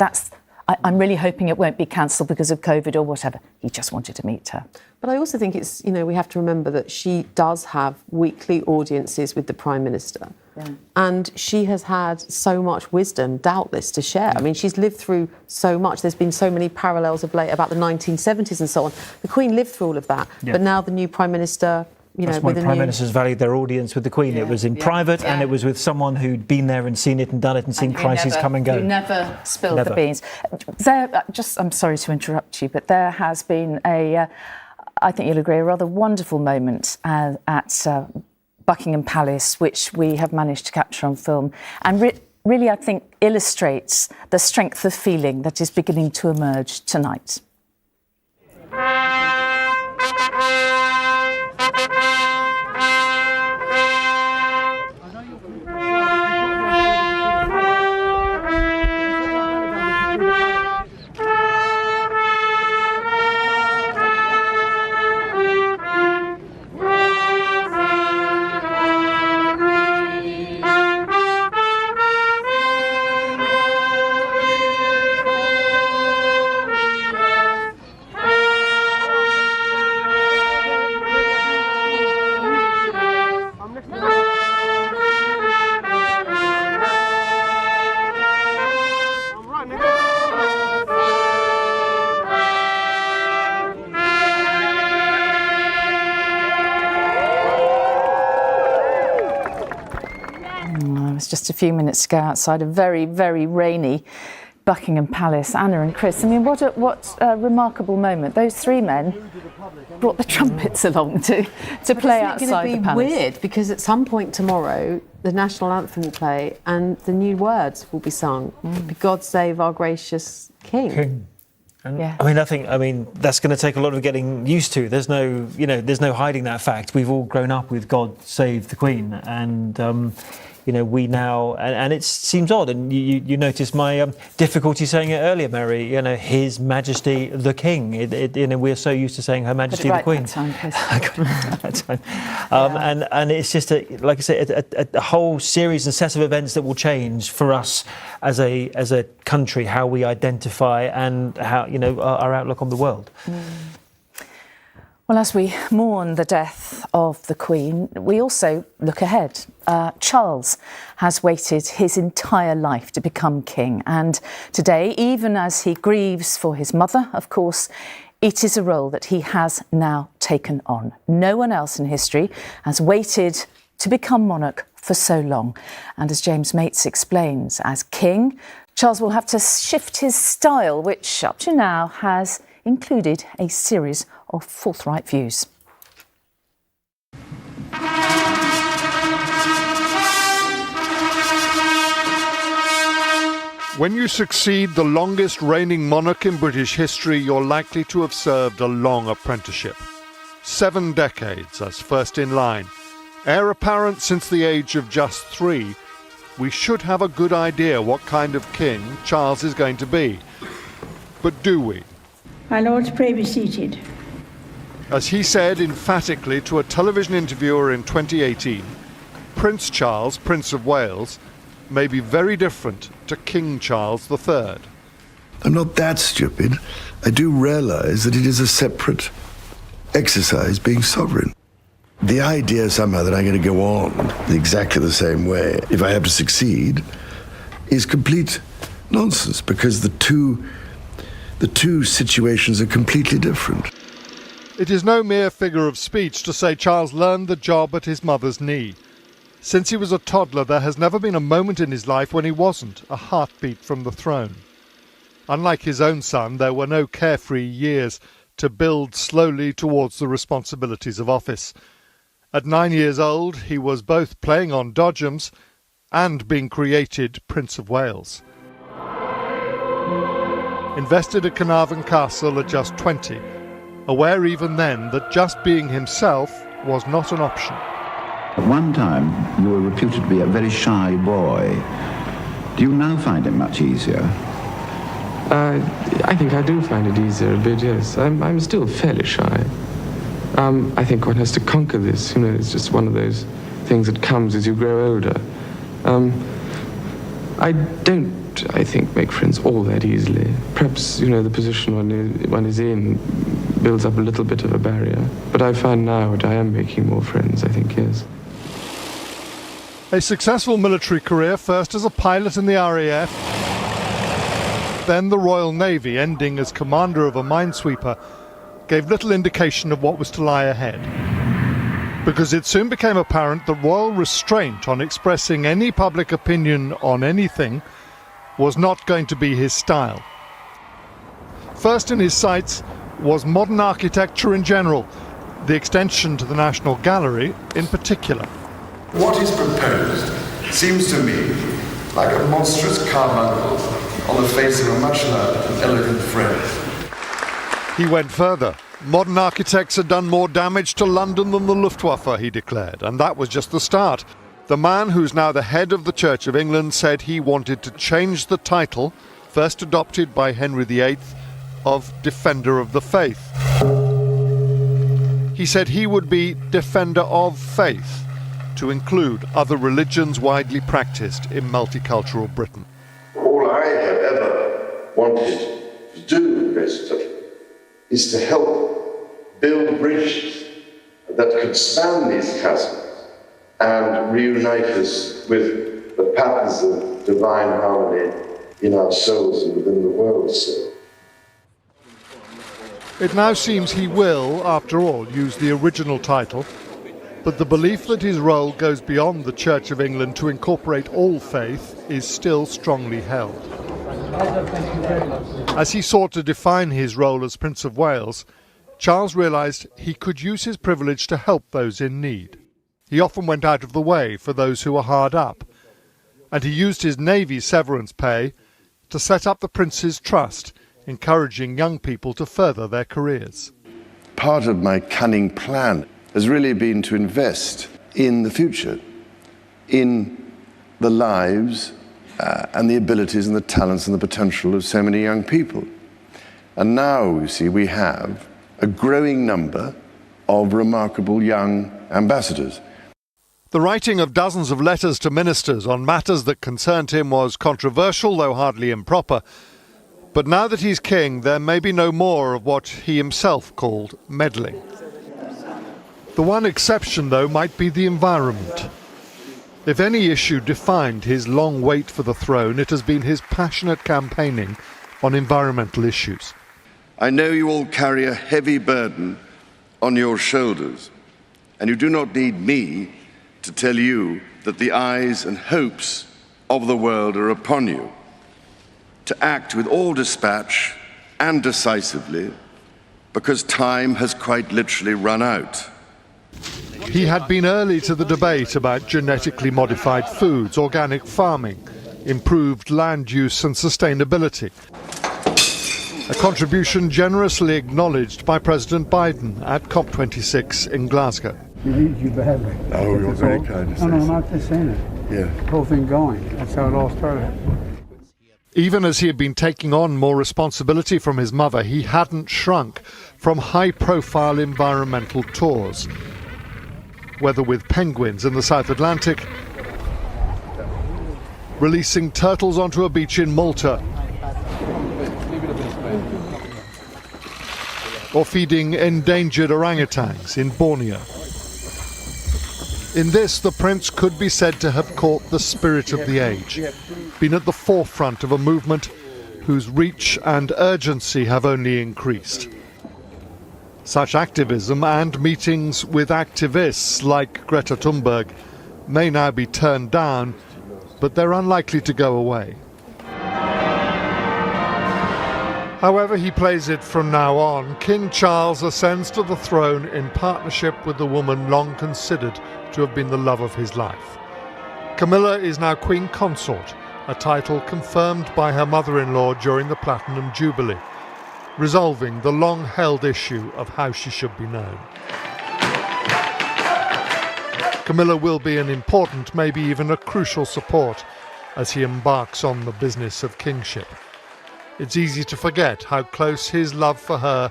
I'm really hoping it won't be cancelled because of COVID or whatever. He just wanted to meet her. But I also think it's, we have to remember that she does have weekly audiences with the Prime Minister. Yeah. And she has had so much wisdom, doubtless, to share. I mean, she's lived through so much. There's been so many parallels of late about the 1970s and so on. The Queen lived through all of that. Yeah. But now the new Prime Minister... That's why Prime Ministers valued their audience with the Queen. It was in private and it was with someone who'd been there and seen it and done it and seen crises come and go. Who never spilled the beans. I'm sorry to interrupt you, but there has been I think you'll agree, a rather wonderful moment at Buckingham Palace, which we have managed to capture on film. And really, I think, illustrates the strength of feeling that is beginning to emerge tonight. Just a few minutes ago outside, a very, very rainy Buckingham Palace. Anna and Chris, I mean, what a remarkable moment. Those three men brought the trumpets along to play outside the palace. It's going to be weird because at some point tomorrow the national anthem will play and the new words will be sung. God save our gracious King. Yeah. I mean, that's going to take a lot of getting used to. There's no hiding that fact. We've all grown up with God Save the Queen, and we now, and it seems odd. And you noticed my difficulty saying it earlier, Mary. His Majesty the King. We're so used to saying Her Majesty the Queen. I got it that time. And it's just like I say, a whole series and set of events that will change for us as a country, how we identify and how our outlook on the world. Well, as we mourn the death of the Queen, we also look ahead. Charles has waited his entire life to become king, and today, even as he grieves for his mother, of course, it is a role that he has now taken on. No one else in history has waited to become monarch for so long. And as James Mates explains, as king, Charles will have to shift his style, which up to now has included a series of forthright views. When you succeed the longest reigning monarch in British history, you're likely to have served a long apprenticeship. 7 decades as first in line. Heir apparent since the age of just 3, we should have a good idea what kind of king Charles is going to be. But do we? My lords, pray be seated. As he said emphatically to a television interviewer in 2018, Prince Charles, Prince of Wales, may be very different to King Charles III. I'm not that stupid. I do realise that it is a separate exercise being sovereign. The idea somehow that I'm going to go on exactly the same way if I have to succeed is complete nonsense, because the two situations are completely different. It is no mere figure of speech to say Charles learned the job at his mother's knee. Since he was a toddler, there has never been a moment in his life when he wasn't a heartbeat from the throne. Unlike his own son, there were no carefree years to build slowly towards the responsibilities of office. At 9 years old, he was both playing on dodgems and being created Prince of Wales. Invested at Carnarvon Castle at just 20, aware even then that just being himself was not an option. At one time, you were reputed to be a very shy boy. Do you now find it much easier? I think I do find it easier a bit, yes. I'm still fairly shy. I think one has to conquer this, it's just one of those things that comes as you grow older. I don't, I think, make friends all that easily. Perhaps, the position one is in builds up a little bit of a barrier. But I find now that I am making more friends, I think, yes. A successful military career, first as a pilot in the RAF, then the Royal Navy, ending as commander of a minesweeper, gave little indication of what was to lie ahead. Because it soon became apparent that royal restraint on expressing any public opinion on anything was not going to be his style. First in his sights was modern architecture in general, the extension to the National Gallery in particular. What is proposed seems to me like a monstrous carbuncle on the face of a much loved and elegant friend. He went further. Modern architects had done more damage to London than the Luftwaffe, he declared, and that was just the start. The man who's now the head of the Church of England said he wanted to change the title, first adopted by Henry VIII, of Defender of the Faith. He said he would be Defender of Faith, to include other religions widely practiced in multicultural Britain. All I have ever wanted to do, basically, is to help build bridges that could span these chasms and reunite us with the patterns of divine harmony in our souls and within the world. So. It now seems he will, after all, use the original title, but the belief that his role goes beyond the Church of England to incorporate all faith is still strongly held. As he sought to define his role as Prince of Wales, Charles realised he could use his privilege to help those in need. He often went out of the way for those who were hard up, and he used his Navy severance pay to set up the Prince's Trust, encouraging young people to further their careers. Part of my cunning plan has really been to invest in the future, in the lives and the abilities and the talents and the potential of so many young people. And now, you see, we have a growing number of remarkable young ambassadors. The writing of dozens of letters to ministers on matters that concerned him was controversial, though hardly improper. But now that he's king, there may be no more of what he himself called meddling. The one exception, though, might be the environment. If any issue defined his long wait for the throne, it has been his passionate campaigning on environmental issues. I know you all carry a heavy burden on your shoulders, and you do not need me to tell you that the eyes and hopes of the world are upon you. To act with all dispatch and decisively, because time has quite literally run out. He had been early to the debate about genetically modified foods, organic farming, improved land use and sustainability. A contribution generously acknowledged by President Biden at COP26 in Glasgow. We need you badly. Oh, you're very kind to say. No, not just saying it. Yeah. The whole thing going. That's how it all started. Even as he had been taking on more responsibility from his mother, he hadn't shrunk from high-profile environmental tours, whether with penguins in the South Atlantic, releasing turtles onto a beach in Malta, or feeding endangered orangutans in Borneo. In this, the prince could be said to have caught the spirit of the age, been at the forefront of a movement whose reach and urgency have only increased. Such activism and meetings with activists like Greta Thunberg may now be turned down, but they're unlikely to go away. However he plays it from now on, King Charles ascends to the throne in partnership with the woman long considered to have been the love of his life. Camilla is now Queen Consort, a title confirmed by her mother-in-law during the Platinum Jubilee, resolving the long-held issue of how she should be known. Camilla will be an important, maybe even a crucial support as he embarks on the business of kingship. It's easy to forget how close his love for her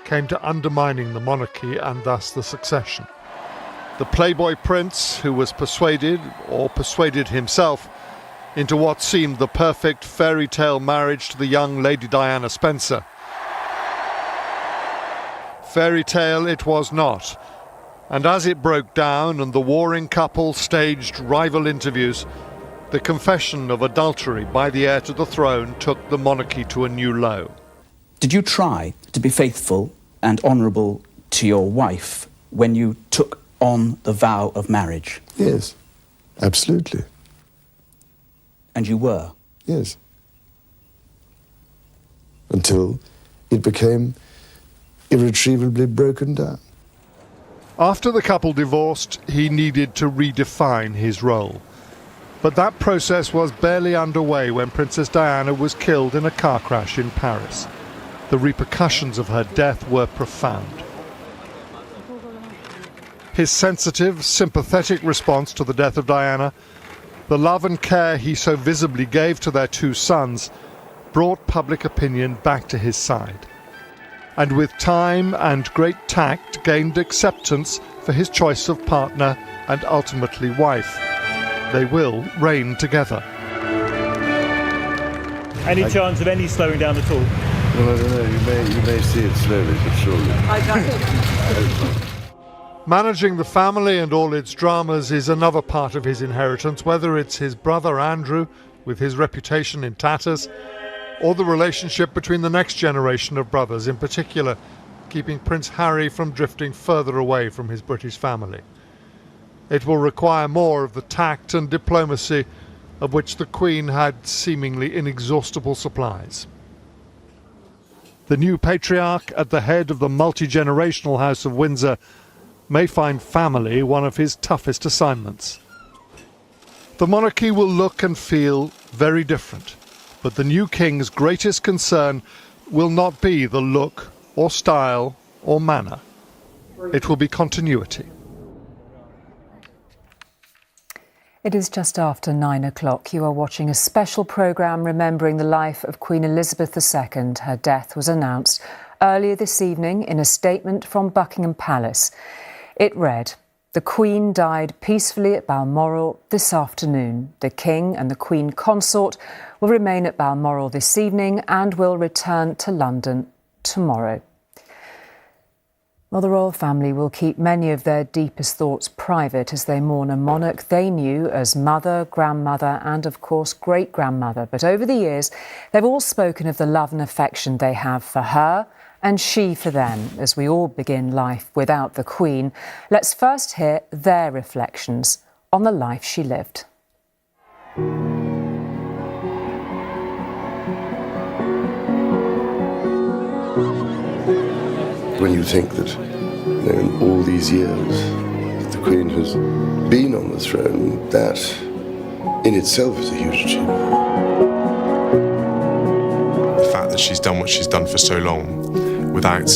came to undermining the monarchy and thus the succession. The playboy prince who was persuaded, or persuaded himself, into what seemed the perfect fairy tale marriage to the young Lady Diana Spencer. Fairy tale it was not, and as it broke down and the warring couple staged rival interviews, the confession of adultery by the heir to the throne took the monarchy to a new low. Did you try to be faithful and honourable to your wife when you took on the vow of marriage? Yes, absolutely. And you were? Yes. Until it became irretrievably broken down. After the couple divorced, he needed to redefine his role. But that process was barely underway when Princess Diana was killed in a car crash in Paris. The repercussions of her death were profound. His sensitive, sympathetic response to the death of Diana, the love and care he so visibly gave to their two sons, brought public opinion back to his side. And with time and great tact gained acceptance for his choice of partner and ultimately wife. They will reign together. Any chance of any slowing down at all? Well, I don't know. You may see it slowly, but surely. Managing the family and all its dramas is another part of his inheritance, whether it's his brother Andrew, with his reputation in tatters, or the relationship between the next generation of brothers, in particular, keeping Prince Harry from drifting further away from his British family. It will require more of the tact and diplomacy of which the Queen had seemingly inexhaustible supplies. The new patriarch at the head of the multi-generational House of Windsor may find family one of his toughest assignments. The monarchy will look and feel very different, but the new king's greatest concern will not be the look or style or manner. It will be continuity. It is just after 9 o'clock. You are watching a special programme remembering the life of Queen Elizabeth II. Her death was announced earlier this evening in a statement from Buckingham Palace. It read, "The Queen died peacefully at Balmoral this afternoon. The King and the Queen Consort will remain at Balmoral this evening and will return to London tomorrow." Well, the royal family will keep many of their deepest thoughts private as they mourn a monarch they knew as mother, grandmother and, of course, great-grandmother. But over the years, they've all spoken of the love and affection they have for her and she for them as we all begin life without the Queen. Let's first hear their reflections on the life she lived. When you think that, in all these years that the Queen has been on the throne, that in itself is a huge achievement. The fact that she's done what she's done for so long, without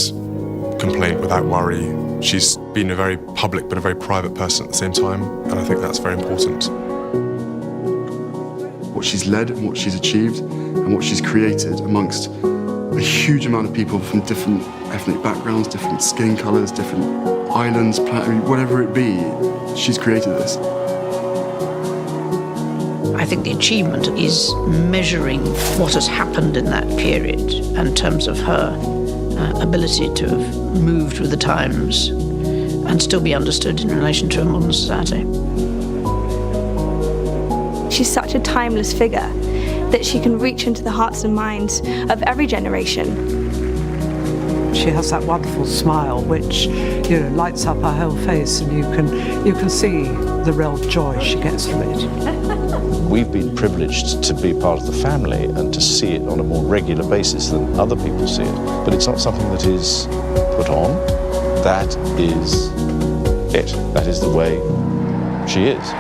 complaint, without worry. She's been a very public but a very private person at the same time, and I think that's very important. What she's led and what she's achieved and what she's created amongst a huge amount of people from different ethnic backgrounds, different skin colours, different islands, whatever it be, she's created this. I think the achievement is measuring what has happened in that period in terms of her ability to have moved with the times and still be understood in relation to a modern society. She's such a timeless figure that she can reach into the hearts and minds of every generation. She has that wonderful smile which, lights up her whole face, and you can see the real joy she gets from it. We've been privileged to be part of the family and to see it on a more regular basis than other people see it. But it's not something that is put on. That is it. That is the way she is.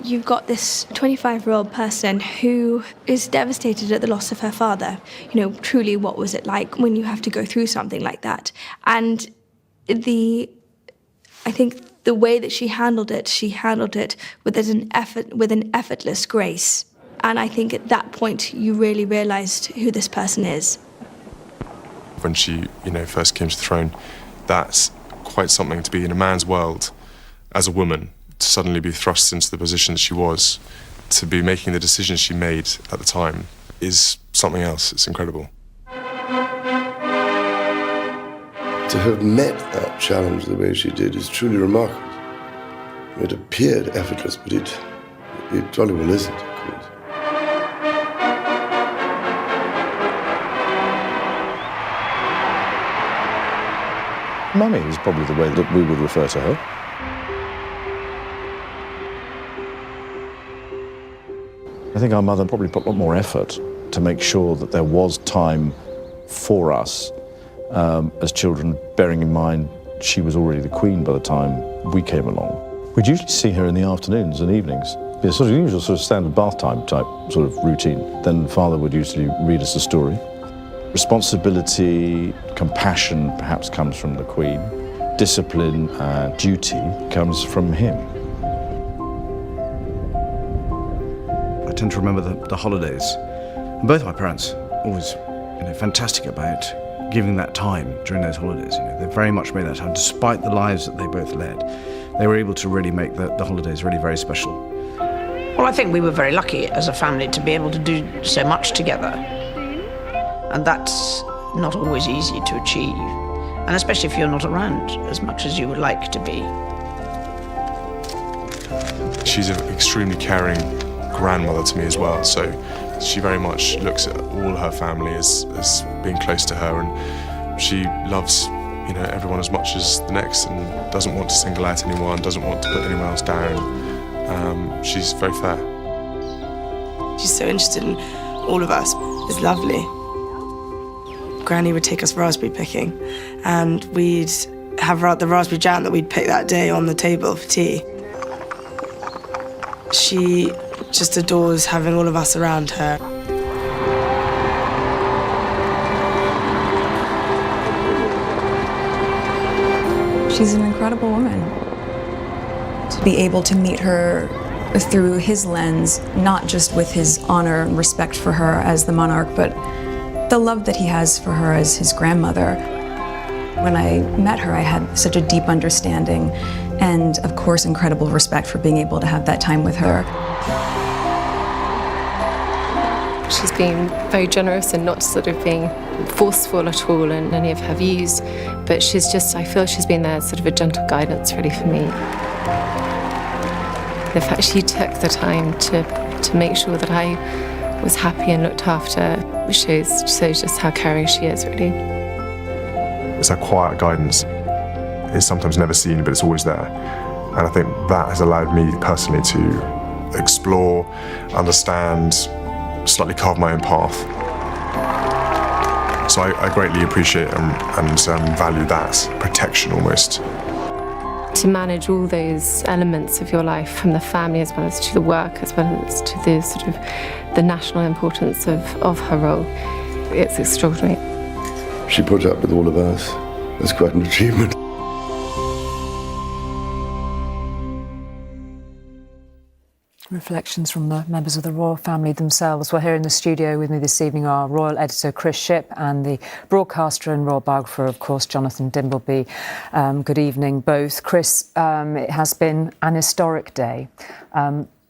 You've got this 25-year-old person who is devastated at the loss of her father. Truly, what was it like when you have to go through something like that? And I think the way that she handled it with an effortless grace. And I think at that point, you really realised who this person is. When she, first came to the throne, that's quite something to be in a man's world as a woman. To suddenly be thrust into the position she was, to be making the decisions she made at the time, is something else. It's incredible. To have met that challenge the way she did is truly remarkable. It appeared effortless, but it jolly well isn't, of course. Mummy is probably the way that we would refer to her. I think our mother probably put a lot more effort to make sure that there was time for us as children, bearing in mind she was already the Queen by the time we came along. We'd usually see her in the afternoons and evenings. It's sort of usual sort of standard bath time type sort of routine. Then Father would usually read us a story. Responsibility, compassion perhaps comes from the Queen. Discipline and duty comes from him. I tend to remember the holidays. And both my parents always, fantastic about giving that time during those holidays. They very much made that time, despite the lives that they both led. They were able to really make the holidays really very special. Well, I think we were very lucky as a family to be able to do so much together. And that's not always easy to achieve. And especially if you're not around as much as you would like to be. She's an extremely caring grandmother to me as well, so she very much looks at all her family as being close to her, and she loves you know, everyone as much as the next, and doesn't want to single out anyone, doesn't want to put anyone else down. She's very fair. She's so interested in all of us. It's lovely. Granny would take us raspberry picking, and we'd have the raspberry jam that we'd pick that day on the table for tea. She just adores having all of us around her. She's an incredible woman. To be able to meet her through his lens, not just with his honor and respect for her as the monarch, but the love that he has for her as his grandmother. When I met her, I had such a deep understanding and, of course, incredible respect for being able to have that time with her. She's been very generous and not sort of being forceful at all in any of her views, but I feel she's been there sort of a gentle guidance really for me. The fact she took the time to make sure that I was happy and looked after shows just how caring she is, really. It's a quiet guidance. It's sometimes never seen, but it's always there. And I think that has allowed me personally to explore, understand, slightly carve my own path. So I greatly appreciate and value that protection almost. To manage all those elements of your life, from the family as well as to the work, as well as to the sort of the national importance of her role, it's extraordinary. She put up with all of us. That's quite an achievement. Reflections from the members of the royal family themselves. Well, here in the studio with me this evening are royal editor Chris Shipp and the broadcaster and royal biographer, of course, Jonathan Dimbleby. Good evening, both. Chris, it has been an historic day.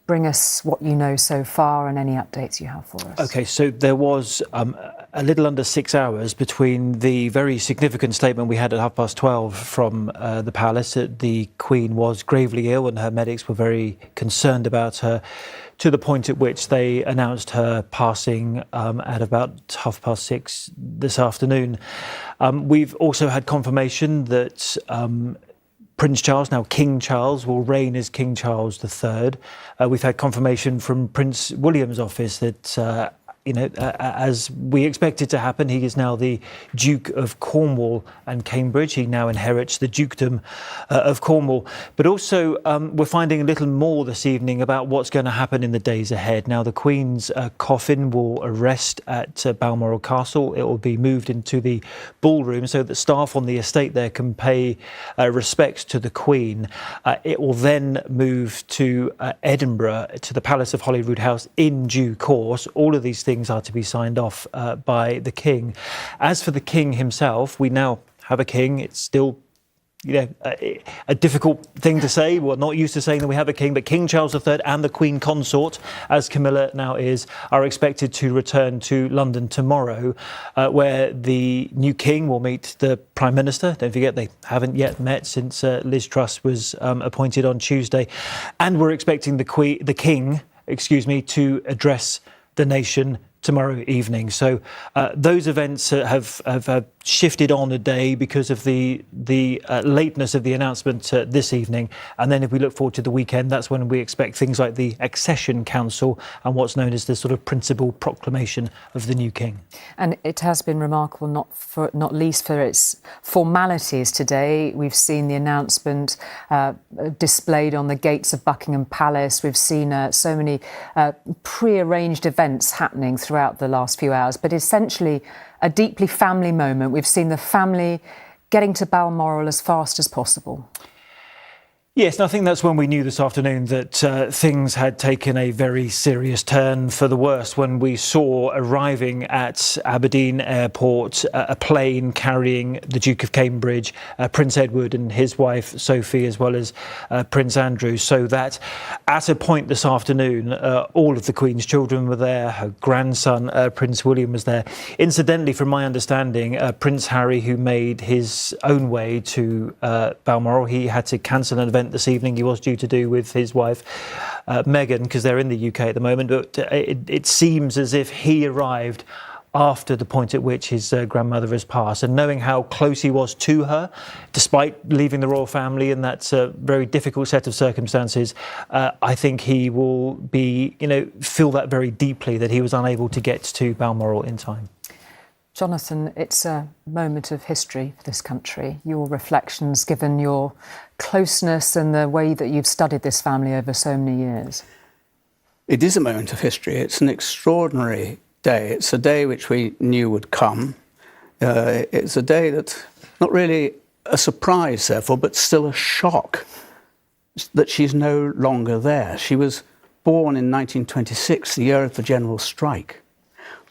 Bring us what you know so far and any updates you have for us. OK, so there was a little under 6 hours between the very significant statement we had at 12:30 from the palace that the Queen was gravely ill and her medics were very concerned about her, to the point at which they announced her passing at about 6:30 this afternoon. We've also had confirmation that Prince Charles, now King Charles, will reign as King Charles III. We've had confirmation from Prince William's office that, as we expected to happen, he is now the Duke of Cornwall and Cambridge. He now inherits the Dukedom of Cornwall. But also, we're finding a little more this evening about what's going to happen in the days ahead. Now, the Queen's coffin will rest at Balmoral Castle. It will be moved into the ballroom so that staff on the estate there can pay respects to the Queen. It will then move to Edinburgh, to the Palace of Holyrood House in due course. All of these things are to be signed off by the King. As for the King himself, we now have a King. It's still a difficult thing to say. We're not used to saying that we have a king, but King Charles III and the Queen Consort, as Camilla now is, are expected to return to London tomorrow, where the new king will meet the Prime Minister. Don't forget, they haven't yet met since Liz Truss was appointed on Tuesday. And we're expecting the King to address the nation tomorrow evening. So those events have shifted on a day because of the lateness of the announcement this evening. And then if we look forward to the weekend, that's when we expect things like the Accession Council and what's known as the sort of principal proclamation of the new king. And it has been remarkable, not least for its formalities today. We've seen the announcement displayed on the gates of Buckingham Palace. We've seen so many pre-arranged events happening throughout the last few hours, but essentially a deeply family moment. We've seen the family getting to Balmoral as fast as possible. Yes, and I think that's when we knew this afternoon that things had taken a very serious turn for the worse when we saw arriving at Aberdeen Airport a plane carrying the Duke of Cambridge, Prince Edward and his wife Sophie, as well as Prince Andrew, so that at a point this afternoon, all of the Queen's children were there, her grandson, Prince William, was there. Incidentally, from my understanding, Prince Harry, who made his own way to Balmoral, he had to cancel an event this evening he was due to do with his wife Meghan, because they're in the UK at the moment, but it seems as if he arrived after the point at which his grandmother has passed, and knowing how close he was to her, despite leaving the royal family in that very difficult set of circumstances, I think he will be, feel that very deeply, that he was unable to get to Balmoral in time. Jonathan, it's a moment of history for this country. Your reflections, given your closeness and the way that you've studied this family over so many years. It is a moment of history. It's an extraordinary day. It's a day which we knew would come. It's a day that's not really a surprise, therefore, but still a shock that she's no longer there. She was born in 1926, the year of the general strike.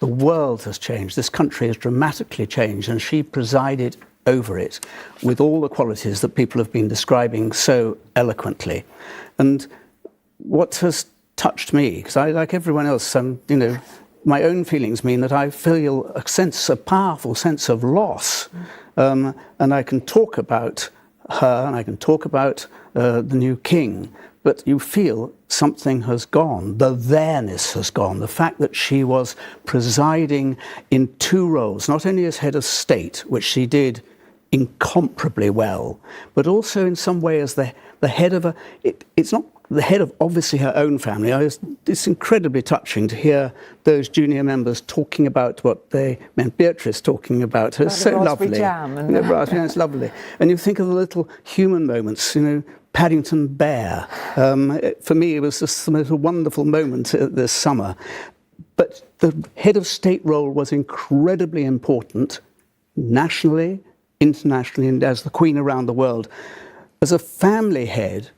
The world has changed. This country has dramatically changed, and she presided over it with all the qualities that people have been describing so eloquently. And what has touched me, because I, like everyone else, my own feelings mean that I feel a powerful sense of loss. And I can talk about her, and I can talk about the new king, but you feel something has gone. The there-ness has gone. The fact that she was presiding in two roles, not only as head of state, which she did incomparably well, but also in some way as the head of it's not the head of obviously her own family. It's incredibly touching to hear those junior members talking about what they meant. Beatrice talking about her. It's so lovely. Jam and it's lovely. And you think of the little human moments, Paddington Bear. For me, it was just the most wonderful moment this summer. But the head of state role was incredibly important, nationally, internationally, and as the Queen around the world. As a family head,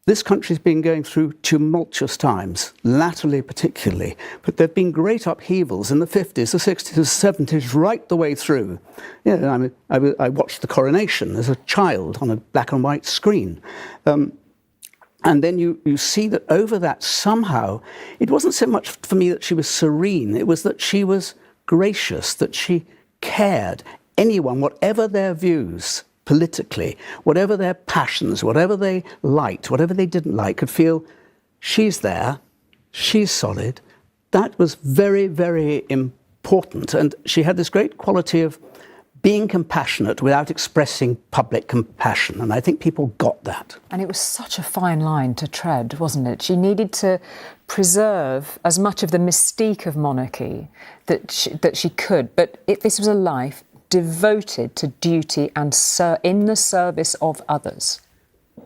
this country's been going through tumultuous times, latterly particularly, but there have been great upheavals in the 50s, the 60s, the 70s, right the way through. I watched the coronation as a child on a black and white screen. And then you see that over that somehow, it wasn't so much for me that she was serene, it was that she was gracious, that she cared. Anyone, whatever their views, politically, whatever their passions, whatever they liked, whatever they didn't like, could feel she's there, she's solid. That was very, very important. And she had this great quality of being compassionate without expressing public compassion. And I think people got that. And it was such a fine line to tread, wasn't it? She needed to preserve as much of the mystique of monarchy that she could. But this was a life devoted to duty and in the service of others.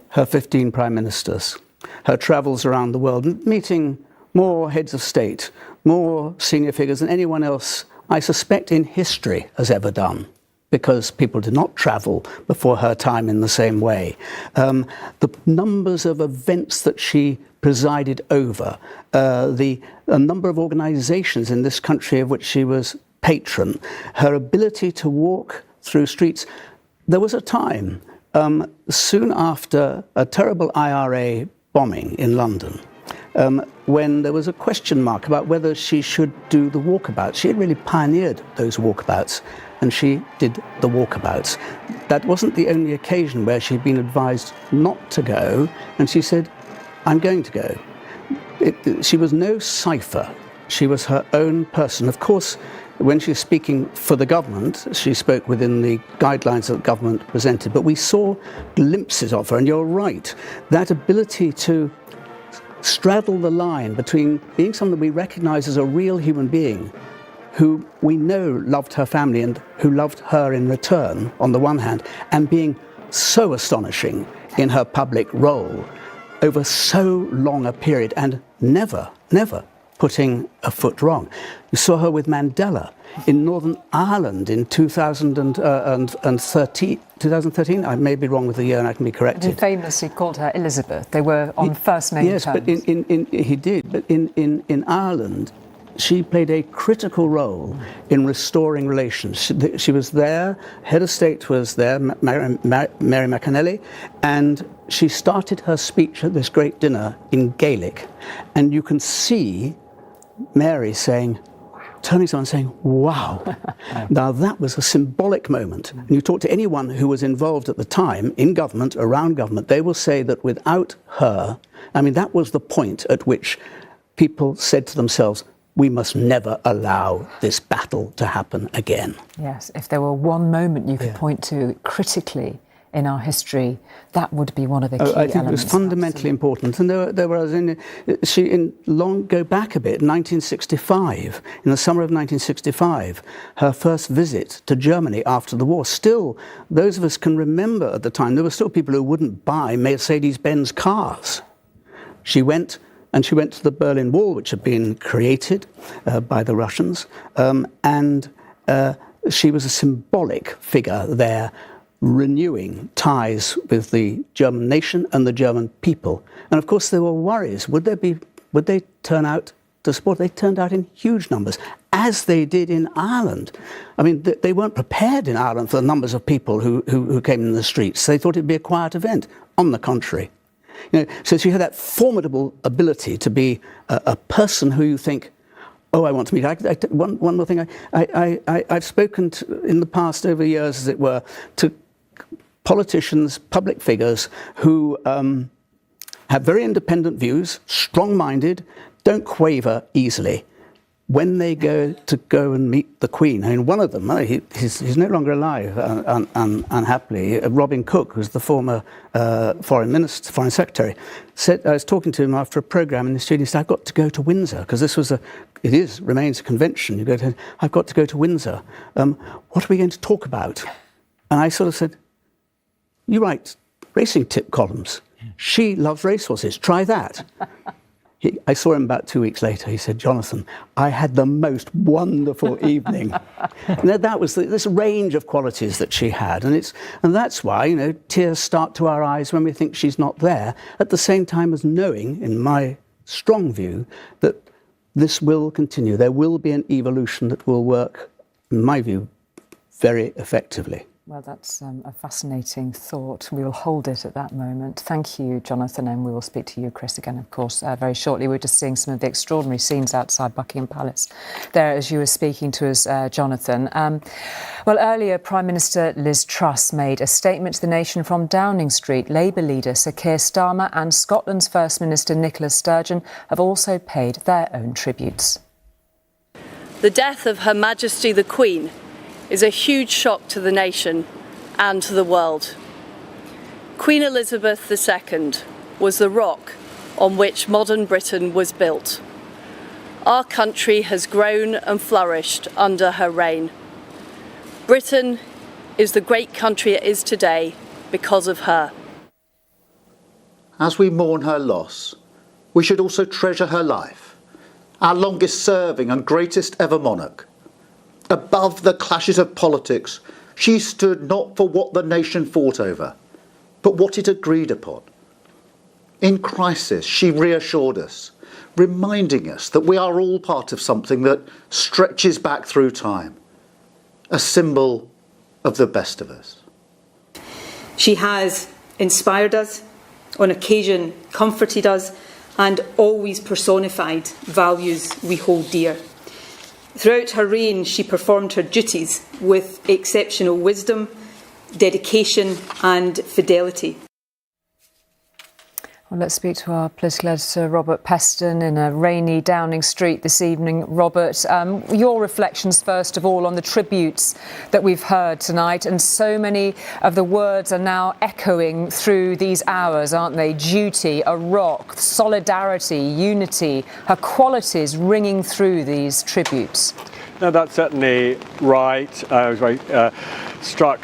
Her 15 prime ministers, her travels around the world, meeting more heads of state, more senior figures than anyone else, I suspect, in history has ever done, because people did not travel before her time in the same way. The numbers of events that she presided over, a number of organisations in this country of which she was patron, her ability to walk through streets. There was a time, soon after a terrible IRA bombing in London, when there was a question mark about whether she should do the walkabouts. She had really pioneered those walkabouts, and she did the walkabouts. That wasn't the only occasion where she'd been advised not to go, and she said, I'm going to go. She was no cipher. She was her own person. Of course, when she was speaking for the government, she spoke within the guidelines that the government presented, but we saw glimpses of her, and you're right, that ability to straddle the line between being someone that we recognise as a real human being, who we know loved her family and who loved her in return, on the one hand, and being so astonishing in her public role over so long a period, and never putting a foot wrong. You saw her with Mandela in Northern Ireland in 2013. I may be wrong with the year and I can be corrected. He famously called her Elizabeth. They were on first name terms. Yes, but he did. But in Ireland, she played a critical role in restoring relations. She was there, head of state was there, Mary McAnally, and she started her speech at this great dinner in Gaelic. And you can see Mary turning to her and saying, wow. Now that was a symbolic moment. And you talk to anyone who was involved at the time in government, around government, they will say that without her, that was the point at which people said to themselves, we must never allow this battle to happen again. Yes, if there were one moment you could point to critically in our history, that would be one of the key elements. I think it was fundamentally important. And there was, go back a bit, 1965, in the summer of 1965, her first visit to Germany after the war. Still, those of us can remember at the time, there were still people who wouldn't buy Mercedes-Benz cars. She went to the Berlin Wall, which had been created by the Russians, and she was a symbolic figure there, renewing ties with the German nation and the German people. And of course there were worries. Would they turn out to support? They turned out in huge numbers, as they did in Ireland. I mean, they weren't prepared in Ireland for the numbers of people who came in the streets. They thought it'd be a quiet event. On the contrary. So she had that formidable ability to be a person who you think, oh, I want to meet. One more thing. I've spoken in the past, over years, as it were, to politicians, public figures who have very independent views, strong-minded, don't quaver easily. When they go and meet the Queen, I mean, one of them, he's no longer alive, unhappily. Robin Cook, who's the former foreign secretary, said, I was talking to him after a programme in the studio. He said, I've got to go to Windsor because remains a convention. I've got to go to Windsor. What are we going to talk about? And I sort of said, you write racing tip columns. She loves racehorses. Try that. I saw him about 2 weeks later. He said, Jonathan, I had the most wonderful evening. And that was this range of qualities that she had. And that's why, tears start to our eyes when we think she's not there, at the same time as knowing, in my strong view, that this will continue. There will be an evolution that will work, in my view, very effectively. Well, that's a fascinating thought. We will hold it at that moment. Thank you, Jonathan, and we will speak to you, Chris, again, of course, very shortly. We're just seeing some of the extraordinary scenes outside Buckingham Palace there as you were speaking to us, Jonathan. Well, earlier, Prime Minister Liz Truss made a statement to the nation from Downing Street. Labour leader Sir Keir Starmer and Scotland's First Minister Nicola Sturgeon have also paid their own tributes. The death of Her Majesty the Queen is a huge shock to the nation and to the world. Queen Elizabeth II was the rock on which modern Britain was built. Our country has grown and flourished under her reign. Britain is the great country it is today because of her. As we mourn her loss, we should also treasure her life, our longest serving and greatest ever monarch. Above the clashes of politics, she stood not for what the nation fought over, but what it agreed upon. In crisis, she reassured us, reminding us that we are all part of something that stretches back through time, a symbol of the best of us. She has inspired us, on occasion comforted us, and always personified values we hold dear. Throughout her reign, she performed her duties with exceptional wisdom, dedication and fidelity. Well, let's speak to our political editor, Robert Peston, in a rainy Downing Street this evening. Robert, your reflections, first of all, on the tributes that we've heard tonight. And so many of the words are now echoing through these hours, aren't they? Duty, a rock, solidarity, unity, her qualities ringing through these tributes. No, that's certainly right. I was very struck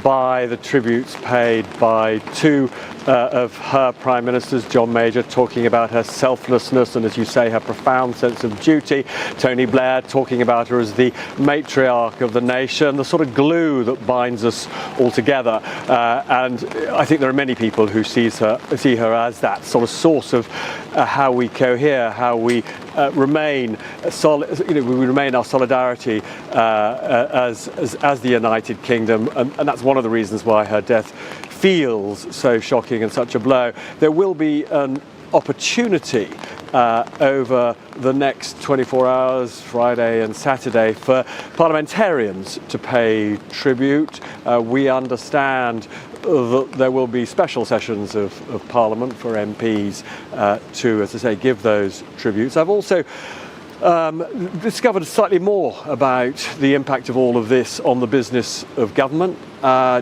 by the tributes paid by two of her prime ministers, John Major talking about her selflessness and, as you say, her profound sense of duty. Tony Blair talking about her as the matriarch of the nation, the sort of glue that binds us all together. And I think there are many people who see her as that sort of source of how we cohere, how we remain solid. We remain our solidarity as the United Kingdom, and that's one of the reasons why her death feels so shocking and such a blow. There will be an opportunity over the next 24 hours, Friday and Saturday, for parliamentarians to pay tribute. We understand that there will be special sessions of Parliament for MPs to, as I say, give those tributes. I've also discovered slightly more about the impact of all of this on the business of government.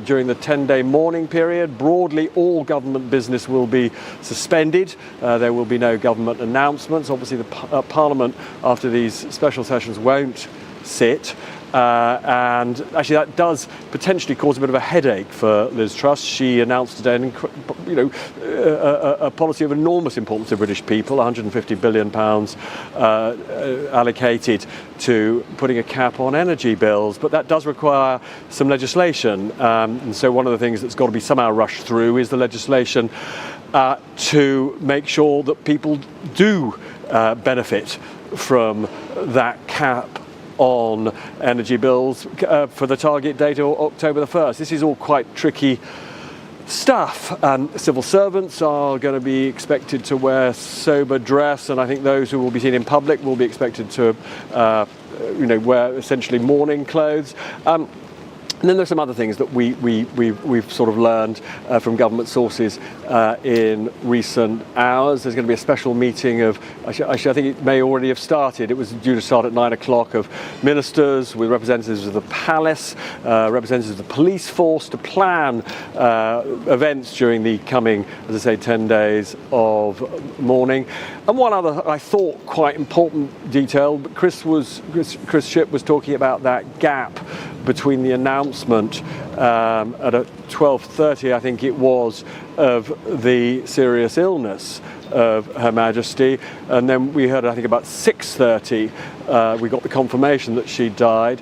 During the 10-day mourning period, broadly all government business will be suspended. There will be no government announcements. Obviously the Parliament after these special sessions won't sit. And actually that does potentially cause a bit of a headache for Liz Truss. She announced today a policy of enormous importance to British people, £150 billion allocated to putting a cap on energy bills, but that does require some legislation. And so one of the things that's got to be somehow rushed through is the legislation to make sure that people do benefit from that cap on energy bills for the target date of October the 1st. This is all quite tricky stuff. Civil servants are going to be expected to wear sober dress, and I think those who will be seen in public will be expected to wear essentially mourning clothes. And then there's some other things that we've sort of learned from government sources in recent hours. There's going to be a special meeting of, actually I think it may already have started. It was due to start at 9 o'clock, of ministers with representatives of the palace, representatives of the police force, to plan events during the coming, as I say, 10 days of mourning. And one other, I thought, quite important detail, but Chris Shipp was talking about that gap between the announcement at 12:30, I think it was, of the serious illness of Her Majesty, and then we heard, I think, about 6:30 we got the confirmation that she died.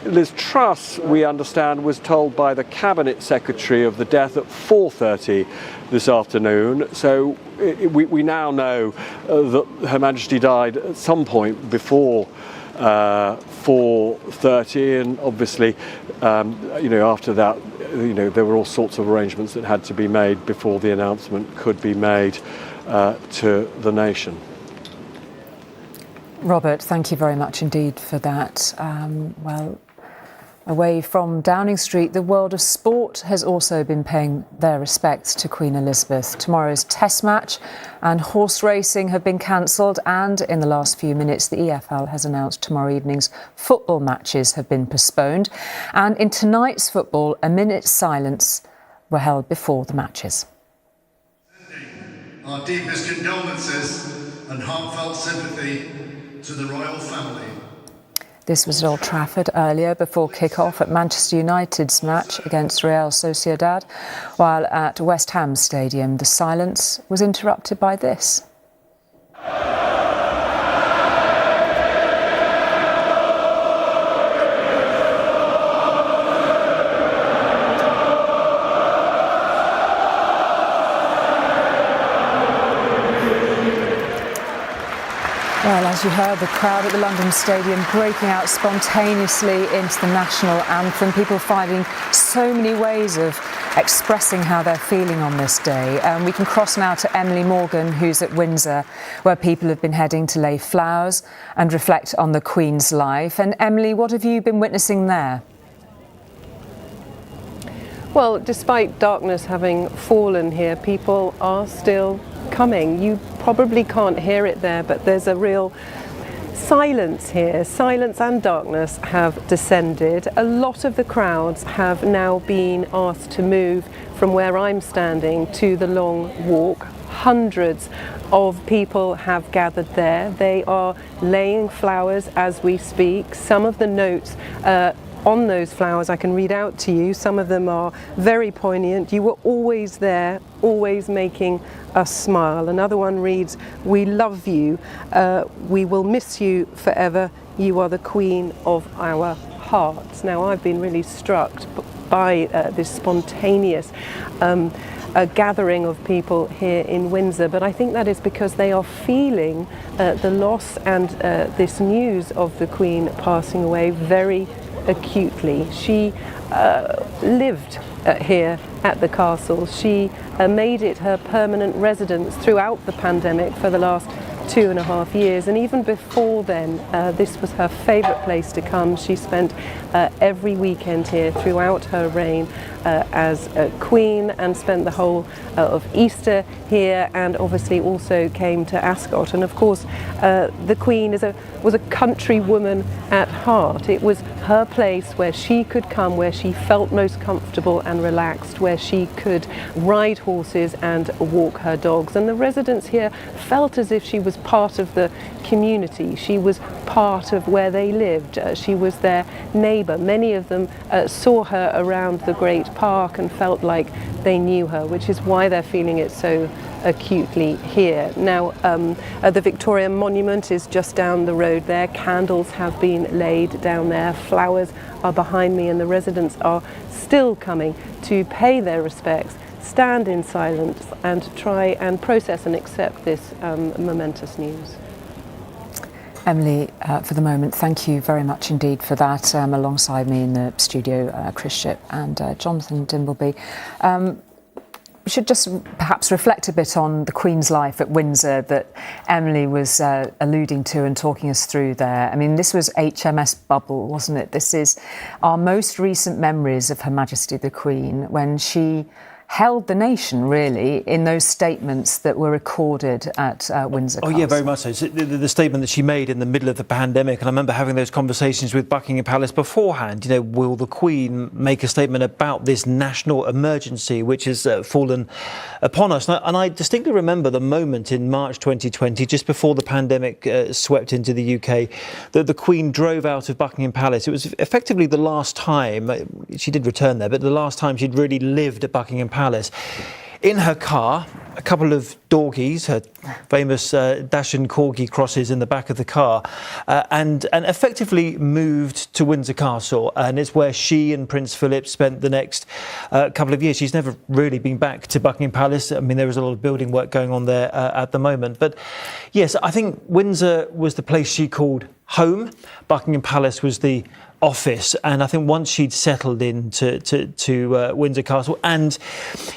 Liz Truss, we understand, was told by the Cabinet Secretary of the death at 4:30 this afternoon. So we now know that Her Majesty died at some point before 4:30, and obviously, after that, there were all sorts of arrangements that had to be made before the announcement could be made to the nation. Robert, thank you very much indeed for that. Away from Downing Street, the world of sport has also been paying their respects to Queen Elizabeth. Tomorrow's Test match and horse racing have been cancelled, and in the last few minutes, the EFL has announced tomorrow evening's football matches have been postponed. And in tonight's football, a minute's silence were held before the matches. Our deepest condolences and heartfelt sympathy to the royal family. This was at Old Trafford earlier before kick-off at Manchester United's match against Real Sociedad, while at West Ham Stadium the silence was interrupted by this. Well, as you heard, the crowd at the London Stadium breaking out spontaneously into the national anthem, people finding so many ways of expressing how they're feeling on this day. We can cross now to Emily Morgan, who's at Windsor, where people have been heading to lay flowers and reflect on the Queen's life. And Emily, what have you been witnessing there? Well, despite darkness having fallen here, people are still coming. You probably can't hear it there, but there's a real silence here. Silence and darkness have descended. A lot of the crowds have now been asked to move from where I'm standing to the Long Walk. Hundreds of people have gathered there. They are laying flowers as we speak. Some of the notes on those flowers I can read out to you. Some of them are very poignant. You were always there, always making us smile. Another one reads, "We love you. We will miss you forever. You are the Queen of our hearts." Now, I've been really struck by this spontaneous gathering of people here in Windsor, but I think that is because they are feeling the loss and this news of the Queen passing away very acutely. She lived here at the castle. She made it her permanent residence throughout the pandemic for the last 2.5 years, and even before then, this was her favourite place to come. She spent every weekend here throughout her reign as Queen, and spent the whole of Easter here, and obviously also came to Ascot. And of course, the Queen was a country woman at heart. It was her place where she could come, where she felt most comfortable and relaxed, where she could ride horses and walk her dogs. And the residents here felt as if she was part of the community. She was part of where they lived. She was their neighbour. Many of them saw her around the Great Park and felt like they knew her, which is why they're feeling it so acutely here. Now, the Victoria Monument is just down the road there. Candles have been laid down there. Flowers are behind me, and the residents are still coming to pay their respects, stand in silence, and try and process and accept this momentous news. Emily, for the moment, thank you very much indeed for that. Alongside me in the studio, Chris Shipp and Jonathan Dimbleby. We should just perhaps reflect a bit on the Queen's life at Windsor that Emily was alluding to and talking us through there. I mean, this was HMS Bubble, wasn't it? This is our most recent memories of Her Majesty the Queen, when she held the nation, really, in those statements that were recorded at Windsor Castle. Oh, yeah, very much so. The statement that she made in the middle of the pandemic, and I remember having those conversations with Buckingham Palace beforehand. You know, will the Queen make a statement about this national emergency which has fallen upon us? And I distinctly remember the moment in March 2020, just before the pandemic swept into the UK, that the Queen drove out of Buckingham Palace. It was effectively the last time, she did return there, but the last time she'd really lived at Buckingham Palace. In her car, a couple of dorgies, her famous Dachshund Corgi crosses in the back of the car, and effectively moved to Windsor Castle. And it's where she and Prince Philip spent the next couple of years. She's never really been back to Buckingham Palace. I mean, there is a lot of building work going on there at the moment. But yes, I think Windsor was the place she called home. Buckingham Palace was the office, and I think once she'd settled into to Windsor Castle and,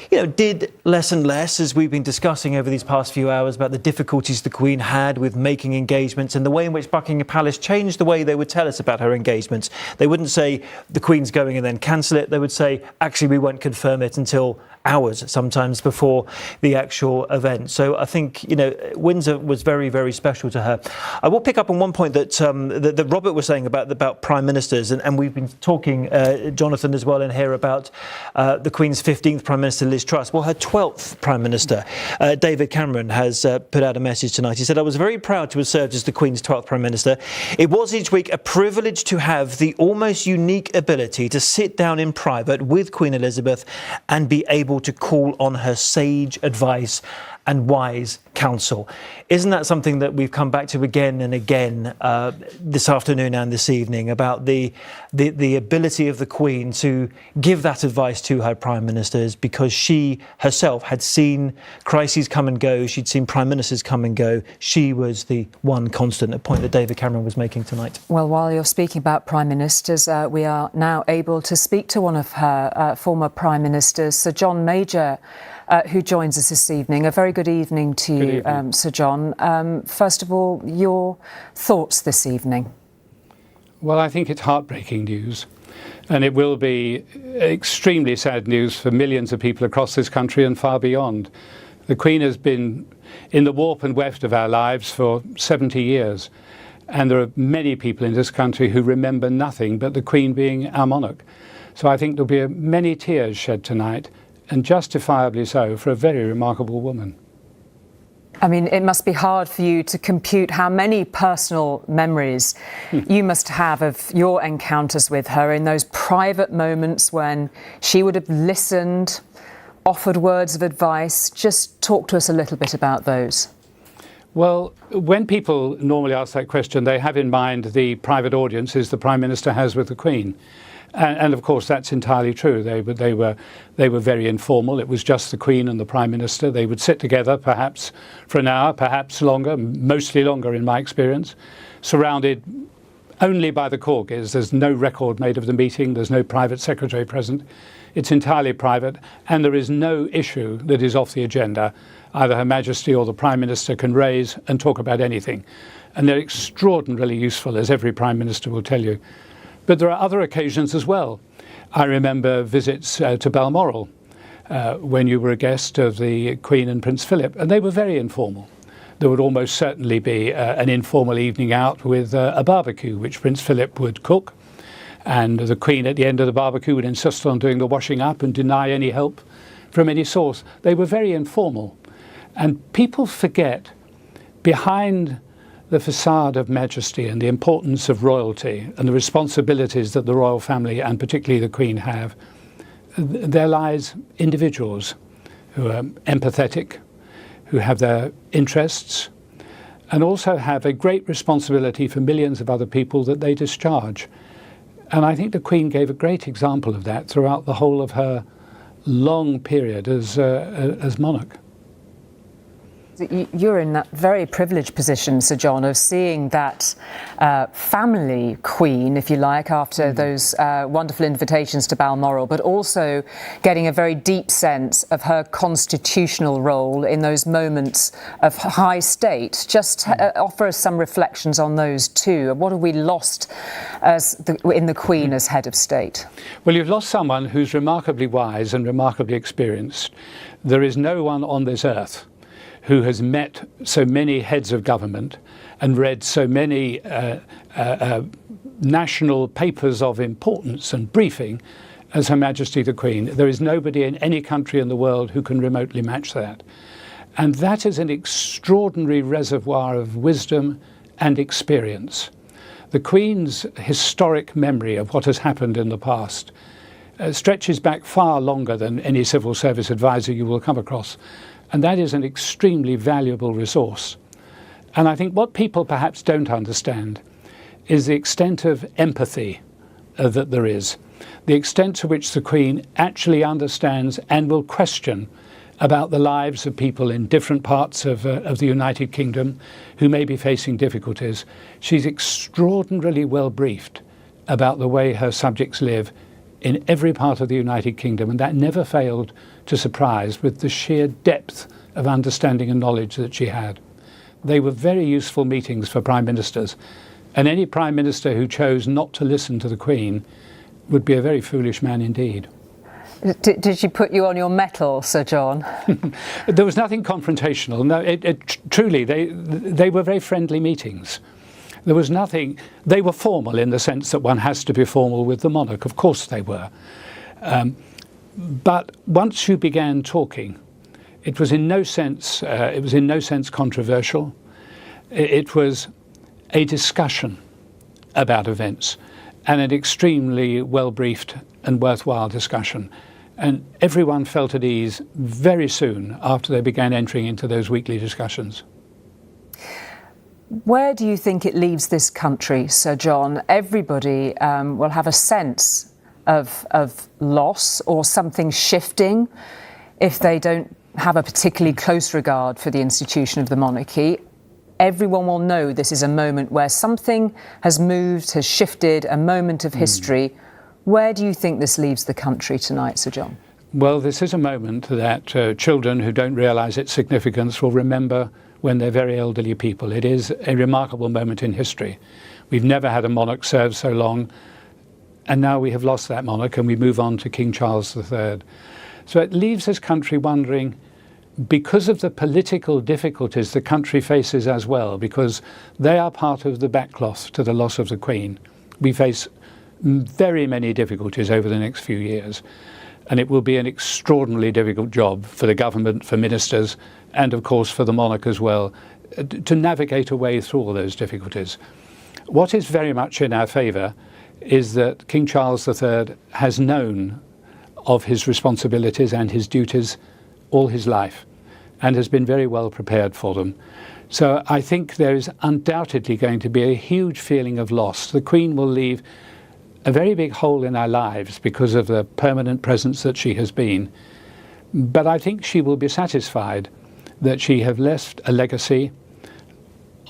you know, did less and less, as we've been discussing over these past few hours, about the difficulties the Queen had with making engagements and the way in which Buckingham Palace changed the way they would tell us about her engagements. They wouldn't say the Queen's going and then cancel it. They would say, actually, we won't confirm it until hours sometimes before the actual event. So I think, you know, Windsor was very, very special to her. I will pick up on one point that that Robert was saying about prime ministers, and we've been talking, Jonathan, as well in here about the Queen's 15th Prime Minister, Liz Truss. Well, her 12th Prime Minister, David Cameron, has put out a message tonight. He said, "I was very proud to have served as the Queen's 12th Prime Minister. It was each week a privilege to have the almost unique ability to sit down in private with Queen Elizabeth and be able to call on her sage advice and wise counsel." Isn't that something that we've come back to again and again this afternoon and this evening, about the ability of the Queen to give that advice to her prime ministers, because she herself had seen crises come and go, she'd seen prime ministers come and go. She was the one constant, a point that David Cameron was making tonight. Well, while you're speaking about prime ministers, we are now able to speak to one of her former prime ministers, Sir John Major, who joins us this evening. A very good evening to you, Sir John. First of all, your thoughts this evening? Well, I think it's heartbreaking news, and it will be extremely sad news for millions of people across this country and far beyond. The Queen has been in the warp and weft of our lives for 70 years, and there are many people in this country who remember nothing but the Queen being our monarch. So I think there'll be many tears shed tonight, and justifiably so, for a very remarkable woman. I mean, it must be hard for you to compute how many personal memories you must have of your encounters with her in those private moments when she would have listened, offered words of advice. Just talk to us a little bit about those. Well, when people normally ask that question, they have in mind the private audiences the Prime Minister has with the Queen. And of course, that's entirely true. They were very informal. It was just the Queen and the Prime Minister. They would sit together, perhaps for an hour, perhaps longer, mostly longer in my experience, surrounded only by the corgis. There's no record made of the meeting. There's no private secretary present. It's entirely private, and there is no issue that is off the agenda either Her Majesty or the Prime Minister can raise and talk about anything. And they're extraordinarily useful, as every Prime Minister will tell you. But there are other occasions as well. I remember visits to Balmoral when you were a guest of the Queen and Prince Philip, and they were very informal. There would almost certainly be an informal evening out with a barbecue, which Prince Philip would cook. And the Queen at the end of the barbecue would insist on doing the washing up and deny any help from any source. They were very informal. And people forget, behind the facade of majesty and the importance of royalty and the responsibilities that the royal family and particularly the Queen have, there lies individuals who are empathetic, who have their interests, and also have a great responsibility for millions of other people that they discharge. And I think the Queen gave a great example of that throughout the whole of her long period as monarch. You're in that very privileged position, Sir John, of seeing that family queen, if you like, after those wonderful invitations to Balmoral, but also getting a very deep sense of her constitutional role in those moments of high state. Just offer us some reflections on those too. What have we lost in the Queen as head of state? Well, you've lost someone who's remarkably wise and remarkably experienced. There is no one on this earth who has met so many heads of government and read so many national papers of importance and briefing as Her Majesty the Queen. There is nobody in any country in the world who can remotely match that. And that is an extraordinary reservoir of wisdom and experience. The Queen's historic memory of what has happened in the past stretches back far longer than any civil service advisor you will come across. And that is an extremely valuable resource. And I think what people perhaps don't understand is the extent of empathy that there is, the extent to which the Queen actually understands and will question about the lives of people in different parts of the United Kingdom who may be facing difficulties. She's extraordinarily well briefed about the way her subjects live in every part of the United Kingdom, and that never failed to surprise with the sheer depth of understanding and knowledge that she had. They were very useful meetings for Prime Ministers, and any Prime Minister who chose not to listen to the Queen would be a very foolish man indeed. Did she put you on your mettle, Sir John? There was nothing confrontational. No, truly, they were very friendly meetings. There was nothing. They were formal in the sense that one has to be formal with the monarch. Of course they were. But once you began talking, it was in no sense controversial. It was a discussion about events, and an extremely well briefed and worthwhile discussion. And everyone felt at ease very soon after they began entering into those weekly discussions. Where do you think it leaves this country, Sir John? Everybody will have a sense of loss or something shifting if they don't have a particularly close regard for the institution of the monarchy. Everyone will know this is a moment where something has moved, has shifted, a moment of history. Where do you think this leaves the country tonight, Sir John? Well, this is a moment that children who don't realise its significance will remember when they're very elderly people. It is a remarkable moment in history. We've never had a monarch serve so long, and now we have lost that monarch and we move on to King Charles III. So it leaves this country wondering, because of the political difficulties the country faces as well, because they are part of the backcloth to the loss of the Queen, we face very many difficulties over the next few years. And it will be an extraordinarily difficult job for the government, for ministers, and of course for the monarch as well, to navigate a way through all those difficulties. What is very much in our favour is that King Charles III has known of his responsibilities and his duties all his life, and has been very well prepared for them. So I think there is undoubtedly going to be a huge feeling of loss. The Queen will leave a very big hole in our lives because of the permanent presence that she has been. But I think she will be satisfied that she has left a legacy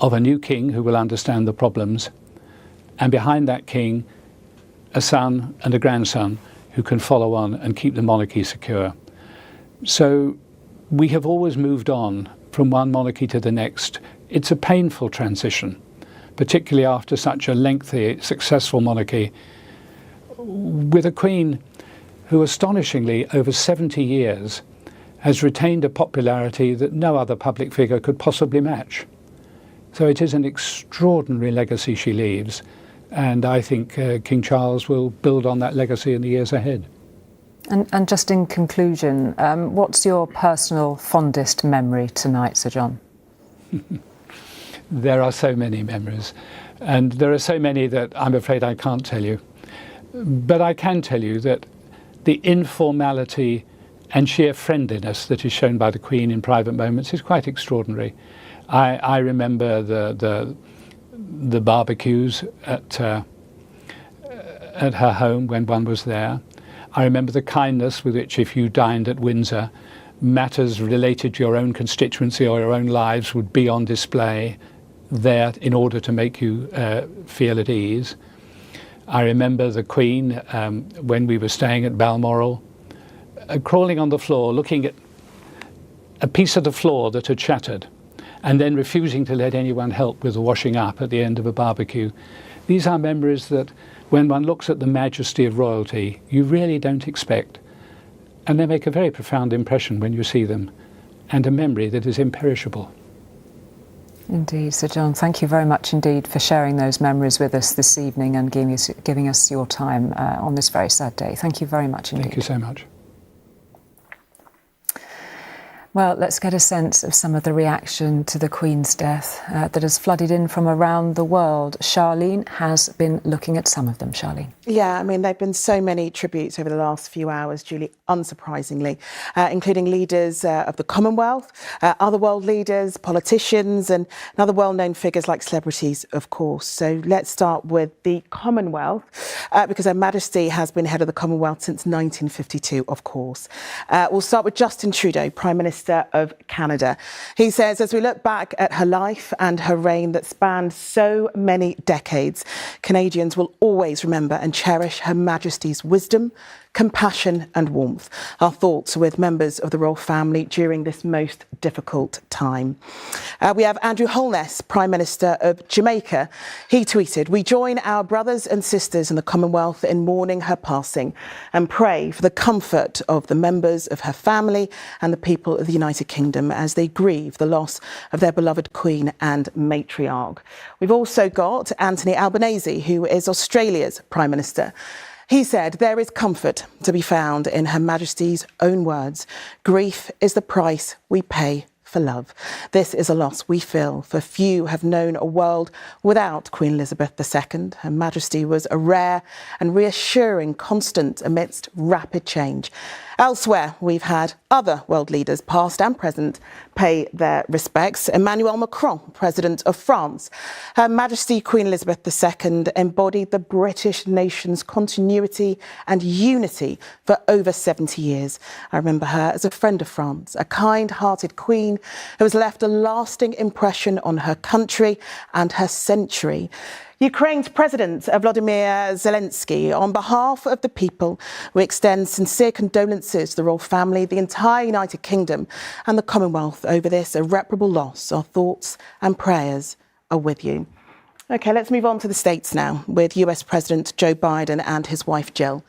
of a new king who will understand the problems, and behind that king, a son and a grandson who can follow on and keep the monarchy secure. So we have always moved on from one monarchy to the next. It's a painful transition, particularly after such a lengthy, successful monarchy, with a queen who astonishingly, over 70 years, has retained a popularity that no other public figure could possibly match. So it is an extraordinary legacy she leaves, and I think King Charles will build on that legacy in the years ahead. And just in conclusion, what's your personal fondest memory tonight, Sir John? There are so many memories, and there are so many that I'm afraid I can't tell you. But I can tell you that the informality and sheer friendliness that is shown by the Queen in private moments is quite extraordinary. I remember the barbecues at her home when one was there. I remember the kindness with which, if you dined at Windsor, matters related to your own constituency or your own lives would be on display there in order to make you feel at ease. I remember the Queen, when we were staying at Balmoral, crawling on the floor, looking at a piece of the floor that had shattered, and then refusing to let anyone help with the washing up at the end of a barbecue. These are memories that, when one looks at the majesty of royalty, you really don't expect. And they make a very profound impression when you see them, and a memory that is imperishable. Indeed, Sir John, thank you very much indeed for sharing those memories with us this evening and giving us your time on this very sad day. Thank you very much indeed. Thank you so much. Well, let's get a sense of some of the reaction to the Queen's death that has flooded in from around the world. Charlene has been looking at some of them. Charlene. Yeah, I mean, there have been so many tributes over the last few hours, Julie, unsurprisingly, including leaders of the Commonwealth, other world leaders, politicians and other well-known figures like celebrities, of course. So let's start with the Commonwealth, because Her Majesty has been head of the Commonwealth since 1952, of course. We'll start with Justin Trudeau, Prime Minister of Canada. He says, as we look back at her life and her reign that spanned so many decades, Canadians will always remember and cherish Her Majesty's wisdom, compassion and warmth. Our thoughts are with members of the royal family during this most difficult time. We have Andrew Holness, Prime Minister of Jamaica. He tweeted, "We join our brothers and sisters in the Commonwealth in mourning her passing and pray for the comfort of the members of her family and the people of the United Kingdom as they grieve the loss of their beloved Queen and matriarch." We've also got Anthony Albanese, who is Australia's Prime Minister. He said, "There is comfort to be found in Her Majesty's own words. Grief is the price we pay for love. This is a loss we feel, for few have known a world without Queen Elizabeth II. Her Majesty was a rare and reassuring constant amidst rapid change." Elsewhere, we've had other world leaders, past and present, pay their respects. Emmanuel Macron, President of France. Her Majesty Queen Elizabeth II embodied the British nation's continuity and unity for over 70 years. I remember her as a friend of France, a kind-hearted queen who has left a lasting impression on her country and her century. Ukraine's President Volodymyr Zelensky, on behalf of the people, we extend sincere condolences to the royal family, the entire United Kingdom and the Commonwealth over this irreparable loss. Our thoughts and prayers are with you. OK, let's move on to the States now, with US President Joe Biden and his wife Jill.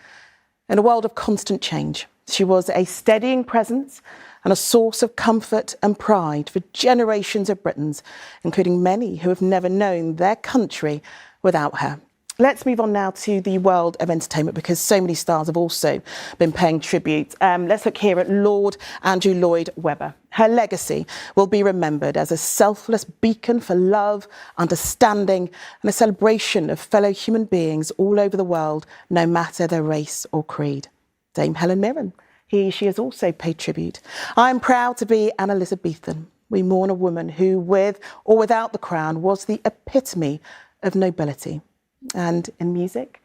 In a world of constant change, she was a steadying presence and a source of comfort and pride for generations of Britons, including many who have never known their country without her. Let's move on now to the world of entertainment, because so many stars have also been paying tribute. Let's look here at Lord Andrew Lloyd Webber. Her legacy will be remembered as a selfless beacon for love, understanding and a celebration of fellow human beings all over the world, no matter their race or creed. Dame Helen Mirren. She has also paid tribute. "I am proud to be an Elizabethan. We mourn a woman who, with or without the crown, was the epitome of nobility." And in music,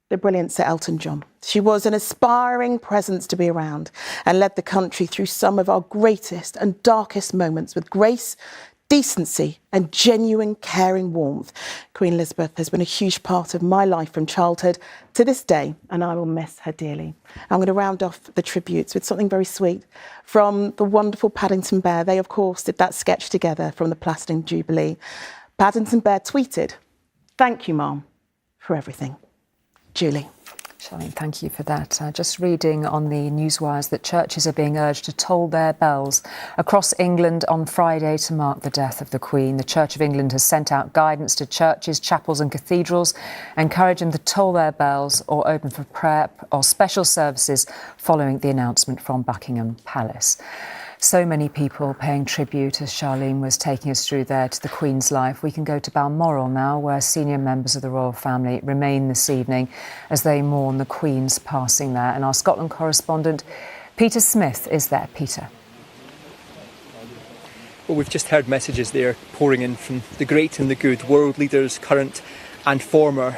the brilliant Sir Elton John. She was an aspiring presence to be around and led the country through some of our greatest and darkest moments with grace, decency and genuine caring warmth. Queen Elizabeth has been a huge part of my life from childhood to this day, and I will miss her dearly. I'm going to round off the tributes with something very sweet from the wonderful Paddington Bear. They, of course, did that sketch together from the Platinum Jubilee. Paddington Bear tweeted, "Thank you, Mom, for everything." Julie. Charlene, thank you for that. Just reading on the newswires that churches are being urged to toll their bells across England on Friday to mark the death of the Queen. The Church of England has sent out guidance to churches, chapels and cathedrals, encouraging them to toll their bells or open for prayer or special services following the announcement from Buckingham Palace. So many people paying tribute, as Charlene was taking us through there, to the Queen's life. We can go to Balmoral now, where senior members of the royal family remain this evening as they mourn the Queen's passing there. And our Scotland correspondent, Peter Smith, is there. Peter. Well, we've just heard messages there pouring in from the great and the good, world leaders, current and former,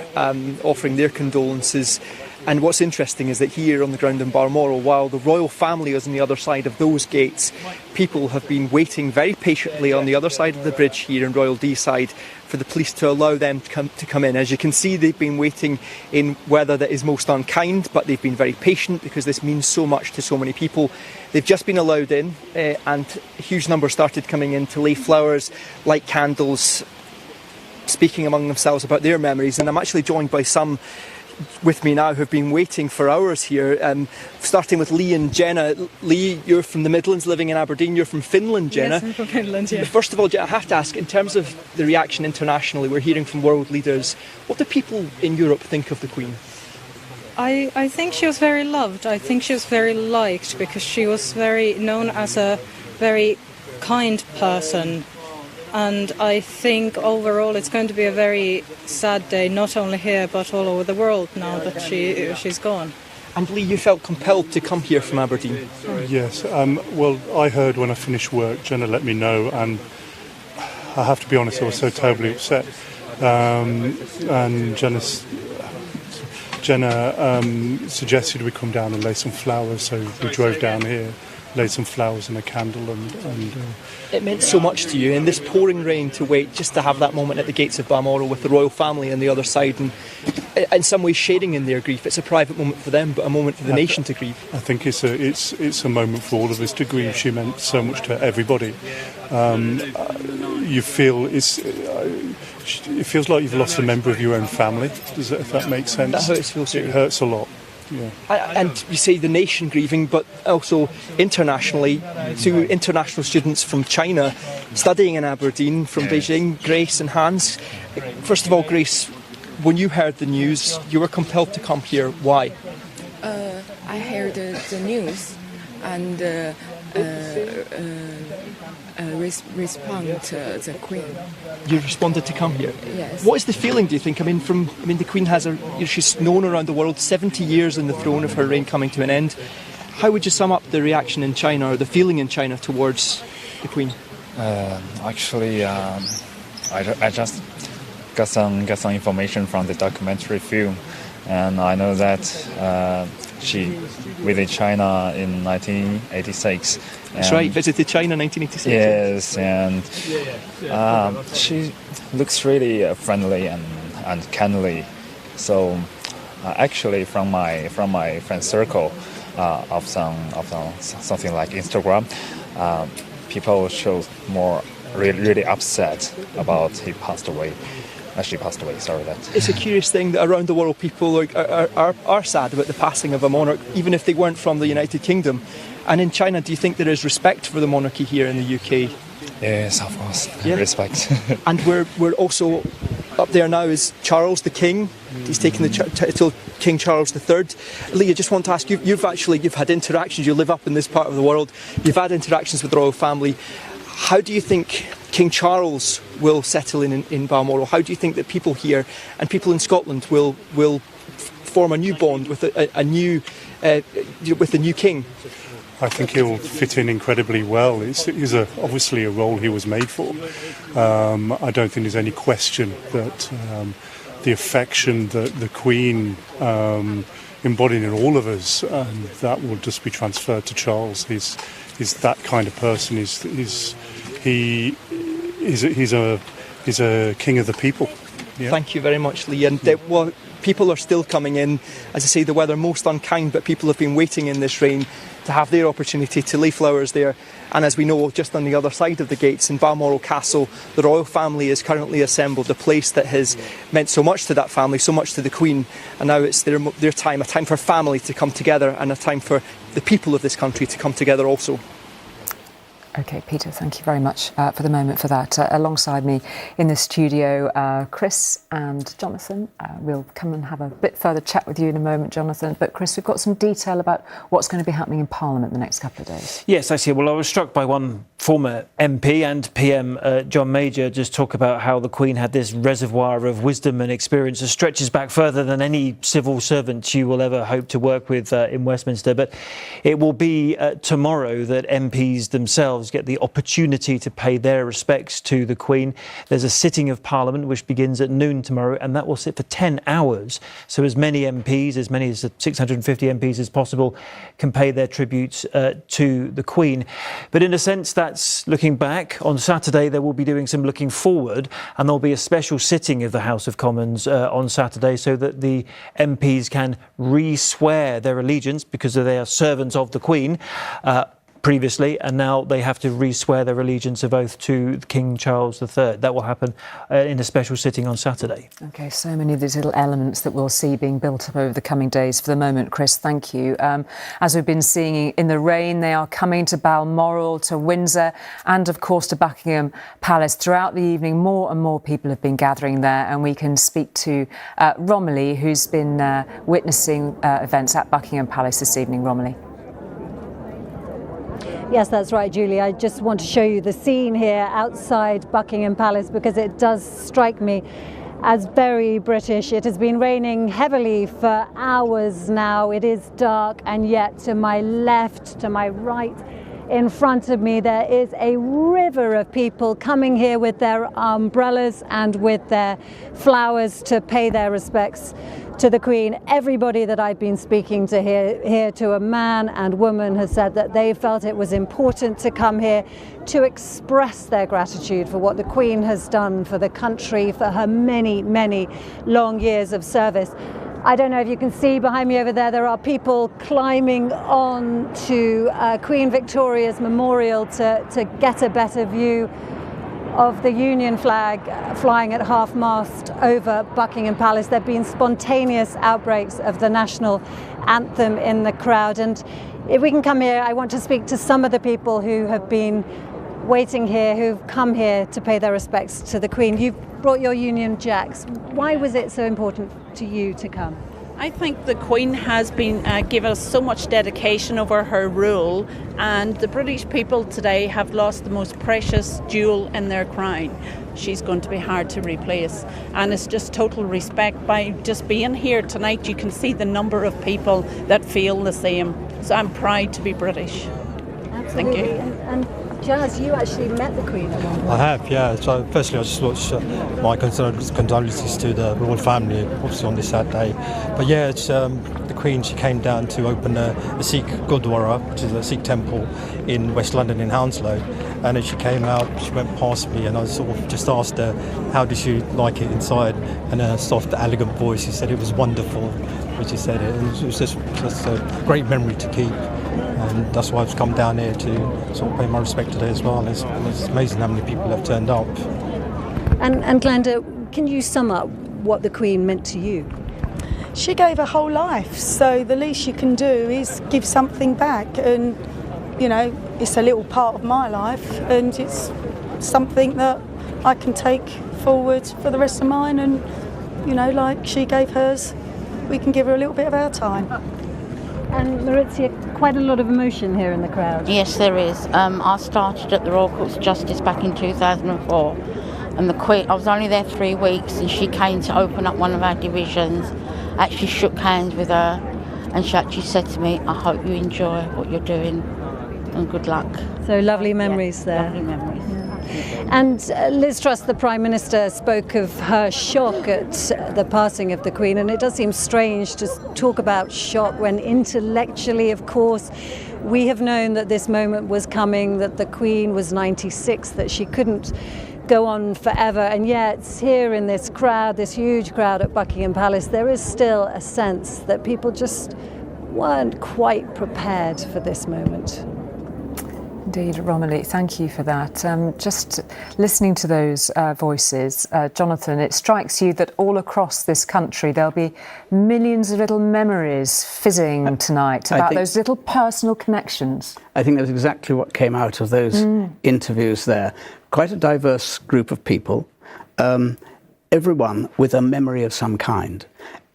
offering their condolences. And what's interesting is that here on the ground in Balmoral, while the royal family is on the other side of those gates, people have been waiting very patiently on the other side of the bridge here in Royal Deeside for the police to allow them to come in. As you can see, they've been waiting in weather that is most unkind, but they've been very patient because this means so much to so many people. They've just been allowed in, and huge numbers started coming in to lay flowers, light candles, speaking among themselves about their memories. And I'm actually joined by some with me now who've been waiting for hours here, starting with Lee and Jenna. Lee, you're from the Midlands, living in Aberdeen. You're from Finland, Jenna. Yes, I'm from Finland, yeah. First of all, I have to ask, in terms of the reaction internationally, we're hearing from world leaders, what do people in Europe think of the Queen? I think she was very loved. I think she was very liked because she was very known as a very kind person. And I think overall it's going to be a very sad day, not only here but all over the world now that she's gone. And Lee, you felt compelled to come here from Aberdeen? Yes, well, I heard when I finished work, Jenna let me know, and I have to be honest, I was so terribly upset. And Jenna suggested we come down and lay some flowers, so we drove down here, laid some flowers and a candle, and it meant so much to you in this pouring rain to wait just to have that moment at the gates of Balmoral with the royal family on the other side, and in some ways sharing in their grief. It's a private moment for them, but a moment for the nation to grieve. I think it's a moment for all of us to grieve. She meant so much to everybody. You feel it feels like you've lost a member of your own family. If that makes sense? That's how it feels. It hurts a lot. Yeah. And you say the nation grieving, but also internationally, to international students from China studying in Aberdeen, from Beijing, Grace and Hans. First of all, Grace, when you heard the news, you were compelled to come here. Why? I heard the news and respond to the Queen. You responded to come here? Yes. What is the feeling, do you think? The Queen has she's known around the world, 70 years on the throne of her reign coming to an end. How would you sum up the reaction in China, or the feeling in China towards the Queen? Actually, I just got some information from the documentary film, and I know that she visited China in 1986. That's right, visited China in 1986. Yes, and she looks really friendly and kindly. So actually, from my friend circle of something like Instagram, people show more really upset about he passed away. She passed away, sorry. It's a curious thing that around the world people are sad about the passing of a monarch, even if they weren't from the United Kingdom. And in China, do you think there is respect for the monarchy here in the UK? Yes, of course. Yeah. Respect. And we're also up there now is Charles the King. He's taken the title King Charles III. Lee, I just want to ask you, you've had interactions, you live up in this part of the world, you've had interactions with the royal family. How do you think King Charles will settle in Balmoral? How do you think that people here and people in Scotland will form a new bond with a new king? I think he'll fit in incredibly well. It's obviously a role he was made for. I don't think there's any question that the affection that the Queen embodied in all of us, that will just be transferred to Charles. He's that kind of person. He he's a king of the people. Yeah. Thank you very much, Lee. And people are still coming in. As I say, the weather most unkind, but people have been waiting in this rain to have their opportunity to lay flowers there. And as we know, just on the other side of the gates in Balmoral Castle, the royal family is currently assembled, a place that has meant so much to that family, so much to the Queen. And now it's their time, a time for family to come together and a time for the people of this country to come together also. OK, Peter, thank you very much for the moment for that. Alongside me in the studio, Chris and Jonathan. We'll come and have a bit further chat with you in a moment, Jonathan. But Chris, we've got some detail about what's going to be happening in Parliament the next couple of days. Yes, I see. Well, I was struck by one former MP and PM, John Major, just talk about how the Queen had this reservoir of wisdom and experience that stretches back further than any civil servant you will ever hope to work with in Westminster. But it will be tomorrow that MPs themselves get the opportunity to pay their respects to the Queen. There's a sitting of Parliament which begins at noon tomorrow, and that will sit for 10 hours. So as many MPs, as many as 650 MPs as possible, can pay their tributes to the Queen. But in a sense, that's looking back. On Saturday, they will be doing some looking forward, and there'll be a special sitting of the House of Commons on Saturday so that the MPs can re-swear their allegiance, because they are servants of the Queen previously, and now they have to re-swear their allegiance of oath to King Charles III. That will happen in a special sitting on Saturday. OK, so many of these little elements that we'll see being built up over the coming days. For the moment, Chris, thank you. As we've been seeing in the rain, they are coming to Balmoral, to Windsor, and of course to Buckingham Palace. Throughout the evening, more and more people have been gathering there, and we can speak to Romilly, who's been witnessing events at Buckingham Palace this evening. Romilly. Yes, that's right, Julie. I just want to show you the scene here outside Buckingham Palace because it does strike me as very British. It has been raining heavily for hours now. It is dark, and yet to my left, to my right, in front of me, there is a river of people coming here with their umbrellas and with their flowers to pay their respects to the Queen. Everybody that I've been speaking to here to a man and woman has said that they felt it was important to come here to express their gratitude for what the Queen has done for the country, for her many, many long years of service. I don't know if you can see behind me over there are people climbing on to Queen Victoria's memorial to get a better view of the Union flag flying at half-mast over Buckingham Palace. There have been spontaneous outbreaks of the national anthem in the crowd. And if we can come here, I want to speak to some of the people who have been waiting here, who've come here to pay their respects to the Queen. You've brought your Union Jacks. Why was it so important to you to come? I think the Queen has been given us so much dedication over her rule, and the British people today have lost the most precious jewel in their crown. She's going to be hard to replace, and it's just total respect. By just being here tonight, you can see the number of people that feel the same. So I'm proud to be British. Absolutely. Thank you. And Jazz, you actually met the Queen at one point. I have, yeah. So firstly, I just watched my condolences to the royal family, obviously on this sad day. But yeah, it's the Queen. She came down to open a Sikh Gurdwara, which is a Sikh temple in West London in Hounslow. And as she came out, she went past me, and I sort of just asked her how did she like it inside. And in a soft, elegant voice, she said it was wonderful. Which she said it, and it was just a great memory to keep. And that's why I've come down here to sort of pay my respect today as well. It's amazing how many people have turned up. And Glenda, can you sum up what the Queen meant to you? She gave her whole life, so the least you can do is give something back. And, you know, it's a little part of my life, and it's something that I can take forward for the rest of mine. And, you know, like she gave hers, we can give her a little bit of our time. And Maurizia, quite a lot of emotion here in the crowd. Yes, there is. I started at the Royal Courts of Justice back in 2004, and the Queen, I was only there 3 weeks, and she came to open up one of our divisions. I actually shook hands with her, and she actually said to me, "I hope you enjoy what you're doing, and good luck." So lovely memories there. Lovely memories. And Liz Truss, the Prime Minister, spoke of her shock at the passing of the Queen, and it does seem strange to talk about shock when intellectually, of course, we have known that this moment was coming, that the Queen was 96, that she couldn't go on forever, and yet here in this crowd, this huge crowd at Buckingham Palace, there is still a sense that people just weren't quite prepared for this moment. Indeed, Romilly, thank you for that. Just listening to those voices, Jonathan, it strikes you that all across this country there'll be millions of little memories fizzing tonight about those little personal connections. I think that's exactly what came out of those interviews there. Quite a diverse group of people, everyone with a memory of some kind.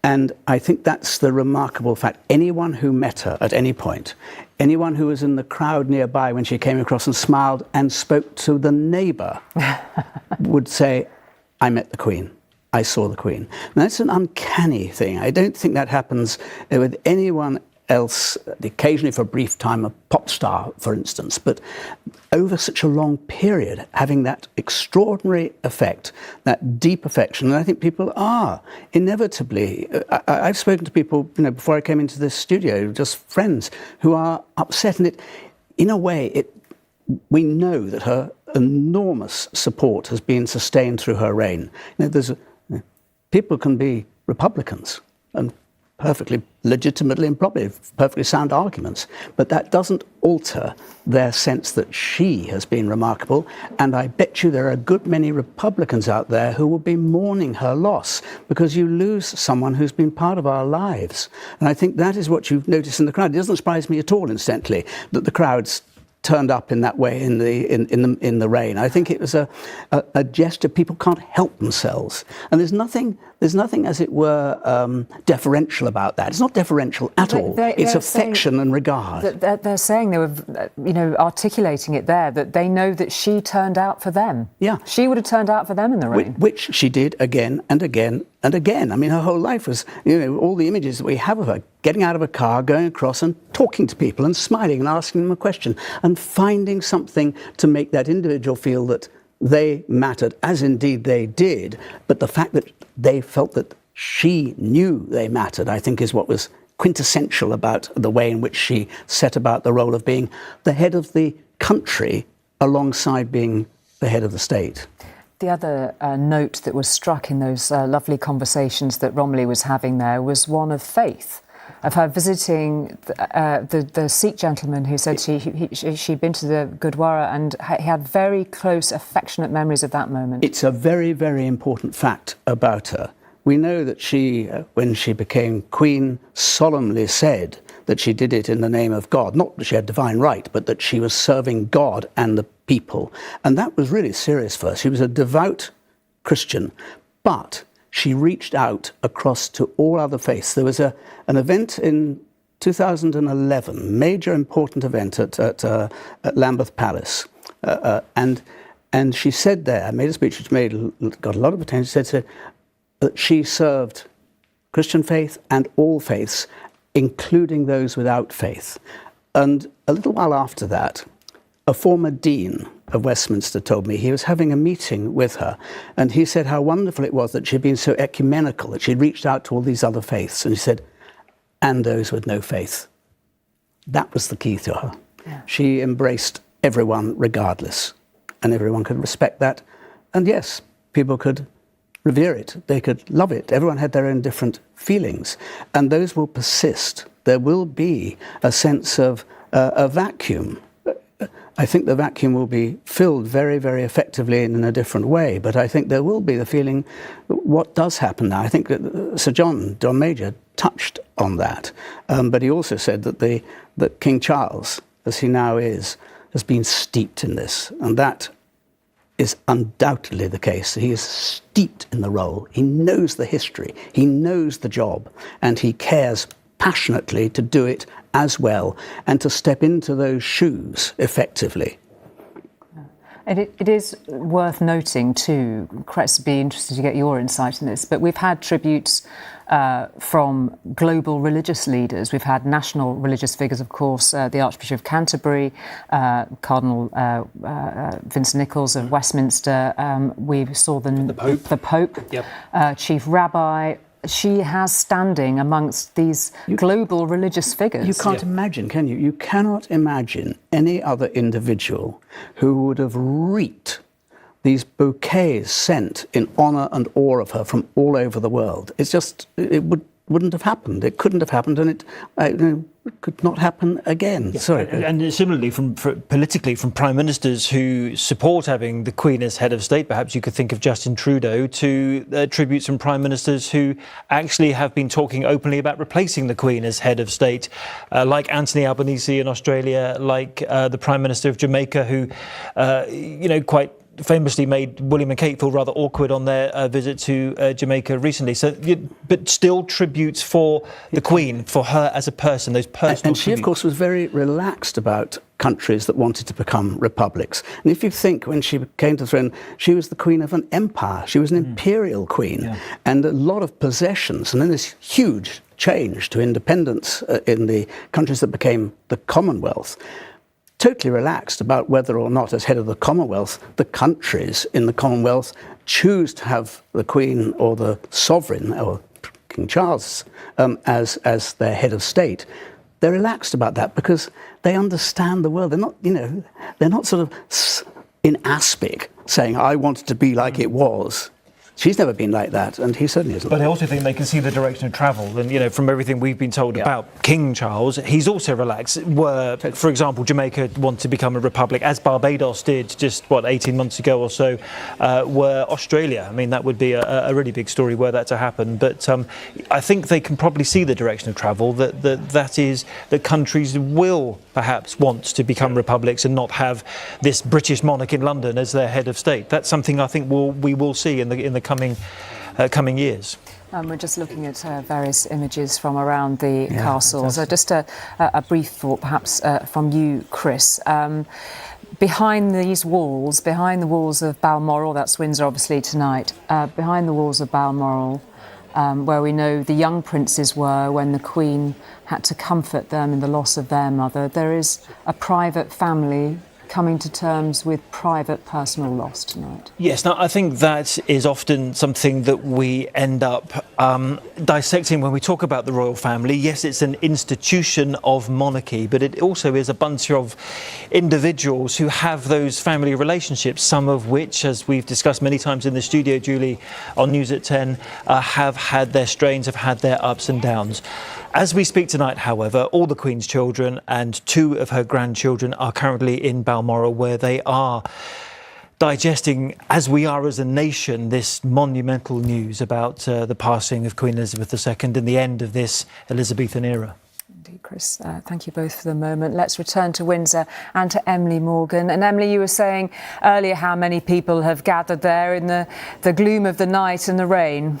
And I think that's the remarkable fact. Anyone who met her at any point, anyone who was in the crowd nearby when she came across and smiled and spoke to the neighbour would say, I met the Queen. I saw the Queen. Now, that's an uncanny thing. I don't think that happens with anyone else, occasionally for a brief time, a pop star, for instance, but over such a long period, having that extraordinary effect, that deep affection, and I think people are inevitably. I've spoken to people, before I came into this studio, just friends who are upset, and in a way, we know that her enormous support has been sustained through her reign. People can be Republicans and perfectly legitimately and probably perfectly sound arguments, but that doesn't alter their sense that she has been remarkable, and I bet you there are a good many Republicans out there who will be mourning her loss, because you lose someone who's been part of our lives. And I think that is what you've noticed in the crowd. It doesn't surprise me at all, incidentally, that the crowds turned up in that way in the rain. I think it was a gesture. People can't help themselves, and there's nothing, as it were, deferential about that. It's not deferential at all. It's affection and regard. They're saying, they were, articulating it there, that they know that she turned out for them. Yeah, she would have turned out for them in the rain, which she did again and again and again. I mean, her whole life was, all the images that we have of her getting out of a car, going across and talking to people and smiling and asking them a question and finding something to make that individual feel that they mattered, as indeed they did. But the fact that they felt that she knew they mattered, I think, is what was quintessential about the way in which she set about the role of being the head of the country alongside being the head of the state. The other note that was struck in those lovely conversations that Romilly was having there was one of faith, of her visiting the Sikh gentleman who said she'd been to the Gurdwara, and he had very close, affectionate memories of that moment. It's a very, very important fact about her. We know that she, when she became Queen, solemnly said that she did it in the name of God. Not that she had divine right, but that she was serving God and the people. And that was really serious for her. She was a devout Christian, but she reached out across to all other faiths. There was an event in 2011, major important event at Lambeth Palace. And she said there, made a speech which got a lot of attention, she said that she served Christian faith and all faiths, including those without faith. And a little while after that, a former dean of Westminster told me he was having a meeting with her, and he said how wonderful it was that she'd been so ecumenical, that she'd reached out to all these other faiths, and he said, and those with no faith. That was the key to her. Yeah. She embraced everyone regardless, and everyone could respect that. And yes, people could revere it, they could love it. Everyone had their own different feelings, and those will persist. There will be a sense of a vacuum. I think the vacuum will be filled very, very effectively in a different way, but I think there will be the feeling, what does happen now? I think that Sir John Major touched on that, but he also said that King Charles, as he now is, has been steeped in this, and that is undoubtedly the case. He is steeped in the role. He knows the history, he knows the job, and he cares passionately to do it as well and to step into those shoes effectively. And it is worth noting too, Chris, be interested to get your insight in this, but we've had tributes from global religious leaders. We've had national religious figures, of course, the Archbishop of Canterbury, Cardinal Vincent Nichols of Westminster. We saw the Pope, yep. Chief Rabbi. She has standing amongst these global religious figures. You can't imagine, can you? You cannot imagine any other individual who would have reaped these bouquets sent in honour and awe of her from all over the world. It's just, wouldn't have happened. It couldn't have happened, and it could not happen again. Sorry. And similarly, politically, from prime ministers who support having the Queen as head of state, perhaps you could think of Justin Trudeau, to tributes from prime ministers who actually have been talking openly about replacing the Queen as head of state, like Anthony Albanese in Australia, like the Prime Minister of Jamaica, who, quite famously made William and Kate feel rather awkward on their visit to Jamaica recently. So, but still tributes for the Queen, for her as a person, those personal And she, of course, was very relaxed about countries that wanted to become republics. And if you think, when she came to the throne, she was the queen of an empire. She was an imperial queen, and a lot of possessions. And then this huge change to independence in the countries that became the Commonwealth. Totally relaxed about whether or not, as head of the Commonwealth, the countries in the Commonwealth choose to have the Queen or the Sovereign, or King Charles, as their head of state. They're relaxed about that because they understand the world. They're not, they're not sort of in aspic saying, I want it to be like it was. She's never been like that, and he certainly isn't. But I also think they can see the direction of travel. And, from everything we've been told about King Charles, he's also relaxed. Were, for example, Jamaica want to become a republic, as Barbados did just, 18 months ago or so, were Australia. I mean, that would be a really big story were that to happen. But I think they can probably see the direction of travel, that is that countries will perhaps want to become republics and not have this British monarch in London as their head of state. That's something I think we will see in the coming years. We're just looking at various images from around the castles. Just a brief thought, perhaps, from you, Chris. Behind these walls, behind the walls of Balmoral, that's Windsor obviously tonight, behind the walls of Balmoral, where we know the young princes were when the Queen had to comfort them in the loss of their mother, there is a private family coming to terms with private personal loss tonight. Yes, now I think that is often something that we end up dissecting when we talk about the royal family. Yes, it's an institution of monarchy, but it also is a bunch of individuals who have those family relationships, some of which, as we've discussed many times in the studio, Julie, on News at 10, have had their strains, have had their ups and downs. As we speak tonight, however, all the Queen's children and 2 of her grandchildren are currently in Balmoral, where they are digesting, as we are as a nation, this monumental news about the passing of Queen Elizabeth II and the end of this Elizabethan era. Indeed, Chris. Thank you both for the moment. Let's return to Windsor and to Emily Morgan. And Emily, you were saying earlier how many people have gathered there in the gloom of the night and the rain.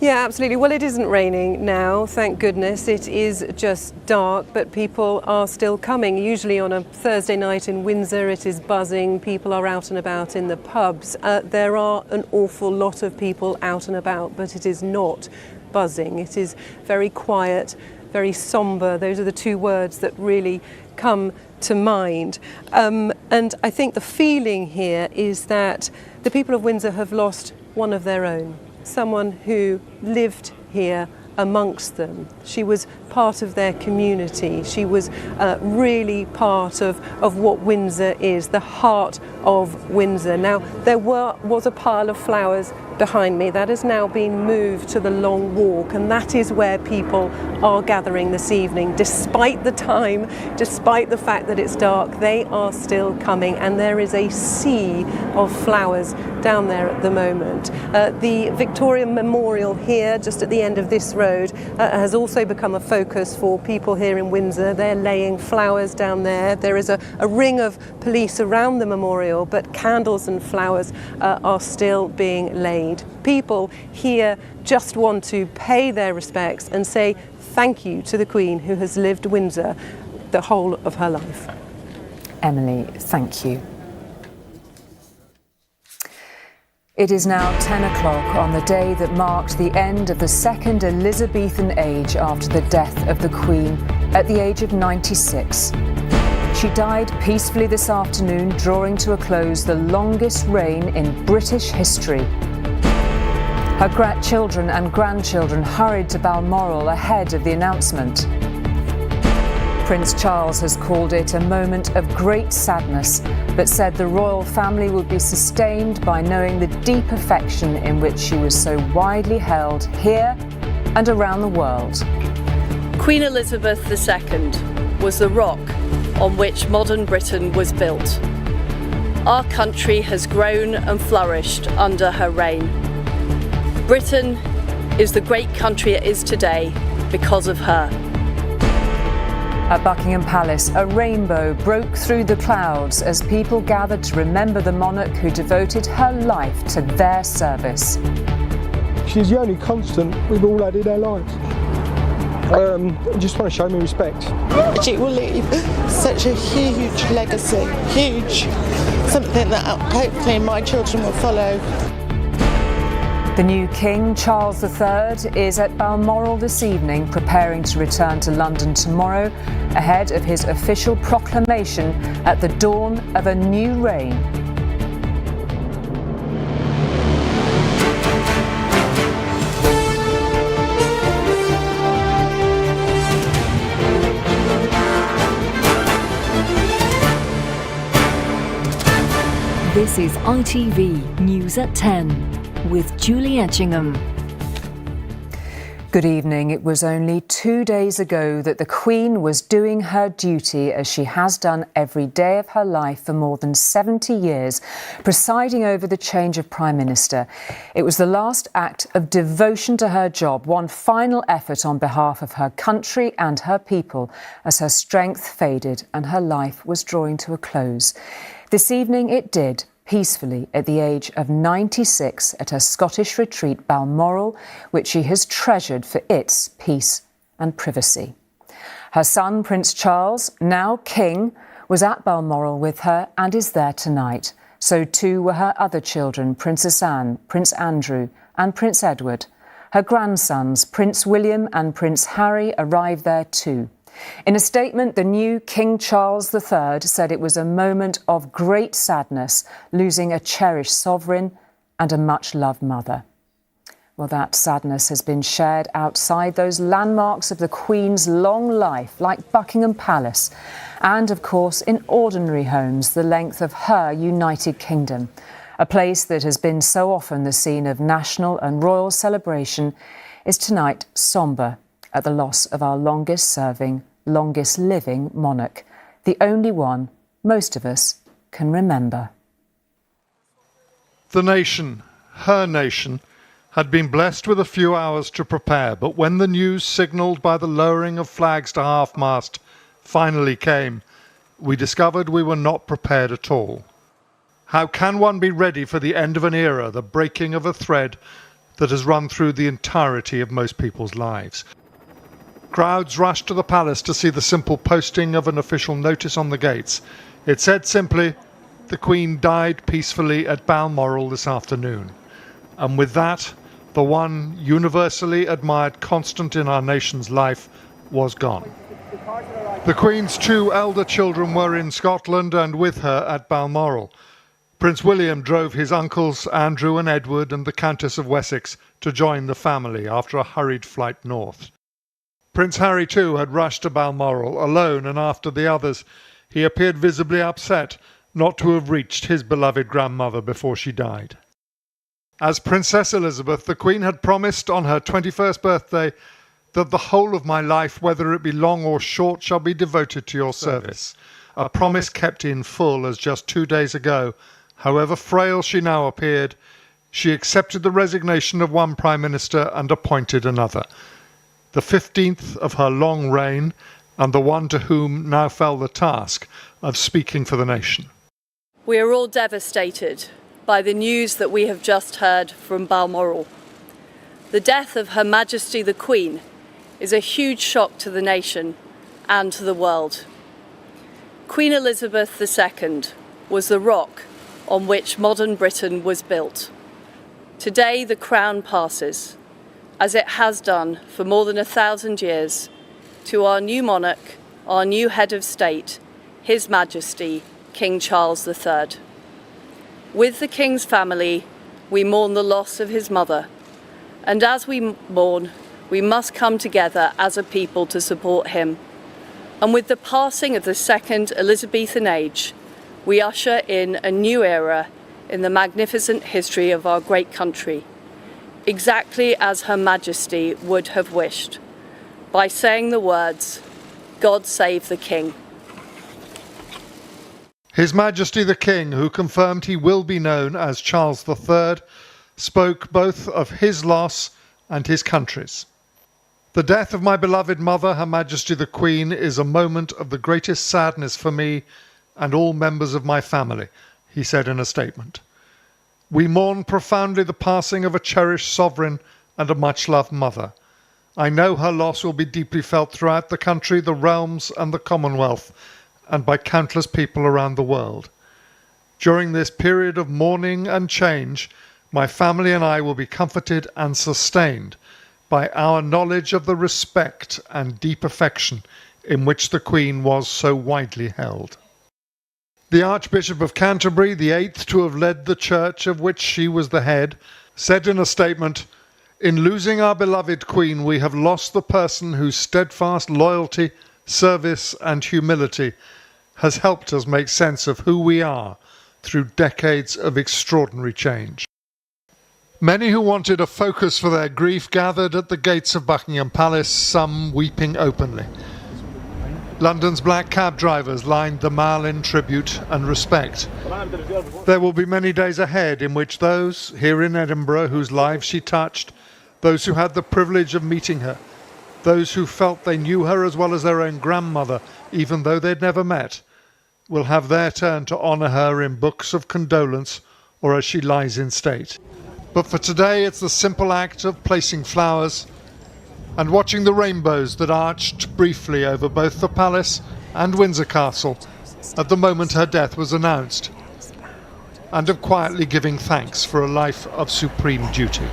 Yeah, absolutely. Well, it isn't raining now, thank goodness. It is just dark, but people are still coming. Usually on a Thursday night in Windsor, it is buzzing. People are out and about in the pubs. There are an awful lot of people out and about, but it is not buzzing. It is very quiet, very sombre. Those are the 2 words that really come to mind. And I think the feeling here is that the people of Windsor have lost one of their own. Someone who lived here amongst them. She was part of their community. She was really part of what Windsor is, the heart of Windsor. Now, there was a pile of flowers behind me. That has now been moved to the Long Walk, and that is where people are gathering this evening. Despite the time, despite the fact that it's dark, they are still coming, and there is a sea of flowers down there at the moment. The Victoria Memorial here, just at the end of this road, has also become a focus for people here in Windsor. They're laying flowers down there. There is a ring of police around the memorial, but candles and flowers are still being laid. People here just want to pay their respects and say thank you to the Queen, who has lived Windsor the whole of her life. Emily, thank you. It is now 10 o'clock on the day that marked the end of the second Elizabethan age after the death of the Queen at the age of 96. She died peacefully this afternoon, drawing to a close the longest reign in British history. Her children and grandchildren hurried to Balmoral ahead of the announcement. Prince Charles has called it a moment of great sadness, but said the royal family would be sustained by knowing the deep affection in which she was so widely held here and around the world. Queen Elizabeth II was the rock on which modern Britain was built. Our country has grown and flourished under her reign. Britain is the great country it is today because of her. At Buckingham Palace, a rainbow broke through the clouds as people gathered to remember the monarch who devoted her life to their service. She's the only constant we've all had in our lives. I just want to show me respect. She will leave such a huge legacy, huge, something that hopefully my children will follow. The new King, Charles III, is at Balmoral this evening, preparing to return to London tomorrow, ahead of his official proclamation at the dawn of a new reign. This is ITV News at 10 with Julie Etchingham. Good evening. It was only 2 days ago that the Queen was doing her duty, as she has done every day of her life for more than 70 years, presiding over the change of Prime Minister. It was the last act of devotion to her job, one final effort on behalf of her country and her people, as her strength faded and her life was drawing to a close. This evening it did, peacefully at the age of 96 at her Scottish retreat Balmoral, which she has treasured for its peace and privacy. Her son, Prince Charles, now King, was at Balmoral with her and is there tonight. So too were her other children, Princess Anne, Prince Andrew and Prince Edward. Her grandsons, Prince William and Prince Harry, arrived there too. In a statement, the new King Charles III said it was a moment of great sadness, losing a cherished sovereign and a much-loved mother. Well, that sadness has been shared outside those landmarks of the Queen's long life, like Buckingham Palace, and, of course, in ordinary homes the length of her United Kingdom, a place that has been so often the scene of national and royal celebration, is tonight sombre at the loss of our longest-serving, longest-living monarch, the only one most of us can remember. The nation, her nation, had been blessed with a few hours to prepare, but when the news signalled by the lowering of flags to half-mast finally came, we discovered we were not prepared at all. How can one be ready for the end of an era, the breaking of a thread that has run through the entirety of most people's lives? Crowds rushed to the palace to see the simple posting of an official notice on the gates. It said simply, "The Queen died peacefully at Balmoral this afternoon." And with that, the one universally admired constant in our nation's life was gone. The Queen's two elder children were in Scotland and with her at Balmoral. Prince William drove his uncles Andrew and Edward and the Countess of Wessex to join the family after a hurried flight north. Prince Harry, too, had rushed to Balmoral alone, and after the others, he appeared visibly upset not to have reached his beloved grandmother before she died. As Princess Elizabeth, the Queen had promised on her 21st birthday that the whole of my life, whether it be long or short, shall be devoted to your service. A promise kept in full, as just 2 days ago, however frail she now appeared, she accepted the resignation of one Prime Minister and appointed another. The 15th of her long reign, and the one to whom now fell the task of speaking for the nation. We are all devastated by the news that we have just heard from Balmoral. The death of Her Majesty the Queen is a huge shock to the nation and to the world. Queen Elizabeth II was the rock on which modern Britain was built. Today the crown passes, as it has done for more than 1,000 years, to our new monarch, our new head of state, His Majesty, King Charles III. With the King's family, we mourn the loss of his mother, and as we mourn, we must come together as a people to support him. And with the passing of the second Elizabethan age, we usher in a new era in the magnificent history of our great country, exactly as Her Majesty would have wished, by saying the words, "God save the King." His Majesty the King, who confirmed he will be known as Charles III, spoke both of his loss and his country's. The death of my beloved mother, Her Majesty the Queen, is a moment of the greatest sadness for me and all members of my family, he said in a statement. We mourn profoundly the passing of a cherished sovereign and a much-loved mother. I know her loss will be deeply felt throughout the country, the realms and the Commonwealth, and by countless people around the world. During this period of mourning and change, my family and I will be comforted and sustained by our knowledge of the respect and deep affection in which the Queen was so widely held. The Archbishop of Canterbury, the eighth to have led the church of which she was the head, said in a statement, "In losing our beloved Queen, we have lost the person whose steadfast loyalty, service and humility has helped us make sense of who we are through decades of extraordinary change." Many who wanted a focus for their grief gathered at the gates of Buckingham Palace, some weeping openly. London's black cab drivers lined the Mall in tribute and respect. There will be many days ahead in which those here in Edinburgh whose lives she touched, those who had the privilege of meeting her, those who felt they knew her as well as their own grandmother, even though they'd never met, will have their turn to honour her in books of condolence or as she lies in state. But for today, it's the simple act of placing flowers and watching the rainbows that arched briefly over both the palace and Windsor Castle at the moment her death was announced, and of quietly giving thanks for a life of supreme duty.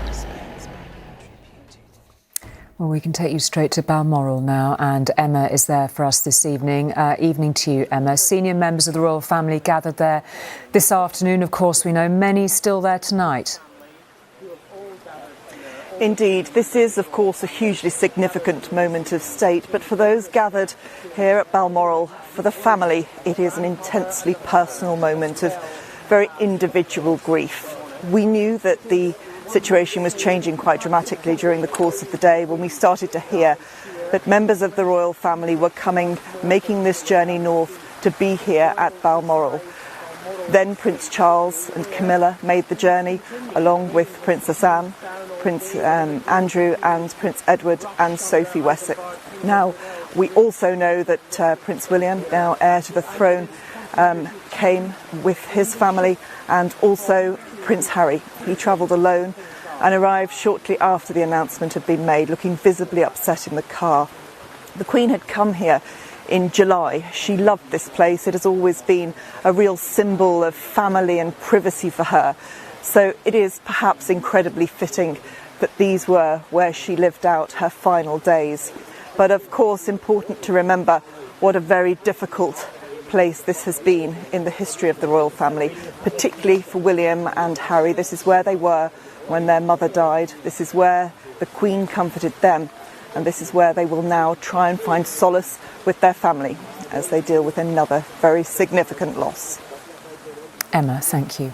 Well, we can take you straight to Balmoral now, and Emma is there for us this evening. Evening to you, Emma. Senior members of the royal family gathered there this afternoon. Of course, we know many still there tonight. Indeed, this is, of course, a hugely significant moment of state, but for those gathered here at Balmoral, for the family, it is an intensely personal moment of very individual grief. We knew that the situation was changing quite dramatically during the course of the day when we started to hear that members of the royal family were coming, making this journey north to be here at Balmoral. Then Prince Charles and Camilla made the journey along with Princess Anne, Prince Andrew and Prince Edward and Sophie Wessex. Now, we also know that Prince William, now heir to the throne, came with his family, and also Prince Harry. He travelled alone and arrived shortly after the announcement had been made, looking visibly upset in the car. The Queen had come here in July. She loved this place. It has always been a real symbol of family and privacy for her. So it is perhaps incredibly fitting that these were where she lived out her final days. But of course, important to remember what a very difficult place this has been in the history of the royal family, particularly for William and Harry. This is where they were when their mother died. This is where the Queen comforted them. And this is where they will now try and find solace with their family as they deal with another very significant loss. Emma, thank you.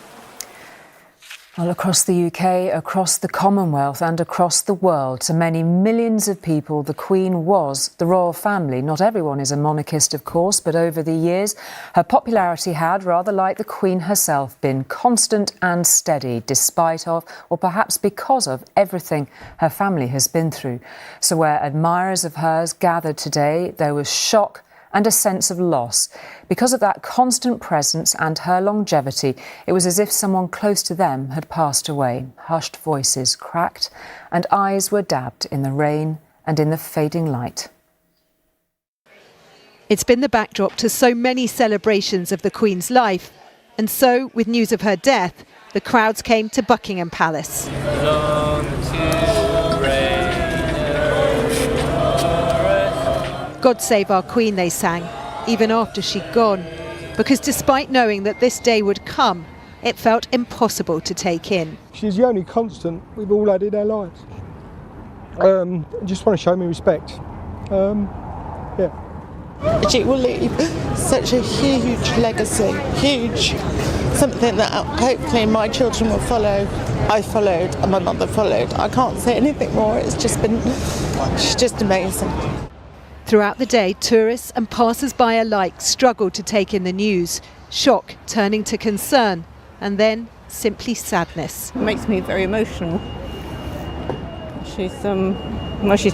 Well, across the UK, across the Commonwealth and across the world, to many millions of people, the Queen was the royal family. Not everyone is a monarchist, of course, but over the years, her popularity had, rather like the Queen herself, been constant and steady, despite of, or perhaps because of, everything her family has been through. So where admirers of hers gathered today, there was shock and a sense of loss. Because of that constant presence and her longevity, it was as if someone close to them had passed away. Hushed voices cracked and eyes were dabbed in the rain and in the fading light. It's been the backdrop to so many celebrations of the Queen's life. And so, with news of her death, the crowds came to Buckingham Palace. God save our Queen, they sang, even after she'd gone, because despite knowing that this day would come, it felt impossible to take in. She's the only constant we've all had in our lives. I just want to show me respect. Yeah. She will leave such a huge legacy, huge, something that hopefully my children will follow. I followed and my mother followed. I can't say anything more. She's just amazing. Throughout the day, tourists and passers-by alike struggled to take in the news, shock turning to concern, and then simply sadness. It makes me very emotional. She's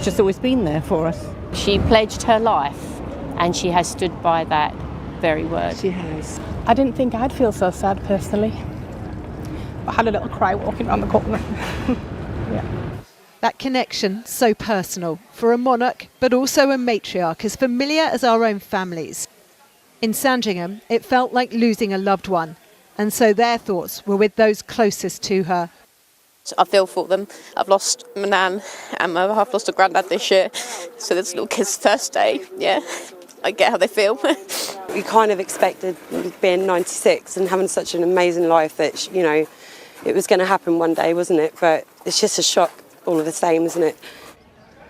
just always been there for us. She pledged her life, and she has stood by that very word. She has. I didn't think I'd feel so sad personally. I had a little cry walking around the corner. Yeah. That connection, so personal, for a monarch but also a matriarch, as familiar as our own families. In Sandringham, it felt like losing a loved one, and so their thoughts were with those closest to her. I feel for them. I've lost my nan and I've lost a granddad this year, so this little kid's first day, yeah, I get how they feel. We kind of expected, being 96 and having such an amazing life, that, you know, it was going to happen one day, wasn't it? But it's just a shock all of the same, isn't it?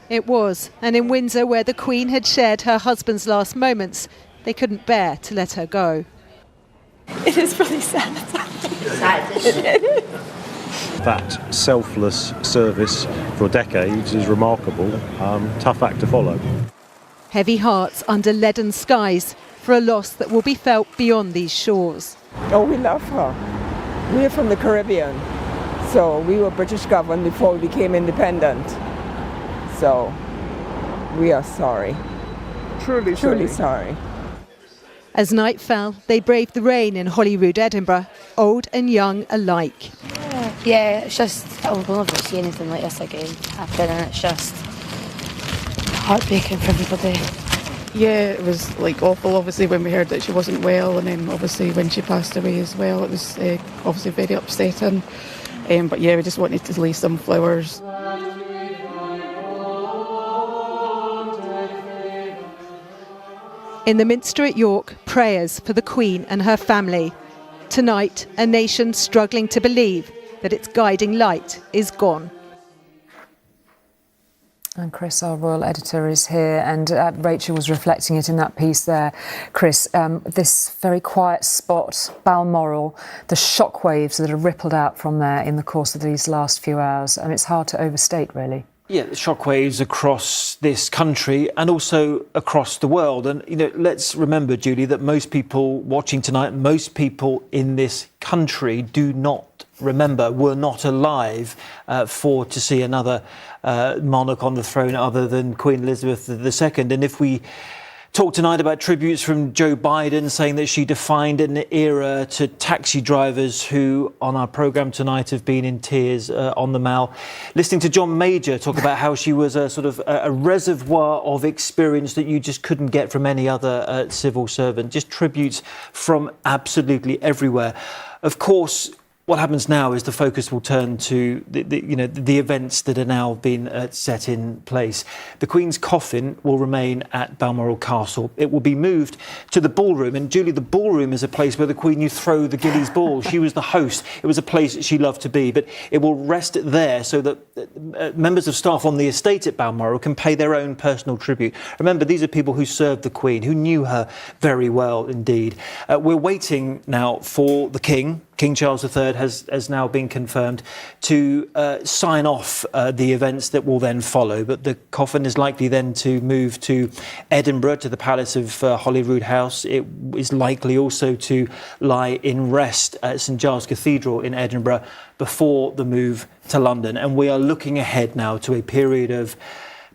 It was, and in Windsor, where the Queen had shared her husband's last moments, they couldn't bear to let her go. It is really sad. That selfless service for decades is remarkable. Tough act to follow. Heavy hearts under leaden skies for a loss that will be felt beyond these shores. Oh, we love her. We're from the Caribbean, so we were British governed before we became independent. So we are sorry. Truly sorry. As night fell, they braved the rain in Holyrood, Edinburgh, old and young alike. Yeah, it's just, we'll never see anything like this again happen, and it's just heartbreaking for everybody. Yeah, it was like awful, obviously, when we heard that she wasn't well, and then obviously when she passed away as well, it was obviously very upsetting. But yeah, we just wanted to lay some flowers. In the Minster at York, prayers for the Queen and her family. Tonight, a nation struggling to believe that its guiding light is gone. And Chris, our royal editor, is here, and Rachel was reflecting it in that piece there. Chris, this very quiet spot, Balmoral, the shockwaves that have rippled out from there in the course of these last few hours, and it's hard to overstate, really. Yeah, the shockwaves across this country and also across the world. And, you know, let's remember, Julie, that most people watching tonight, most people in this country do not remember, were not alive to see another monarch on the throne other than Queen Elizabeth II. And if we talk tonight about tributes from Joe Biden saying that she defined an era, to taxi drivers who on our programme tonight have been in tears on the Mall, listening to John Major talk about how she was a sort of a reservoir of experience that you just couldn't get from any other civil servant. Just tributes from absolutely everywhere. Of course, what happens now is the focus will turn to the events that are now being set in place. The Queen's coffin will remain at Balmoral Castle. It will be moved to the ballroom. And Julie, the ballroom is a place where the Queen used to throw the Gillies ball. She was the host. It was a place that she loved to be. But it will rest there so that members of staff on the estate at Balmoral can pay their own personal tribute. Remember, these are people who served the Queen, who knew her very well indeed. We're waiting now for the King. King Charles III has now been confirmed to sign off the events that will then follow. But the coffin is likely then to move to Edinburgh, to the Palace of Holyrood House. It is likely also to lie in rest at St Giles Cathedral in Edinburgh before the move to London. And we are looking ahead now to a period of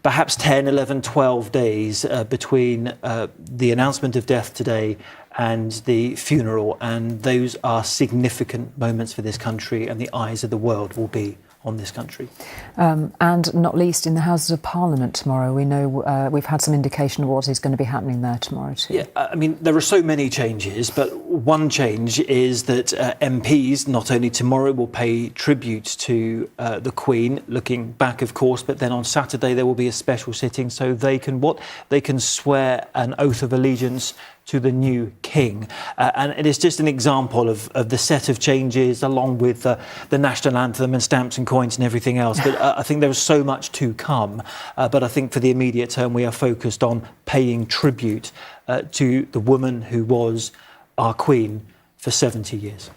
perhaps 10, 11, 12 days between the announcement of death today and the funeral, and those are significant moments for this country, and the eyes of the world will be on this country. And not least in the Houses of Parliament tomorrow. We know we've had some indication of what is going to be happening there tomorrow too. Yeah, I mean, there are so many changes, but one change is that MPs, not only tomorrow, will pay tribute to the Queen, looking back, of course, but then on Saturday there will be a special sitting so they can swear an oath of allegiance to the new king. And it is just an example of the set of changes, along with the national anthem and stamps and coins and everything else. But I think there is so much to come. But I think for the immediate term, we are focused on paying tribute to the woman who was our Queen for 70 years.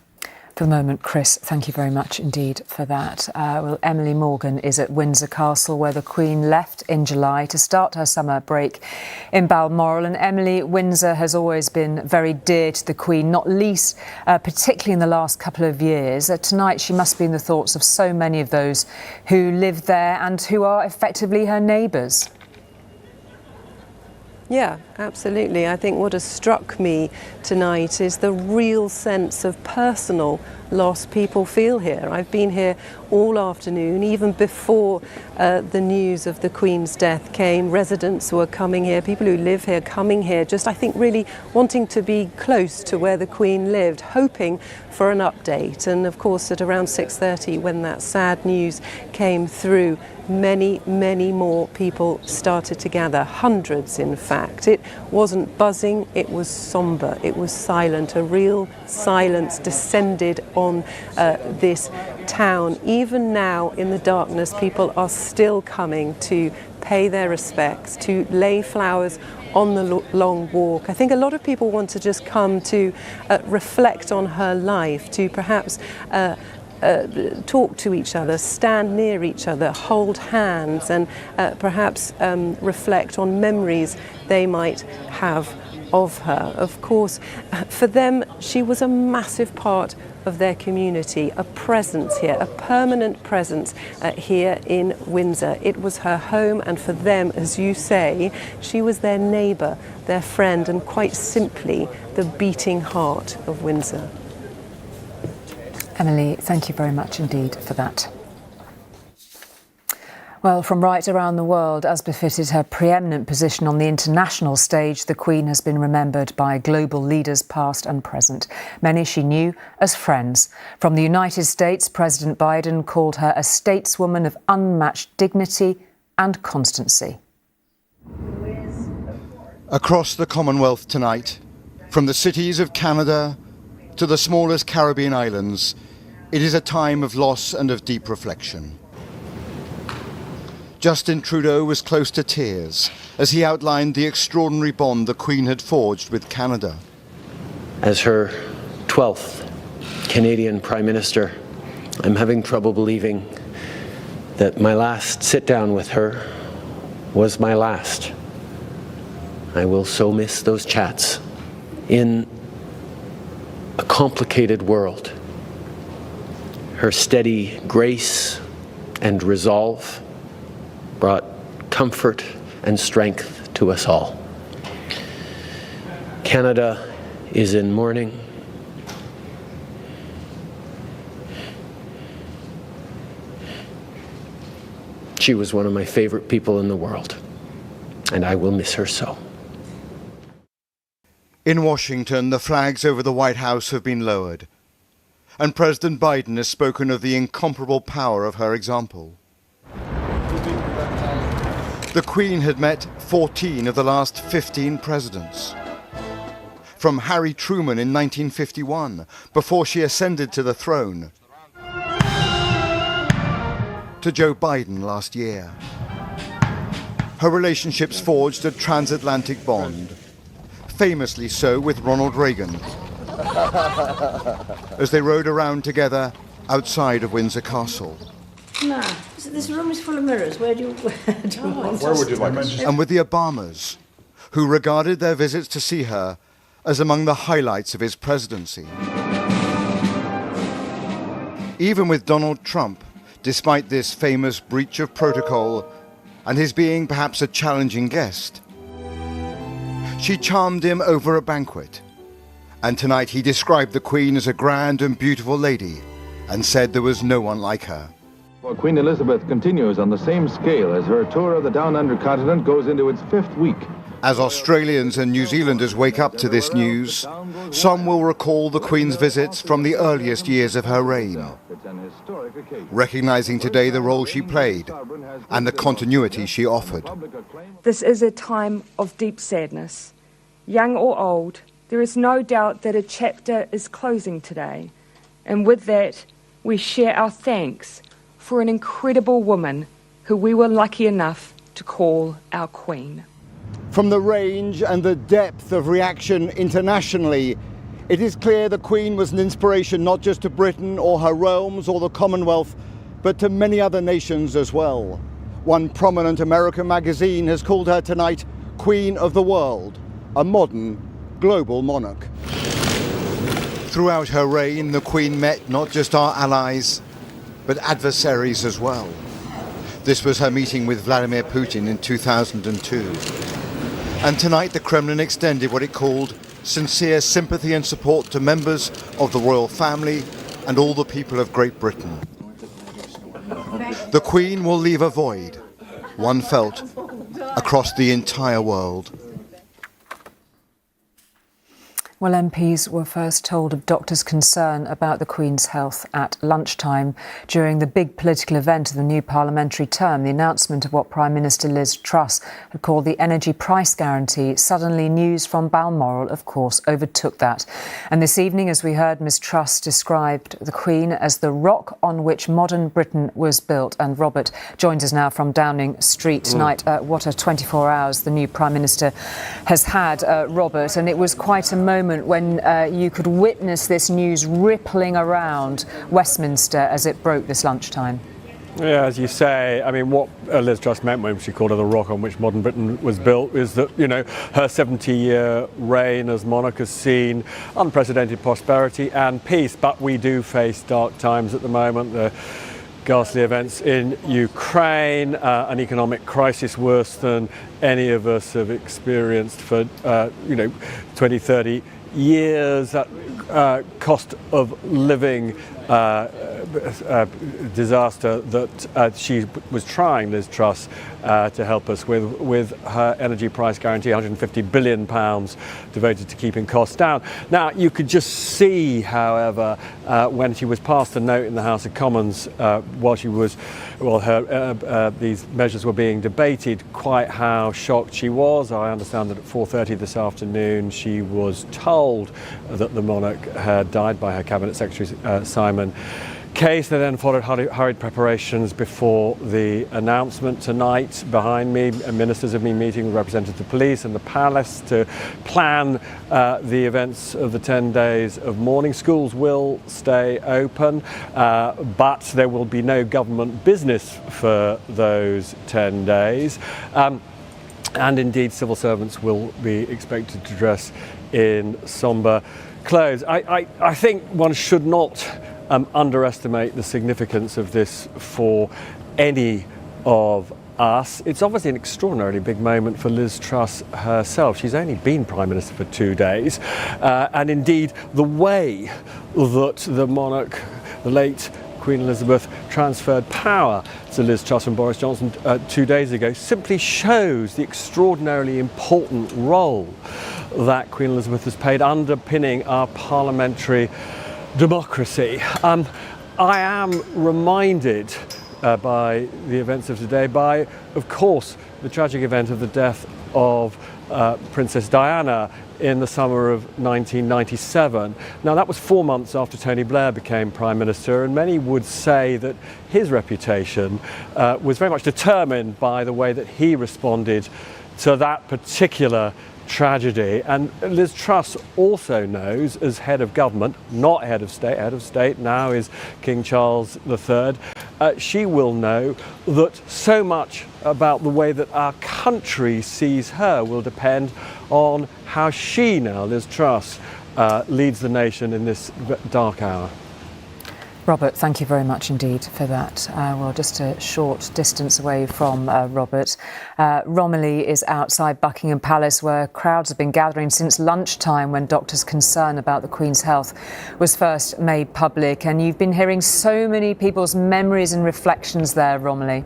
For the moment, Chris, thank you very much indeed for that. Well, Emily Morgan is at Windsor Castle, where the Queen left in July to start her summer break in Balmoral. And Emily, Windsor has always been very dear to the Queen, not least particularly in the last couple of years. Tonight, she must be in the thoughts of so many of those who live there and who are effectively her neighbours. Yeah, absolutely. I think what has struck me tonight is the real sense of personal loss people feel here. I've been here all afternoon, even before the news of the Queen's death came. Residents who are coming here, people who live here coming here, just I think really wanting to be close to where the Queen lived, hoping for an update. And of course at around 6:30, when that sad news came through, many more people started to gather, hundreds in fact. It wasn't buzzing, it was sombre, it was silent. A real silence descended on this town. Even now in the darkness, people are still coming to pay their respects, to lay flowers on the long walk. I think a lot of people want to just come to reflect on her life, to perhaps talk to each other, stand near each other, hold hands, and perhaps reflect on memories they might have of her. Of course, for them, she was a massive part of their community, a presence here, a permanent presence here in Windsor. It was her home, and for them, as you say, she was their neighbour, their friend, and quite simply the beating heart of Windsor. Emily, thank you very much indeed for that. Well, from right around the world, as befitted her preeminent position on the international stage, the Queen has been remembered by global leaders past and present. Many she knew as friends. From the United States, President Biden called her a stateswoman of unmatched dignity and constancy. Across the Commonwealth tonight, from the cities of Canada to the smallest Caribbean islands, it is a time of loss and of deep reflection. Justin Trudeau was close to tears as he outlined the extraordinary bond the Queen had forged with Canada. As her 12th Canadian Prime Minister, I'm having trouble believing that my last sit-down with her was my last. I will so miss those chats. In a complicated world, her steady grace and resolve brought comfort and strength to us all. Canada is in mourning. She was one of my favorite people in the world, and I will miss her so. In Washington, the flags over the White House have been lowered, and President Biden has spoken of the incomparable power of her example. The Queen had met 14 of the last 15 presidents. From Harry Truman in 1951, before she ascended to the throne, to Joe Biden last year. Her relationships forged a transatlantic bond, famously so with Ronald Reagan, as they rode around together outside of Windsor Castle. No, this room is full of mirrors. Where would you like us? And with the Obamas, who regarded their visits to see her as among the highlights of his presidency. Even with Donald Trump, despite this famous breach of protocol and his being perhaps a challenging guest, she charmed him over a banquet. And tonight he described the Queen as a grand and beautiful lady and said there was no one like her. Well, Queen Elizabeth continues on the same scale as her tour of the Down Under continent goes into its 5th week. As Australians and New Zealanders wake up to this news, some will recall the Queen's visits from the earliest years of her reign, recognising today the role she played and the continuity she offered. This is a time of deep sadness, young or old, there is no doubt that a chapter is closing today. And with that, we share our thanks for an incredible woman who we were lucky enough to call our Queen. From the range and the depth of reaction internationally, it is clear the Queen was an inspiration not just to Britain or her realms or the Commonwealth, but to many other nations as well. One prominent American magazine has called her tonight Queen of the World, a modern global monarch. Throughout her reign, the Queen met not just our allies, but adversaries as well. This was her meeting with Vladimir Putin in 2002. And tonight the Kremlin extended what it called sincere sympathy and support to members of the royal family and all the people of Great Britain. The Queen will leave a void, one felt across the entire world. Well, MPs were first told of doctors' concern about the Queen's health at lunchtime during the big political event of the new parliamentary term, the announcement of what Prime Minister Liz Truss had called the energy price guarantee. Suddenly, news from Balmoral, of course, overtook that. And this evening, as we heard, Ms Truss described the Queen as the rock on which modern Britain was built. And Robert joins us now from Downing Street tonight. What a 24 hours the new Prime Minister has had, Robert. And it was quite a moment when you could witness this news rippling around Westminster as it broke this lunchtime. Yeah, as you say, I mean, what Liz Truss meant when she called her the rock on which modern Britain was built is that, you know, her 70-year reign as monarch has seen unprecedented prosperity and peace. But we do face dark times at the moment. The ghastly events in Ukraine, an economic crisis worse than any of us have experienced for, 20, 30 years, cost of living disaster that she was trying, Liz Truss, to help us with her energy price guarantee, £150 billion devoted to keeping costs down. Now, you could just see, however, when she was passed a note in the House of Commons while these measures were being debated, quite how shocked she was. I understand that at 4:30 this afternoon she was told that the monarch had died by her Cabinet Secretary Simon Case. There then followed hurried preparations before the announcement. Tonight, behind me, ministers have been meeting with representatives of police and the palace to plan the events of the 10 days of mourning. Schools will stay open, but there will be no government business for those 10 days. And indeed, civil servants will be expected to dress in sombre clothes. I think one should not underestimate the significance of this for any of us. It's obviously an extraordinarily big moment for Liz Truss herself. She's only been Prime Minister for 2 days. And indeed, the way that the monarch, the late Queen Elizabeth, transferred power to Liz Truss and Boris Johnson 2 days ago simply shows the extraordinarily important role that Queen Elizabeth has played underpinning our parliamentary democracy. I am reminded by the events of today by, of course, the tragic event of the death of Princess Diana in the summer of 1997. Now, that was 4 months after Tony Blair became Prime Minister, and many would say that his reputation was very much determined by the way that he responded to that particular tragedy. And Liz Truss also knows, as head of government, not head of state now is King Charles III, she will know that so much about the way that our country sees her will depend on how she now, Liz Truss, leads the nation in this dark hour. Robert, thank you very much indeed for that. Well, just a short distance away from Robert, Romilly is outside Buckingham Palace, where crowds have been gathering since lunchtime when doctors' concern about the Queen's health was first made public. And you've been hearing so many people's memories and reflections there, Romilly.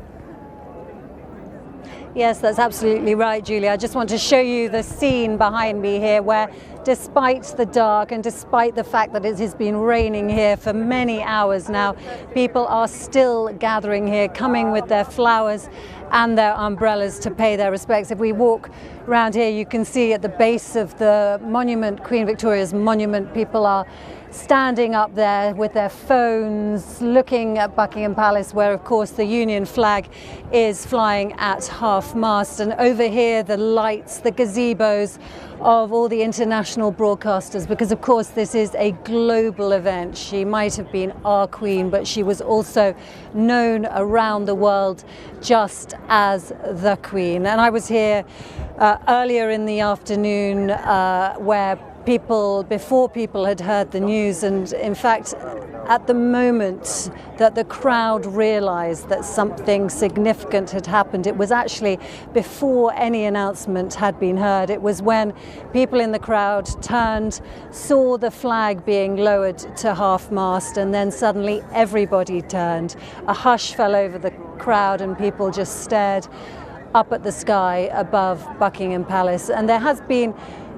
Yes, that's absolutely right, Julia. I just want to show you the scene behind me here where, despite the dark and despite the fact that it has been raining here for many hours now, people are still gathering here, coming with their flowers and their umbrellas to pay their respects. If we walk around here, you can see at the base of the monument, Queen Victoria's monument, people are standing up there with their phones, looking at Buckingham Palace, where of course the Union flag is flying at half-mast. And over here, the lights, the gazebos of all the international broadcasters, because of course this is a global event. She might have been our Queen, but she was also known around the world just as the Queen. And I was here earlier in the afternoon where before people had heard the news, and in fact at the moment that the crowd realised that something significant had happened, it was actually before any announcement had been heard. It was when people in the crowd turned, saw the flag being lowered to half-mast, and then suddenly everybody turned. A hush fell over the crowd and people just stared up at the sky above Buckingham Palace. And there has been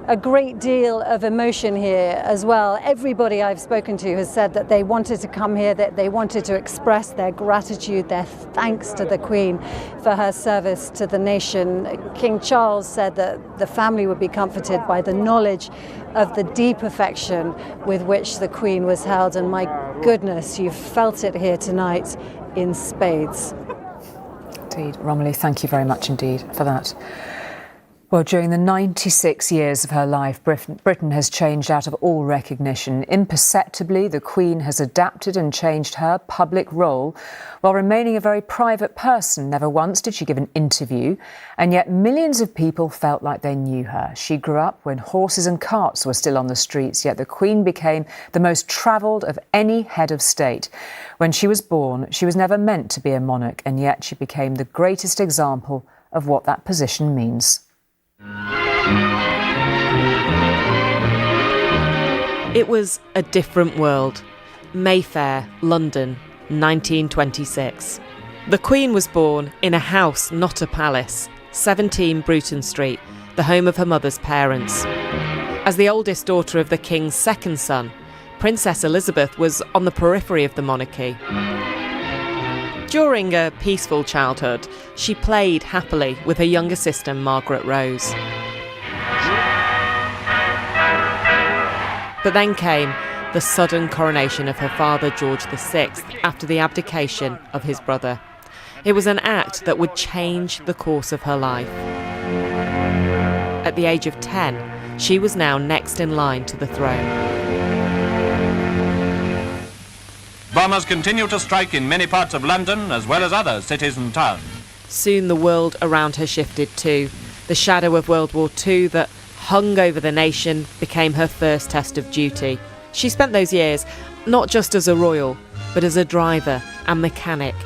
a great deal of emotion here as well. Everybody I've spoken to has said that they wanted to come here, that they wanted to express their gratitude, their thanks to the Queen for her service to the nation. King Charles said that the family would be comforted by the knowledge of the deep affection with which the Queen was held. And my goodness, you felt it here tonight in spades. Indeed. Romilly, thank you very much indeed for that. Well, during the 96 years of her life, Britain has changed out of all recognition. Imperceptibly, the Queen has adapted and changed her public role while remaining a very private person. Never once did she give an interview, and yet millions of people felt like they knew her. She grew up when horses and carts were still on the streets, yet the Queen became the most travelled of any head of state. When she was born, she was never meant to be a monarch, and yet she became the greatest example of what that position means. It was a different world. Mayfair, London, 1926. The Queen was born in a house, not a palace, 17 Bruton Street, the home of her mother's parents. As the oldest daughter of the King's second son, Princess Elizabeth was on the periphery of the monarchy. During a peaceful childhood, she played happily with her younger sister Margaret Rose. But then came the sudden coronation of her father George VI after the abdication of his brother. It was an act that would change the course of her life. At the age of 10, she was now next in line to the throne. Bombers continue to strike in many parts of London as well as other cities and towns. Soon the world around her shifted too. The shadow of World War II that hung over the nation became her first test of duty. She spent those years not just as a royal, but as a driver and mechanic,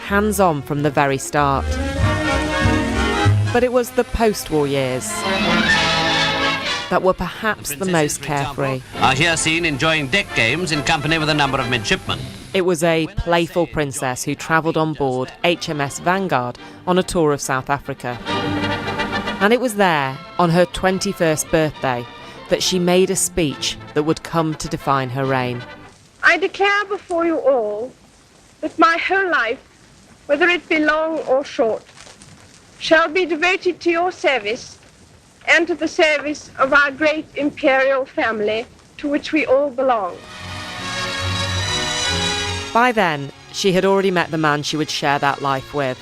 hands-on from the very start. But it was the post-war years that were perhaps the most carefree. Are here seen enjoying deck games in company with a number of midshipmen. It was a playful princess who travelled on board HMS Vanguard on a tour of South Africa. And it was there, on her 21st birthday, that she made a speech that would come to define her reign. I declare before you all that my whole life, whether it be long or short, shall be devoted to your service and to the service of our great imperial family to which we all belong. By then, she had already met the man she would share that life with.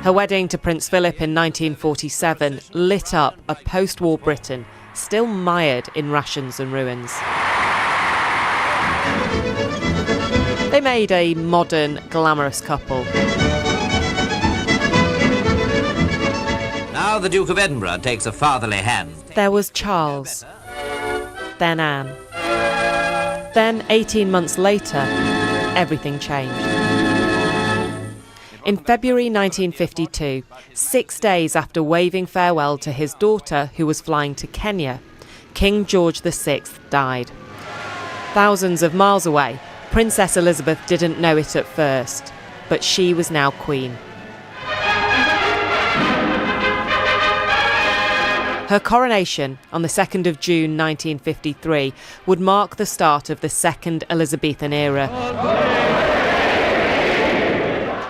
Her wedding to Prince Philip in 1947 lit up a post-war Britain still mired in rations and ruins. They made a modern, glamorous couple. Now the Duke of Edinburgh takes a fatherly hand. There was Charles, then Anne. Then, 18 months later, everything changed. In February 1952, 6 days after waving farewell to his daughter who was flying to Kenya, King George VI died. Thousands of miles away, Princess Elizabeth didn't know it at first, but she was now Queen. Her coronation on the 2nd of June 1953 would mark the start of the second Elizabethan era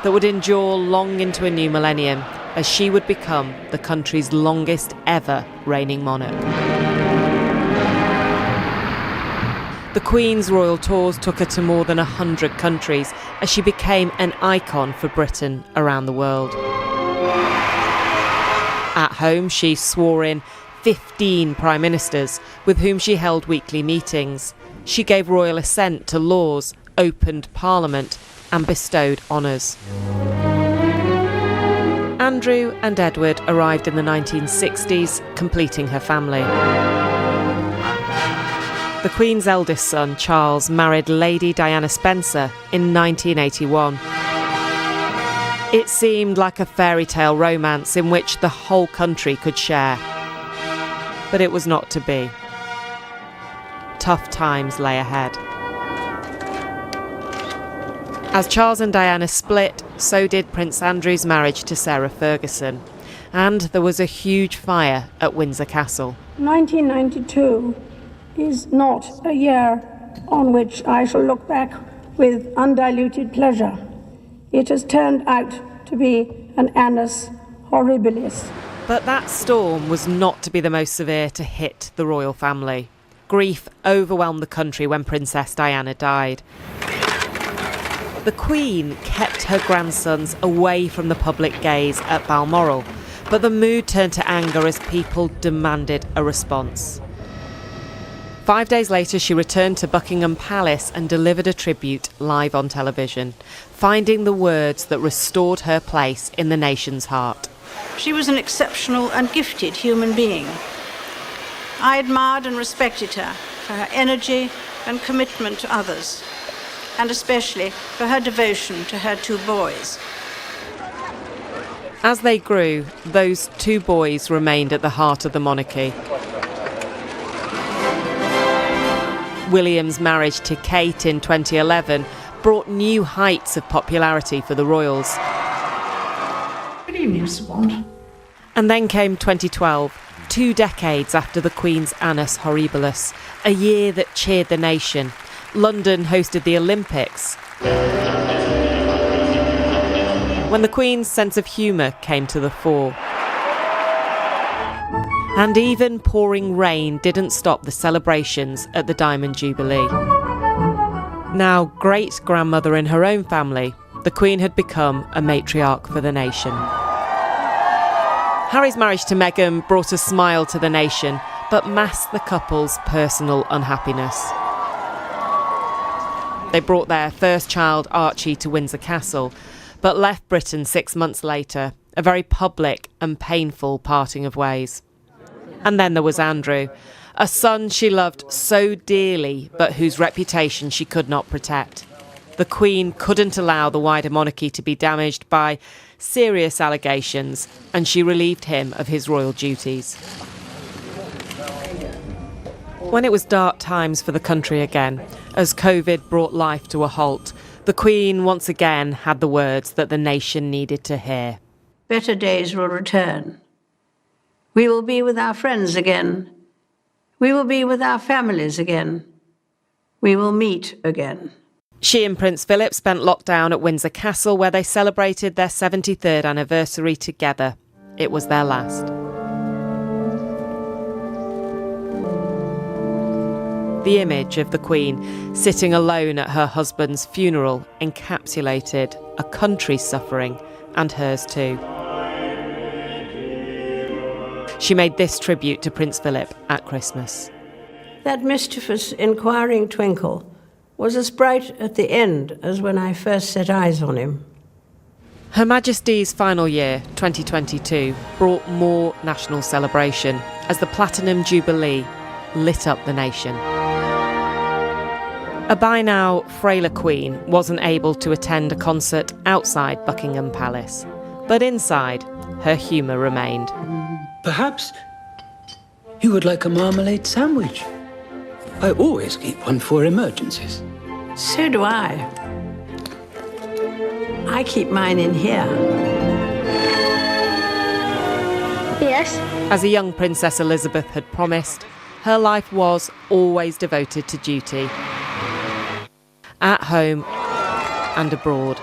that would endure long into a new millennium, as she would become the country's longest ever reigning monarch. The Queen's royal tours took her to more than 100 countries as she became an icon for Britain around the world. At home, she swore in 15 prime ministers with whom she held weekly meetings. She gave royal assent to laws, opened Parliament and bestowed honours. Andrew and Edward arrived in the 1960s, completing her family. The Queen's eldest son, Charles, married Lady Diana Spencer in 1981. It seemed like a fairy tale romance in which the whole country could share. But it was not to be. Tough times lay ahead. As Charles and Diana split, so did Prince Andrew's marriage to Sarah Ferguson. And there was a huge fire at Windsor Castle. 1992 is not a year on which I shall look back with undiluted pleasure. It has turned out to be an annus horribilis. But that storm was not to be the most severe to hit the royal family. Grief overwhelmed the country when Princess Diana died. The Queen kept her grandsons away from the public gaze at Balmoral, but the mood turned to anger as people demanded a response. 5 days later, she returned to Buckingham Palace and delivered a tribute live on television, finding the words that restored her place in the nation's heart. She was an exceptional and gifted human being. I admired and respected her for her energy and commitment to others, and especially for her devotion to her 2 boys. As they grew, those 2 boys remained at the heart of the monarchy. William's marriage to Kate in 2011 brought new heights of popularity for the royals. Good evening, Mr. Bond. And then came 2012, 2 decades after the Queen's Annus Horribilis, a year that cheered the nation. London hosted the Olympics, when the Queen's sense of humour came to the fore. And even pouring rain didn't stop the celebrations at the Diamond Jubilee. Now great-grandmother in her own family, the Queen had become a matriarch for the nation. Harry's marriage to Meghan brought a smile to the nation, but masked the couple's personal unhappiness. They brought their first child, Archie, to Windsor Castle, but left Britain 6 months later, a very public and painful parting of ways. And then there was Andrew, a son she loved so dearly, but whose reputation she could not protect. The Queen couldn't allow the wider monarchy to be damaged by serious allegations, and she relieved him of his royal duties. When it was dark times for the country again, as COVID brought life to a halt, the Queen once again had the words that the nation needed to hear. Better days will return. We will be with our friends again. We will be with our families again. We will meet again. She and Prince Philip spent lockdown at Windsor Castle, where they celebrated their 73rd anniversary together. It was their last. The image of the Queen sitting alone at her husband's funeral encapsulated a country's suffering and hers too. She made this tribute to Prince Philip at Christmas. That mischievous, inquiring twinkle was as bright at the end as when I first set eyes on him. Her Majesty's final year, 2022, brought more national celebration as the Platinum Jubilee lit up the nation. A by now frailer Queen wasn't able to attend a concert outside Buckingham Palace, but inside, her humour remained. Perhaps you would like a marmalade sandwich. I always keep one for emergencies. So do I. I keep mine in here. Yes? As a young Princess Elizabeth had promised, her life was always devoted to duty. At home and abroad.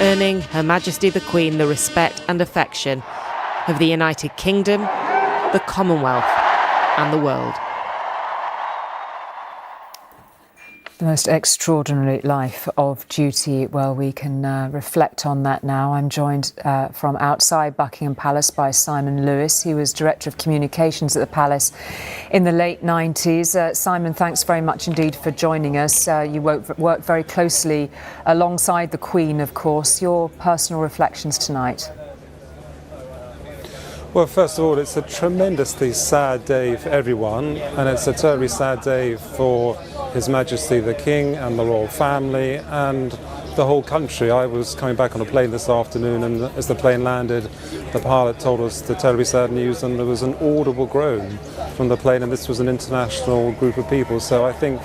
Earning Her Majesty the Queen the respect and affection of the United Kingdom, the Commonwealth and the world. The most extraordinary life of duty. Well, we can reflect on that now. I'm joined from outside Buckingham Palace by Simon Lewis. He was Director of Communications at the Palace in the late 90s. Simon, thanks very much indeed for joining us. You worked very closely alongside the Queen, of course. Your personal reflections tonight? Well, first of all, it's a tremendously sad day for everyone, and it's a terribly sad day for His Majesty the King and the royal family and the whole country. I was coming back on a plane this afternoon, and as the plane landed, the pilot told us the terribly sad news, and there was an audible groan from the plane, and this was an international group of people. So I think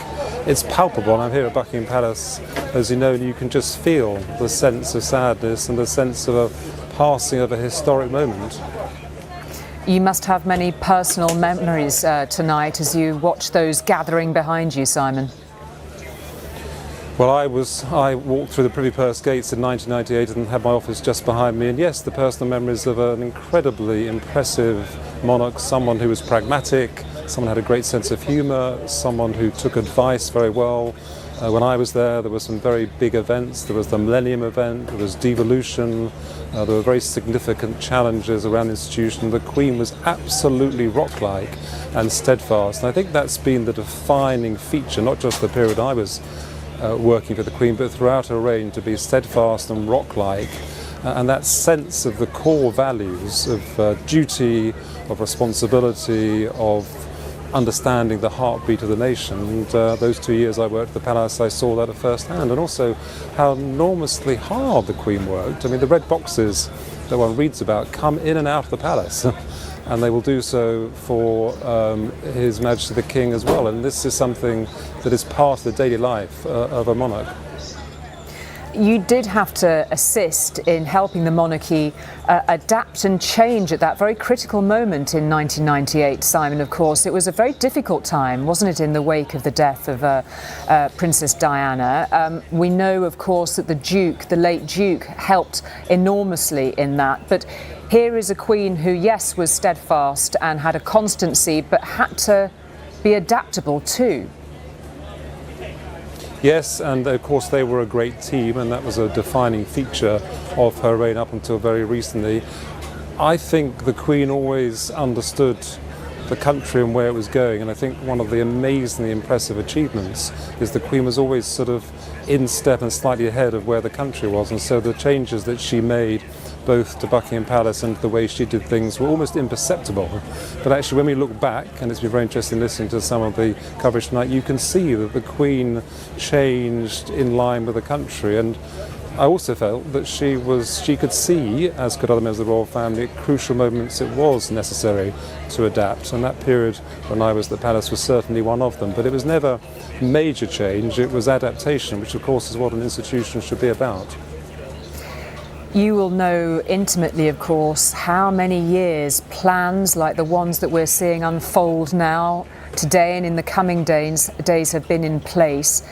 it's palpable, and I'm here at Buckingham Palace, as you know, and you can just feel the sense of sadness and the sense of a passing of a historic moment. You must have many personal memories tonight as you watch those gathering behind you, Simon. Well, I walked through the Privy Purse gates in 1998 and had my office just behind me, and yes, the personal memories of an incredibly impressive monarch, someone who was pragmatic, someone who had a great sense of humour, someone who took advice very well. When I was there were some very big events. There was the Millennium event, there was devolution, there were very significant challenges around the institution. The Queen was absolutely rock-like and steadfast, and I think that's been the defining feature, not just the period I was working for the Queen, but throughout her reign, to be steadfast and rock-like, and that sense of the core values of duty, of responsibility, of understanding the heartbeat of the nation. And those 2 years I worked at the Palace, I saw that at first hand, and also how enormously hard the Queen worked. I mean, the red boxes that one reads about come in and out of the Palace, and they will do so for His Majesty the King as well. And this is something that is part of the daily life of a monarch. You did have to assist in helping the monarchy adapt and change at that very critical moment in 1998, Simon, of course. It was a very difficult time, wasn't it, in the wake of the death of Princess Diana. We know, of course, that the Duke, the late Duke, helped enormously in that. But here is a Queen who, yes, was steadfast and had a constancy, but had to be adaptable too. Yes, and of course they were a great team, and that was a defining feature of her reign up until very recently. I think the Queen always understood the country and where it was going, and I think one of the amazingly impressive achievements is the Queen was always sort of in step and slightly ahead of where the country was, and so the changes that she made both to Buckingham Palace and the way she did things were almost imperceptible. But actually when we look back, and it's been very interesting listening to some of the coverage tonight, you can see that the Queen changed in line with the country. And I also felt that she could see, as could other members of the royal family, at crucial moments it was necessary to adapt. And that period when I was at the Palace was certainly one of them. But it was never major change, it was adaptation, which of course is what an institution should be about. You will know intimately, of course, how many years plans like the ones that we're seeing unfold now, today and in the coming days have been in place.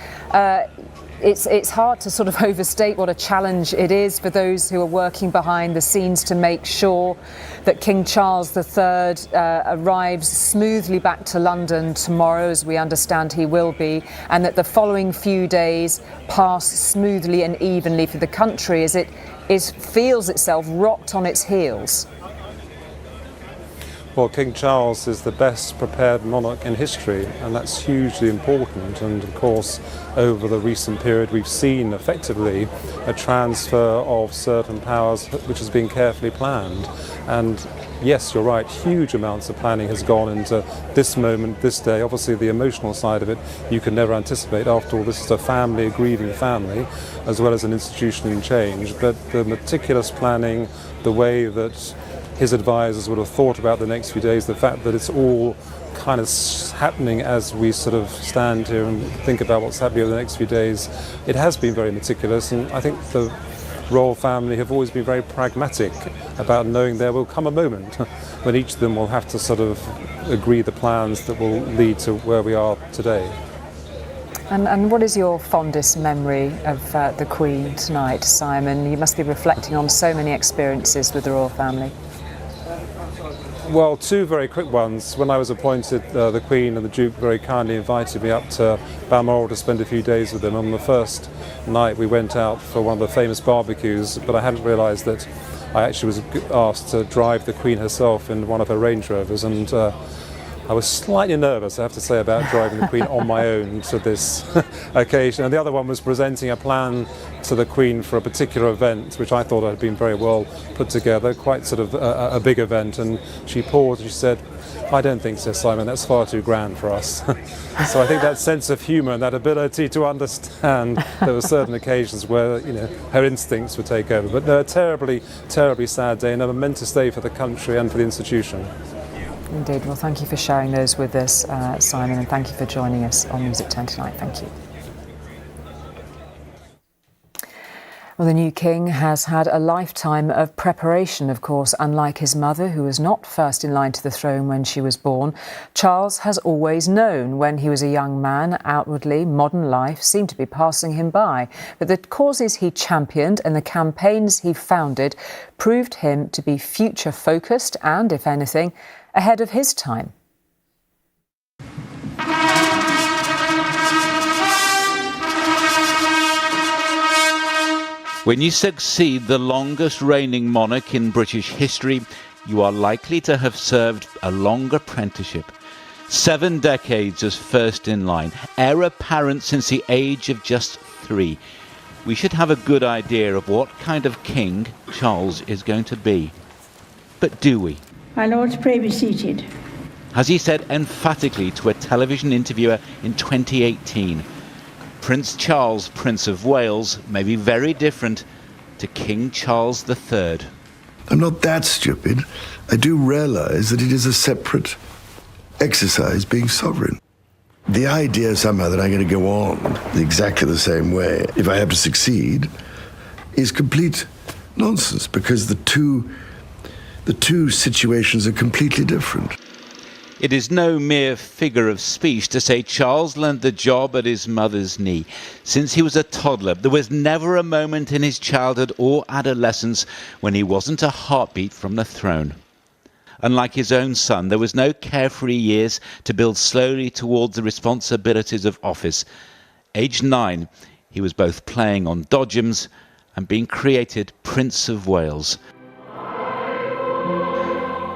It's hard to sort of overstate what a challenge it is for those who are working behind the scenes to make sure that King Charles III arrives smoothly back to London tomorrow, as we understand he will be, and that the following few days pass smoothly and evenly for the country as it feels itself rocked on its heels. Well, King Charles is the best prepared monarch in history, and that's hugely important. And of course, over the recent period, we've seen effectively a transfer of certain powers which has been carefully planned. And yes, you're right, huge amounts of planning has gone into this moment, this day. Obviously, the emotional side of it, you can never anticipate. After all, this is a family, a grieving family, as well as an institution in change. But the meticulous planning, the way that his advisors would have thought about the next few days. The fact that it's all kind of happening as we sort of stand here and think about what's happening over the next few days, it has been very meticulous, and I think the royal family have always been very pragmatic about knowing there will come a moment when each of them will have to sort of agree the plans that will lead to where we are today. And what is your fondest memory of the Queen tonight, Simon? You must be reflecting on so many experiences with the royal family. Well, two very quick ones. When I was appointed, the Queen and the Duke very kindly invited me up to Balmoral to spend a few days with them. On the first night we went out for one of the famous barbecues, but I hadn't realised that I actually was asked to drive the Queen herself in one of her Range Rovers, and I was slightly nervous, I have to say, about driving the Queen on my own to this occasion. And the other one was presenting a plan to the Queen for a particular event, which I thought had been very well put together, quite sort of a big event. And she paused and she said, "I don't think so, Simon, that's far too grand for us." So I think that sense of humour and that ability to understand, there were certain occasions where, you know, her instincts would take over. But no, a terribly, terribly sad day and a momentous day for the country and for the institution. Indeed. Well, thank you for sharing those with us, Simon, and thank you for joining us on Music 10 tonight. Thank you. Well, the new king has had a lifetime of preparation, of course. Unlike his mother, who was not first in line to the throne when she was born, Charles has always known when he was a young man, outwardly, modern life seemed to be passing him by. But the causes he championed and the campaigns he founded proved him to be future-focused and, if anything, ahead of his time. When you succeed the longest reigning monarch in British history, you are likely to have served a long apprenticeship. 7 decades as first in line, heir apparent since the age of just 3. We should have a good idea of what kind of king Charles is going to be. But do we? My lords, pray be seated. As he said emphatically to a television interviewer in 2018, Prince Charles, Prince of Wales, may be very different to King Charles III. I'm not that stupid. I do realise that it is a separate exercise being sovereign. The idea somehow that I'm going to go on exactly the same way if I have to succeed is complete nonsense, because the two situations are completely different. It is no mere figure of speech to say Charles learned the job at his mother's knee. Since he was a toddler, there was never a moment in his childhood or adolescence when he wasn't a heartbeat from the throne. Unlike his own son, there was no carefree years to build slowly towards the responsibilities of office. Aged 9, he was both playing on dodgems and being created Prince of Wales.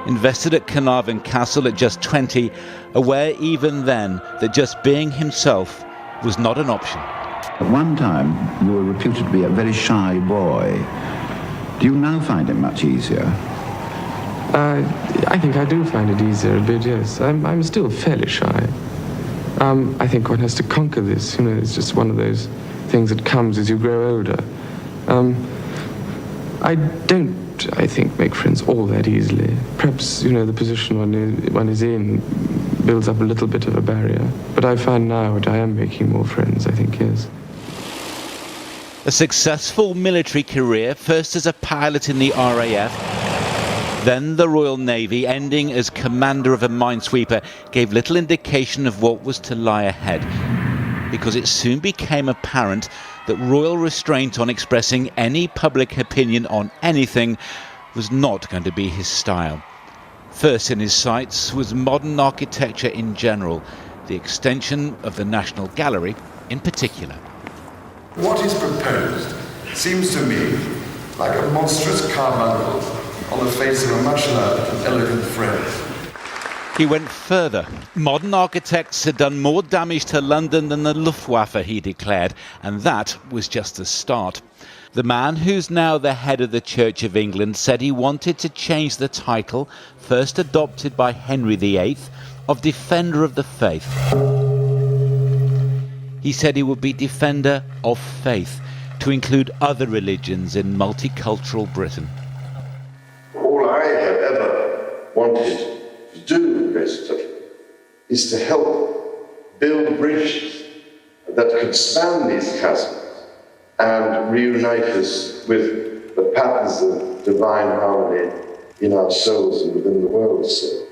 Invested at Carnarvon Castle at just 20, aware even then that just being himself was not an option. At one time, you were reputed to be a very shy boy. Do you now find it much easier? I think I do find it easier a bit, yes. I'm still fairly shy. I think one has to conquer this, you know, it's just one of those things that comes as you grow older. I don't, I think, make friends all that easily. Perhaps, you know, the position one is in builds up a little bit of a barrier. But I find now that I am making more friends, I think, yes. A successful military career, first as a pilot in the RAF, then the Royal Navy, ending as commander of a minesweeper, gave little indication of what was to lie ahead, because it soon became apparent that royal restraint on expressing any public opinion on anything was not going to be his style. First in his sights was modern architecture in general, the extension of the National Gallery in particular. What is proposed seems to me like a monstrous carbuncle on the face of a much loved and elegant friend. He went further. Modern architects had done more damage to London than the Luftwaffe, he declared, and that was just the start. The man who's now the head of the Church of England said he wanted to change the title, first adopted by Henry VIII, of Defender of the Faith. He said he would be Defender of Faith, to include other religions in multicultural Britain. All I have ever wanted to do, basically, is to help build bridges that could span these chasms and reunite us with the patterns of divine harmony in our souls and within the world. So.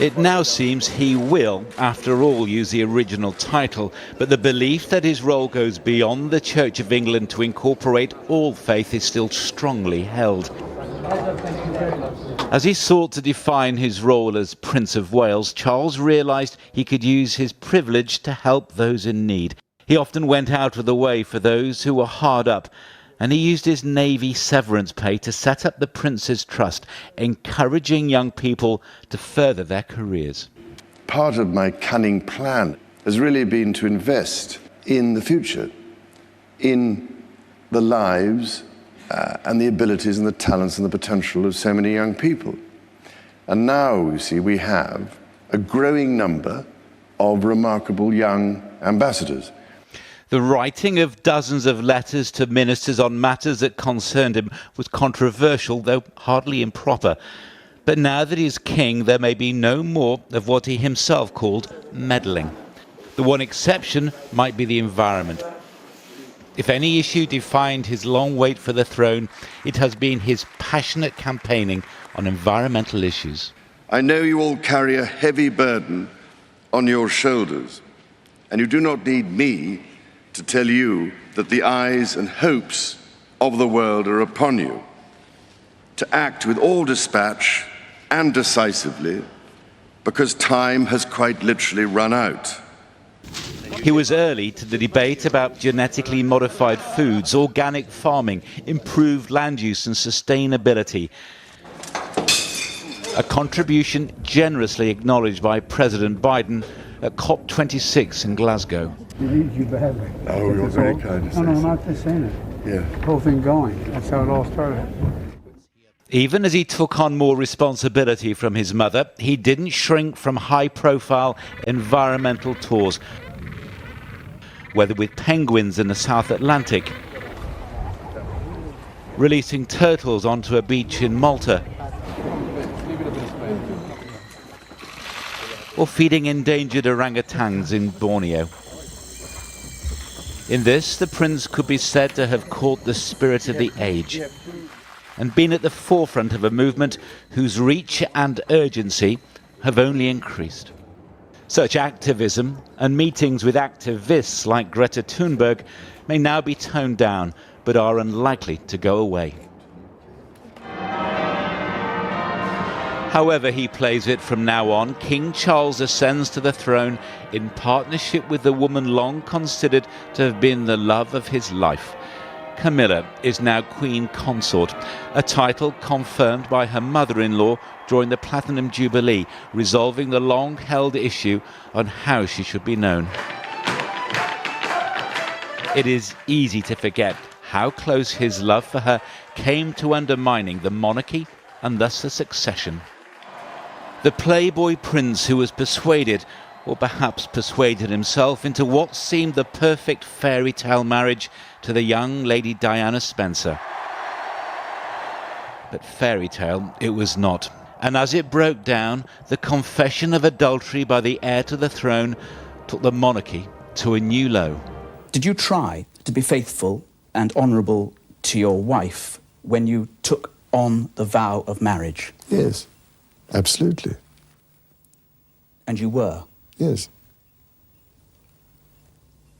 It now seems he will, after all, use the original title, but the belief that his role goes beyond the Church of England to incorporate all faith is still strongly held. As he sought to define his role as Prince of Wales, Charles realised he could use his privilege to help those in need. He often went out of the way for those who were hard up, and he used his Navy severance pay to set up the Prince's Trust, encouraging young people to further their careers. Part of my cunning plan has really been to invest in the future, in the lives and the abilities and the talents and the potential of so many young people. And now, you see, we have a growing number of remarkable young ambassadors. The writing of dozens of letters to ministers on matters that concerned him was controversial, though hardly improper. But now that he's king, there may be no more of what he himself called meddling. The one exception might be the environment. If any issue defined his long wait for the throne, it has been his passionate campaigning on environmental issues. I know you all carry a heavy burden on your shoulders, and you do not need me to tell you that the eyes and hopes of the world are upon you, to act with all dispatch and decisively, because time has quite literally run out. He was early to the debate about genetically modified foods, organic farming, improved land use and sustainability. A contribution generously acknowledged by President Biden at COP26 in Glasgow. He needs you badly. Oh, you're very kind. No, not just saying it. Yeah. The whole thing going. That's how it all started. Even as he took on more responsibility from his mother, he didn't shrink from high-profile environmental tours, whether with penguins in the South Atlantic, releasing turtles onto a beach in Malta, or feeding endangered orangutans in Borneo. In this, the prince could be said to have caught the spirit of the age and been at the forefront of a movement whose reach and urgency have only increased. Such activism and meetings with activists like Greta Thunberg may now be toned down, but are unlikely to go away. However he plays it from now on, King Charles ascends to the throne in partnership with the woman long considered to have been the love of his life. Camilla is now Queen Consort, a title confirmed by her mother-in-law during the Platinum Jubilee, resolving the long-held issue on how she should be known. It is easy to forget how close his love for her came to undermining the monarchy and thus the succession. The playboy prince who was persuaded, or perhaps persuaded himself, into what seemed the perfect fairy tale marriage to the young Lady Diana Spencer. But fairy tale it was not. And as it broke down, the confession of adultery by the heir to the throne took the monarchy to a new low. Did you try to be faithful and honourable to your wife when you took on the vow of marriage? Yes, absolutely. And you were? Yes.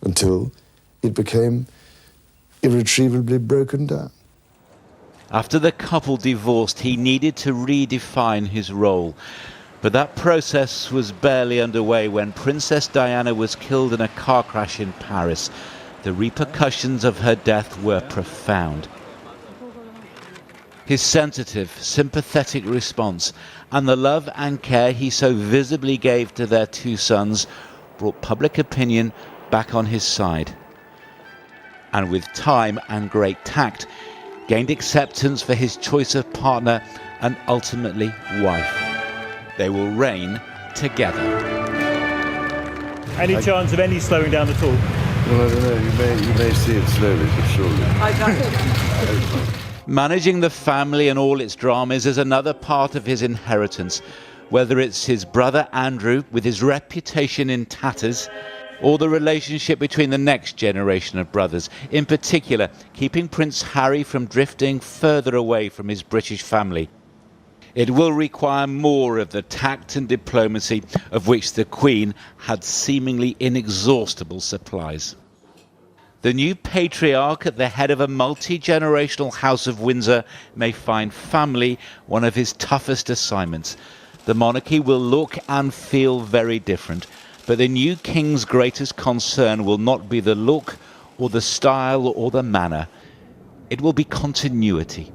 Until it became irretrievably broken down. After the couple divorced, he needed to redefine his role. But that process was barely underway when Princess Diana was killed in a car crash in Paris. The repercussions of her death were profound. His sensitive, sympathetic response and the love and care he so visibly gave to their two sons brought public opinion back on his side. And with time and great tact, gained acceptance for his choice of partner and ultimately wife. They will reign together. Any chance of any slowing down at all? Well, I don't know. You may see it slowly, but surely. Managing the family and all its dramas is another part of his inheritance, whether it's his brother Andrew with his reputation in tatters, or the relationship between the next generation of brothers, in particular keeping Prince Harry from drifting further away from his British family. It will require more of the tact and diplomacy of which the Queen had seemingly inexhaustible supplies. The new patriarch at the head of a multi-generational House of Windsor may find family one of his toughest assignments. The monarchy will look and feel very different, but the new king's greatest concern will not be the look or the style or the manner. It will be continuity.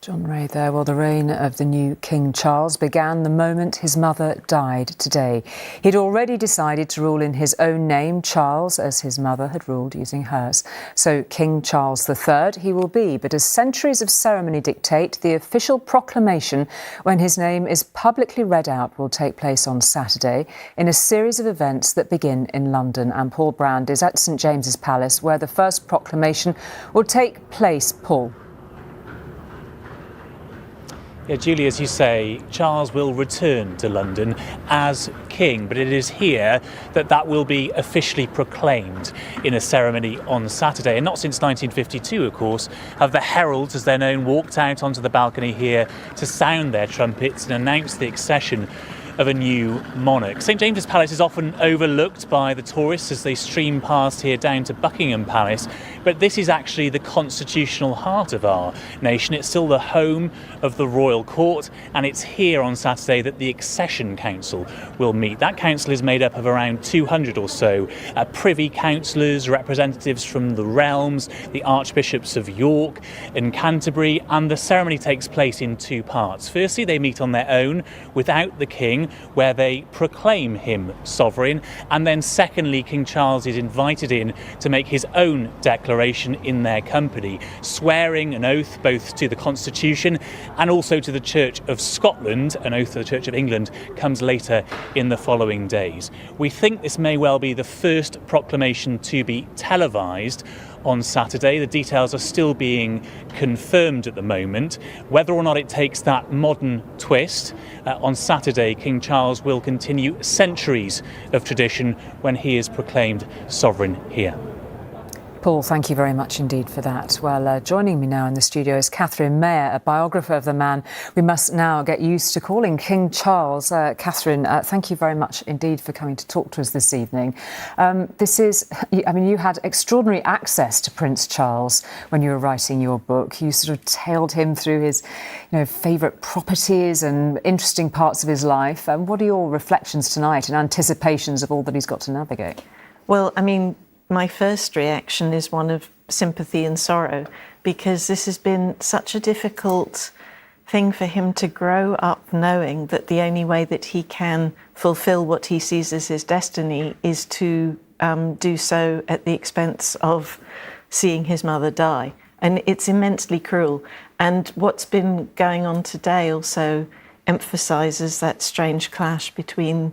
John Ray there. Well, the reign of the new King Charles began the moment his mother died today. He'd already decided to rule in his own name, Charles, as his mother had ruled using hers. So King Charles III he will be, but as centuries of ceremony dictate, the official proclamation when his name is publicly read out will take place on Saturday in a series of events that begin in London. And Paul Brand is at St James's Palace, where the first proclamation will take place. Paul. Yeah, Julie, as you say, Charles will return to London as king, but it is here that will be officially proclaimed in a ceremony on Saturday. And not since 1952, of course, have the heralds, as they're known, walked out onto the balcony here to sound their trumpets and announce the accession of a new monarch. St James's Palace is often overlooked by the tourists as they stream past here down to Buckingham Palace, but this is actually the constitutional heart of our nation. It's still the home of the royal court, and it's here on Saturday that the Accession Council will meet. That council is made up of around 200 or so privy councillors, representatives from the realms, the archbishops of York and Canterbury, and the ceremony takes place in two parts. Firstly, they meet on their own without the king, where they proclaim him sovereign, and then secondly, King Charles is invited in to make his own declaration in their company, swearing an oath both to the Constitution and also to the Church of Scotland. An oath to the Church of England comes later in the following days. We think this may well be the first proclamation to be televised on Saturday. The details are still being confirmed at the moment. Whether or not it takes that modern twist, on Saturday King Charles will continue centuries of tradition when he is proclaimed sovereign here. Paul, thank you very much indeed for that. Well, joining me now in the studio is Catherine Mayer, a biographer of the man we must now get used to calling King Charles. Catherine, thank you very much indeed for coming to talk to us this evening. You had extraordinary access to Prince Charles when you were writing your book. You sort of tailed him through his, favourite properties and interesting parts of his life. What are your reflections tonight and anticipations of all that he's got to navigate? Well, my first reaction is one of sympathy and sorrow, because this has been such a difficult thing for him to grow up knowing that the only way that he can fulfill what he sees as his destiny is to do so at the expense of seeing his mother die. And it's immensely cruel. And what's been going on today also emphasises that strange clash between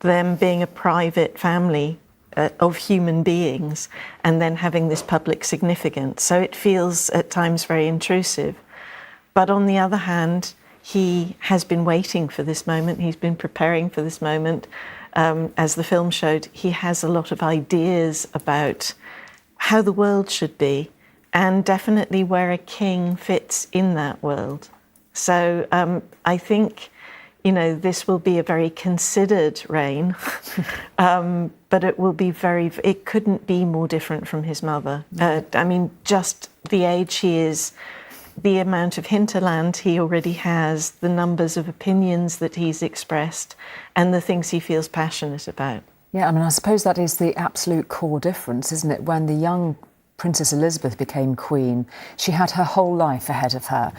them being a private family of human beings and then having this public significance. So it feels at times very intrusive. But on the other hand, he has been waiting for this moment. He's been preparing for this moment. As the film showed, he has a lot of ideas about how the world should be and definitely where a king fits in that world. So I think, this will be a very considered reign, but it will be it couldn't be more different from his mother. Just the age he is, the amount of hinterland he already has, the numbers of opinions that he's expressed, and the things he feels passionate about. Yeah, I suppose that is the absolute core difference, isn't it? When the young Princess Elizabeth became queen, she had her whole life ahead of her.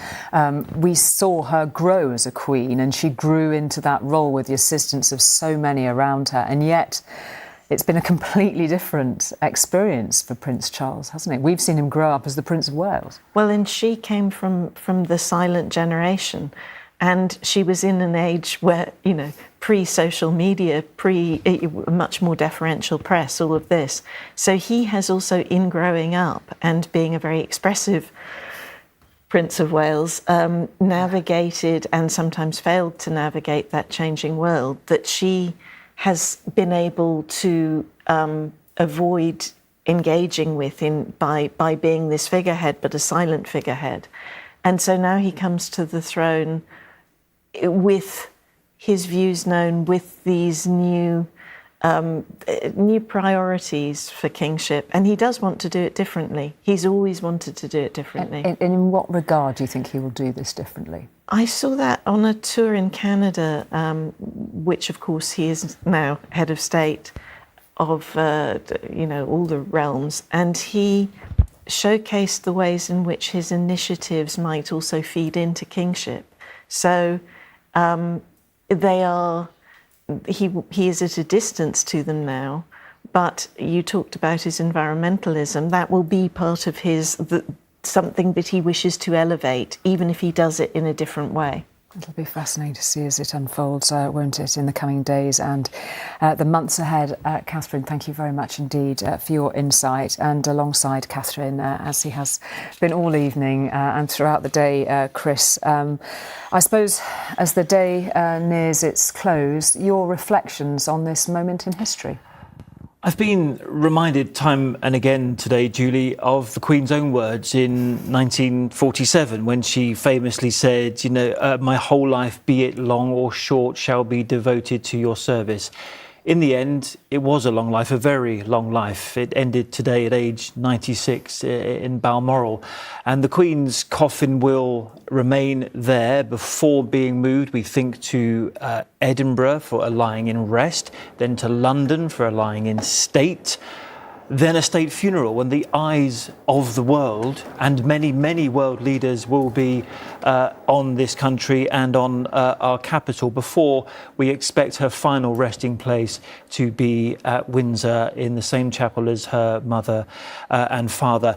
We saw her grow as a queen, and she grew into that role with the assistance of so many around her. And yet, it's been a completely different experience for Prince Charles, hasn't it? We've seen him grow up as the Prince of Wales. Well, and she came from the silent generation. And she was in an age where, pre-social media, much more deferential press, all of this. So he has also, in growing up and being a very expressive Prince of Wales, navigated and sometimes failed to navigate that changing world that she has been able to avoid engaging with by being this figurehead, but a silent figurehead. And so now he comes to the throne with his views known, with these new priorities for kingship, and he does want to do it differently. He's always wanted to do it differently. And in what regard do you think he will do this differently? I saw that on a tour in Canada, which of course he is now head of state of all the realms, and he showcased the ways in which his initiatives might also feed into kingship. So he is at a distance to them now, but you talked about his environmentalism. That will be part of something that he wishes to elevate, even if he does it in a different way. It'll be fascinating to see as it unfolds, won't it, in the coming days and the months ahead. Catherine, thank you very much indeed for your insight. And alongside Catherine, as he has been all evening and throughout the day, Chris, I suppose as the day nears its close, your reflections on this moment in history. I've been reminded time and again today, Julie, of the Queen's own words in 1947 when she famously said, my whole life, be it long or short, shall be devoted to your service. In the end, it was a long life, a very long life. It ended today at age 96 in Balmoral. And the Queen's coffin will remain there before being moved, we think, to Edinburgh for a lying in rest, then to London for a lying in state, then a state funeral when the eyes of the world and many, many world leaders will be on this country and on our capital before we expect her final resting place to be at Windsor in the same chapel as her mother and father.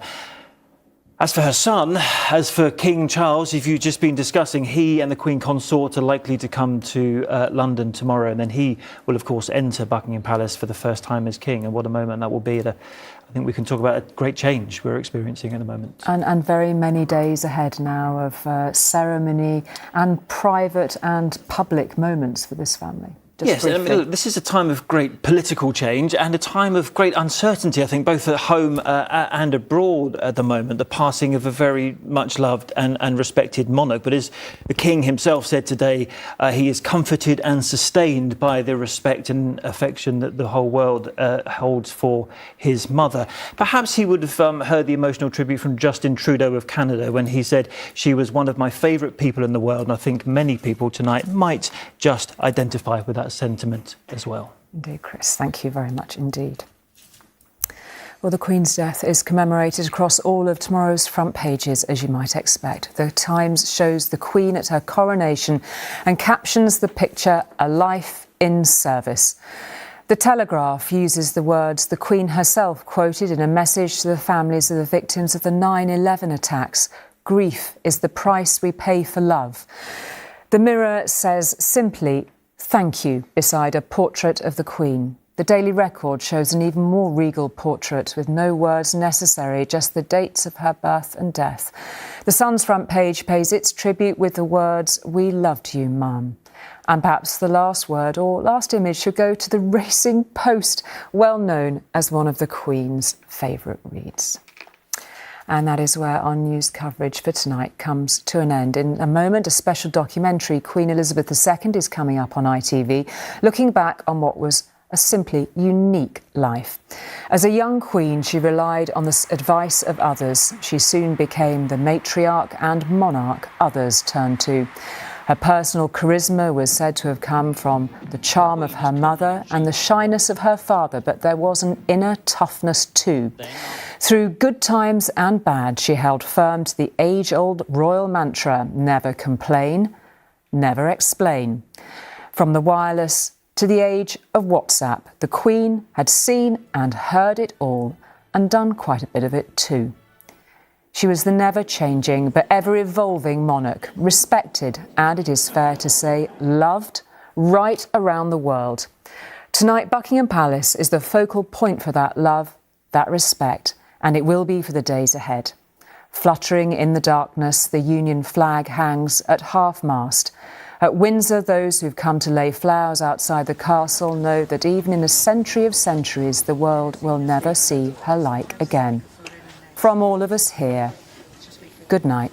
As for her son, as for King Charles, if you've just been discussing, he and the Queen Consort are likely to come to London tomorrow, and then he will, of course, enter Buckingham Palace for the first time as king. And what a moment that will be. I think we can talk about a great change we're experiencing at the moment. And very many days ahead now of ceremony and private and public moments for this family. Yes, this is a time of great political change and a time of great uncertainty, I think, both at home and abroad at the moment, the passing of a very much loved and respected monarch. But as the King himself said today, he is comforted and sustained by the respect and affection that the whole world holds for his mother. Perhaps he would have heard the emotional tribute from Justin Trudeau of Canada when he said, she was one of my favourite people in the world, and I think many people tonight might just identify with that sentiment as well. Indeed, Chris. Thank you very much indeed. Well, the Queen's death is commemorated across all of tomorrow's front pages, as you might expect. The Times shows the Queen at her coronation and captions the picture, "A life in service." The Telegraph uses the words the Queen herself quoted in a message to the families of the victims of the 9/11 attacks. "Grief is the price we pay for love." The Mirror says simply, "Thank you," beside a portrait of the Queen. The Daily Record shows an even more regal portrait with no words necessary, just the dates of her birth and death. The Sun's front page pays its tribute with the words, "We loved you, Mum." And perhaps the last word or last image should go to the Racing Post, well known as one of the Queen's favourite reads. And that is where our news coverage for tonight comes to an end. In a moment, a special documentary, Queen Elizabeth II, is coming up on ITV, looking back on what was a simply unique life. As a young queen, she relied on the advice of others. She soon became the matriarch and monarch others turned to. Her personal charisma was said to have come from the charm of her mother and the shyness of her father, but there was an inner toughness too. Through good times and bad, she held firm to the age-old royal mantra, never complain, never explain. From the wireless to the age of WhatsApp, the Queen had seen and heard it all and done quite a bit of it too. She was the never-changing but ever-evolving monarch, respected and, it is fair to say, loved right around the world. Tonight, Buckingham Palace is the focal point for that love, that respect, and it will be for the days ahead. Fluttering in the darkness, the Union flag hangs at half-mast. At Windsor, those who've come to lay flowers outside the castle know that even in a century of centuries, the world will never see her like again. From all of us here, good night.